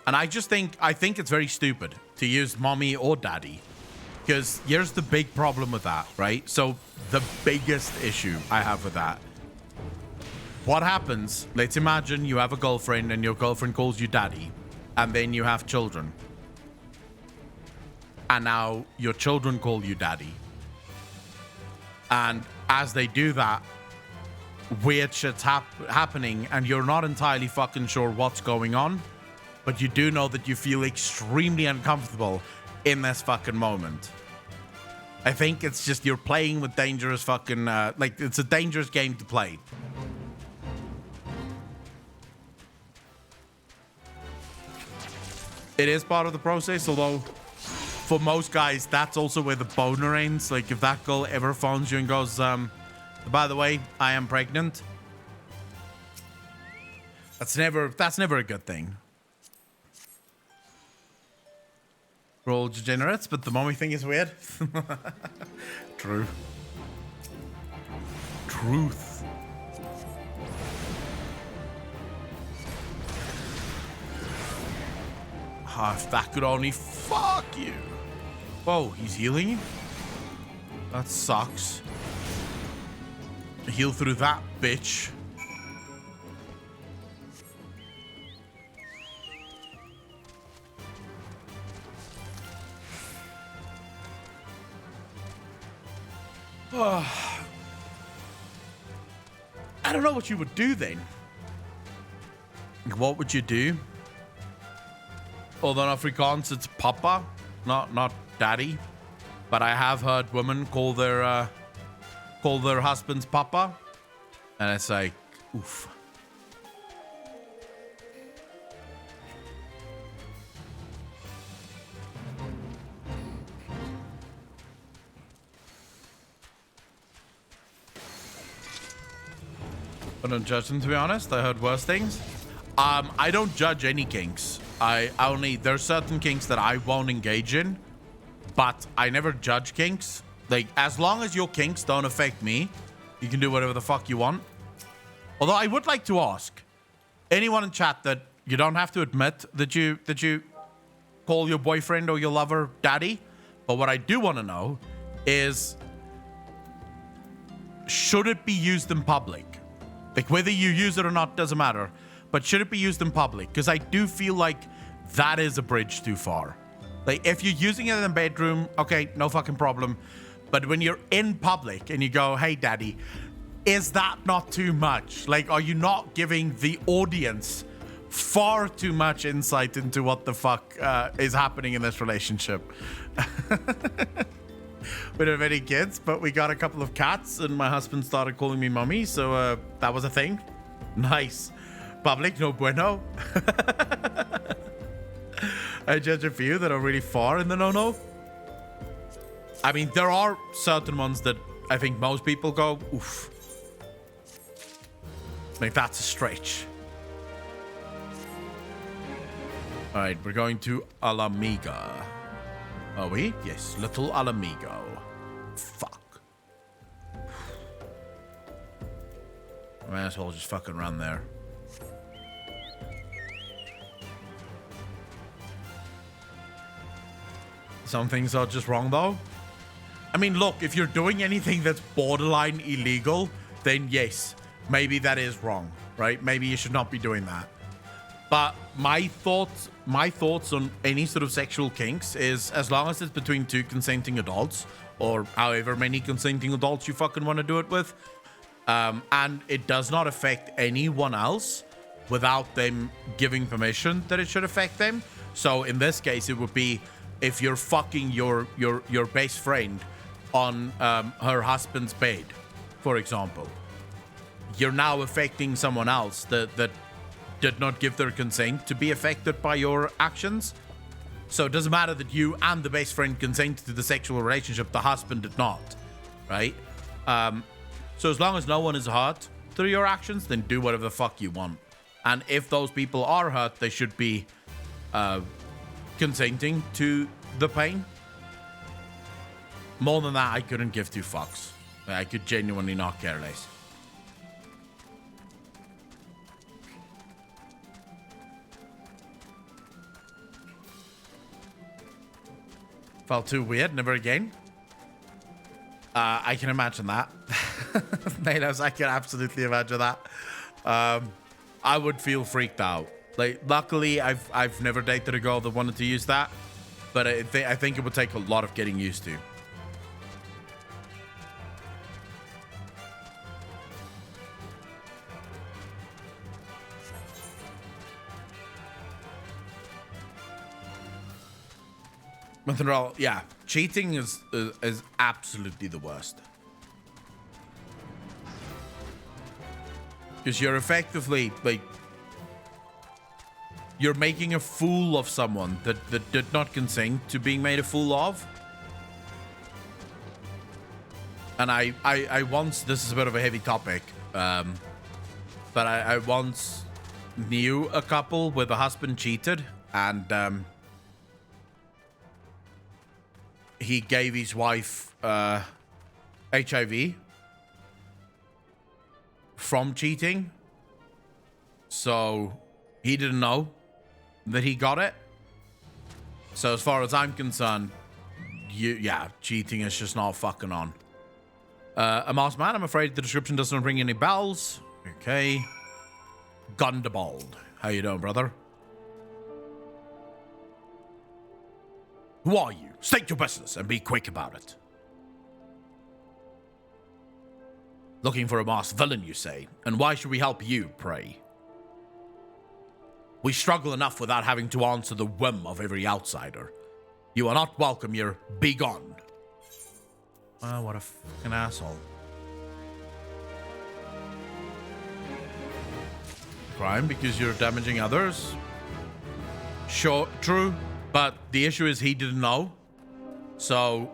And I think it's very stupid to use mommy or daddy. Because here's the big problem with that, right? So the biggest issue I have with that. What happens, let's imagine you have a girlfriend and your girlfriend calls you daddy. And then you have children. And now your children call you daddy. And as they do that, weird shit's happening and you're not entirely fucking sure what's going on, but you do know that you feel extremely uncomfortable in this fucking moment. I think it's just you're playing with dangerous fucking like, it's a dangerous game to play. It is part of the process, although for most guys that's also where the boner ends. Like, if that girl ever phones you and goes, by the way, I am pregnant. That's never a good thing. We're all degenerates, but the mommy thing is weird. True. Truth. Ah, if that could only fuck you. Whoa, he's healing? That sucks. Heal through that, bitch. I don't know what you would do then. What would you do? Although in Afrikaans it's papa, not daddy. But I have heard women call their husbands papa, and it's like, oof. I don't judge them, to be honest. I heard worse things. I don't judge any kinks. There's certain kinks that I won't engage in, but I never judge kinks. Like, as long as your kinks don't affect me, you can do whatever the fuck you want. Although I would like to ask anyone in chat that you don't have to admit that you call your boyfriend or your lover daddy. But what I do want to know is, should it be used in public? Like, whether you use it or not doesn't matter. But should it be used in public? Because I do feel like that is a bridge too far. Like, if you're using it in the bedroom, okay, no fucking problem. But when you're in public and you go, hey, daddy, is that not too much? Like, are you not giving the audience far too much insight into what the fuck is happening in this relationship? We don't have any kids, but we got a couple of cats and my husband started calling me mommy. So that was a thing. Nice. Public, no bueno. I judge a few that are really far in the no-no. I mean, there are certain ones that I think most people go, oof. Like, that's a stretch. All right, we're going to Alamiga. Are we? Yes, Little Alamigo. Fuck. I might as well just fucking run there. Some things are just wrong, though. I mean, look, if you're doing anything that's borderline illegal, then yes, maybe that is wrong, right? Maybe you should not be doing that. But my thoughts on any sort of sexual kinks is, as long as it's between two consenting adults, or however many consenting adults you fucking want to do it with, And it does not affect anyone else without them giving permission that it should affect them. So in this case, it would be if you're fucking your best friend on her husband's bed, for example, you're now affecting someone else that did not give their consent to be affected by your actions. So it doesn't matter that you and the best friend consented to the sexual relationship, the husband did not, right? So as long as no one is hurt through your actions, then do whatever the fuck you want. And if those people are hurt, they should be consenting to the pain. More than that, I couldn't give two fucks. I could genuinely not care less. Felt too weird, never again. I can imagine that. Natos, I can absolutely imagine that. I would feel freaked out. Like, luckily, I've never dated a girl that wanted to use that, but I think it would take a lot of getting used to. Yeah, cheating is absolutely the worst. Because you're effectively, like, you're making a fool of someone that did not consent to being made a fool of. And I once, this is a bit of a heavy topic, but I once knew a couple where the husband cheated and he gave his wife HIV from cheating. So he didn't know that he got it. So as far as I'm concerned, cheating is just not fucking on. A masked man, I'm afraid the description doesn't ring any bells. Okay. Gundabald. How you doing, brother? Who are you? State your business and be quick about it. Looking for a masked villain, you say? And why should we help you, pray? We struggle enough without having to answer the whim of every outsider. You are not welcome, you're begone. Oh, what a fucking asshole. Crime because you're damaging others? Sure, true. But the issue is he didn't know. So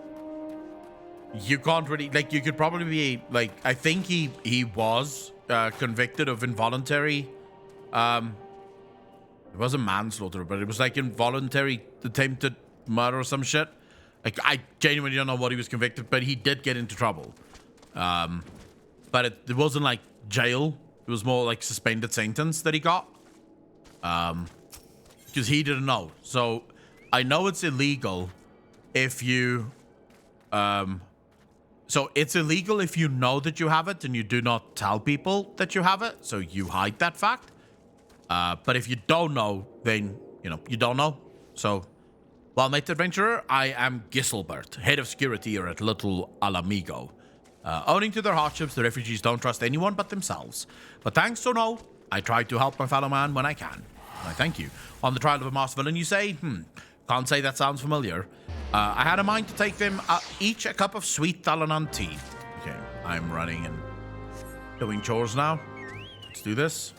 you can't really, like, you could probably be, like, I think he was convicted of involuntary, it wasn't manslaughter, but it was like involuntary attempted murder or some shit. Like, I genuinely don't know what he was convicted, but he did get into trouble. But it wasn't like jail. It was more like suspended sentence that he got. Because he didn't know. So I know it's illegal if you, so it's illegal if you know that you have it and you do not tell people that you have it. So you hide that fact. But if you don't know, then, you know, you don't know. So, well, mate adventurer, I am Giselbert, head of security here at Little Alamigo. Owing to their hardships, the refugees don't trust anyone but themselves. But thanks or no, I try to help my fellow man when I can. I thank you. On the trial of a masked villain, you say? Can't say that sounds familiar. I had a mind to take them each a cup of sweet Thalanon tea. Okay, I'm running and doing chores now. Let's do this.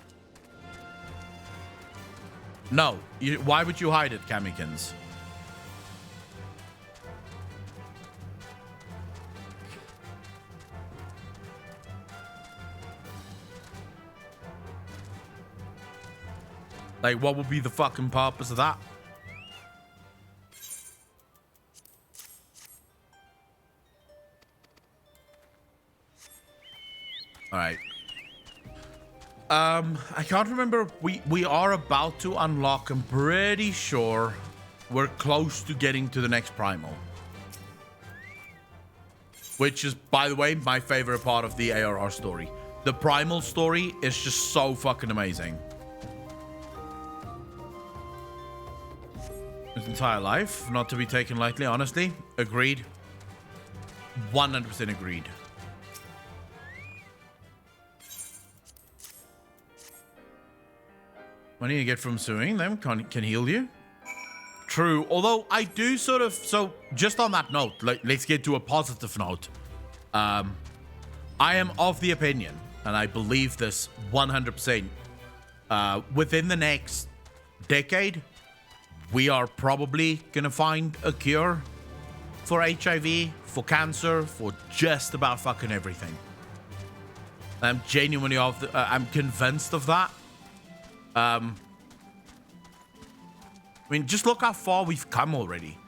No, why would you hide it, Kamikins? Like, what would be the fucking purpose of that? All right. I can't remember. We are about to unlock. I'm pretty sure we're close to getting to the next primal. Which is, by the way, my favorite part of the ARR story. The primal story is just so fucking amazing. His entire life, not to be taken lightly, honestly. Agreed. 100% agreed. Money you get from suing them can heal you. True. Although I do sort of... So, just on that note, let's get to a positive note. I am of the opinion, and I believe this 100%, within the next decade, we are probably going to find a cure for HIV, for cancer, for just about fucking everything. I'm genuinely I'm convinced of that. I mean, just look how far we've come already.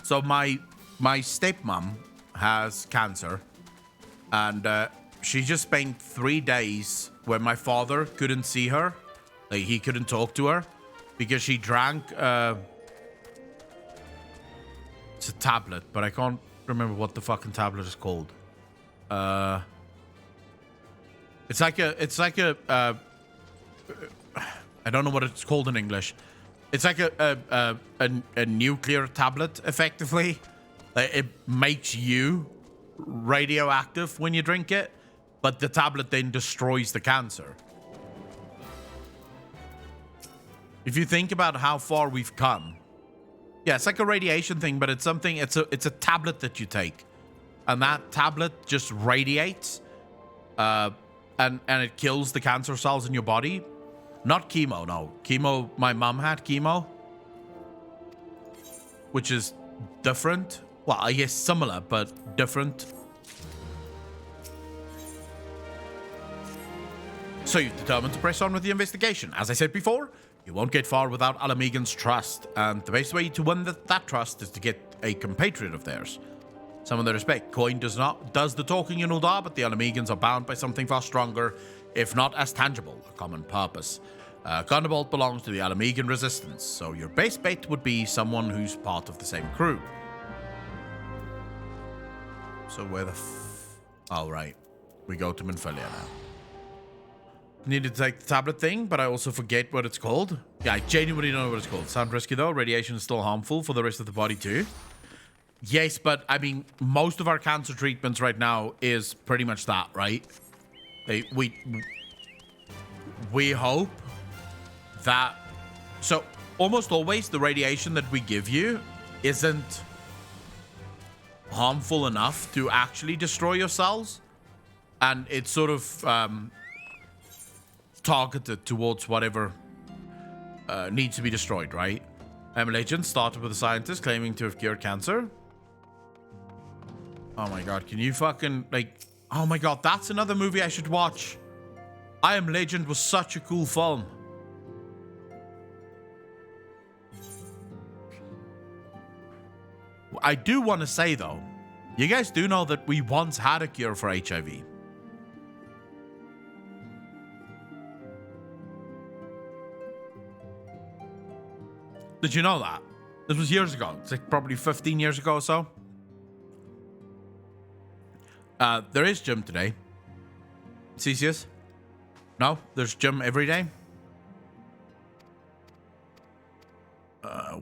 So my stepmom has cancer, and she just spent 3 days where my father couldn't see her, like he couldn't talk to her, because she drank. It's a tablet, but I can't remember what the fucking tablet is called. It's like a. I don't know what it's called in English. It's like a nuclear tablet, effectively. It makes you radioactive when you drink it, but the tablet then destroys the cancer. If you think about how far we've come, yeah, it's like a radiation thing, but it's something. It's a tablet that you take, and that tablet just radiates, and it kills the cancer cells in your body. Not chemo, no. Chemo, my mom had chemo, which is different. Well, I guess similar, but different. So you've determined to press on with the investigation. As I said before, you won't get far without Alamegan's trust, and the best way to win that trust is to get a compatriot of theirs. Someone they respect. Coin does the talking in Uldar, but the Alamegans are bound by something far stronger, if not as tangible, a common purpose. Gunderbolt belongs to the Alamegan resistance, so your best bet would be someone who's part of the same crew. So where the oh, right. We go to Minfilia now. Need to take the tablet thing, but I also forget what it's called. Yeah, I genuinely don't know what it's called. Sound risky though. Radiation is still harmful for the rest of the body too. Yes, but I mean, most of our cancer treatments right now is pretty much that, right? We hope that... So, almost always the radiation that we give you isn't harmful enough to actually destroy your cells. And it's sort of targeted towards whatever needs to be destroyed, right? Legend started with a scientist claiming to have cured cancer. Oh my god, can you fucking, like... Oh my god, that's another movie I should watch. I Am Legend was such a cool film. I do want to say, though, you guys do know that we once had a cure for HIV. Did you know that? This was years ago. It's like probably 15 years ago or so. There is gym today. Cesius? No, there's gym every day.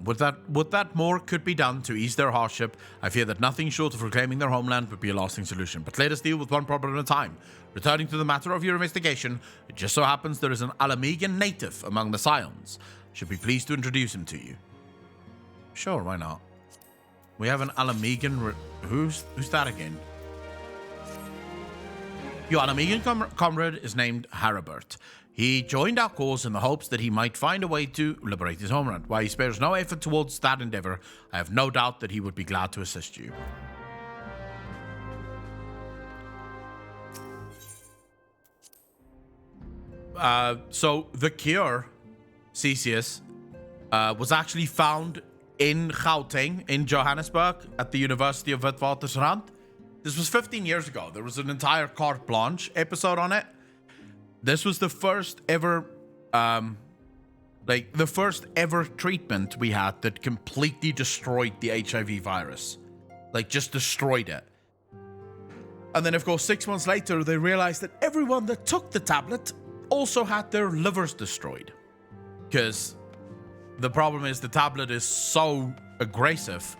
Would that more could be done to ease their hardship, I fear that nothing short of reclaiming their homeland would be a lasting solution. But let us deal with one problem at a time. Returning to the matter of your investigation, it just so happens there is an Alamegan native among the Scions. Should be pleased to introduce him to you. Sure, why not? We have an Alamegan... Who's that again? Your Alamegan comrade is named Haribert. He joined our cause in the hopes that he might find a way to liberate his homeland. While he spares no effort towards that endeavor, I have no doubt that he would be glad to assist you. So the cure, Cesius, was actually found in Gauteng, in Johannesburg, at the University of Witwatersrand. This was 15 years ago. There was an entire carte blanche episode on it. This was the first ever, the first ever treatment we had that completely destroyed the HIV virus. Like, just destroyed it. And then, of course, 6 months later, they realized that everyone that took the tablet also had their livers destroyed. Because the problem is the tablet is so aggressive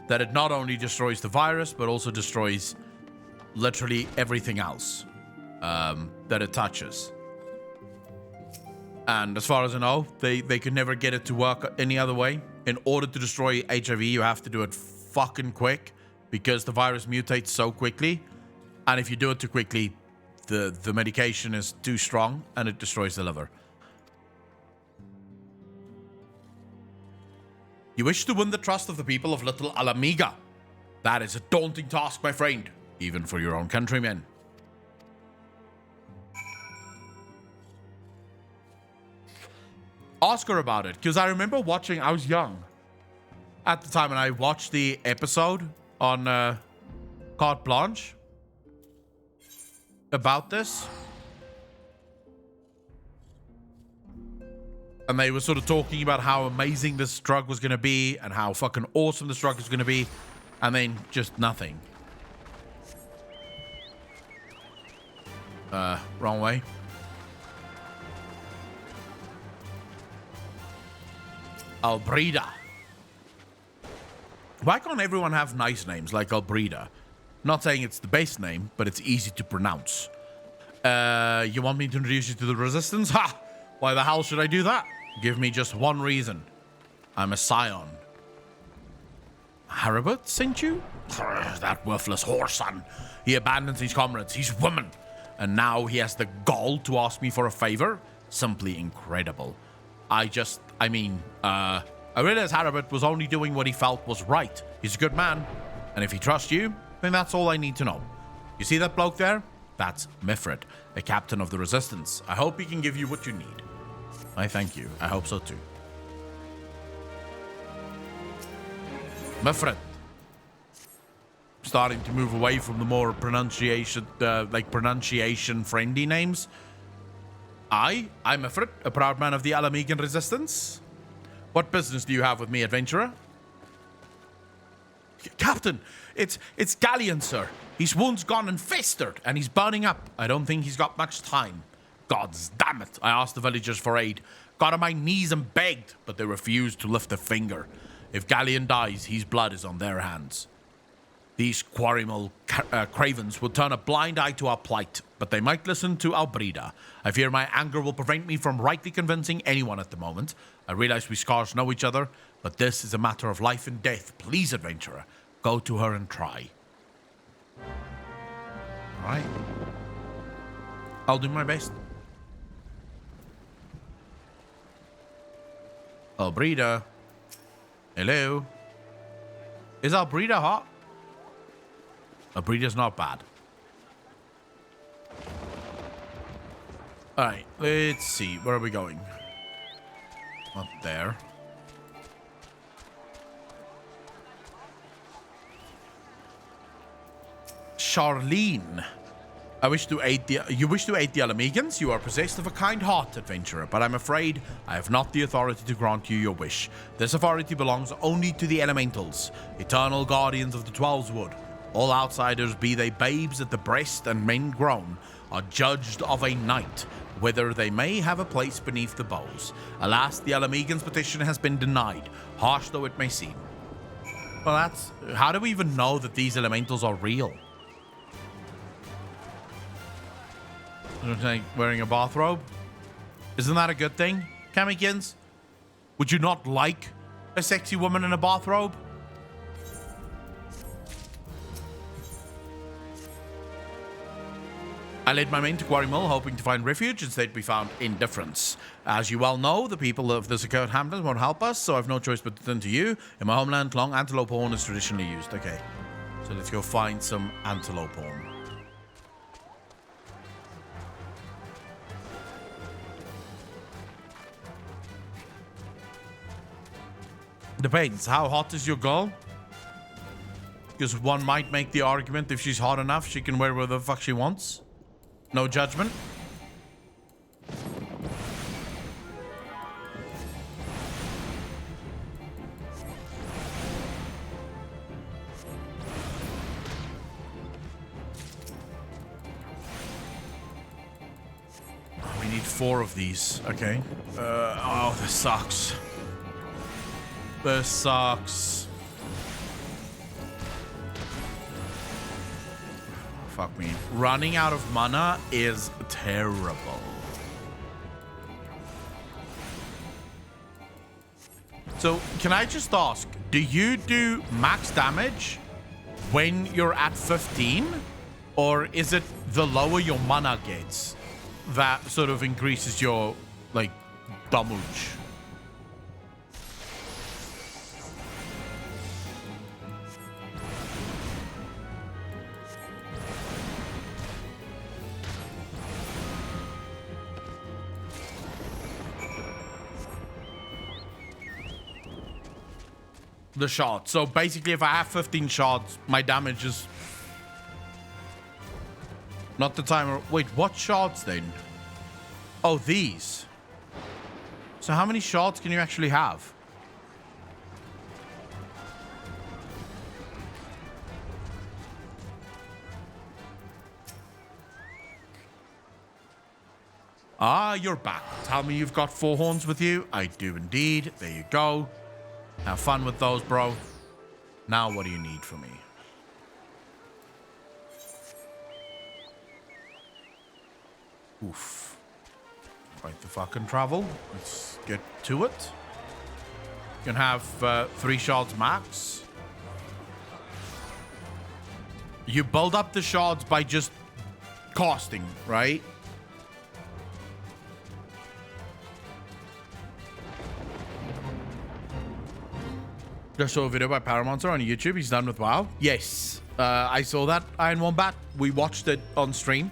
that it not only destroys the virus, but also destroys literally everything else that it touches. And as far as I know, they could never get it to work any other way. In order to destroy HIV, you have to do it fucking quick because the virus mutates so quickly. And if you do it too quickly, the medication is too strong and it destroys the liver. You wish to win the trust of the people of Little Alamiga. That is a daunting task, my friend, even for your own countrymen. Ask her about it, because I remember watching, I was young at the time, and I watched the episode on Carte Blanche about this. And they were sort of talking about how amazing this drug was going to be and how fucking awesome this drug was going to be. And then just nothing. Wrong way. Albreda. Why can't everyone have nice names like Albreda? Not saying it's the best name, but it's easy to pronounce. You want me to introduce you to the Resistance? Ha! Why the hell should I do that? Give me just one reason. I'm a scion. Haribut sent you? That worthless whoreson. He abandons his comrades, his woman. And now he has the gall to ask me for a favor? Simply incredible. I realized Haribut was only doing what he felt was right. He's a good man. And if he trusts you, then that's all I need to know. You see that bloke there? That's Mifrid, the captain of the Resistance. I hope he can give you what you need. I thank you. I hope so too. Mifrid. Starting to move away from the more pronunciation-friendly names. I'm Mifrid, a proud man of the Alamigan Resistance. What business do you have with me, adventurer? Captain, it's Galleon, sir. His wound's gone and festered, and he's burning up. I don't think he's got much time. Gods damn it. I asked the villagers for aid. Got on my knees and begged, but they refused to lift a finger. If Galleon dies, his blood is on their hands. These Quarrymill cravens will turn a blind eye to our plight, but they might listen to Albreda. I fear my anger will prevent me from rightly convincing anyone at the moment. I realize we scarce know each other, but this is a matter of life and death. Please, adventurer, go to her and try. All right. I'll do my best. Albreda. Hello. Is Albreda hot? Albreda's not bad. Alright, let's see. Where are we going? Not there. Charlene. You wish to aid the Alamegans? You are possessed of a kind heart, adventurer, but I'm afraid I have not the authority to grant you your wish. This authority belongs only to the elementals, eternal guardians of the Twelveswood. All outsiders, be they babes at the breast and men grown, are judged of a night, whether they may have a place beneath the boughs. Alas, the Alamegans' petition has been denied, harsh though it may seem. Well, that's... How do we even know that these elementals are real? Like wearing a bathrobe? Isn't that a good thing, Kamikins? Would you not like a sexy woman in a bathrobe? I led my men to Quarrymill, hoping to find refuge. Instead, we found indifference. As you well know, the people of this account Hamlet won't help us, so I've no choice but to turn to you. In my homeland, long antelope horn is traditionally used. Okay, so let's go find some antelope horn. Depends. How hot is your girl? Because one might make the argument if she's hot enough, she can wear whatever the fuck she wants. No judgment. We need 4 of these. Okay. Oh, this sucks. This sucks. Fuck me. Running out of mana is terrible. So can I just ask, do you do max damage when you're at 15? Or is it the lower your mana gets that sort of increases your, like, damage? The shot. So basically, if I have 15 shots, my damage is not the timer. Wait, what shots then? Oh, these. So how many shots can you actually have? Ah, you're back. Tell me you've got 4 horns with you. I do indeed. There you go. Have fun with those, bro. Now what do you need from me? Oof. Quite the fucking travel. Let's get to it. You can have 3 shards max. You build up the shards by just casting, right? Just saw a video by Paramonster on YouTube. He's done with WoW. Yes, I saw that, Iron Wombat. We watched it on stream.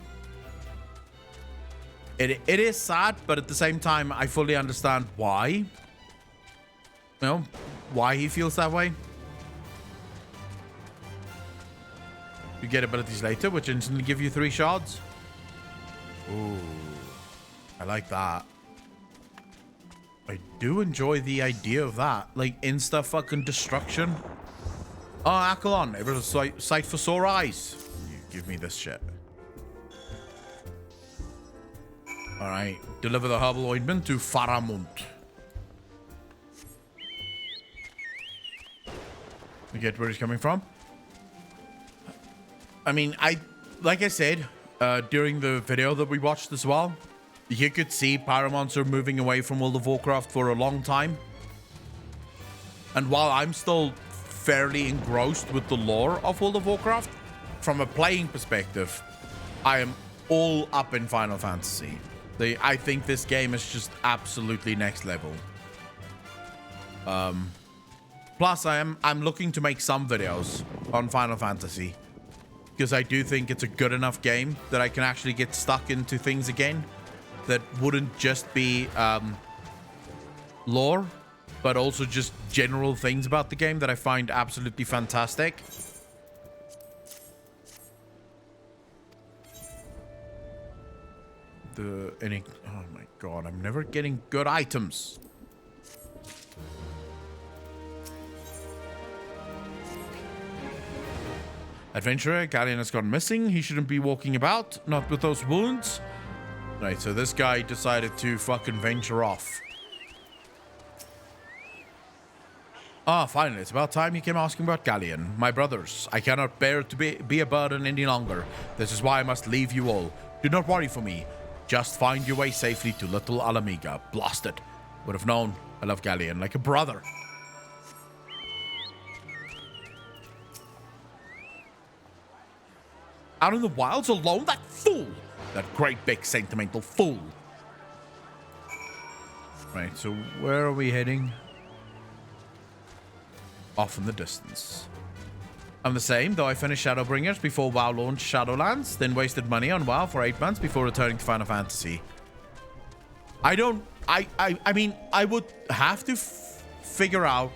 It is sad, but at the same time, I fully understand why. You know, why he feels that way. You get abilities later, which instantly give you 3 shards. Ooh, I like that. I do enjoy the idea of that. Like, insta fucking destruction. Oh, Akalon. Ever a sight for sore eyes. You give me this shit. Alright. Deliver the herbal ointment to Faramund. You get where he's coming from? I mean, like I said, during the video that we watched as well, you could see Paramonster moving away from World of Warcraft for a long time. And while I'm still fairly engrossed with the lore of World of Warcraft, from a playing perspective, I am all up in Final Fantasy. I think this game is just absolutely next level. Plus, I'm looking to make some videos on Final Fantasy, because I do think it's a good enough game that I can actually get stuck into things again that wouldn't just be lore, but also just general things about the game that I find absolutely fantastic. Oh my god, I'm never getting good items. Adventurer, Galleon has gone missing. He shouldn't be walking about, not with those wounds. Right, so this guy decided to fucking venture off. Ah, finally, it's about time you came asking about Galleon. My brothers, I cannot bear to be a burden any longer. This is why I must leave you all. Do not worry for me. Just find your way safely to Little Alamiga. Blasted. Would have known I love Galleon like a brother. Out in the wilds alone? That fool! That great big sentimental fool. Right, so where are we heading? Off in the distance. I'm the same, though I finished Shadowbringers before WoW launched Shadowlands, then wasted money on WoW for 8 months before returning to Final Fantasy. I mean, I would have to figure out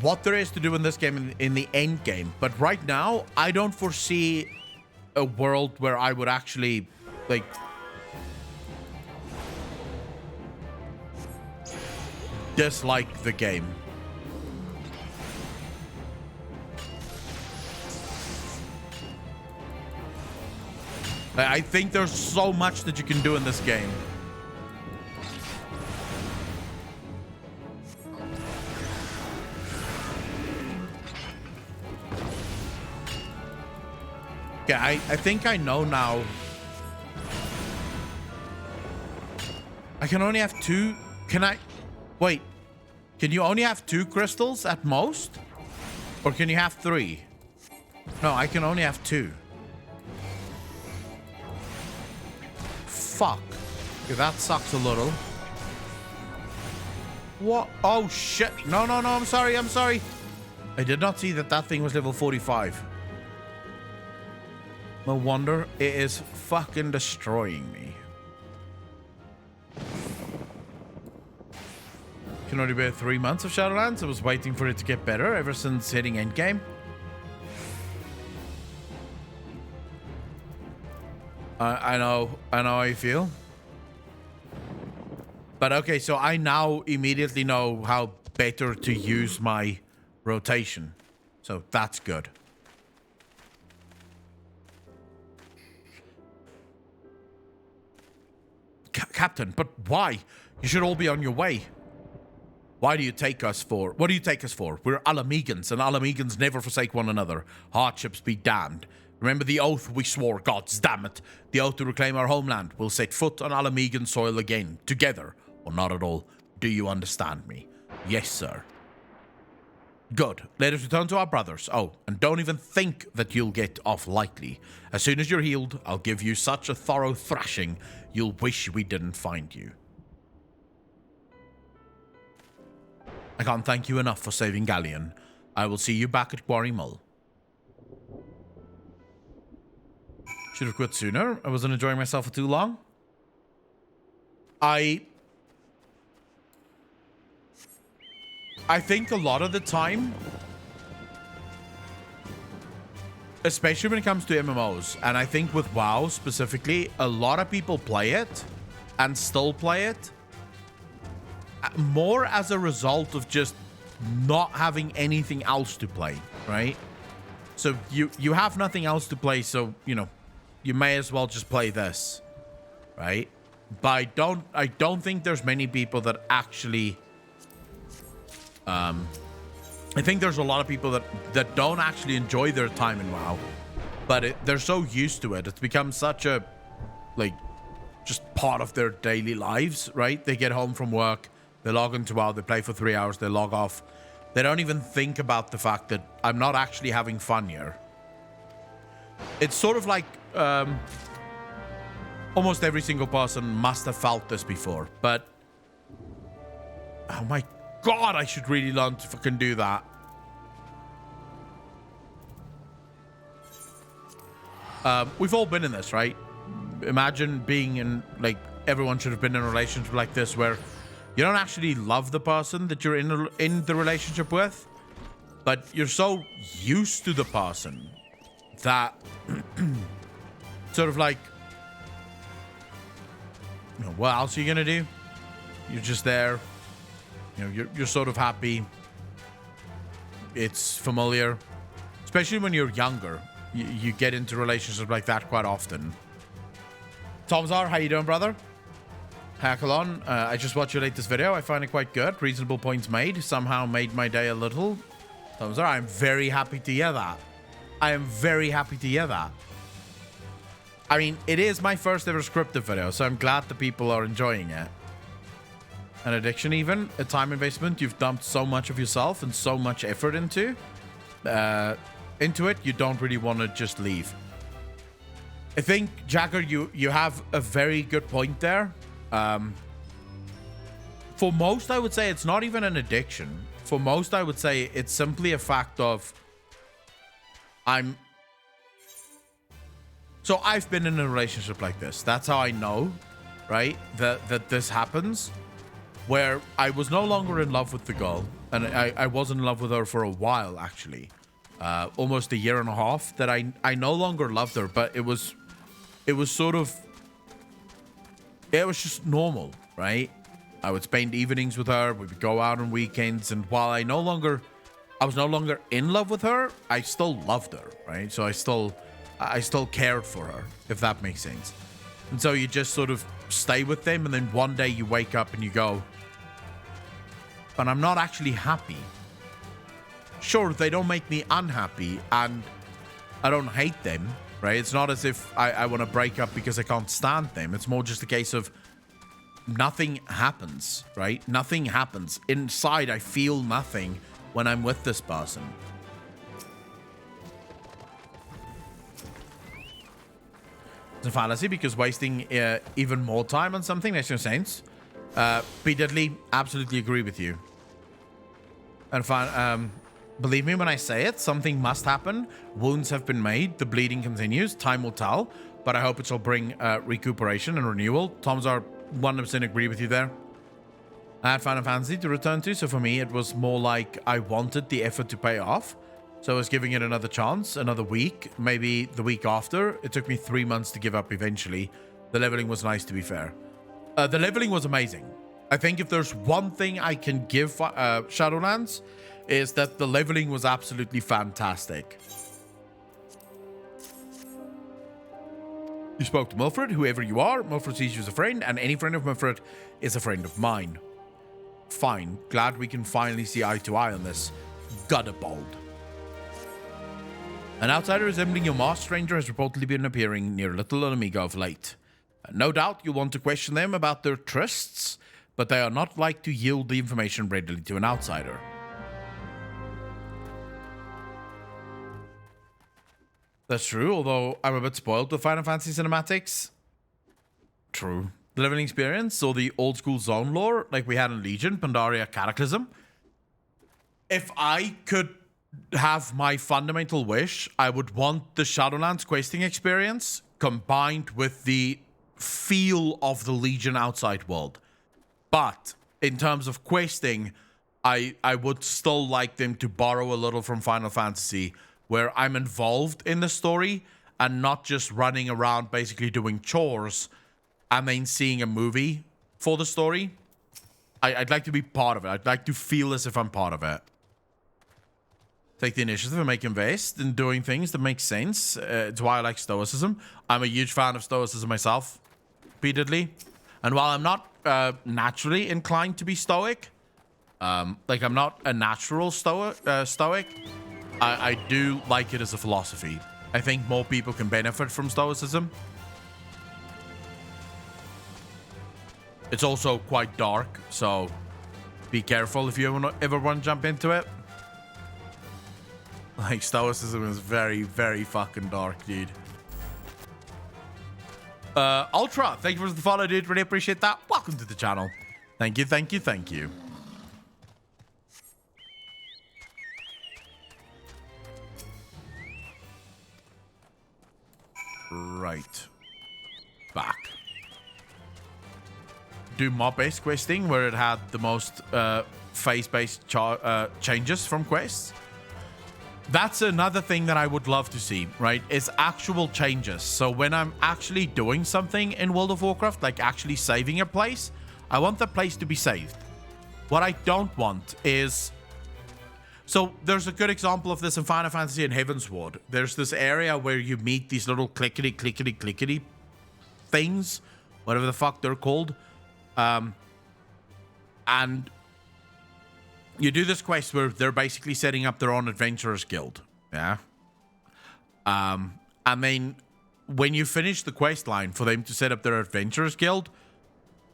what there is to do in this game in the end game. But right now, I don't foresee a world where I would actually, like, dislike the game. I think there's so much that you can do in this game. Yeah, I think I know now. I can only have 2. Can I? Wait, can you only have 2 crystals at most? Or can you have 3? No, I can only have 2. Fuck. Okay, that sucks a little. What? Oh, shit. No, no, no. I'm sorry. I'm sorry. I did not see that that thing was level 45. No wonder it is fucking destroying me. Can only bear 3 months of Shadowlands. I was waiting for it to get better ever since hitting endgame. I know how you feel. But okay, so I now immediately know how better to use my rotation. So that's good. Captain, but why? You should all be on your way. Why do you take us for? What do you take us for? We're Alamegans, and Alamegans never forsake one another. Hardships be damned. Remember the oath we swore, gods damn it. The oath to reclaim our homeland. We'll set foot on Alamegan soil again, together, or not at all. Do you understand me? Yes, sir. Good. Let us return to our brothers. Oh, and don't even think that you'll get off lightly. As soon as you're healed, I'll give you such a thorough thrashing, you'll wish we didn't find you. I can't thank you enough for saving Galleon. I will see you back at Quarry Mull. Should have quit sooner. I wasn't enjoying myself for too long. I think a lot of the time, especially when it comes to MMOs, and I think with WoW specifically, a lot of people play it and still play it more as a result of just not having anything else to play, right? So you have nothing else to play, so, you know, you may as well just play this, right? But I don't think there's many people that actually I think there's a lot of people that don't actually enjoy their time in WoW, but they're so used to it. It's become such a, like, just part of their daily lives, right? They get home from work, they log into WoW, they play for 3 hours, they log off. They don't even think about the fact that I'm not actually having fun here. It's sort of like almost every single person must have felt this before, but oh my God, I should really learn to fucking do that. We've all been in this, right? Imagine being in, like, everyone should have been in a relationship like this where you don't actually love the person that you're in the relationship with, but you're so used to the person that sort of like, you know, what else are you gonna do? You're just there. You know, you're sort of happy. It's familiar, especially when you're younger. You get into relationships like that quite often. Tomzar, how you doing, brother? Hackalon, I just watched your latest video. I find it quite good. Reasonable points made. Somehow made my day a little. Tomzar, I'm very happy to hear that. I am very happy to hear that. I mean, it is my first ever scripted video, so I'm glad the people are enjoying it. An addiction, even a time investment you've dumped so much of yourself and so much effort into it, you don't really want to just leave. I think, Jagger, you have a very good point there. For most, I would say it's not even an addiction. For most, I would say it's simply a fact of so I've been in a relationship like this. That's how I know, right, that this happens, where I was no longer in love with the girl, and I was in love with her for a while, actually, almost 1.5 years, that I no longer loved her, but it was sort of, it was just normal, right? I would spend evenings with her, we would go out on weekends, and while I was no longer in love with her, I still loved her, right? So I still cared for her, if that makes sense. And so you just sort of stay with them, and then one day you wake up and you go, but I'm not actually happy. Sure, they don't make me unhappy, and I don't hate them, right? It's not as if I want to break up because I can't stand them. It's more just a case of nothing happens, right? Nothing happens. Inside, I feel nothing when I'm with this person. It's a fallacy because wasting even more time on something makes no sense. P. Diddley, absolutely agree with you. And believe me when I say it, something must happen. Wounds have been made. The bleeding continues. Time will tell. But I hope it shall bring recuperation and renewal. Tom's are 100% agree with you there. I had Final Fantasy to return to, so for me it was more like I wanted the effort to pay off. So I was giving it another chance, another week, maybe the week after. It took me 3 months to give up eventually. The leveling was nice, to be fair. The leveling was amazing. I think if there's one thing I can give Shadowlands, is that the leveling was absolutely fantastic. You spoke to Milfred, whoever you are. Milfred sees you as a friend, and any friend of Milfred is a friend of mine. Fine. Glad we can finally see eye to eye on this. Gutterbold. An outsider resembling your masked stranger has reportedly been appearing near Little Amiga of late. No doubt you'll want to question them about their trysts, but they are not like to yield the information readily to an outsider. That's true, although I'm a bit spoiled with Final Fantasy cinematics. True. The leveling experience or the old school zone lore like we had in Legion, Pandaria, Cataclysm. If I could have my fundamental wish, I would want the Shadowlands questing experience combined with the feel of the Legion outside world. But in terms of questing, I would still like them to borrow a little from Final Fantasy, where I'm involved in the story and not just running around basically doing chores and then seeing a movie for the story. I'd like to be part of it. I'd like to feel as if I'm part of it. Take the initiative and make invest in doing things that make sense. It's why I like Stoicism. I'm a huge fan of Stoicism myself, repeatedly. And while I'm not naturally inclined to be Stoic, like I'm not a natural Stoic, I do like it as a philosophy. I think more people can benefit from Stoicism. It's also quite dark, so be careful if you ever want to jump into it. Like, Stoicism is very, very fucking dark, dude. Ultra, thank you for the follow, dude. Really appreciate that. Welcome to the channel. Thank you, thank you, thank you. Right. Back. Do mob-based questing, where it had the most phase-based changes from quests. That's another thing that I would love to see, right? Is actual changes. So when I'm actually doing something in World of Warcraft, like actually saving a place, I want the place to be saved. What I don't want is... So there's a good example of this in Final Fantasy and Heavensward. There's this area where you meet these little clickety things, whatever the fuck they're called. And you do this quest where they're basically setting up their own adventurers guild. Yeah. And then when you finish the quest line for them to set up their adventurers guild,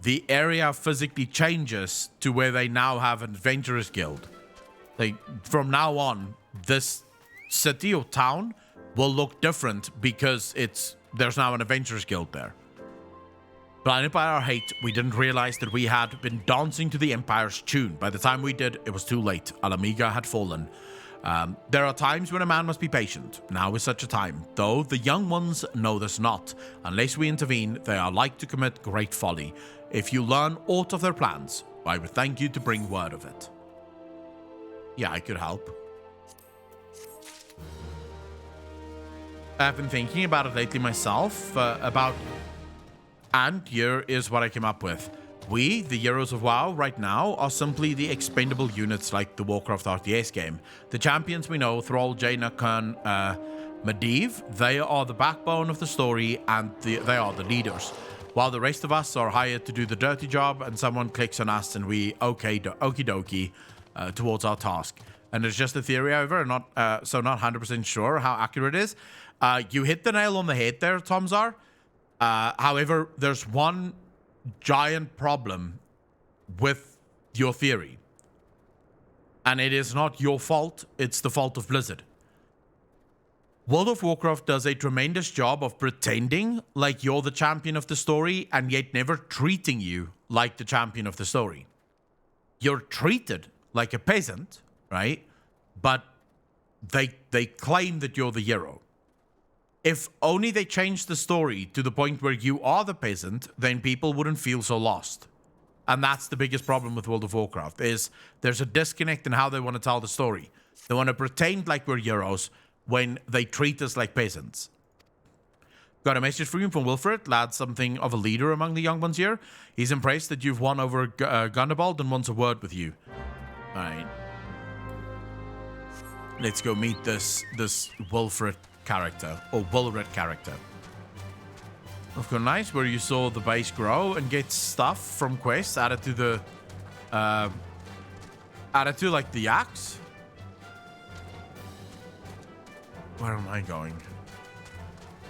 the area physically changes to where they now have an adventurers guild. Like, from now on, this city or town will look different because there's now an adventurers guild there. Blinded by our hate, we didn't realize that we had been dancing to the Empire's tune. By the time we did, it was too late. Alamiga had fallen. There are times when a man must be patient. Now is such a time. Though the young ones know this not. Unless we intervene, they are like to commit great folly. If you learn aught of their plans, I would thank you to bring word of it. Yeah, I could help. I've been thinking about it lately myself, and here is what I came up with. We, the heroes of WoW, right now, are simply the expendable units like the Warcraft RTS game. The champions we know, Thrall, Jaina, Kern, Medivh, they are the backbone of the story and they are the leaders. While the rest of us are hired to do the dirty job and someone clicks on us and we okie dokie towards our task. And it's just a theory, however, not 100% sure how accurate it is. You hit the nail on the head there, Tomzar. However, there's one giant problem with your theory. And it is not your fault, it's the fault of Blizzard. World of Warcraft does a tremendous job of pretending like you're the champion of the story and yet never treating you like the champion of the story. You're treated like a peasant, right? But they claim that you're the hero. If only they changed the story to the point where you are the peasant, then people wouldn't feel so lost. And that's the biggest problem with World of Warcraft, is there's a disconnect in how they want to tell the story. They want to pretend like we're heroes when they treat us like peasants. Got a message for you from Wilfred, lad, something of a leader among the young ones here. He's impressed that you've won over Gundabald and wants a word with you. All right. Let's go meet this Wilfred character, or Wilred character. Of course, nice, where you saw the base grow and get stuff from quests added to the like the axe. Where am I going?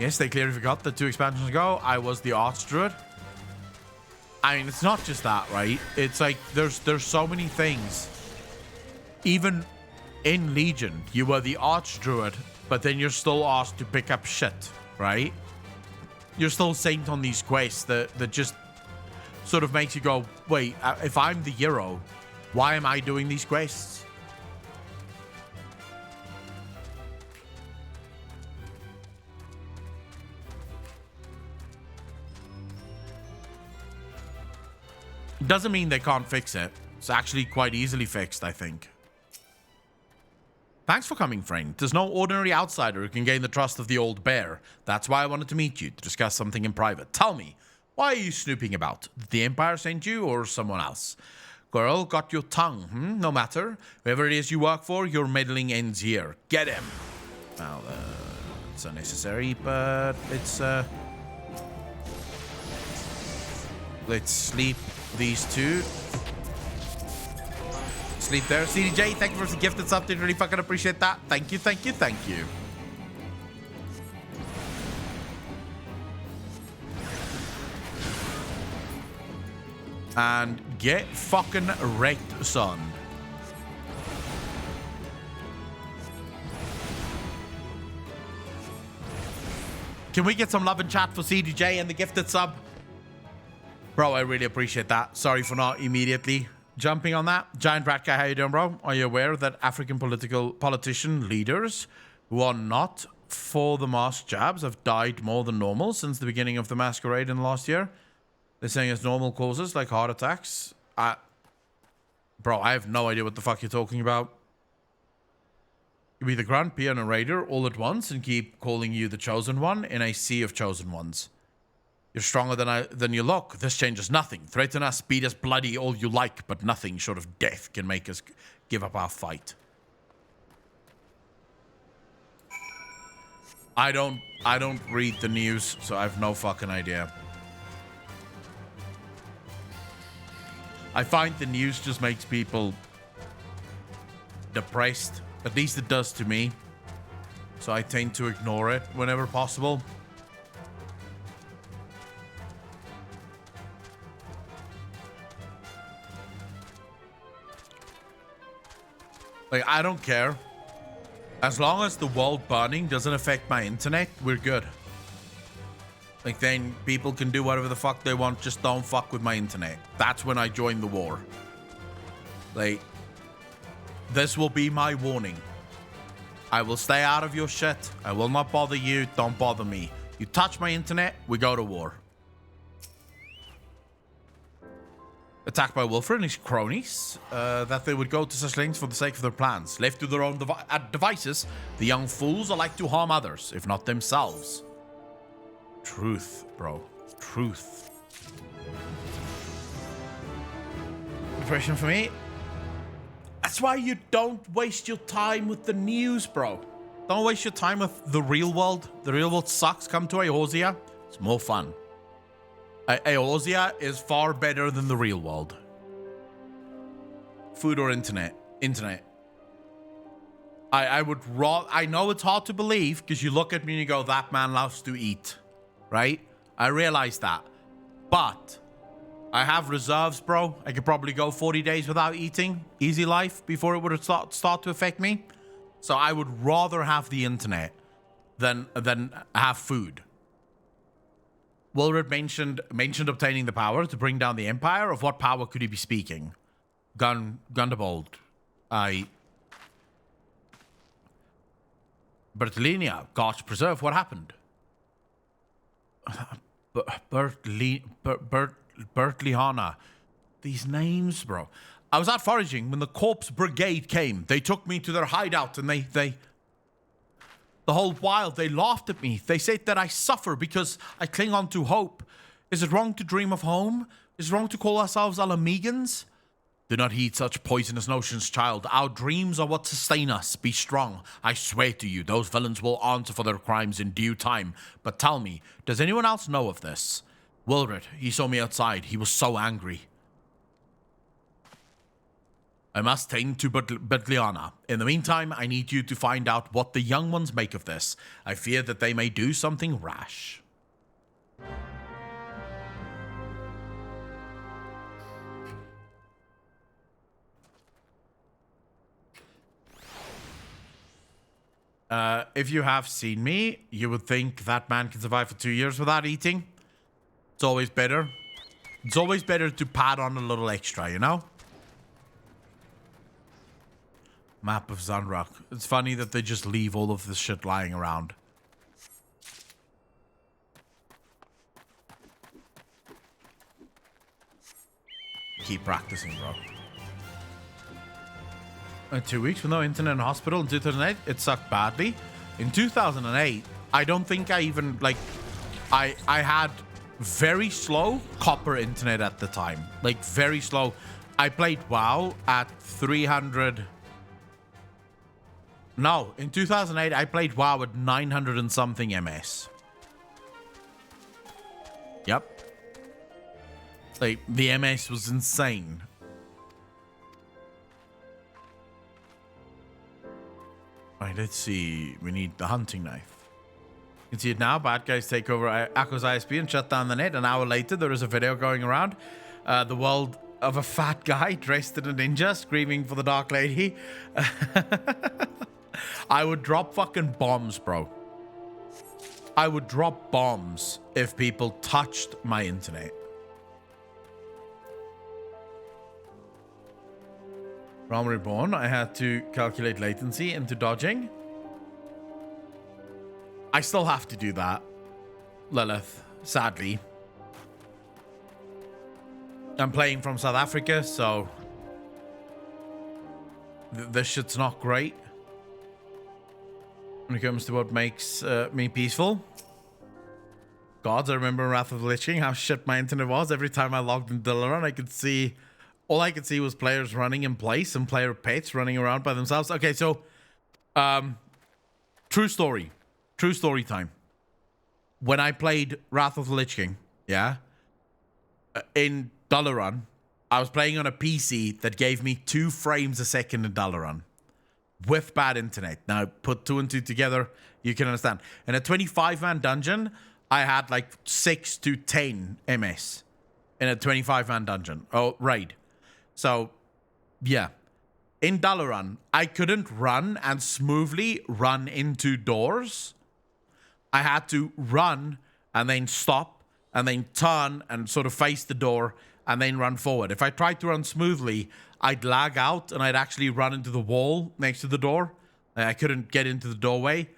Yes, they clearly forgot that 2 expansions ago I was the Archdruid. I mean, it's not just that, right? It's like there's so many things. Even in Legion, you were the Archdruid, but then you're still asked to pick up shit, right? You're still sent on these quests that just sort of makes you go, wait, if I'm the hero, why am I doing these quests? Doesn't mean they can't fix it. It's actually quite easily fixed, I think. Thanks for coming, friend. There's no ordinary outsider who can gain the trust of the old bear. That's why I wanted to meet you, to discuss something in private. Tell me, why are you snooping about? Did the Empire send you, or someone else? Girl, got your tongue, No matter. Whoever it is you work for, your meddling ends here. Get him! Well, it's unnecessary, but it's, let's sleep these two. Sleep there. CDJ, thank you for the gift. It's up. Did really fucking appreciate that. Thank you, thank you, thank you. And get fucking wrecked, son. Can we get some love and chat for CDJ and the gifted sub? Bro, I really appreciate that. Sorry for not immediately jumping on that. Giant Rat Guy, how you doing, bro? Are you aware that African politician leaders who are not for the mask jabs have died more than normal since the beginning of the masquerade in the last year? They're saying it's normal causes like heart attacks. Bro, I have no idea what the fuck you're talking about. You be the Grand Peer and a Raider all at once and keep calling you the Chosen One in a sea of Chosen Ones. You're stronger than you look. This changes nothing. Threaten us, beat us bloody all you like, but nothing short of death can make us give up our fight. I don't read the news, so I have no fucking idea. I find the news just makes people depressed. At least it does to me. So I tend to ignore it whenever possible. Like, I don't care. As long as the world burning doesn't affect my internet, we're good. Like, then people can do whatever the fuck they want, just don't fuck with my internet. That's when I join the war. Like, this will be my warning. I will stay out of your shit. I will not bother you. Don't bother me. You touch my internet, we go to war. Attacked by Wilfred and his cronies, that they would go to such lengths for the sake of their plans. Left to their own devices, the young fools are like to harm others, if not themselves. Truth, bro. Truth. Impression for me? That's why you don't waste your time with the news, bro. Don't waste your time with the real world. The real world sucks. Come to Eorzea. It's more fun. Eorzea is far better than the real world. Food or internet? Internet. I would rather... I know it's hard to believe because you look at me and you go, that man loves to eat. Right? I realize that. But I have reserves, bro. I could probably go 40 days without eating. Easy life before it would start to affect me. So I would rather have the internet than have food. Wilred mentioned obtaining the power to bring down the Empire. Of what power could he be speaking? Gundebold. Bertolinia. Gods preserve. What happened? Bertliana. These names, bro. I was out foraging when the corpse brigade came. They took me to their hideout and they the whole while they laughed at me. They said that I suffer because I cling on to hope. Is it wrong to dream of home? Is it wrong to call ourselves Alamegans? Do not heed such poisonous notions, child. Our dreams are what sustain us. Be strong. I swear to you, those villains will answer for their crimes in due time. But tell me, does anyone else know of this? Wilred, he saw me outside. He was so angry. I must tend to Betliana. In the meantime, I need you to find out what the young ones make of this. I fear that they may do something rash. If you have seen me, you would think that man can survive for 2 years without eating. It's always better. It's always better to pad on a little extra, you know? Map of Zunrock. It's funny that they just leave all of this shit lying around. Keep practicing, bro. 2 weeks with no internet in hospital in 2008. It sucked badly. In 2008, I don't think I even, like, I had very slow copper internet at the time. Like, very slow. I played WoW at 300... No, in 2008, I played WoW at 900 and something MS. Yep. Like, the MS was insane. Alright, let's see. We need the hunting knife. You can see it now. Bad guys take over Akko's ISP and shut down the net. An hour later, there is a video going around. The world of a fat guy dressed in a ninja screaming for the Dark Lady. I would drop fucking bombs, bro. I would drop bombs if people touched my internet. Realm Reborn, I had to calculate latency into dodging. I still have to do that, Lilith, sadly. I'm playing from South Africa, so this shit's not great when it comes to what makes me peaceful. Gods, I remember Wrath of the Lich King, how shit my internet was. Every time I logged into Dalaran, I could see... All I could see was players running in place and player pets running around by themselves. Okay, so... True story. True story time. When I played Wrath of the Lich King, yeah? In Dalaran, I was playing on a PC that gave me 2 frames a second in Dalaran. With bad internet. Now, put 2 and 2 together, you can understand. In a 25-man dungeon, I had like 6 to 10 MS. In a 25-man dungeon. Oh, raid. So, yeah. In Dalaran, I couldn't run and smoothly run into doors. I had to run and then stop and then turn and sort of face the door and then run forward. If I tried to run smoothly, I'd lag out and I'd actually run into the wall next to the door. I couldn't get into the doorway.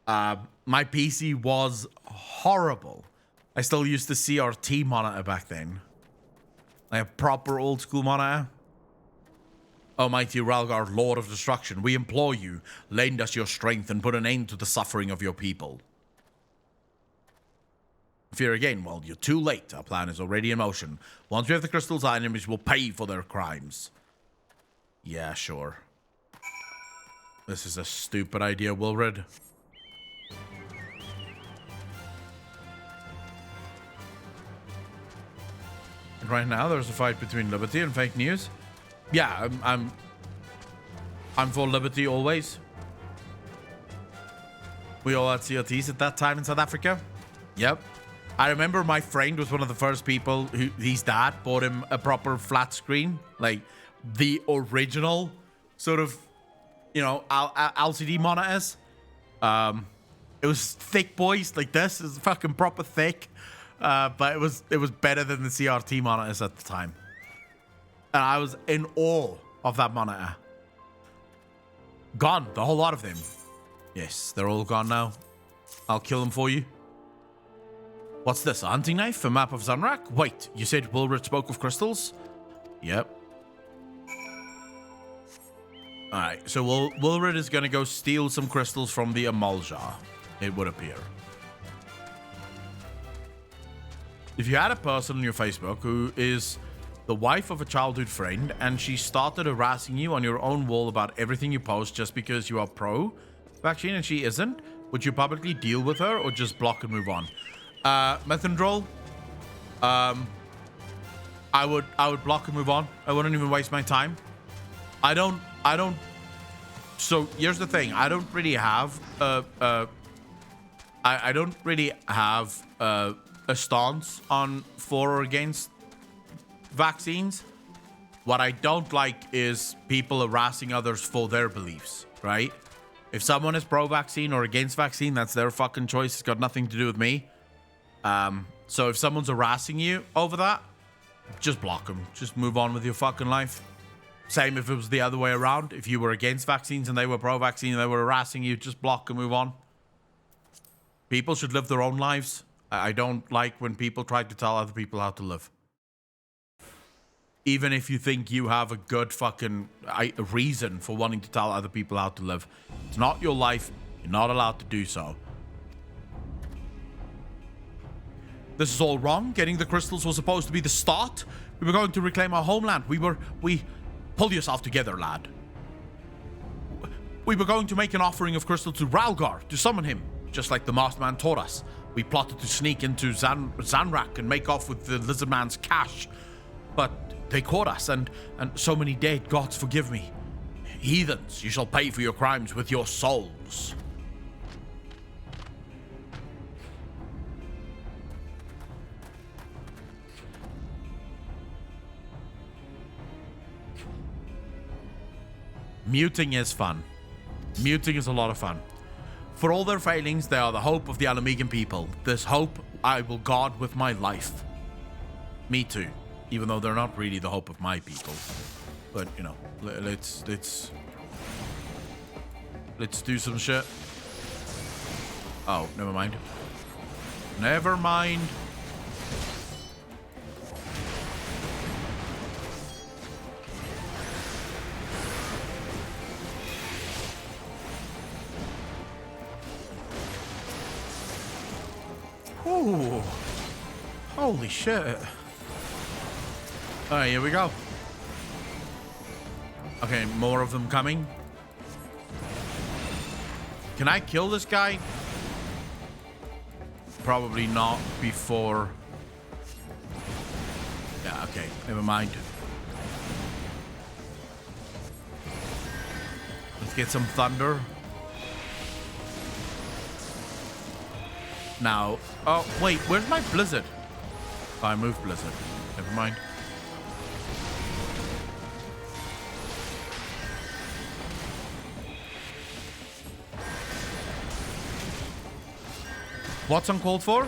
My PC was horrible. I still used the CRT monitor back then. Like a proper old school monitor. Almighty Ralgar, Lord of Destruction, we implore you, lend us your strength and put an end to the suffering of your people. Fear again, well, you're too late. Our plan is already in motion. Once we have the crystals, our enemies will pay for their crimes. Yeah, sure. This is a stupid idea, Wilred. Right now, there's a fight between Liberty and fake news. Yeah, I'm for Liberty always. We all had CRTs at that time in South Africa. Yep. I remember my friend was one of the first people who his dad bought him a proper flat screen, like the original sort of, you know, LCD monitors. It was thick, boys, like this. It was fucking proper thick. But it was better than the CRT monitors at the time. And I was in awe of that monitor. Gone, the whole lot of them. Yes, they're all gone now. I'll kill them for you. What's this, a hunting knife? A map of Zanrak? Wait, you said Wilred spoke of crystals? Yep. Alright, so Wilred is gonna go steal some crystals from the Amalja, it would appear. If you had a person on your Facebook who is the wife of a childhood friend and she started harassing you on your own wall about everything you post just because you are pro-vaccine and she isn't, would you publicly deal with her or just block and move on? Methandrol, I would block and move on. I wouldn't even waste my time. I don't. So here's the thing. I don't really have I don't really have a stance on for or against vaccines. What I don't like is people harassing others for their beliefs, right? If someone is pro-vaccine or against vaccine, that's their fucking choice. It's got nothing to do with me. So if someone's harassing you over that, just block them. Just move on with your fucking life. Same if it was the other way around. If you were against vaccines and they were pro-vaccine and they were harassing you, just block and move on. People should live their own lives. I don't like when people try to tell other people how to live. Even if you think you have a good fucking reason for wanting to tell other people how to live. It's not your life. You're not allowed to do so. This is all wrong. Getting the crystals was supposed to be the start. We were going to reclaim our homeland. Pull yourself together, lad. We were going to make an offering of crystal to Ralgar to summon him, just like the masked man taught us. We plotted to sneak into Zanrak and make off with the lizard man's cash. But they caught us, and so many dead. Gods forgive me. Heathens, you shall pay for your crimes with your souls. Muting is fun. Muting is a lot of fun. For all their failings, they are the hope of the Alamegan people. This hope I will guard with my life. Me too. Even though they're not really the hope of my people. But, you know, let's do some shit. Oh, never mind. Never mind. Ooh. Holy shit. Alright, here we go. Okay, more of them coming. Can I kill this guy? Probably not before. Yeah, okay, never mind. Let's get some thunder. Now, oh, wait, where's my blizzard? Oh, I moved blizzard. Never mind. What's uncalled for?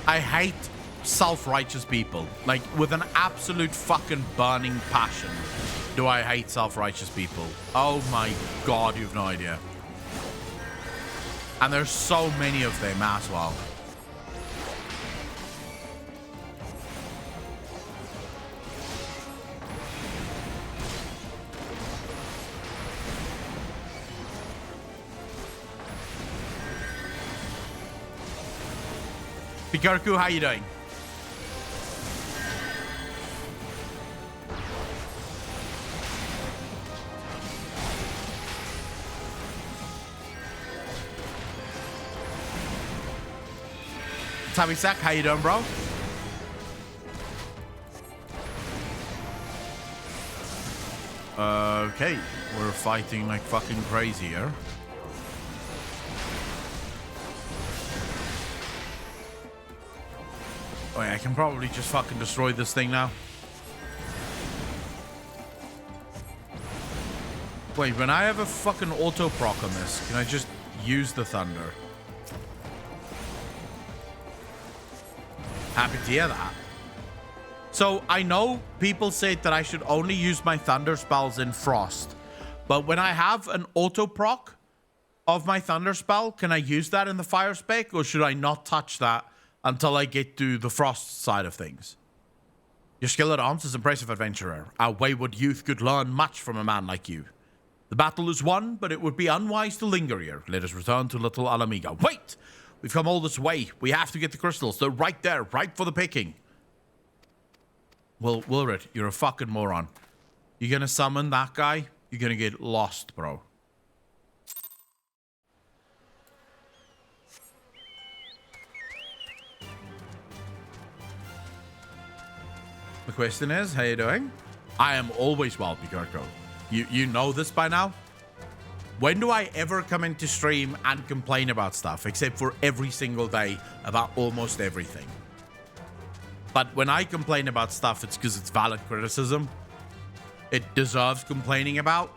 I hate self-righteous people. Like, with an absolute fucking burning passion do I hate self-righteous people. Oh my god, you have no idea. And there's so many of them as well. Pikarku, how you doing? Tavisak, how you doing, bro? Okay, we're fighting like fucking crazy here. Oh yeah, I can probably just fucking destroy this thing now. Wait, when I have a fucking auto proc on this, can I just use the thunder? Happy to hear that. So I know people said that I should only use my thunder spells in frost, but when I have an auto proc of my thunder spell, can I use that in the fire spec, or should I not touch that until I get to the frost side of things? Your skill at arms is impressive, adventurer. Our wayward youth could learn much from a man like you. The battle is won, but it would be unwise to linger here. Let us return to Little Alamigo. Wait! We've come all this way. We have to get the crystals. They're right there, right for the picking. Well, Wilred, you're a fucking moron. You're gonna summon that guy? You're gonna get lost, bro. The question is, how you doing? I am always well, Picarco. You know this by now? When do I ever come into stream and complain about stuff, except for every single day about almost everything? But when I complain about stuff, it's because it's valid criticism. It deserves complaining about.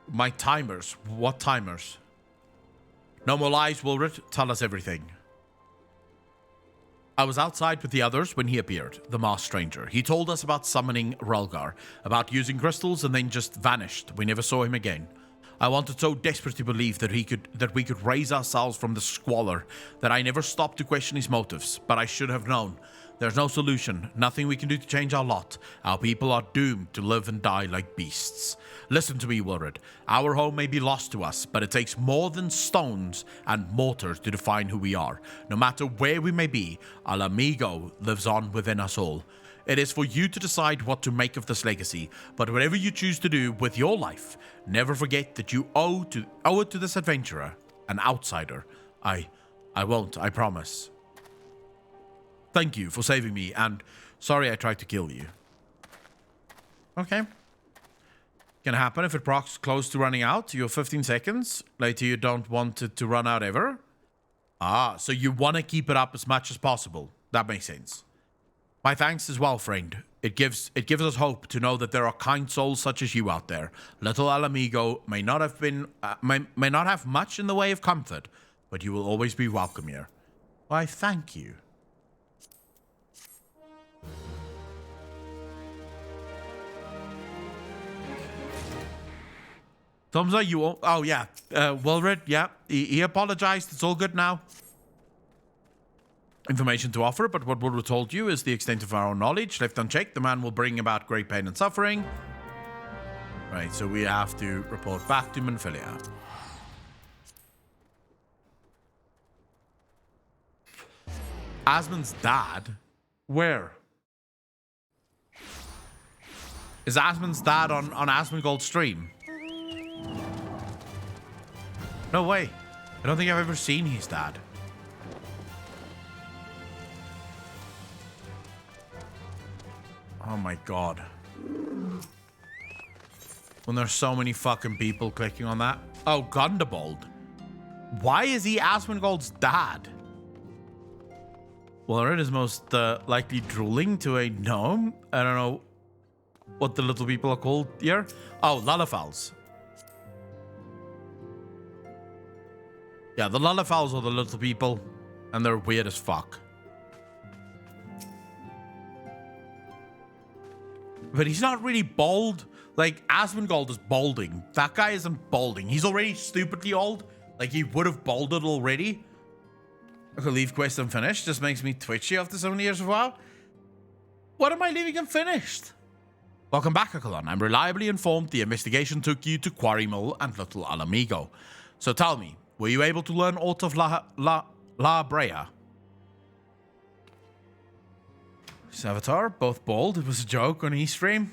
My timers. What timers? No more lies, Wilred. Tell us everything. I was outside with the others when he appeared, the masked stranger. He told us about summoning Relgar, about using crystals, and then just vanished. We never saw him again. I wanted so desperately to believe that we could raise ourselves from the squalor that I never stopped to question his motives, but I should have known. There's no solution, nothing we can do to change our lot. Our people are doomed to live and die like beasts. Listen to me, Wilred. Our home may be lost to us, but it takes more than stones and mortar to define who we are. No matter where we may be, Al Amigo lives on within us all. It is for you to decide what to make of this legacy, but whatever you choose to do with your life, never forget that you owe it to this adventurer, an outsider. I won't, I promise. Thank you for saving me, and sorry I tried to kill you. Okay. Can happen if it procs close to running out. You have 15 seconds. Later you don't want it to run out ever. Ah, so you want to keep it up as much as possible. That makes sense. My thanks as well, friend. It gives us hope to know that there are kind souls such as you out there. Little Al Amigo may not have much in the way of comfort, but you will always be welcome here. Why, thank you. Tomza, you won't. Oh, yeah. Wilred, yeah. He apologized. It's all good now. Information to offer, but what Wilred told you is the extent of our own knowledge. Left unchecked, the man will bring about great pain and suffering. Right, so we have to report back to Manphilia. Asmon's dad? Where? Is Asmon's dad on Asmongold's stream? No way. I don't think I've ever seen his dad. Oh my god. When there's so many fucking people clicking on that. Oh, Gundabald. Why is he Asmongold's dad? Well, it is most likely drooling to a gnome. I don't know what the little people are called here. Oh, Lullafals. Yeah, the Lullafals are the little people, and they're weird as fuck. But he's not really bald. Like, Asmongold is balding. That guy isn't balding. He's already stupidly old. Like, he would have balded already. Okay, leave quest unfinished. Just makes me twitchy after so many years of WoW. What am I leaving unfinished? Welcome back, Akalon. I'm reliably informed the investigation took you to Quarry Mill and Little Al Amigo. So tell me, were you able to learn aught of La Brea? Avatar, both bald. It was a joke on eStream.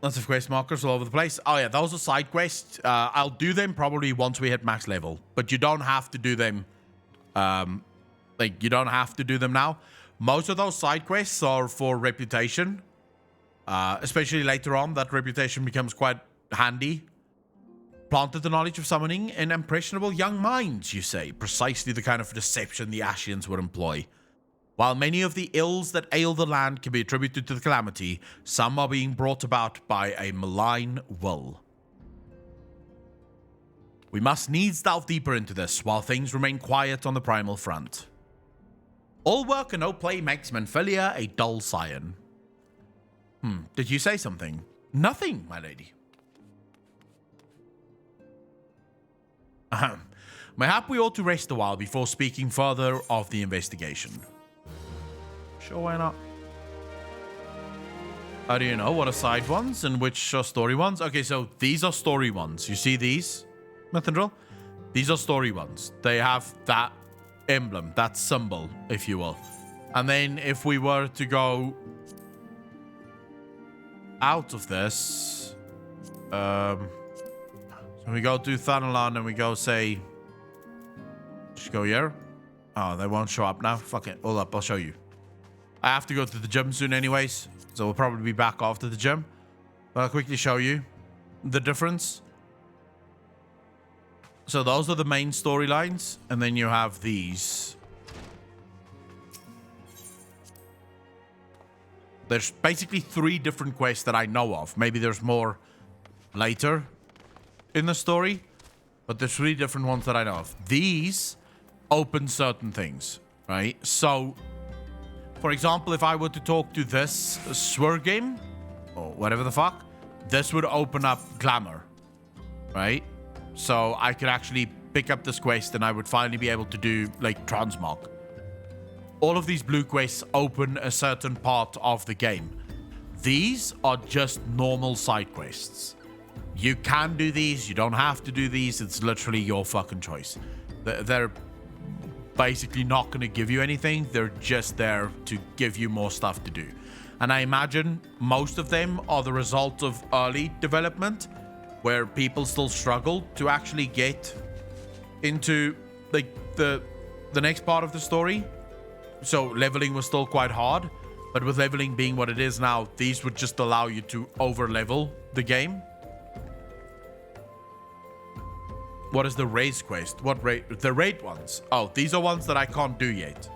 Lots of quest markers all over the place. Oh yeah, those are side quests. I'll do them probably once we hit max level, but you don't have to do them. Like, you don't have to do them now. Most of those side quests are for reputation. Especially later on, that reputation becomes quite handy. Planted the knowledge of summoning in impressionable young minds, you say. Precisely the kind of deception the Ashians would employ. While many of the ills that ail the land can be attributed to the calamity, some are being brought about by a malign will. We must needs delve deeper into this, while things remain quiet on the primal front. All work and no play makes Menphilia a dull scion. Did you say something? Nothing, my lady. Mayhap we ought to rest a while before speaking further of the investigation. Sure, why not? How do you know what are side ones and which are story ones? Okay, so these are story ones. You see these, Mythendril? These are story ones. They have that emblem, that symbol, if you will. And then if we were to go out of this, so we go to Thanalan and we go say, just go here. Oh, they won't show up now. Fuck it. Hold up, I'll show you. I have to go to the gym soon anyways, so we'll probably be back after the gym. But I'll quickly show you the difference. So those are the main storylines, and then you have these. There's basically 3 different quests that I know of. Maybe there's more later in the story, but there's 3 different ones that I know of. These open certain things, right? So, for example, if I were to talk to this Swergame, or whatever the fuck, this would open up Glamour, right? So I could actually pick up this quest and I would finally be able to do, like, Transmog. All of these blue quests open a certain part of the game. These are just normal side quests. You can do these, you don't have to do these, it's literally your fucking choice. They're basically not going to give you anything, they're just there to give you more stuff to do. And I imagine most of them are the result of early development, where people still struggle to actually get into, like, the next part of the story. So leveling was still quite hard, but with leveling being what it is now, these would just allow you to over level the game. What is the race quest? What rate? The raid ones. Oh, these are ones that I can't do yet.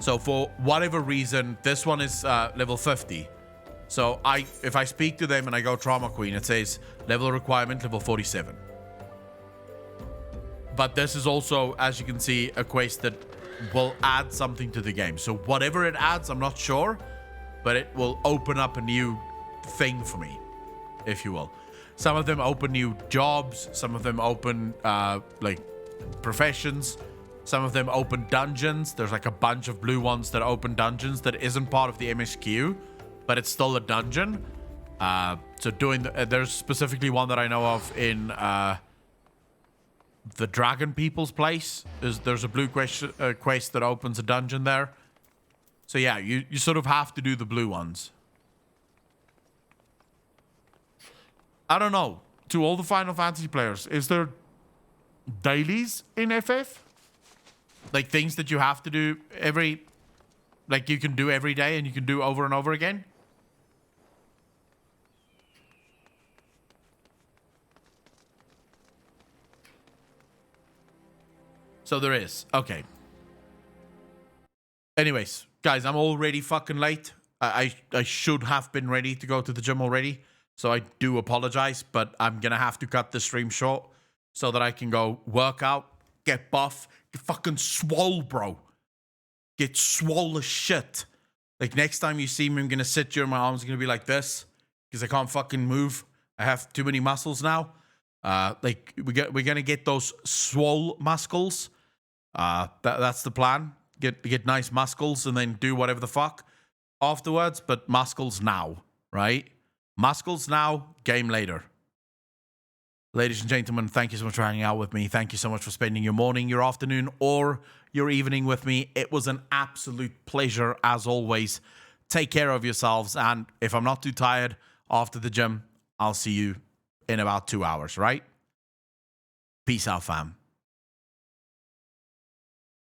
So for whatever reason, this one is level 50. So if I speak to them and I go Trauma Queen, it says level requirement level 47. But this is also, as you can see, a quest that will add something to the game. So whatever it adds, I'm not sure, but it will open up a new thing for me, if you will. Some of them open new jobs. Some of them open like professions. Some of them open dungeons. There's like a bunch of blue ones that open dungeons that isn't part of the MSQ, but it's still a dungeon. So doing there's specifically one that I know of in the Dragon People's place. There's a blue quest that opens a dungeon there. So yeah, you sort of have to do the blue ones. I don't know. To all the Final Fantasy players, is there dailies in FF? Like things that you have to do like you can do every day and you can do over and over again? So there is. Okay. Anyways, guys, I'm already fucking late. I should have been ready to go to the gym already. So I do apologize, but I'm going to have to cut this stream short so that I can go work out, get buff, get fucking swole, bro. Get swole as shit. Like next time you see me, I'm going to sit here and my arms are going to be like this because I can't fucking move. I have too many muscles now. Like we're going to get those swole muscles. That's the plan. Get nice muscles and then do whatever the fuck afterwards, but muscles now, right? Muscles now, game later. Ladies and gentlemen, thank you so much for hanging out with me. Thank you so much for spending your morning, your afternoon, or your evening with me. It was an absolute pleasure, as always. Take care of yourselves, and if I'm not too tired after the gym, I'll see you in about 2 hours, right? Peace out, fam.